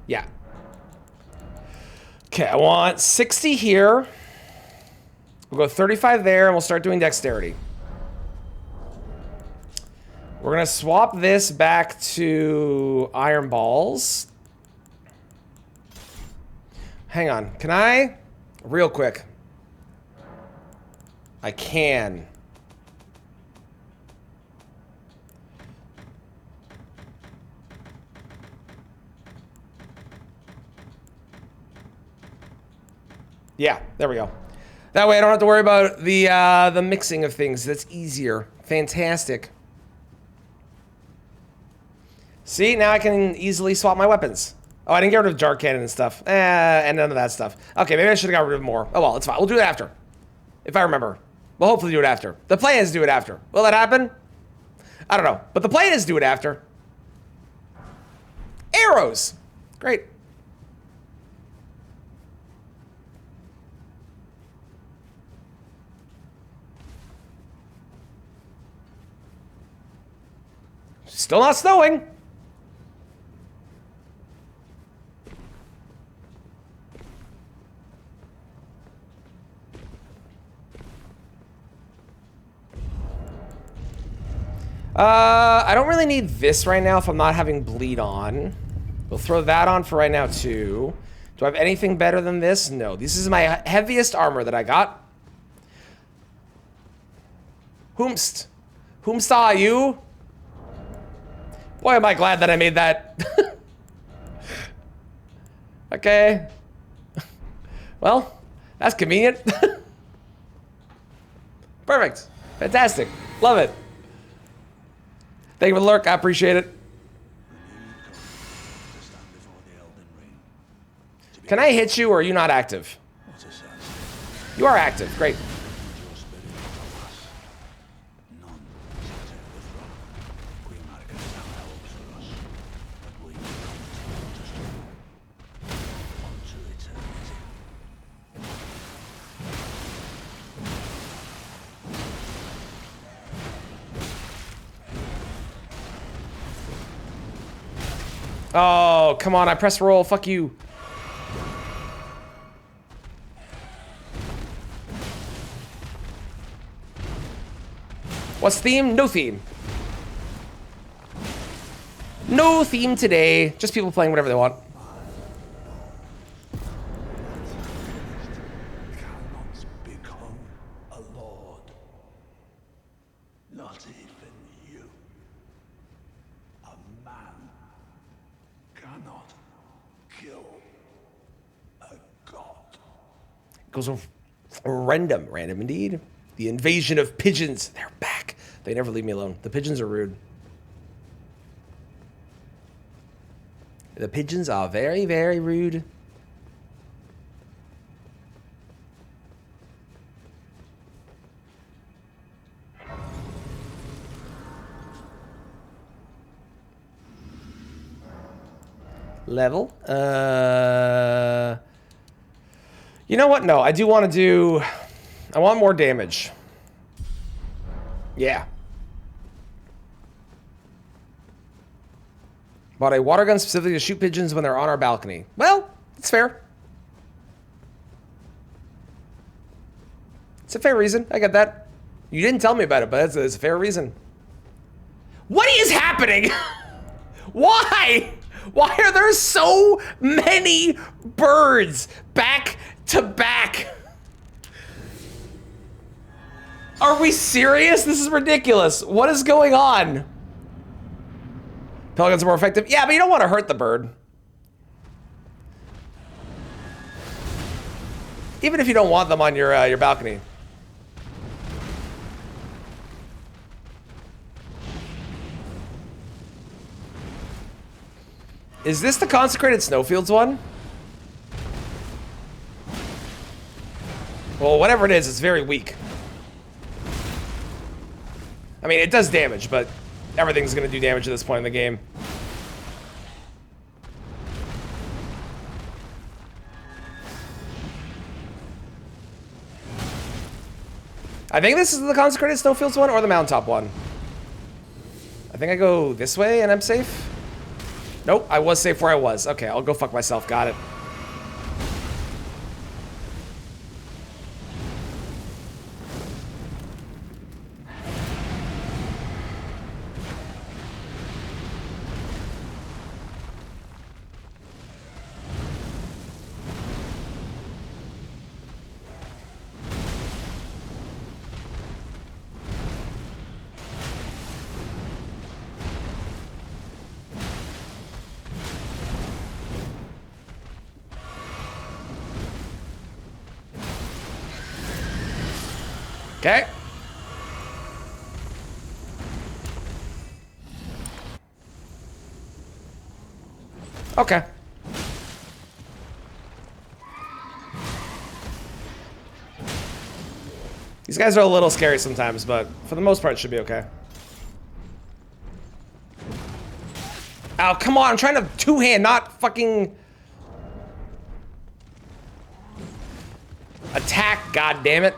Yeah. Okay, I want 60 here. We'll go 35 there, and we'll start doing dexterity. We're going to swap this back to iron balls. Hang on. Can I? Real quick. I can. Yeah, there we go. That way I don't have to worry about the mixing of things. That's easier. Fantastic. See, now I can easily swap my weapons. Oh, I didn't get rid of jar cannon and stuff. And none of that stuff. Okay, maybe I should have got rid of more. Oh, well, it's fine. We'll do it after. If I remember. We'll hopefully do it after. The plan is to do it after. Will that happen? I don't know. But the plan is to do it after. Arrows. Great. Still not snowing. I don't really need this right now if I'm not having bleed on. We'll throw that on for right now too. Do I have anything better than this? No. This is my heaviest armor that I got. Whomst are you? Boy, am I glad that I made that. Okay. Well, that's convenient. Perfect. Fantastic. Love it. Thank you for the lurk. I appreciate it. Can I hit you or are you not active? You are active. Great. Oh, come on. I pressed roll. Fuck you. What's theme? No theme. No theme today. Just people playing whatever they want. goes random indeed. The invasion of pigeons. They're back. They never leave me alone. The pigeons are rude. The pigeons are very, very rude. Level. You know what? No, I do want to do... I want more damage. Yeah. Bought a water gun specifically to shoot pigeons when they're on our balcony. Well, it's fair. It's a fair reason. I get that. You didn't tell me about it, but it's a fair reason. What is happening? Why? Why are there so many birds back to back? Are we serious? This is ridiculous. What is going on? Pelicans are more effective. Yeah, but you don't want to hurt the bird. Even if you don't want them on your balcony. Is this the consecrated snowfields one? Well, whatever it is, it's very weak. I mean, it does damage, but everything's gonna do damage at this point in the game. I think this is the consecrated snowfields one or the mountaintop one. I think I go this way and I'm safe. Nope, I was safe where I was. Okay, I'll go fuck myself. Got it. Okay. Okay. These guys are a little scary sometimes, but for the most part, it should be okay. Oh, come on. I'm trying to two-hand, not fucking... attack, god damn it.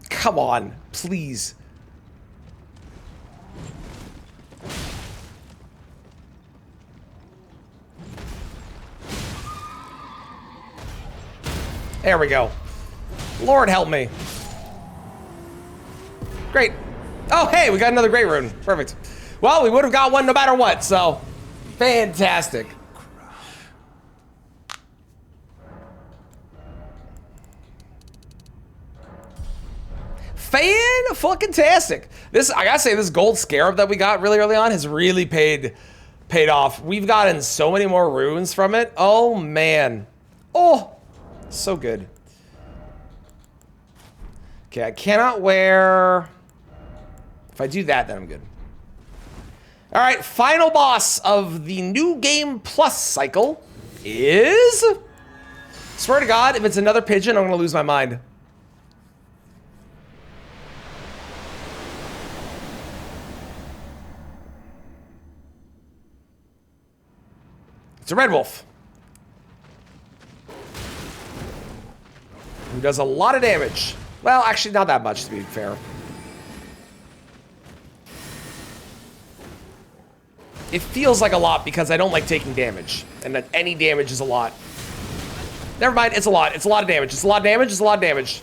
Come on, please. There we go. Lord help me. Great. Oh, hey, we got another great rune. Perfect. Well, we would have got one no matter what, so fantastic. Fan-fucking-tastic. This, I gotta say, this gold scarab that we got really early on has really paid off. We've gotten so many more runes from it. Oh, man. Oh, so good. Okay, I cannot wear... If I do that, then I'm good. All right, final boss of the New Game Plus cycle is... Swear to God, if it's another pigeon, I'm gonna lose my mind. It's a red wolf. Who does a lot of damage. Well, actually not that much, to be fair. It feels like a lot because I don't like taking damage. And that any damage is a lot. Never mind, it's a lot. It's a lot of damage. It's a lot of damage. It's a lot of damage.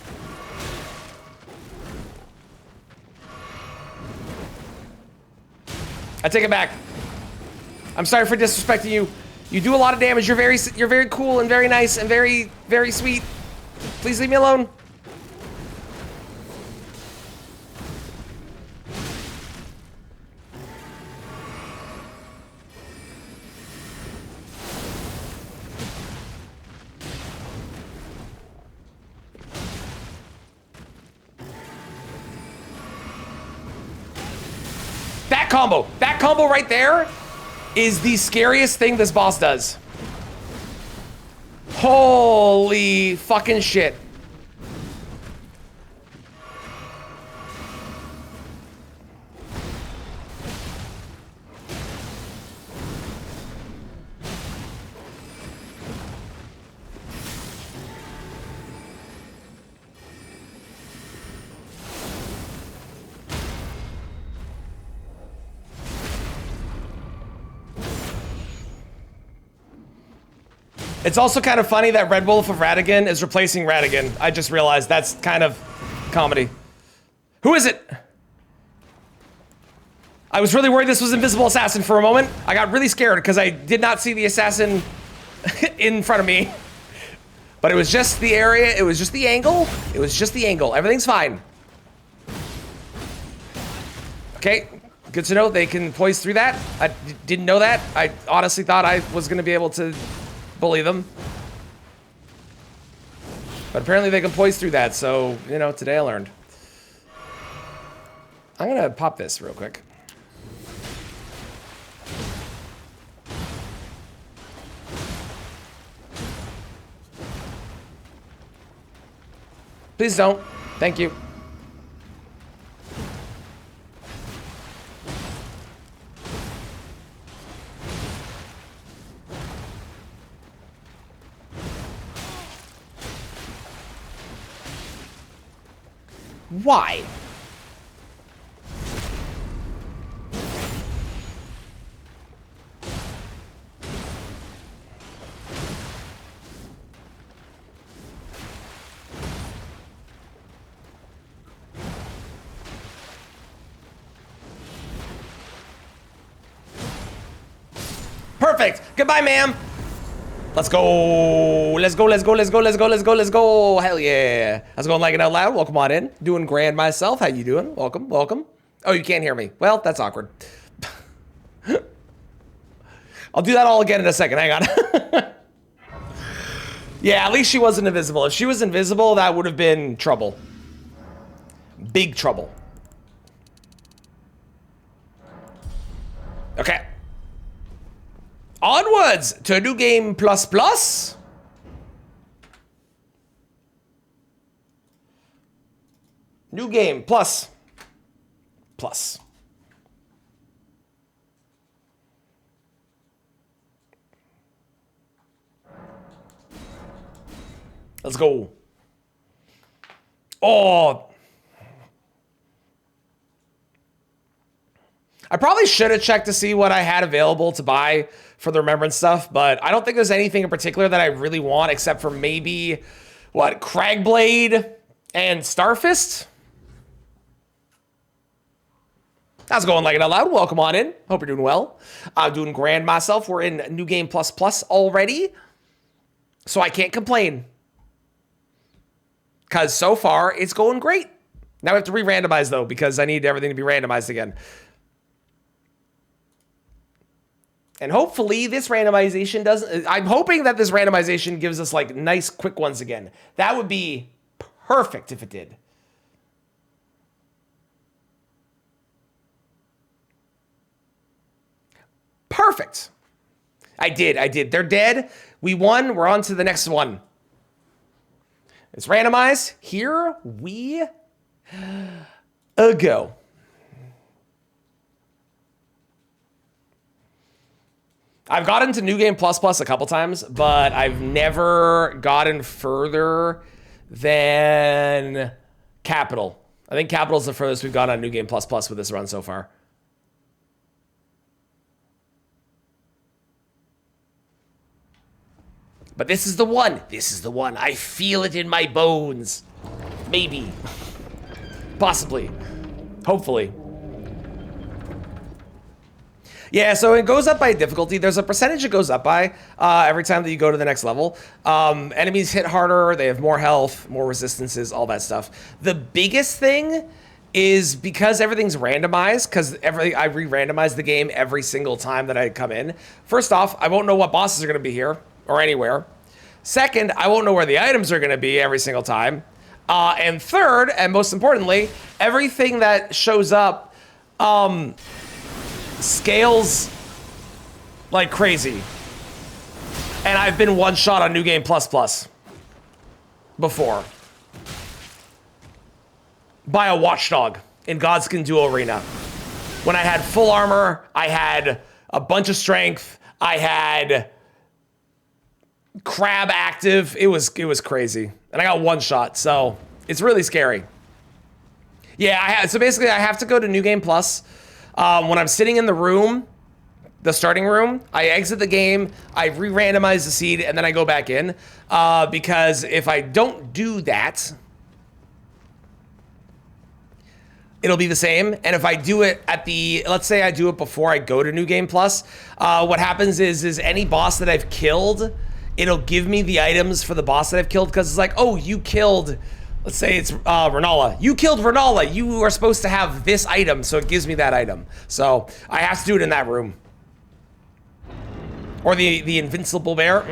I take it back. I'm sorry for disrespecting you. You do a lot of damage. You're very cool and very nice and very, very sweet. Please leave me alone. That combo right there is the scariest thing this boss does. Holy fucking shit. It's also kind of funny that Red Wolf of Radigan is replacing Radigan. I just realized that's kind of comedy. Who is it? I was really worried this was Invisible Assassin for a moment. I got really scared because I did not see the assassin in front of me. But it was just the area, it was just the angle. It was just the angle. Everything's fine. Okay, good to know they can poise through that. I didn't know that. I honestly thought I was gonna be able to bully them. But apparently they can poise through that, so, you know, today I learned. I'm gonna pop this real quick. Please don't. Thank you. Why? Perfect. Goodbye, ma'am. Let's go. Let's go. Let's go. Let's go. Let's go. Let's go. Let's go. Hell yeah. I was going like it out loud. Welcome on in. Doing grand myself. How you doing? Welcome. Welcome. Oh, you can't hear me. Well, that's awkward. I'll do that all again in a second. Hang on. Yeah, at least she wasn't invisible. If she was invisible, that would have been trouble. Big trouble. Okay. Onwards to New Game Plus Plus. New Game Plus. Plus. Let's go. Oh. I probably should have checked to see what I had available to buy for the Remembrance stuff, but I don't think there's anything in particular that I really want except for maybe, what, Cragblade and Starfist? How's it going, like it out loud? Welcome on in. Hope you're doing well. I'm doing grand myself. We're in New Game Plus Plus already, so I can't complain. Because so far, it's going great. Now we have to re-randomize, though, because I need everything to be randomized again. And hopefully this randomization doesn't... I'm hoping that this randomization gives us, like, nice, quick ones again. That would be perfect if it did. Perfect. I did. They're dead. We won. We're on to the next one. It's randomized. Here we go. I've gotten to New Game Plus Plus a couple times, but I've never gotten further than Capital. I think Capital's the furthest we've gone on New Game Plus Plus with this run so far. But this is the one. This is the one. I feel it in my bones. Maybe. Possibly. Hopefully. Yeah, so it goes up by difficulty. There's a percentage it goes up by every time that you go to the next level. Enemies hit harder, they have more health, more resistances, all that stuff. The biggest thing is because everything's randomized, because I re-randomize the game every single time that I come in. First off, I won't know what bosses are going to be here or anywhere. Second, I won't know where the items are going to be every single time. And third, and most importantly, everything that shows up scales like crazy. And I've been one shot on New Game Plus Plus before by a watchdog in Godskin Duo Arena. When I had full armor, I had a bunch of strength, I had crab active. It was crazy. And I got one shot, so it's really scary. Yeah, so basically I have to go to New Game Plus. When I'm sitting in the room, the starting room, I exit the game, I re-randomize the seed, and then I go back in. Because if I don't do that, it'll be the same. And if I do it at the, let's say I do it before I go to New Game Plus, what happens is any boss that I've killed, it'll give me the items for the boss that I've killed, because it's like, oh, you killed... Let's say it's Renala. You killed Renala. You are supposed to have this item, so it gives me that item. So I have to do it in that room. Or the invincible bear.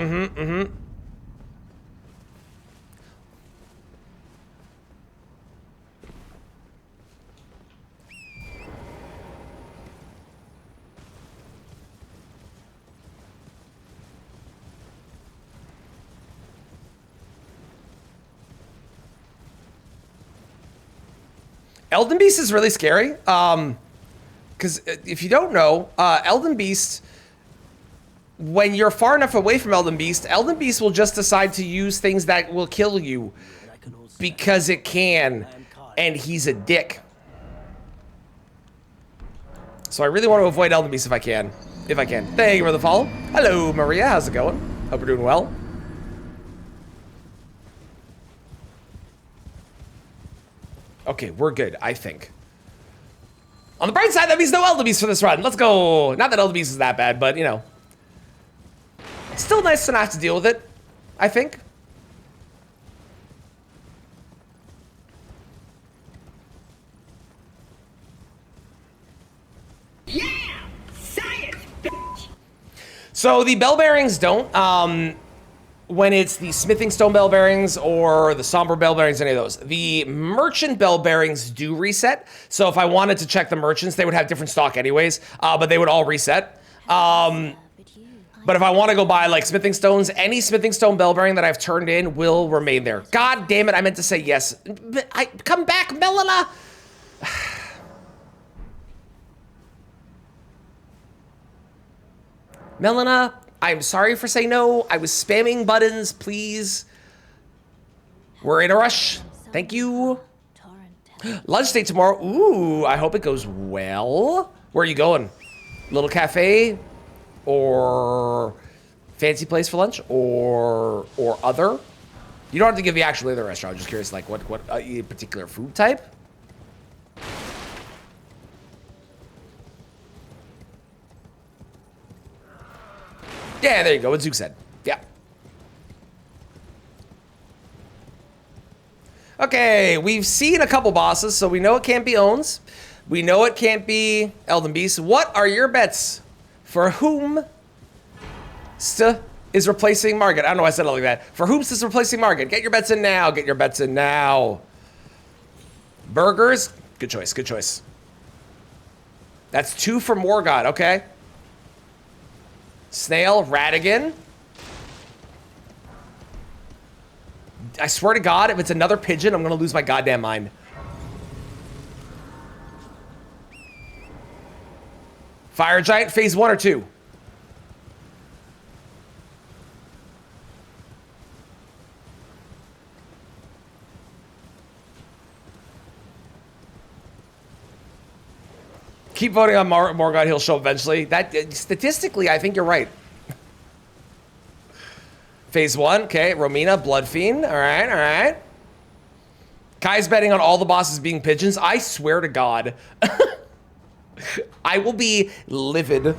Elden Beast is really scary, because if you don't know, Elden Beast, when you're far enough away from Elden Beast will just decide to use things that will kill you because it can, and he's a dick. So I really want to avoid Elden Beast if I can. Thank you for the follow. Hello, Maria. How's it going? Hope you're doing well. Okay, we're good, I think. On the bright side, that means no Elden Beast for this run. Let's go. Not that Elden Beast is that bad, but, you know. It's still nice to not have to deal with it, I think. Yeah! Science, bitch! So the bell bearings don't. When it's the smithing stone bell bearings or the somber bell bearings, any of those. The merchant bell bearings do reset. So if I wanted to check the merchants, they would have different stock anyways, but they would all reset. But if I want to go buy like smithing stones, any smithing stone bell bearing that I've turned in will remain there. God damn it, I meant to say yes. Come back, Melina! Melina, I'm sorry for saying no. I was spamming buttons, please. We're in a rush. Thank you. Lunch date tomorrow. Ooh, I hope it goes well. Where are you going? Little cafe? Or fancy place for lunch? Or other? You don't have to give the actual other restaurant. I'm just curious, like, what particular food type? Yeah, there you go. What Zook said. Yeah. Okay, we've seen a couple bosses, so we know it can't be Owns. We know it can't be Elden Beast. What are your bets for whom is replacing Margaret. I don't know why I said it like that. For whomst is replacing Margaret. Get your bets in now. Get your bets in now. Burgers. Good choice. Good choice. That's 2 for Morgott. Okay. Snail. Radigan. I swear to God, if it's another pigeon, I'm going to lose my goddamn mind. Fire Giant, phase 1 or 2? Keep voting on Morgott. He'll show eventually. That statistically, I think you're right. Phase 1, okay. Romina, Blood Fiend. All right, all right. Kai's betting on all the bosses being pigeons. I swear to God. I will be livid.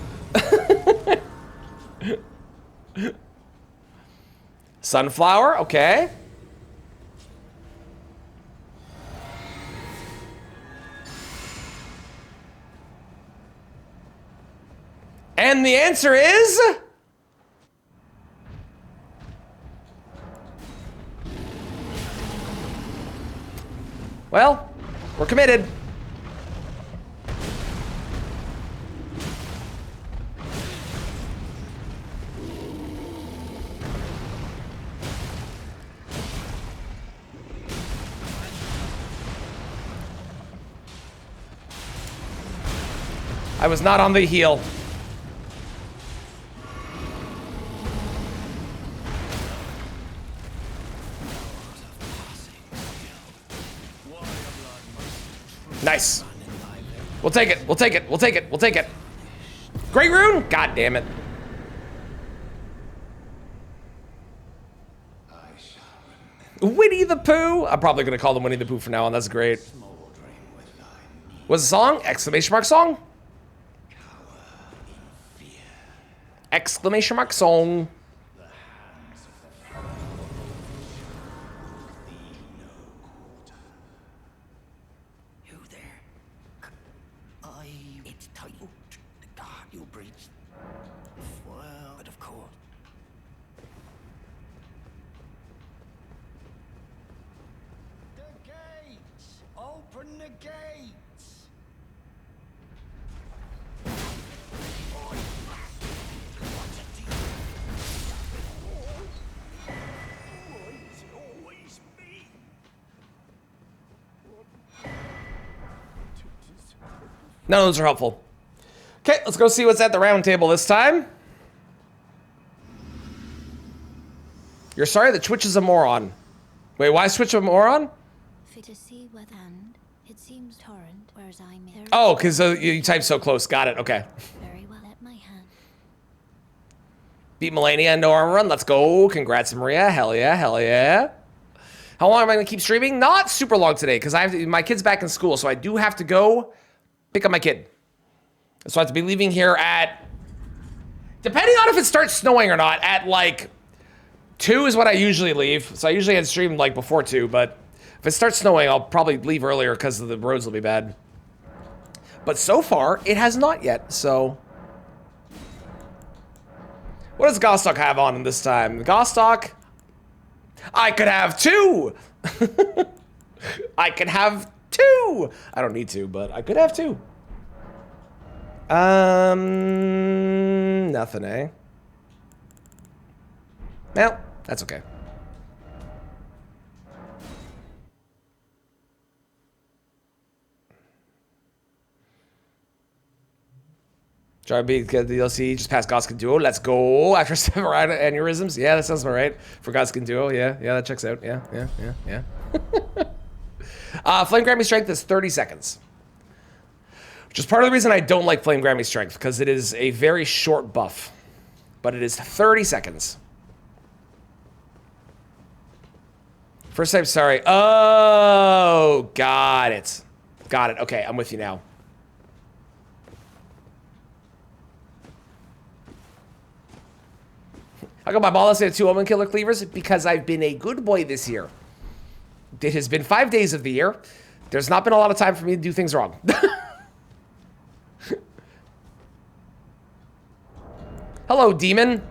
Sunflower, okay. And the answer is... Well, we're committed. I was not on the heel. Nice. We'll take it. We'll take it. We'll take it. We'll take it. Great rune? God damn it. Winnie the Pooh? I'm probably going to call them Winnie the Pooh from now on. That's great. What's the song? Exclamation mark song? Exclamation mark song. It's tight. You'll breathe. Well, but of course. The gates! Open the gates! It's always me. None of those are helpful. Okay, let's go see what's at the round table this time. You're sorry that Twitch is a moron. Wait, why is Twitch a moron? For to see whether and it seems torrent, whereas I'm there. Oh, because you typed so close. Got it. Okay. Very well at my hand. Beat Melania and no armor run. Let's go. Congrats, Maria. Hell yeah. Hell yeah. How long am I going to keep streaming? Not super long today because I have to, my kid's back in school, so I do have to go pick up my kid. So I have to be leaving here at, depending on if it starts snowing or not, at like 2 is what I usually leave. So I usually had streamed like before 2, but if it starts snowing, I'll probably leave earlier because the roads will be bad. But so far, it has not yet, so. What does Gostock have on him this time? Gostock, I could have 2. I could have 2. I don't need to, but I could have 2. Nothing, eh? Well, that's okay. Try to be good DLC, just past Goskin Duo. Let's go. After 7 aneurysms. Yeah, that sounds about right. For Goskin Duo, yeah, that checks out. Yeah. Flame Grammy Strength is 30 seconds. Which is part of the reason I don't like Flame Grammy Strength, because it is a very short buff. But it is 30 seconds. First time, sorry. Oh, got it. Got it. Okay, I'm with you now. How come my ball has 2 Omen Killer Cleavers? Because I've been a good boy this year. It has been 5 days of the year. There's not been a lot of time for me to do things wrong. Hello, demon.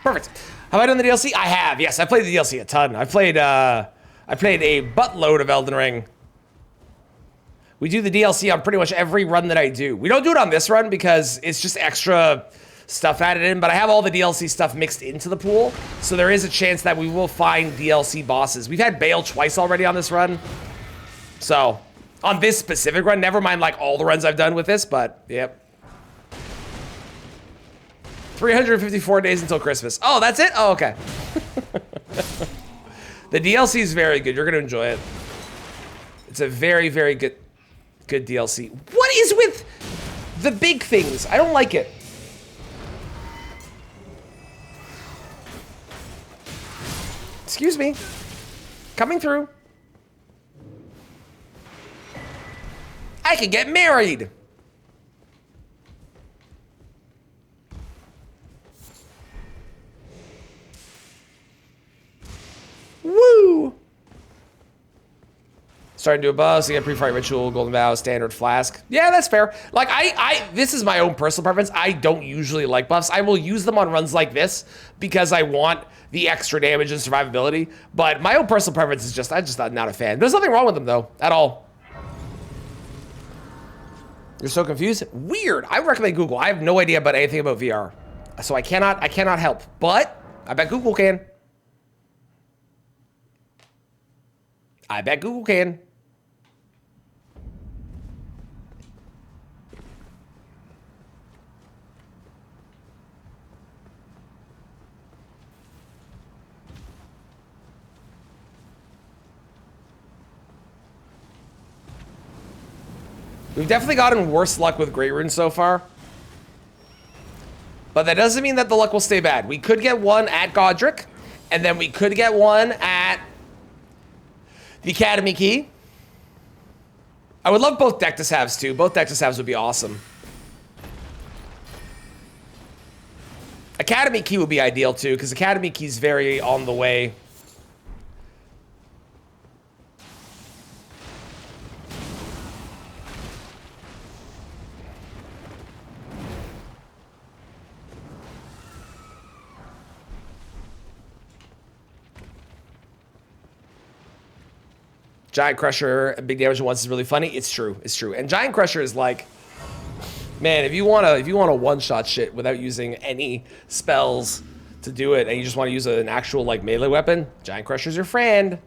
Perfect. Have I done the DLC? I have. Yes, I played the DLC a ton. I played a buttload of Elden Ring. We do the DLC on pretty much every run that I do. We don't do it on this run because it's just extra stuff added in, but I have all the DLC stuff mixed into the pool, so there is a chance that we will find DLC bosses. We've had Bale twice already on this run. So, on this specific run, never mind like all the runs I've done with this, but yep. 354 days until Christmas. Oh, that's it? Oh, okay. The DLC is very good. You're going to enjoy it. It's a very, very good DLC. What is with the big things? I don't like it. Excuse me. Coming through. I can get married. Woo! Starting to do a buzz, get pre-fight ritual, golden vow, standard flask. Yeah, that's fair. Like this is my own personal preference. I don't usually like buffs. I will use them on runs like this because I want the extra damage and survivability. But my own personal preference is just, I'm just not a fan. There's nothing wrong with them though, at all. You're so confused? Weird. I recommend Google. I have no idea about anything about VR. So I cannot help. But I bet Google can. I bet Google can. We've definitely gotten worse luck with Great Rune so far. But that doesn't mean that the luck will stay bad. We could get one at Godric, and then we could get one at the Academy Key. I would love both deck to halves too. Both deck to halves would be awesome. Academy Key would be ideal too, because Academy Key's very on the way. Giant Crusher and big damage at once is really funny. It's true. It's true. And Giant Crusher is like, man, if you wanna one-shot shit without using any spells to do it, and you just want to use an actual like melee weapon, Giant Crusher's your friend.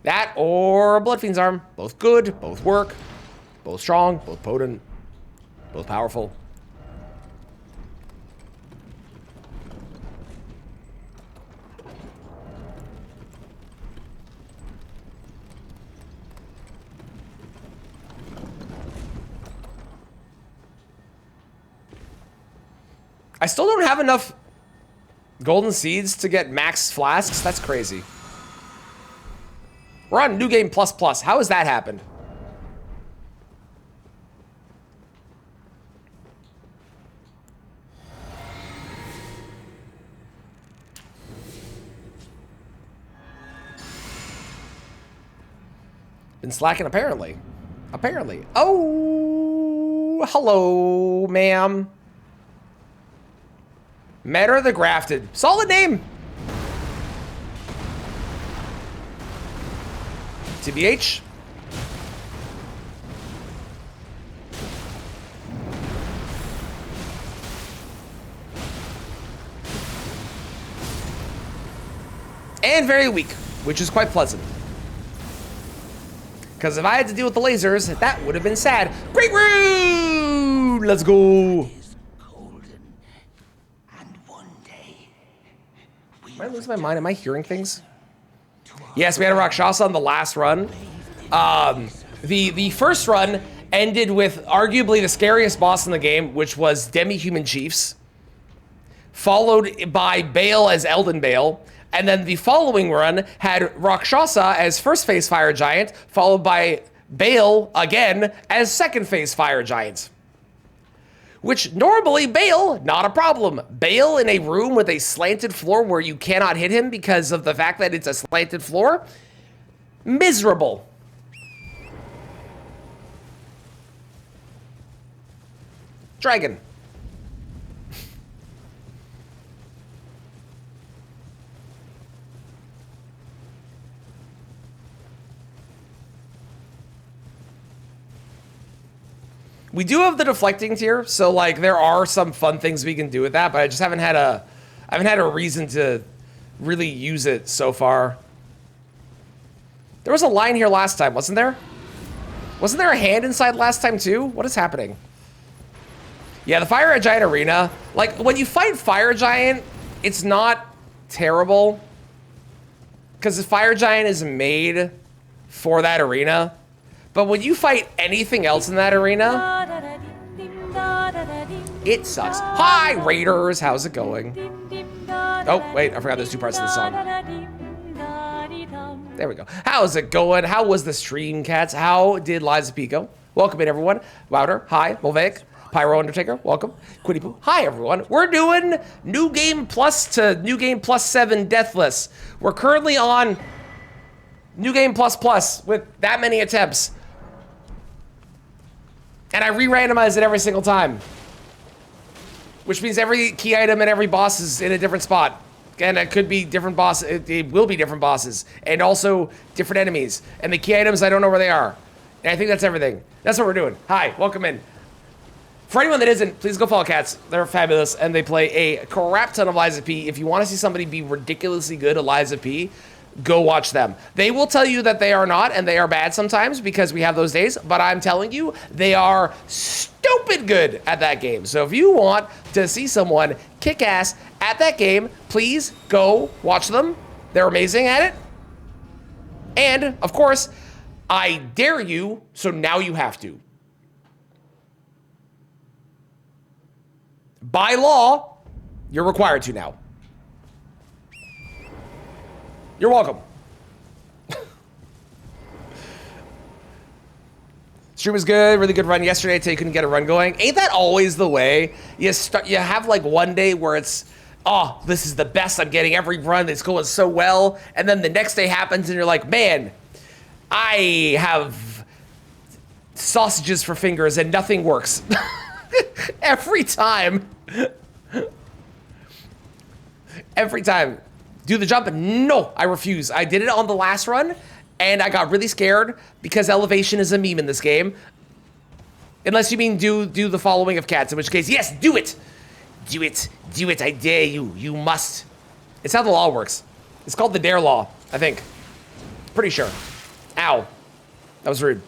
That or Blood Fiend's Arm. Both good, both work, both strong, both potent, both powerful. I still don't have enough golden seeds to get max flasks. That's crazy. We're on New Game Plus Plus. How has that happened? Been slacking apparently. Apparently. Oh, hello, ma'am. Metter the Grafted. Solid name. TBH. And very weak, which is quite pleasant. Because if I had to deal with the lasers, that would have been sad. Great Rune! Let's go. Am I losing my mind? Am I hearing things? Yes, we had a Rakshasa on the last run. The first run ended with arguably the scariest boss in the game, which was Demi-Human Chiefs, followed by Bale as Elden Bale, and then the following run had Rakshasa as first phase Fire Giant, followed by Bale again as second phase Fire Giant. Which normally, Bale, not a problem. Bale in a room with a slanted floor where you cannot hit him because of the fact that it's a slanted floor, miserable. Dragon. We do have the deflecting tier, so like there are some fun things we can do with that, but I just haven't had a reason to really use it so far. There was a line here last time, wasn't there? Wasn't there a hand inside last time too? What is happening? Yeah, the Fire Giant Arena, like when you fight Fire Giant, it's not terrible because the Fire Giant is made for that arena. But when you fight anything else in that arena, it sucks. Hi, Raiders. How's it going? Oh, wait. I forgot there's two parts of the song. There we go. How's it going? How was the stream, cats? How did Liza P go? Welcome in, everyone. Wouter. Hi. Volvaic. Pyro Undertaker. Welcome. Quitty Poo. Hi, everyone. We're doing New Game Plus to New Game +7 Deathless. We're currently on New Game Plus with that many attempts. And I re-randomize it every single time. Which means every key item and every boss is in a different spot. And it could be different bosses. It will be different bosses. And also different enemies. And the key items, I don't know where they are. And I think that's everything. That's what we're doing. Hi, welcome in. For anyone that isn't, please go follow Cats. They're fabulous. And they play a crap ton of Liza P. If you want to see somebody be ridiculously good at Liza P, go watch them. They will tell you that they are not, and they are bad sometimes because we have those days, but I'm telling you, they are stupid good at that game. So if you want to see someone kick ass at that game, please go watch them. They're amazing at it. And, of course, I dare you, so now you have to. By law, you're required to now. You're welcome. Stream was good, really good run yesterday until you couldn't get a run going. Ain't that always the way? You have like one day where it's, oh, this is the best I'm getting every run. It's going so well. And then the next day happens and you're like, man, I have sausages for fingers and nothing works. Every time. Every time. Do the jump? No, I refuse. I did it on the last run, and I got really scared because elevation is a meme in this game. Unless you mean do the following of Cats, in which case, yes, do it. Do it. Do it. I dare you. You must. It's how the law works. It's called the dare law, I think. Pretty sure. Ow. That was rude.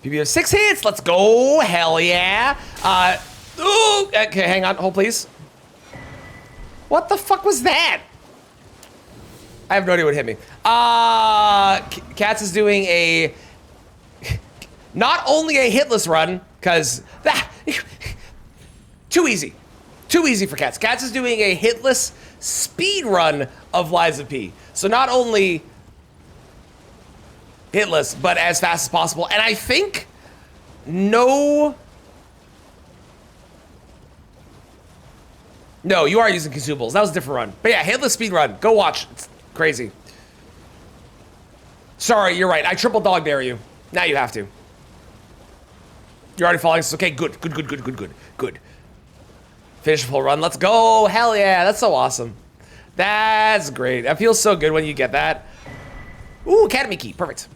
PB 6 hits, let's go, hell yeah. Ooh, okay, hang on, hold please. What the fuck was that? I have no idea what hit me. Cats is doing a, not only a hitless run, cause that, too easy for Cats. Cats is doing a hitless speed run of Liza P. So not only hitless, but as fast as possible. And I think no, you are using consumables. That was a different run. But yeah, hitless speed run. Go watch. It's crazy. Sorry, you're right. I triple dog dare you. Now you have to. You're already falling. Okay, good. Finish a full run. Let's go. Hell yeah. That's so awesome. That's great. That feels so good when you get that. Ooh, Academy key. Perfect.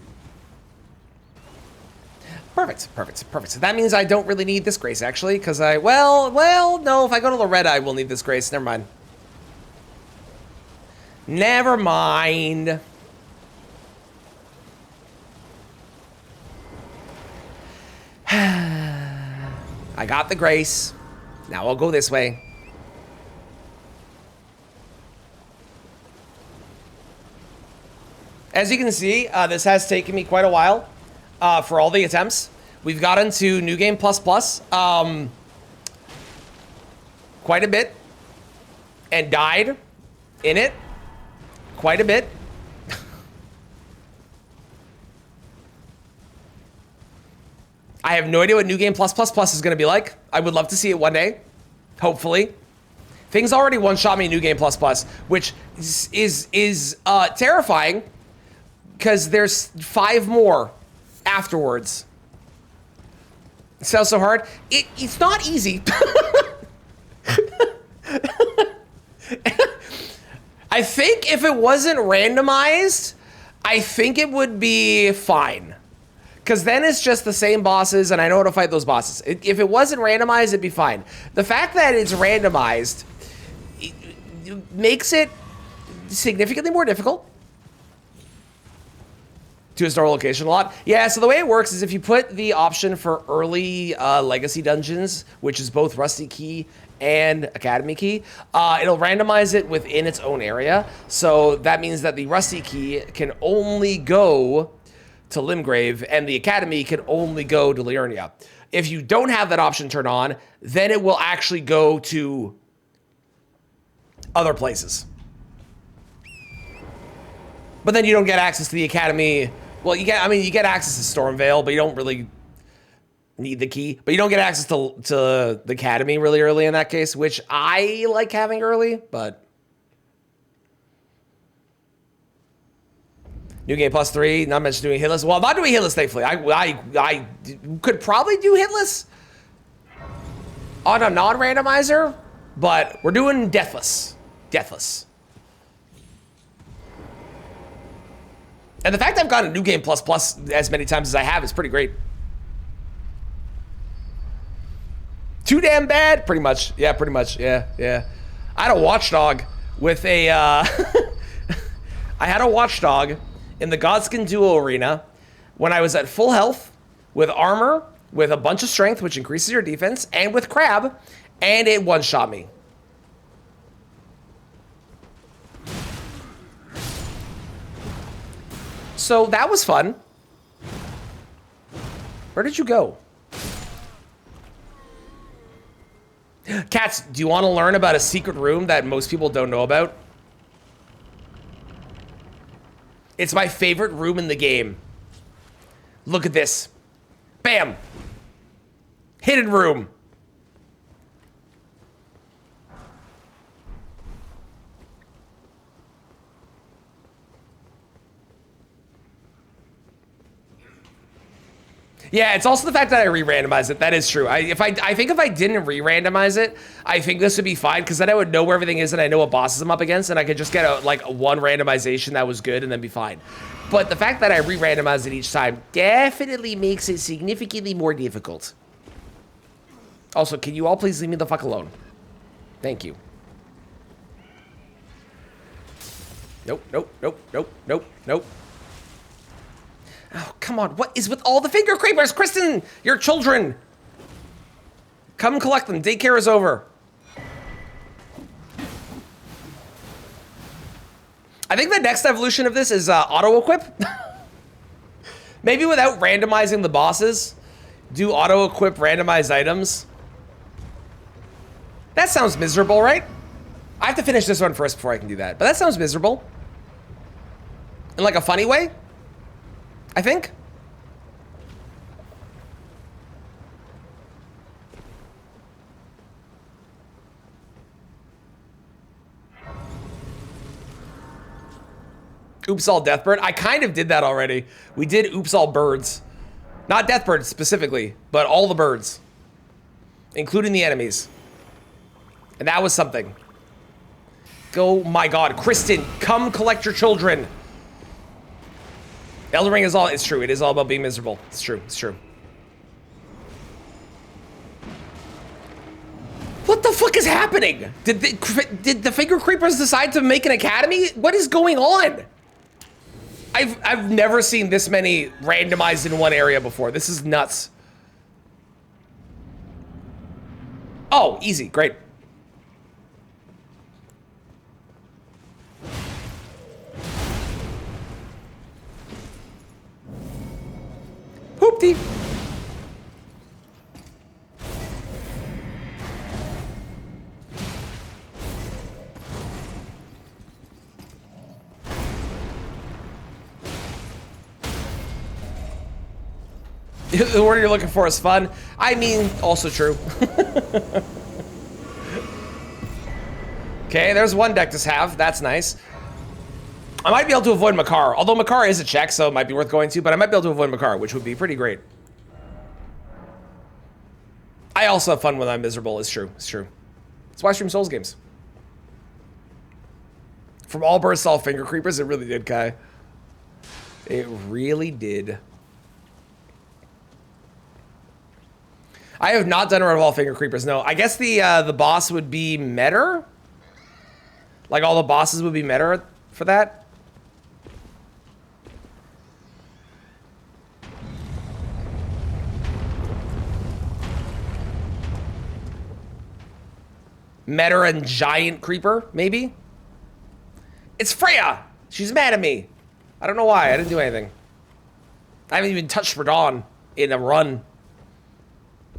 Perfect. That means I don't really need this grace, actually, because well, no, if I go to Loretta, I will need this grace. Never mind. I got the grace. Now I'll go this way. As you can see, this has taken me quite a while for all the attempts. We've gotten to New Game Plus quite a bit and died in it quite a bit. I have no idea what New Game Plus is going to be like. I would love to see it one day, hopefully. Things already one-shot me New Game Plus, which is terrifying. Because there's 5 more afterwards. It sounds so hard. It's not easy. think if it wasn't randomized, I think it would be fine. Because then it's just the same bosses, and I know how to fight those bosses. If it wasn't randomized, it'd be fine. The fact that it's randomized makes it significantly more difficult to a store location a lot. Yeah, so the way it works is if you put the option for early legacy dungeons, which is both Rusty Key and Academy Key, it'll randomize it within its own area. So that means that the Rusty Key can only go to Limgrave, and the Academy can only go to Liurnia. If you don't have that option turned on, then it will actually go to other places. But then you don't get access to the Academy. Well, you get access to Stormvale, but you don't really need the key. But you don't get access to the Academy really early in that case, which I like having early, but... New game +3, not mentioned doing hitless. Well, I'm not doing hitless, thankfully. I could probably do hitless on a non-randomizer, but we're doing deathless. Deathless. And the fact I've gotten a new game ++ as many times as I have is pretty great. Too damn bad? Pretty much. Yeah, pretty much. Yeah, yeah. I had a watchdog with a... I had a watchdog in the Godskin Duo Arena when I was at full health, with armor, with a bunch of strength, which increases your defense, and with crab, and it one-shot me. So that was fun. Where did you go? Cats, do you want to learn about a secret room that most people don't know about? It's my favorite room in the game. Look at this. Bam! Hidden room. Yeah, it's also the fact that I re-randomized it. That is true. I think if I didn't re-randomize it, I think this would be fine, because then I would know where everything is and I know what bosses I'm up against, and I could just get a one randomization that was good and then be fine. But the fact that I re-randomized it each time definitely makes it significantly more difficult. Also, can you all please leave me the fuck alone? Thank you. Nope, nope, nope, nope, nope, nope. Oh, come on. What is with all the finger creepers? Kristen, your children. Come collect them. Daycare is over. I think the next evolution of this is auto-equip. Maybe without randomizing the bosses, do auto-equip randomized items. That sounds miserable, right? I have to finish this one first before I can do that. But that sounds miserable. In like a funny way, I think. Oops all Deathbird. I kind of did that already. We did Oops all birds. Not Deathbird specifically, but all the birds. Including the enemies. And that was something. Oh my god. Kristen, come collect your children. Elden Ring is all, it's true. It is all about being miserable. It's true. It's true. What the fuck is happening? Did the finger creepers decide to make an academy? What is going on? I've never seen this many randomized in one area before. This is nuts. Oh, easy. Great. Hoopty. The word you're looking for is fun. I mean, also true. Okay, there's one deck to have. That's nice. I might be able to avoid Makar, although Makar is a check, so it might be worth going to, but I might be able to avoid Makar, which would be pretty great. I also have fun when I'm miserable, it's true, it's true. That's why I stream Souls games. From all bursts, all finger creepers. It really did, Kai. It really did. I have not done a run of all finger creepers. No, I guess the boss would be Metter. Like all the bosses would be Metter for that. Metter and Giant Creeper, maybe? It's Freya! She's mad at me. I don't know why. I didn't do anything. I haven't even touched Radon in a run.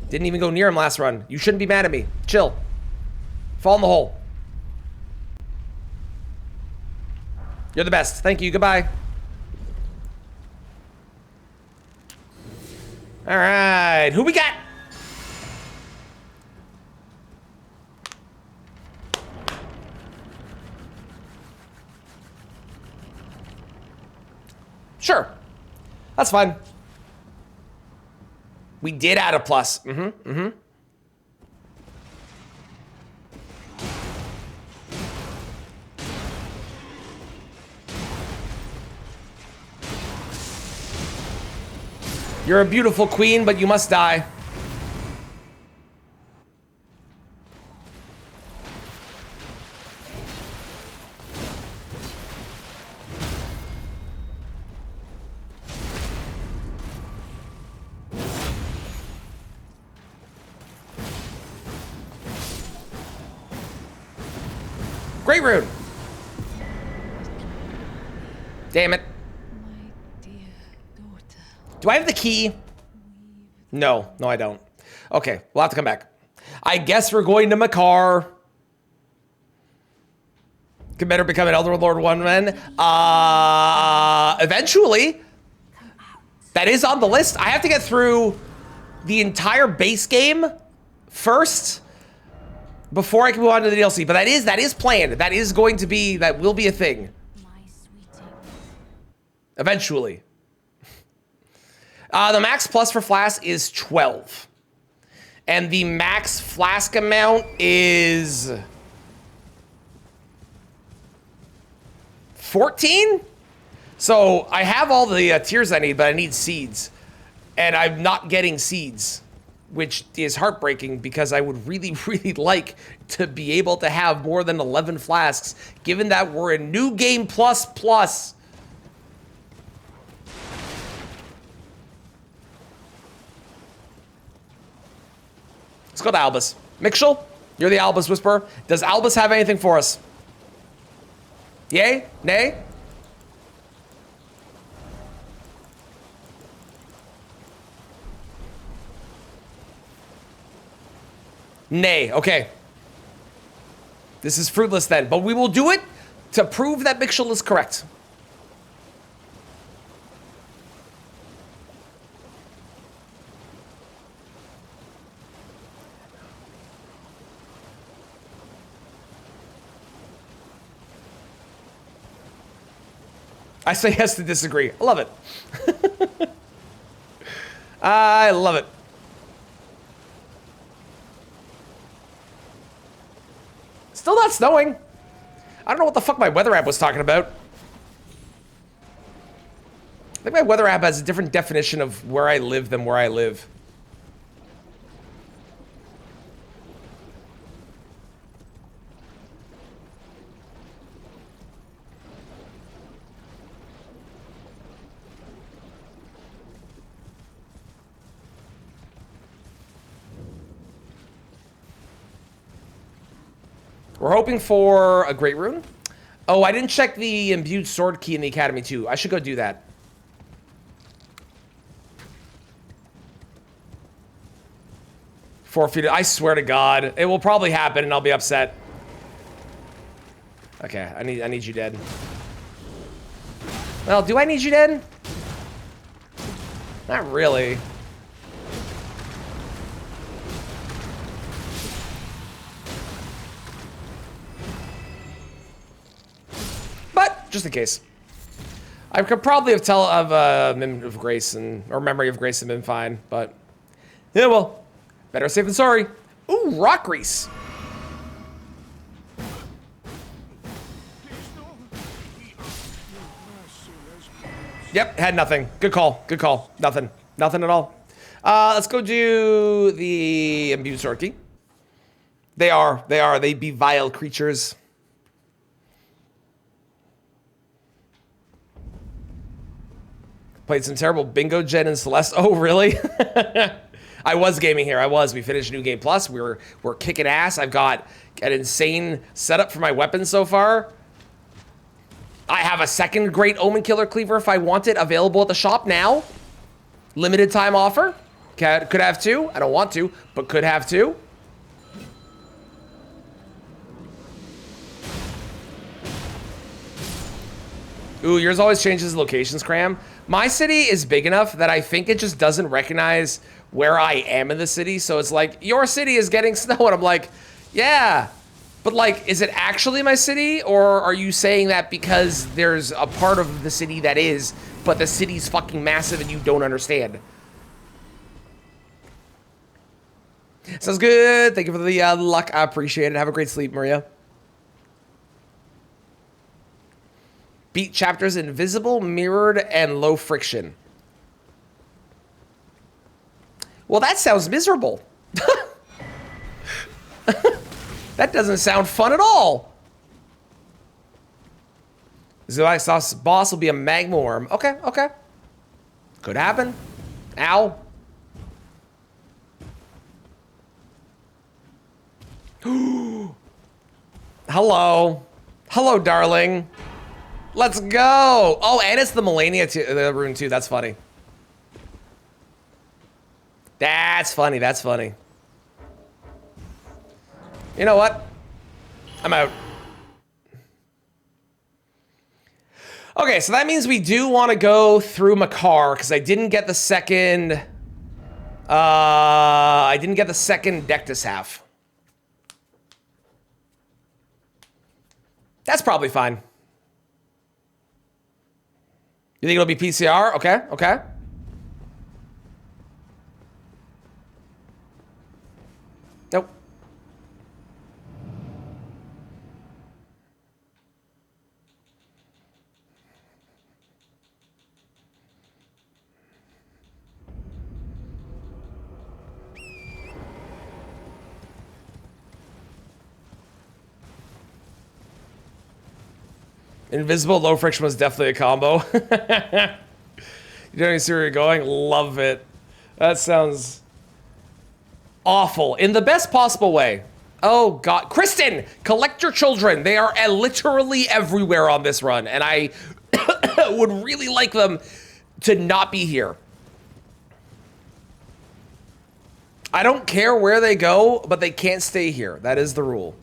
Didn't even go near him last run. You shouldn't be mad at me. Chill. Fall in the hole. You're the best. Thank you. Goodbye. All right. Who we got? Sure. That's fine. We did add a plus. You're a beautiful queen, but you must die. Great rune. Damn it. My dear daughter. Do I have the key? No, I don't. Okay, we'll have to come back. I guess we're going to Makar. Could better become an Elder Lord one man. Eventually. That is on the list. I have to get through the entire base game first before I can move on to the DLC. But that is planned. That is going to be, that will be a thing. My sweetie. Eventually. The max plus for flask is 12. And the max flask amount is 14? So I have all the tiers I need, but I need seeds. And I'm not getting seeds, which is heartbreaking because I would really, really like to be able to have more than 11 flasks, given that we're in New Game Plus Plus. Let's go to Albus. Mixel, you're the Albus Whisperer. Does Albus have anything for us? Yay? Nay? Nay, okay. This is fruitless then, but we will do it to prove that Mixel is correct. I say yes to disagree. I love it. I love it. Still not snowing. I don't know what the fuck my weather app was talking about. I think my weather app has a different definition of where I live than where I live. We're hoping for a great rune. Oh, I didn't check the imbued sword key in the academy too. I should go do that. Forfeited. I swear to God, it will probably happen, and I'll be upset. Okay, I need you dead. Well, do I need you dead? Not really. But just in case, I could probably have Mim of Grace or Memory of Grace and been fine. But yeah, well, better safe than sorry. Ooh, rock grease. Yep, had nothing. Good call. Good call. Nothing. Nothing at all. Let's go do the imbue sword key. They are. They be vile creatures. Played some terrible bingo, Jen and Celeste. Oh, really? I was gaming here. I was. We finished New Game Plus. We're kicking ass. I've got an insane setup for my weapons so far. I have a second Great Omen Killer Cleaver if I want it, available at the shop now. Limited time offer. Could have two. I don't want to, but could have two. Ooh, yours always changes locations, Cram. My city is big enough that I think it just doesn't recognize where I am in the city. So it's like, your city is getting snow. And I'm like, yeah. But like, is it actually my city? Or are you saying that because there's a part of the city that is, but the city's fucking massive and you don't understand? Sounds good. Thank you for the luck. I appreciate it. Have a great sleep, Maria. Beat chapters invisible, mirrored, and low friction. Well, that sounds miserable. That doesn't sound fun at all. Zoic Sauce boss will be a magma worm. Okay, okay. Could happen. Ow. Hello. Hello, darling. Let's go. Oh, and it's the Melania rune too. That's funny. That's funny. That's funny. You know what? I'm out. Okay, so that means we do want to go through Makar because I didn't get the second. I didn't get the second Dectus half. That's probably fine. You think it'll be PCR? Okay, okay. Nope. Invisible low friction was definitely a combo. You don't even see where you're going? Love it. That sounds awful in the best possible way. Oh God, Kristen, collect your children. They are literally everywhere on this run, and I would really like them to not be here. I don't care where they go, but they can't stay here. That is the rule.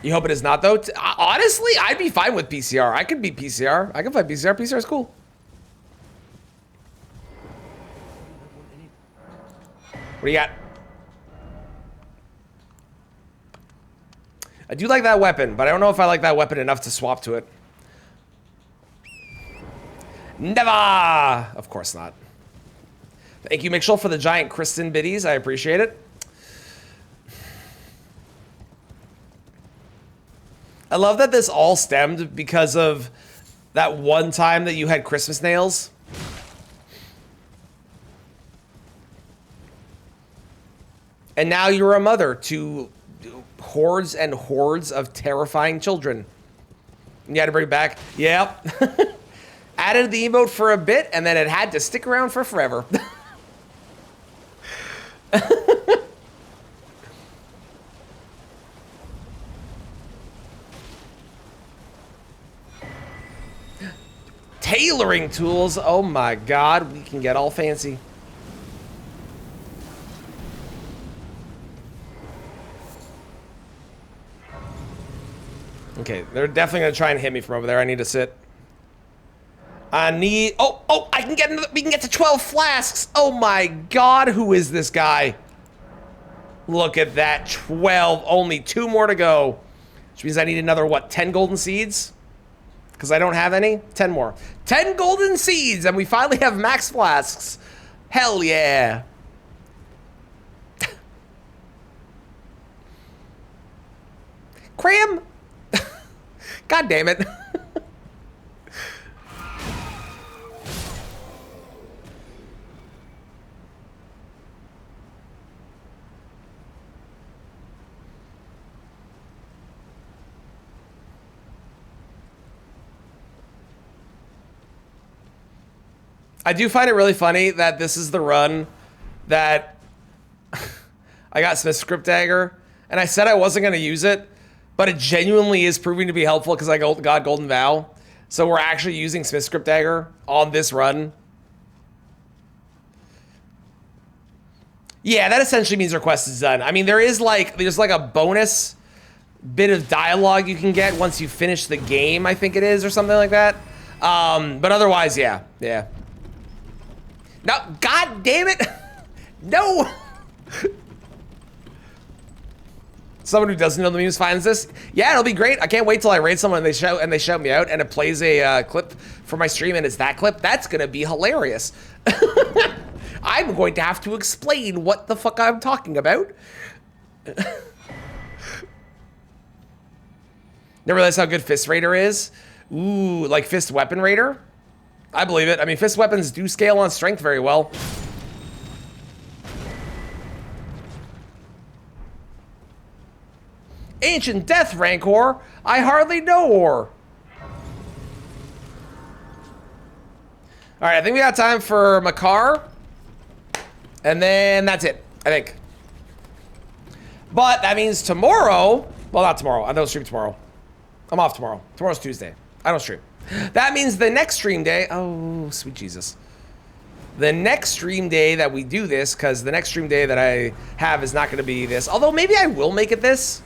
You hope it is not, though? Honestly, I'd be fine with PCR. I could beat PCR. I can fight PCR. PCR is cool. What do you got? I do like that weapon, but I don't know if I like that weapon enough to swap to it. Never! Of course not. Thank you, Mitchell, for the giant Kristen biddies. I appreciate it. I love that this all stemmed because of that one time that you had Christmas nails. And now you're a mother to hordes and hordes of terrifying children. You had to bring it back. Yep. Added the emote for a bit, and then it had to stick around for forever. Tailoring tools. Oh my God, we can get all fancy. Okay, they're definitely gonna try and hit me from over there. I need to sit. I need. Oh! I can get. We can get to 12 flasks. Oh my God, who is this guy? Look at that, 12. Only 2 more to go, which means I need another what? 10 golden seeds? Because I don't have any. 10 more. 10 golden seeds, and we finally have max flasks. Hell yeah. Cram. God damn it. I do find it really funny that this is the run that I got Smith's Script Dagger, and I said I wasn't going to use it, but it genuinely is proving to be helpful because I got Golden Vow. So we're actually using Smith's Script Dagger on this run. Yeah, that essentially means our quest is done. I mean, there's like a bonus bit of dialogue you can get once you finish the game, I think it is, or something like that. But otherwise, yeah. No, god damn it! No! Someone who doesn't know the memes finds this. Yeah, it'll be great. I can't wait till I raid someone and they shout me out and it plays a clip for my stream and it's that clip. That's gonna be hilarious. I'm going to have to explain what the fuck I'm talking about. Never realized how good Fist Raider is. Ooh, like Fist Weapon Raider? I believe it. I mean, Fist weapons do scale on strength very well. Ancient Death Rancor? I hardly know or. Alright, I think we got time for Makar. And then that's it, I think. But that means tomorrow, well, not tomorrow, I don't stream tomorrow. I'm off tomorrow. Tomorrow's Tuesday. I don't stream. That means the next stream day, oh, sweet Jesus. The next stream day that we do this, because the next stream day that I have is not going to be this. Although maybe I will make it this.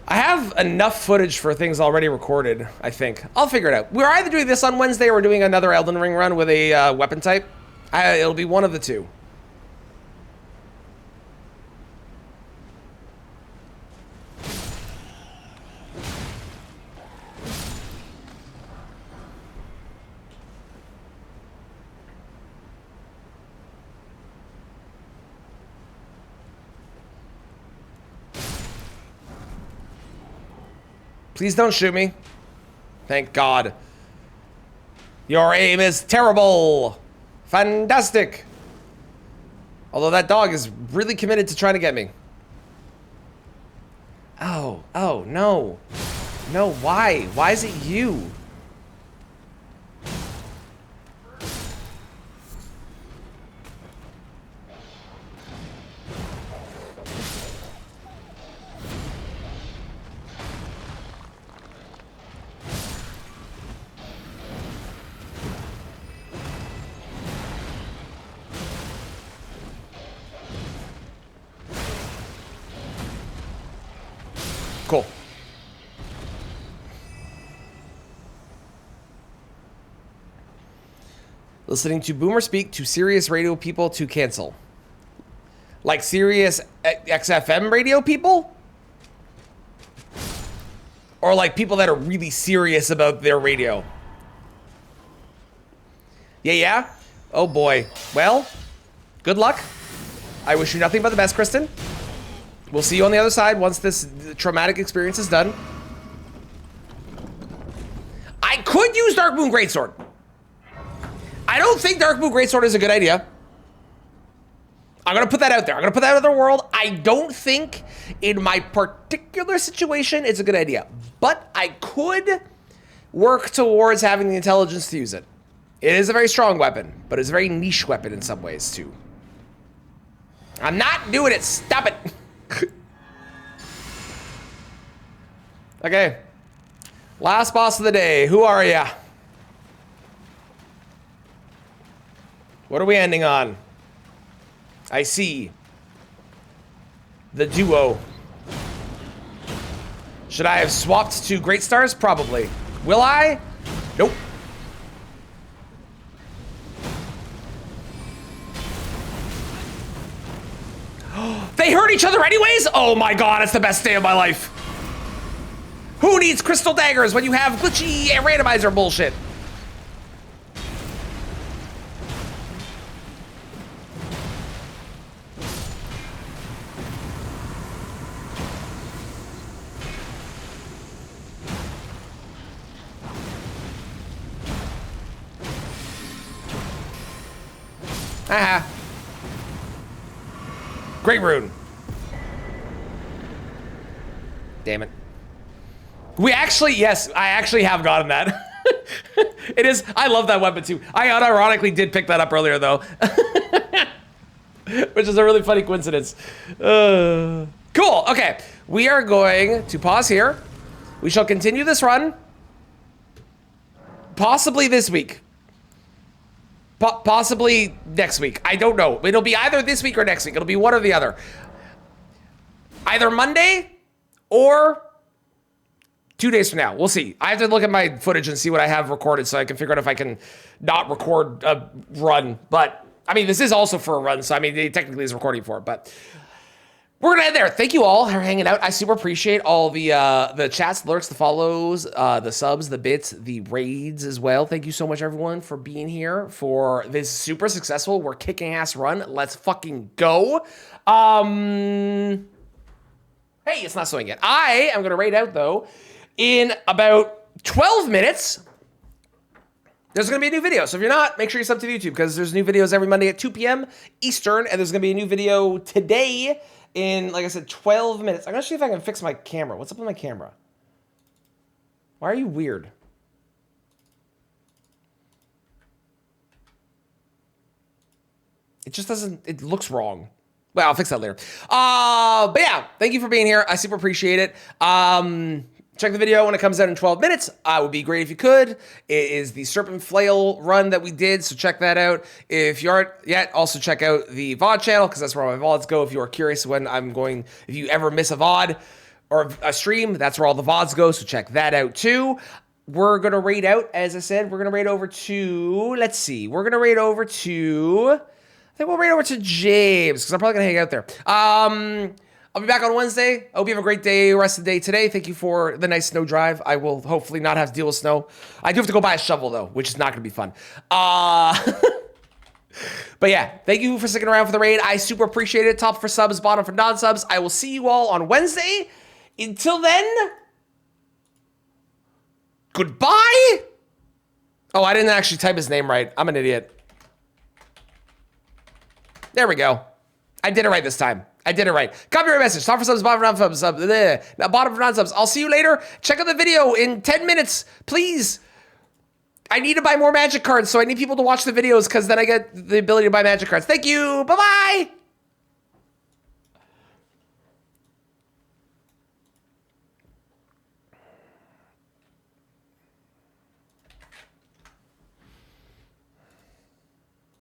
I have enough footage for things already recorded, I think. I'll figure it out. We're either doing this on Wednesday or we're doing another Elden Ring run with a weapon type. It'll be one of the two. Please don't shoot me. Thank God. Your aim is terrible. Fantastic. Although that dog is really committed to trying to get me. Oh, no. No, why? Why is it you? Cool. Listening to Boomer speak to Sirius radio people to cancel. Like Sirius XFM radio people? Or like people that are really serious about their radio? Yeah? Oh boy. Well, good luck. I wish you nothing but the best, Kristen. We'll see you on the other side once this traumatic experience is done. I could use Dark Moon Greatsword. I don't think Dark Moon Greatsword is a good idea. I'm gonna put that out there. I'm gonna put that out in the world. I don't think in my particular situation it's a good idea. But I could work towards having the intelligence to use it. It is a very strong weapon, but it's a very niche weapon in some ways too. I'm not doing it. Stop it. Okay. Last boss of the day. Who are ya? What are we ending on? I see. The duo. Should I have swapped to Great Stars? Probably. Will I? Nope. They hurt each other anyways? Oh my god, it's the best day of my life. Who needs crystal daggers when you have glitchy randomizer bullshit? Aha. Great rune. Damn it. We actually, yes, I actually have gotten that. It is. I love that weapon too. I unironically did pick that up earlier though. Which is a really funny coincidence. Cool. Okay. We are going to pause here. We shall continue this run. Possibly this week. Possibly next week. I don't know. It'll be either this week or next week. It'll be one or the other. Either Monday or 2 days from now. We'll see. I have to look at my footage and see what I have recorded so I can figure out if I can not record a run. But, I mean, this is also for a run, so, I mean, it technically is recording for it, but we're going to end there. Thank you all for hanging out. I super appreciate all the chats, the lurks, the follows, the subs, the bits, the raids as well. Thank you so much, everyone, for being here for this super successful, we're kicking ass run. Let's fucking go. Hey, it's not snowing yet. I am going to raid out, though, in about 12 minutes. There's going to be a new video. So if you're not, make sure you sub to YouTube because there's new videos every Monday at 2 p.m. Eastern. And there's going to be a new video today in, like I said, 12 minutes. I'm going to see if I can fix my camera. What's up with my camera? Why are you weird? It just doesn't, it looks wrong. Well, I'll fix that later. But yeah, thank you for being here. I super appreciate it. Check the video when it comes out in 12 minutes. It would be great if you could. It is the Serpent Flail run that we did, so check that out. If you aren't yet, also check out the VOD channel, because that's where all my VODs go. If you are curious when I'm going, if you ever miss a VOD or a stream, that's where all the VODs go, so check that out too. We're going to raid out, as I said, we're going to raid over to, let's see, we're going to raid over to, I think we'll raid over to James, because I'm probably going to hang out there. I'll be back on Wednesday. I hope you have a great day, rest of the day today. Thank you for the nice snow drive. I will hopefully not have to deal with snow. I do have to go buy a shovel, though, which is not going to be fun. But yeah, thank you for sticking around for the raid. I super appreciate it. Top for subs, bottom for non-subs. I will see you all on Wednesday. Until then, goodbye. Oh, I didn't actually type his name right. I'm an idiot. There we go. I did it right this time. I did it right. Copyright message. Top for subs, bottom for non-subs. Now, bottom for non-subs. I'll see you later. Check out the video in 10 minutes, please. I need to buy more magic cards, so I need people to watch the videos because then I get the ability to buy magic cards. Thank you. Bye-bye.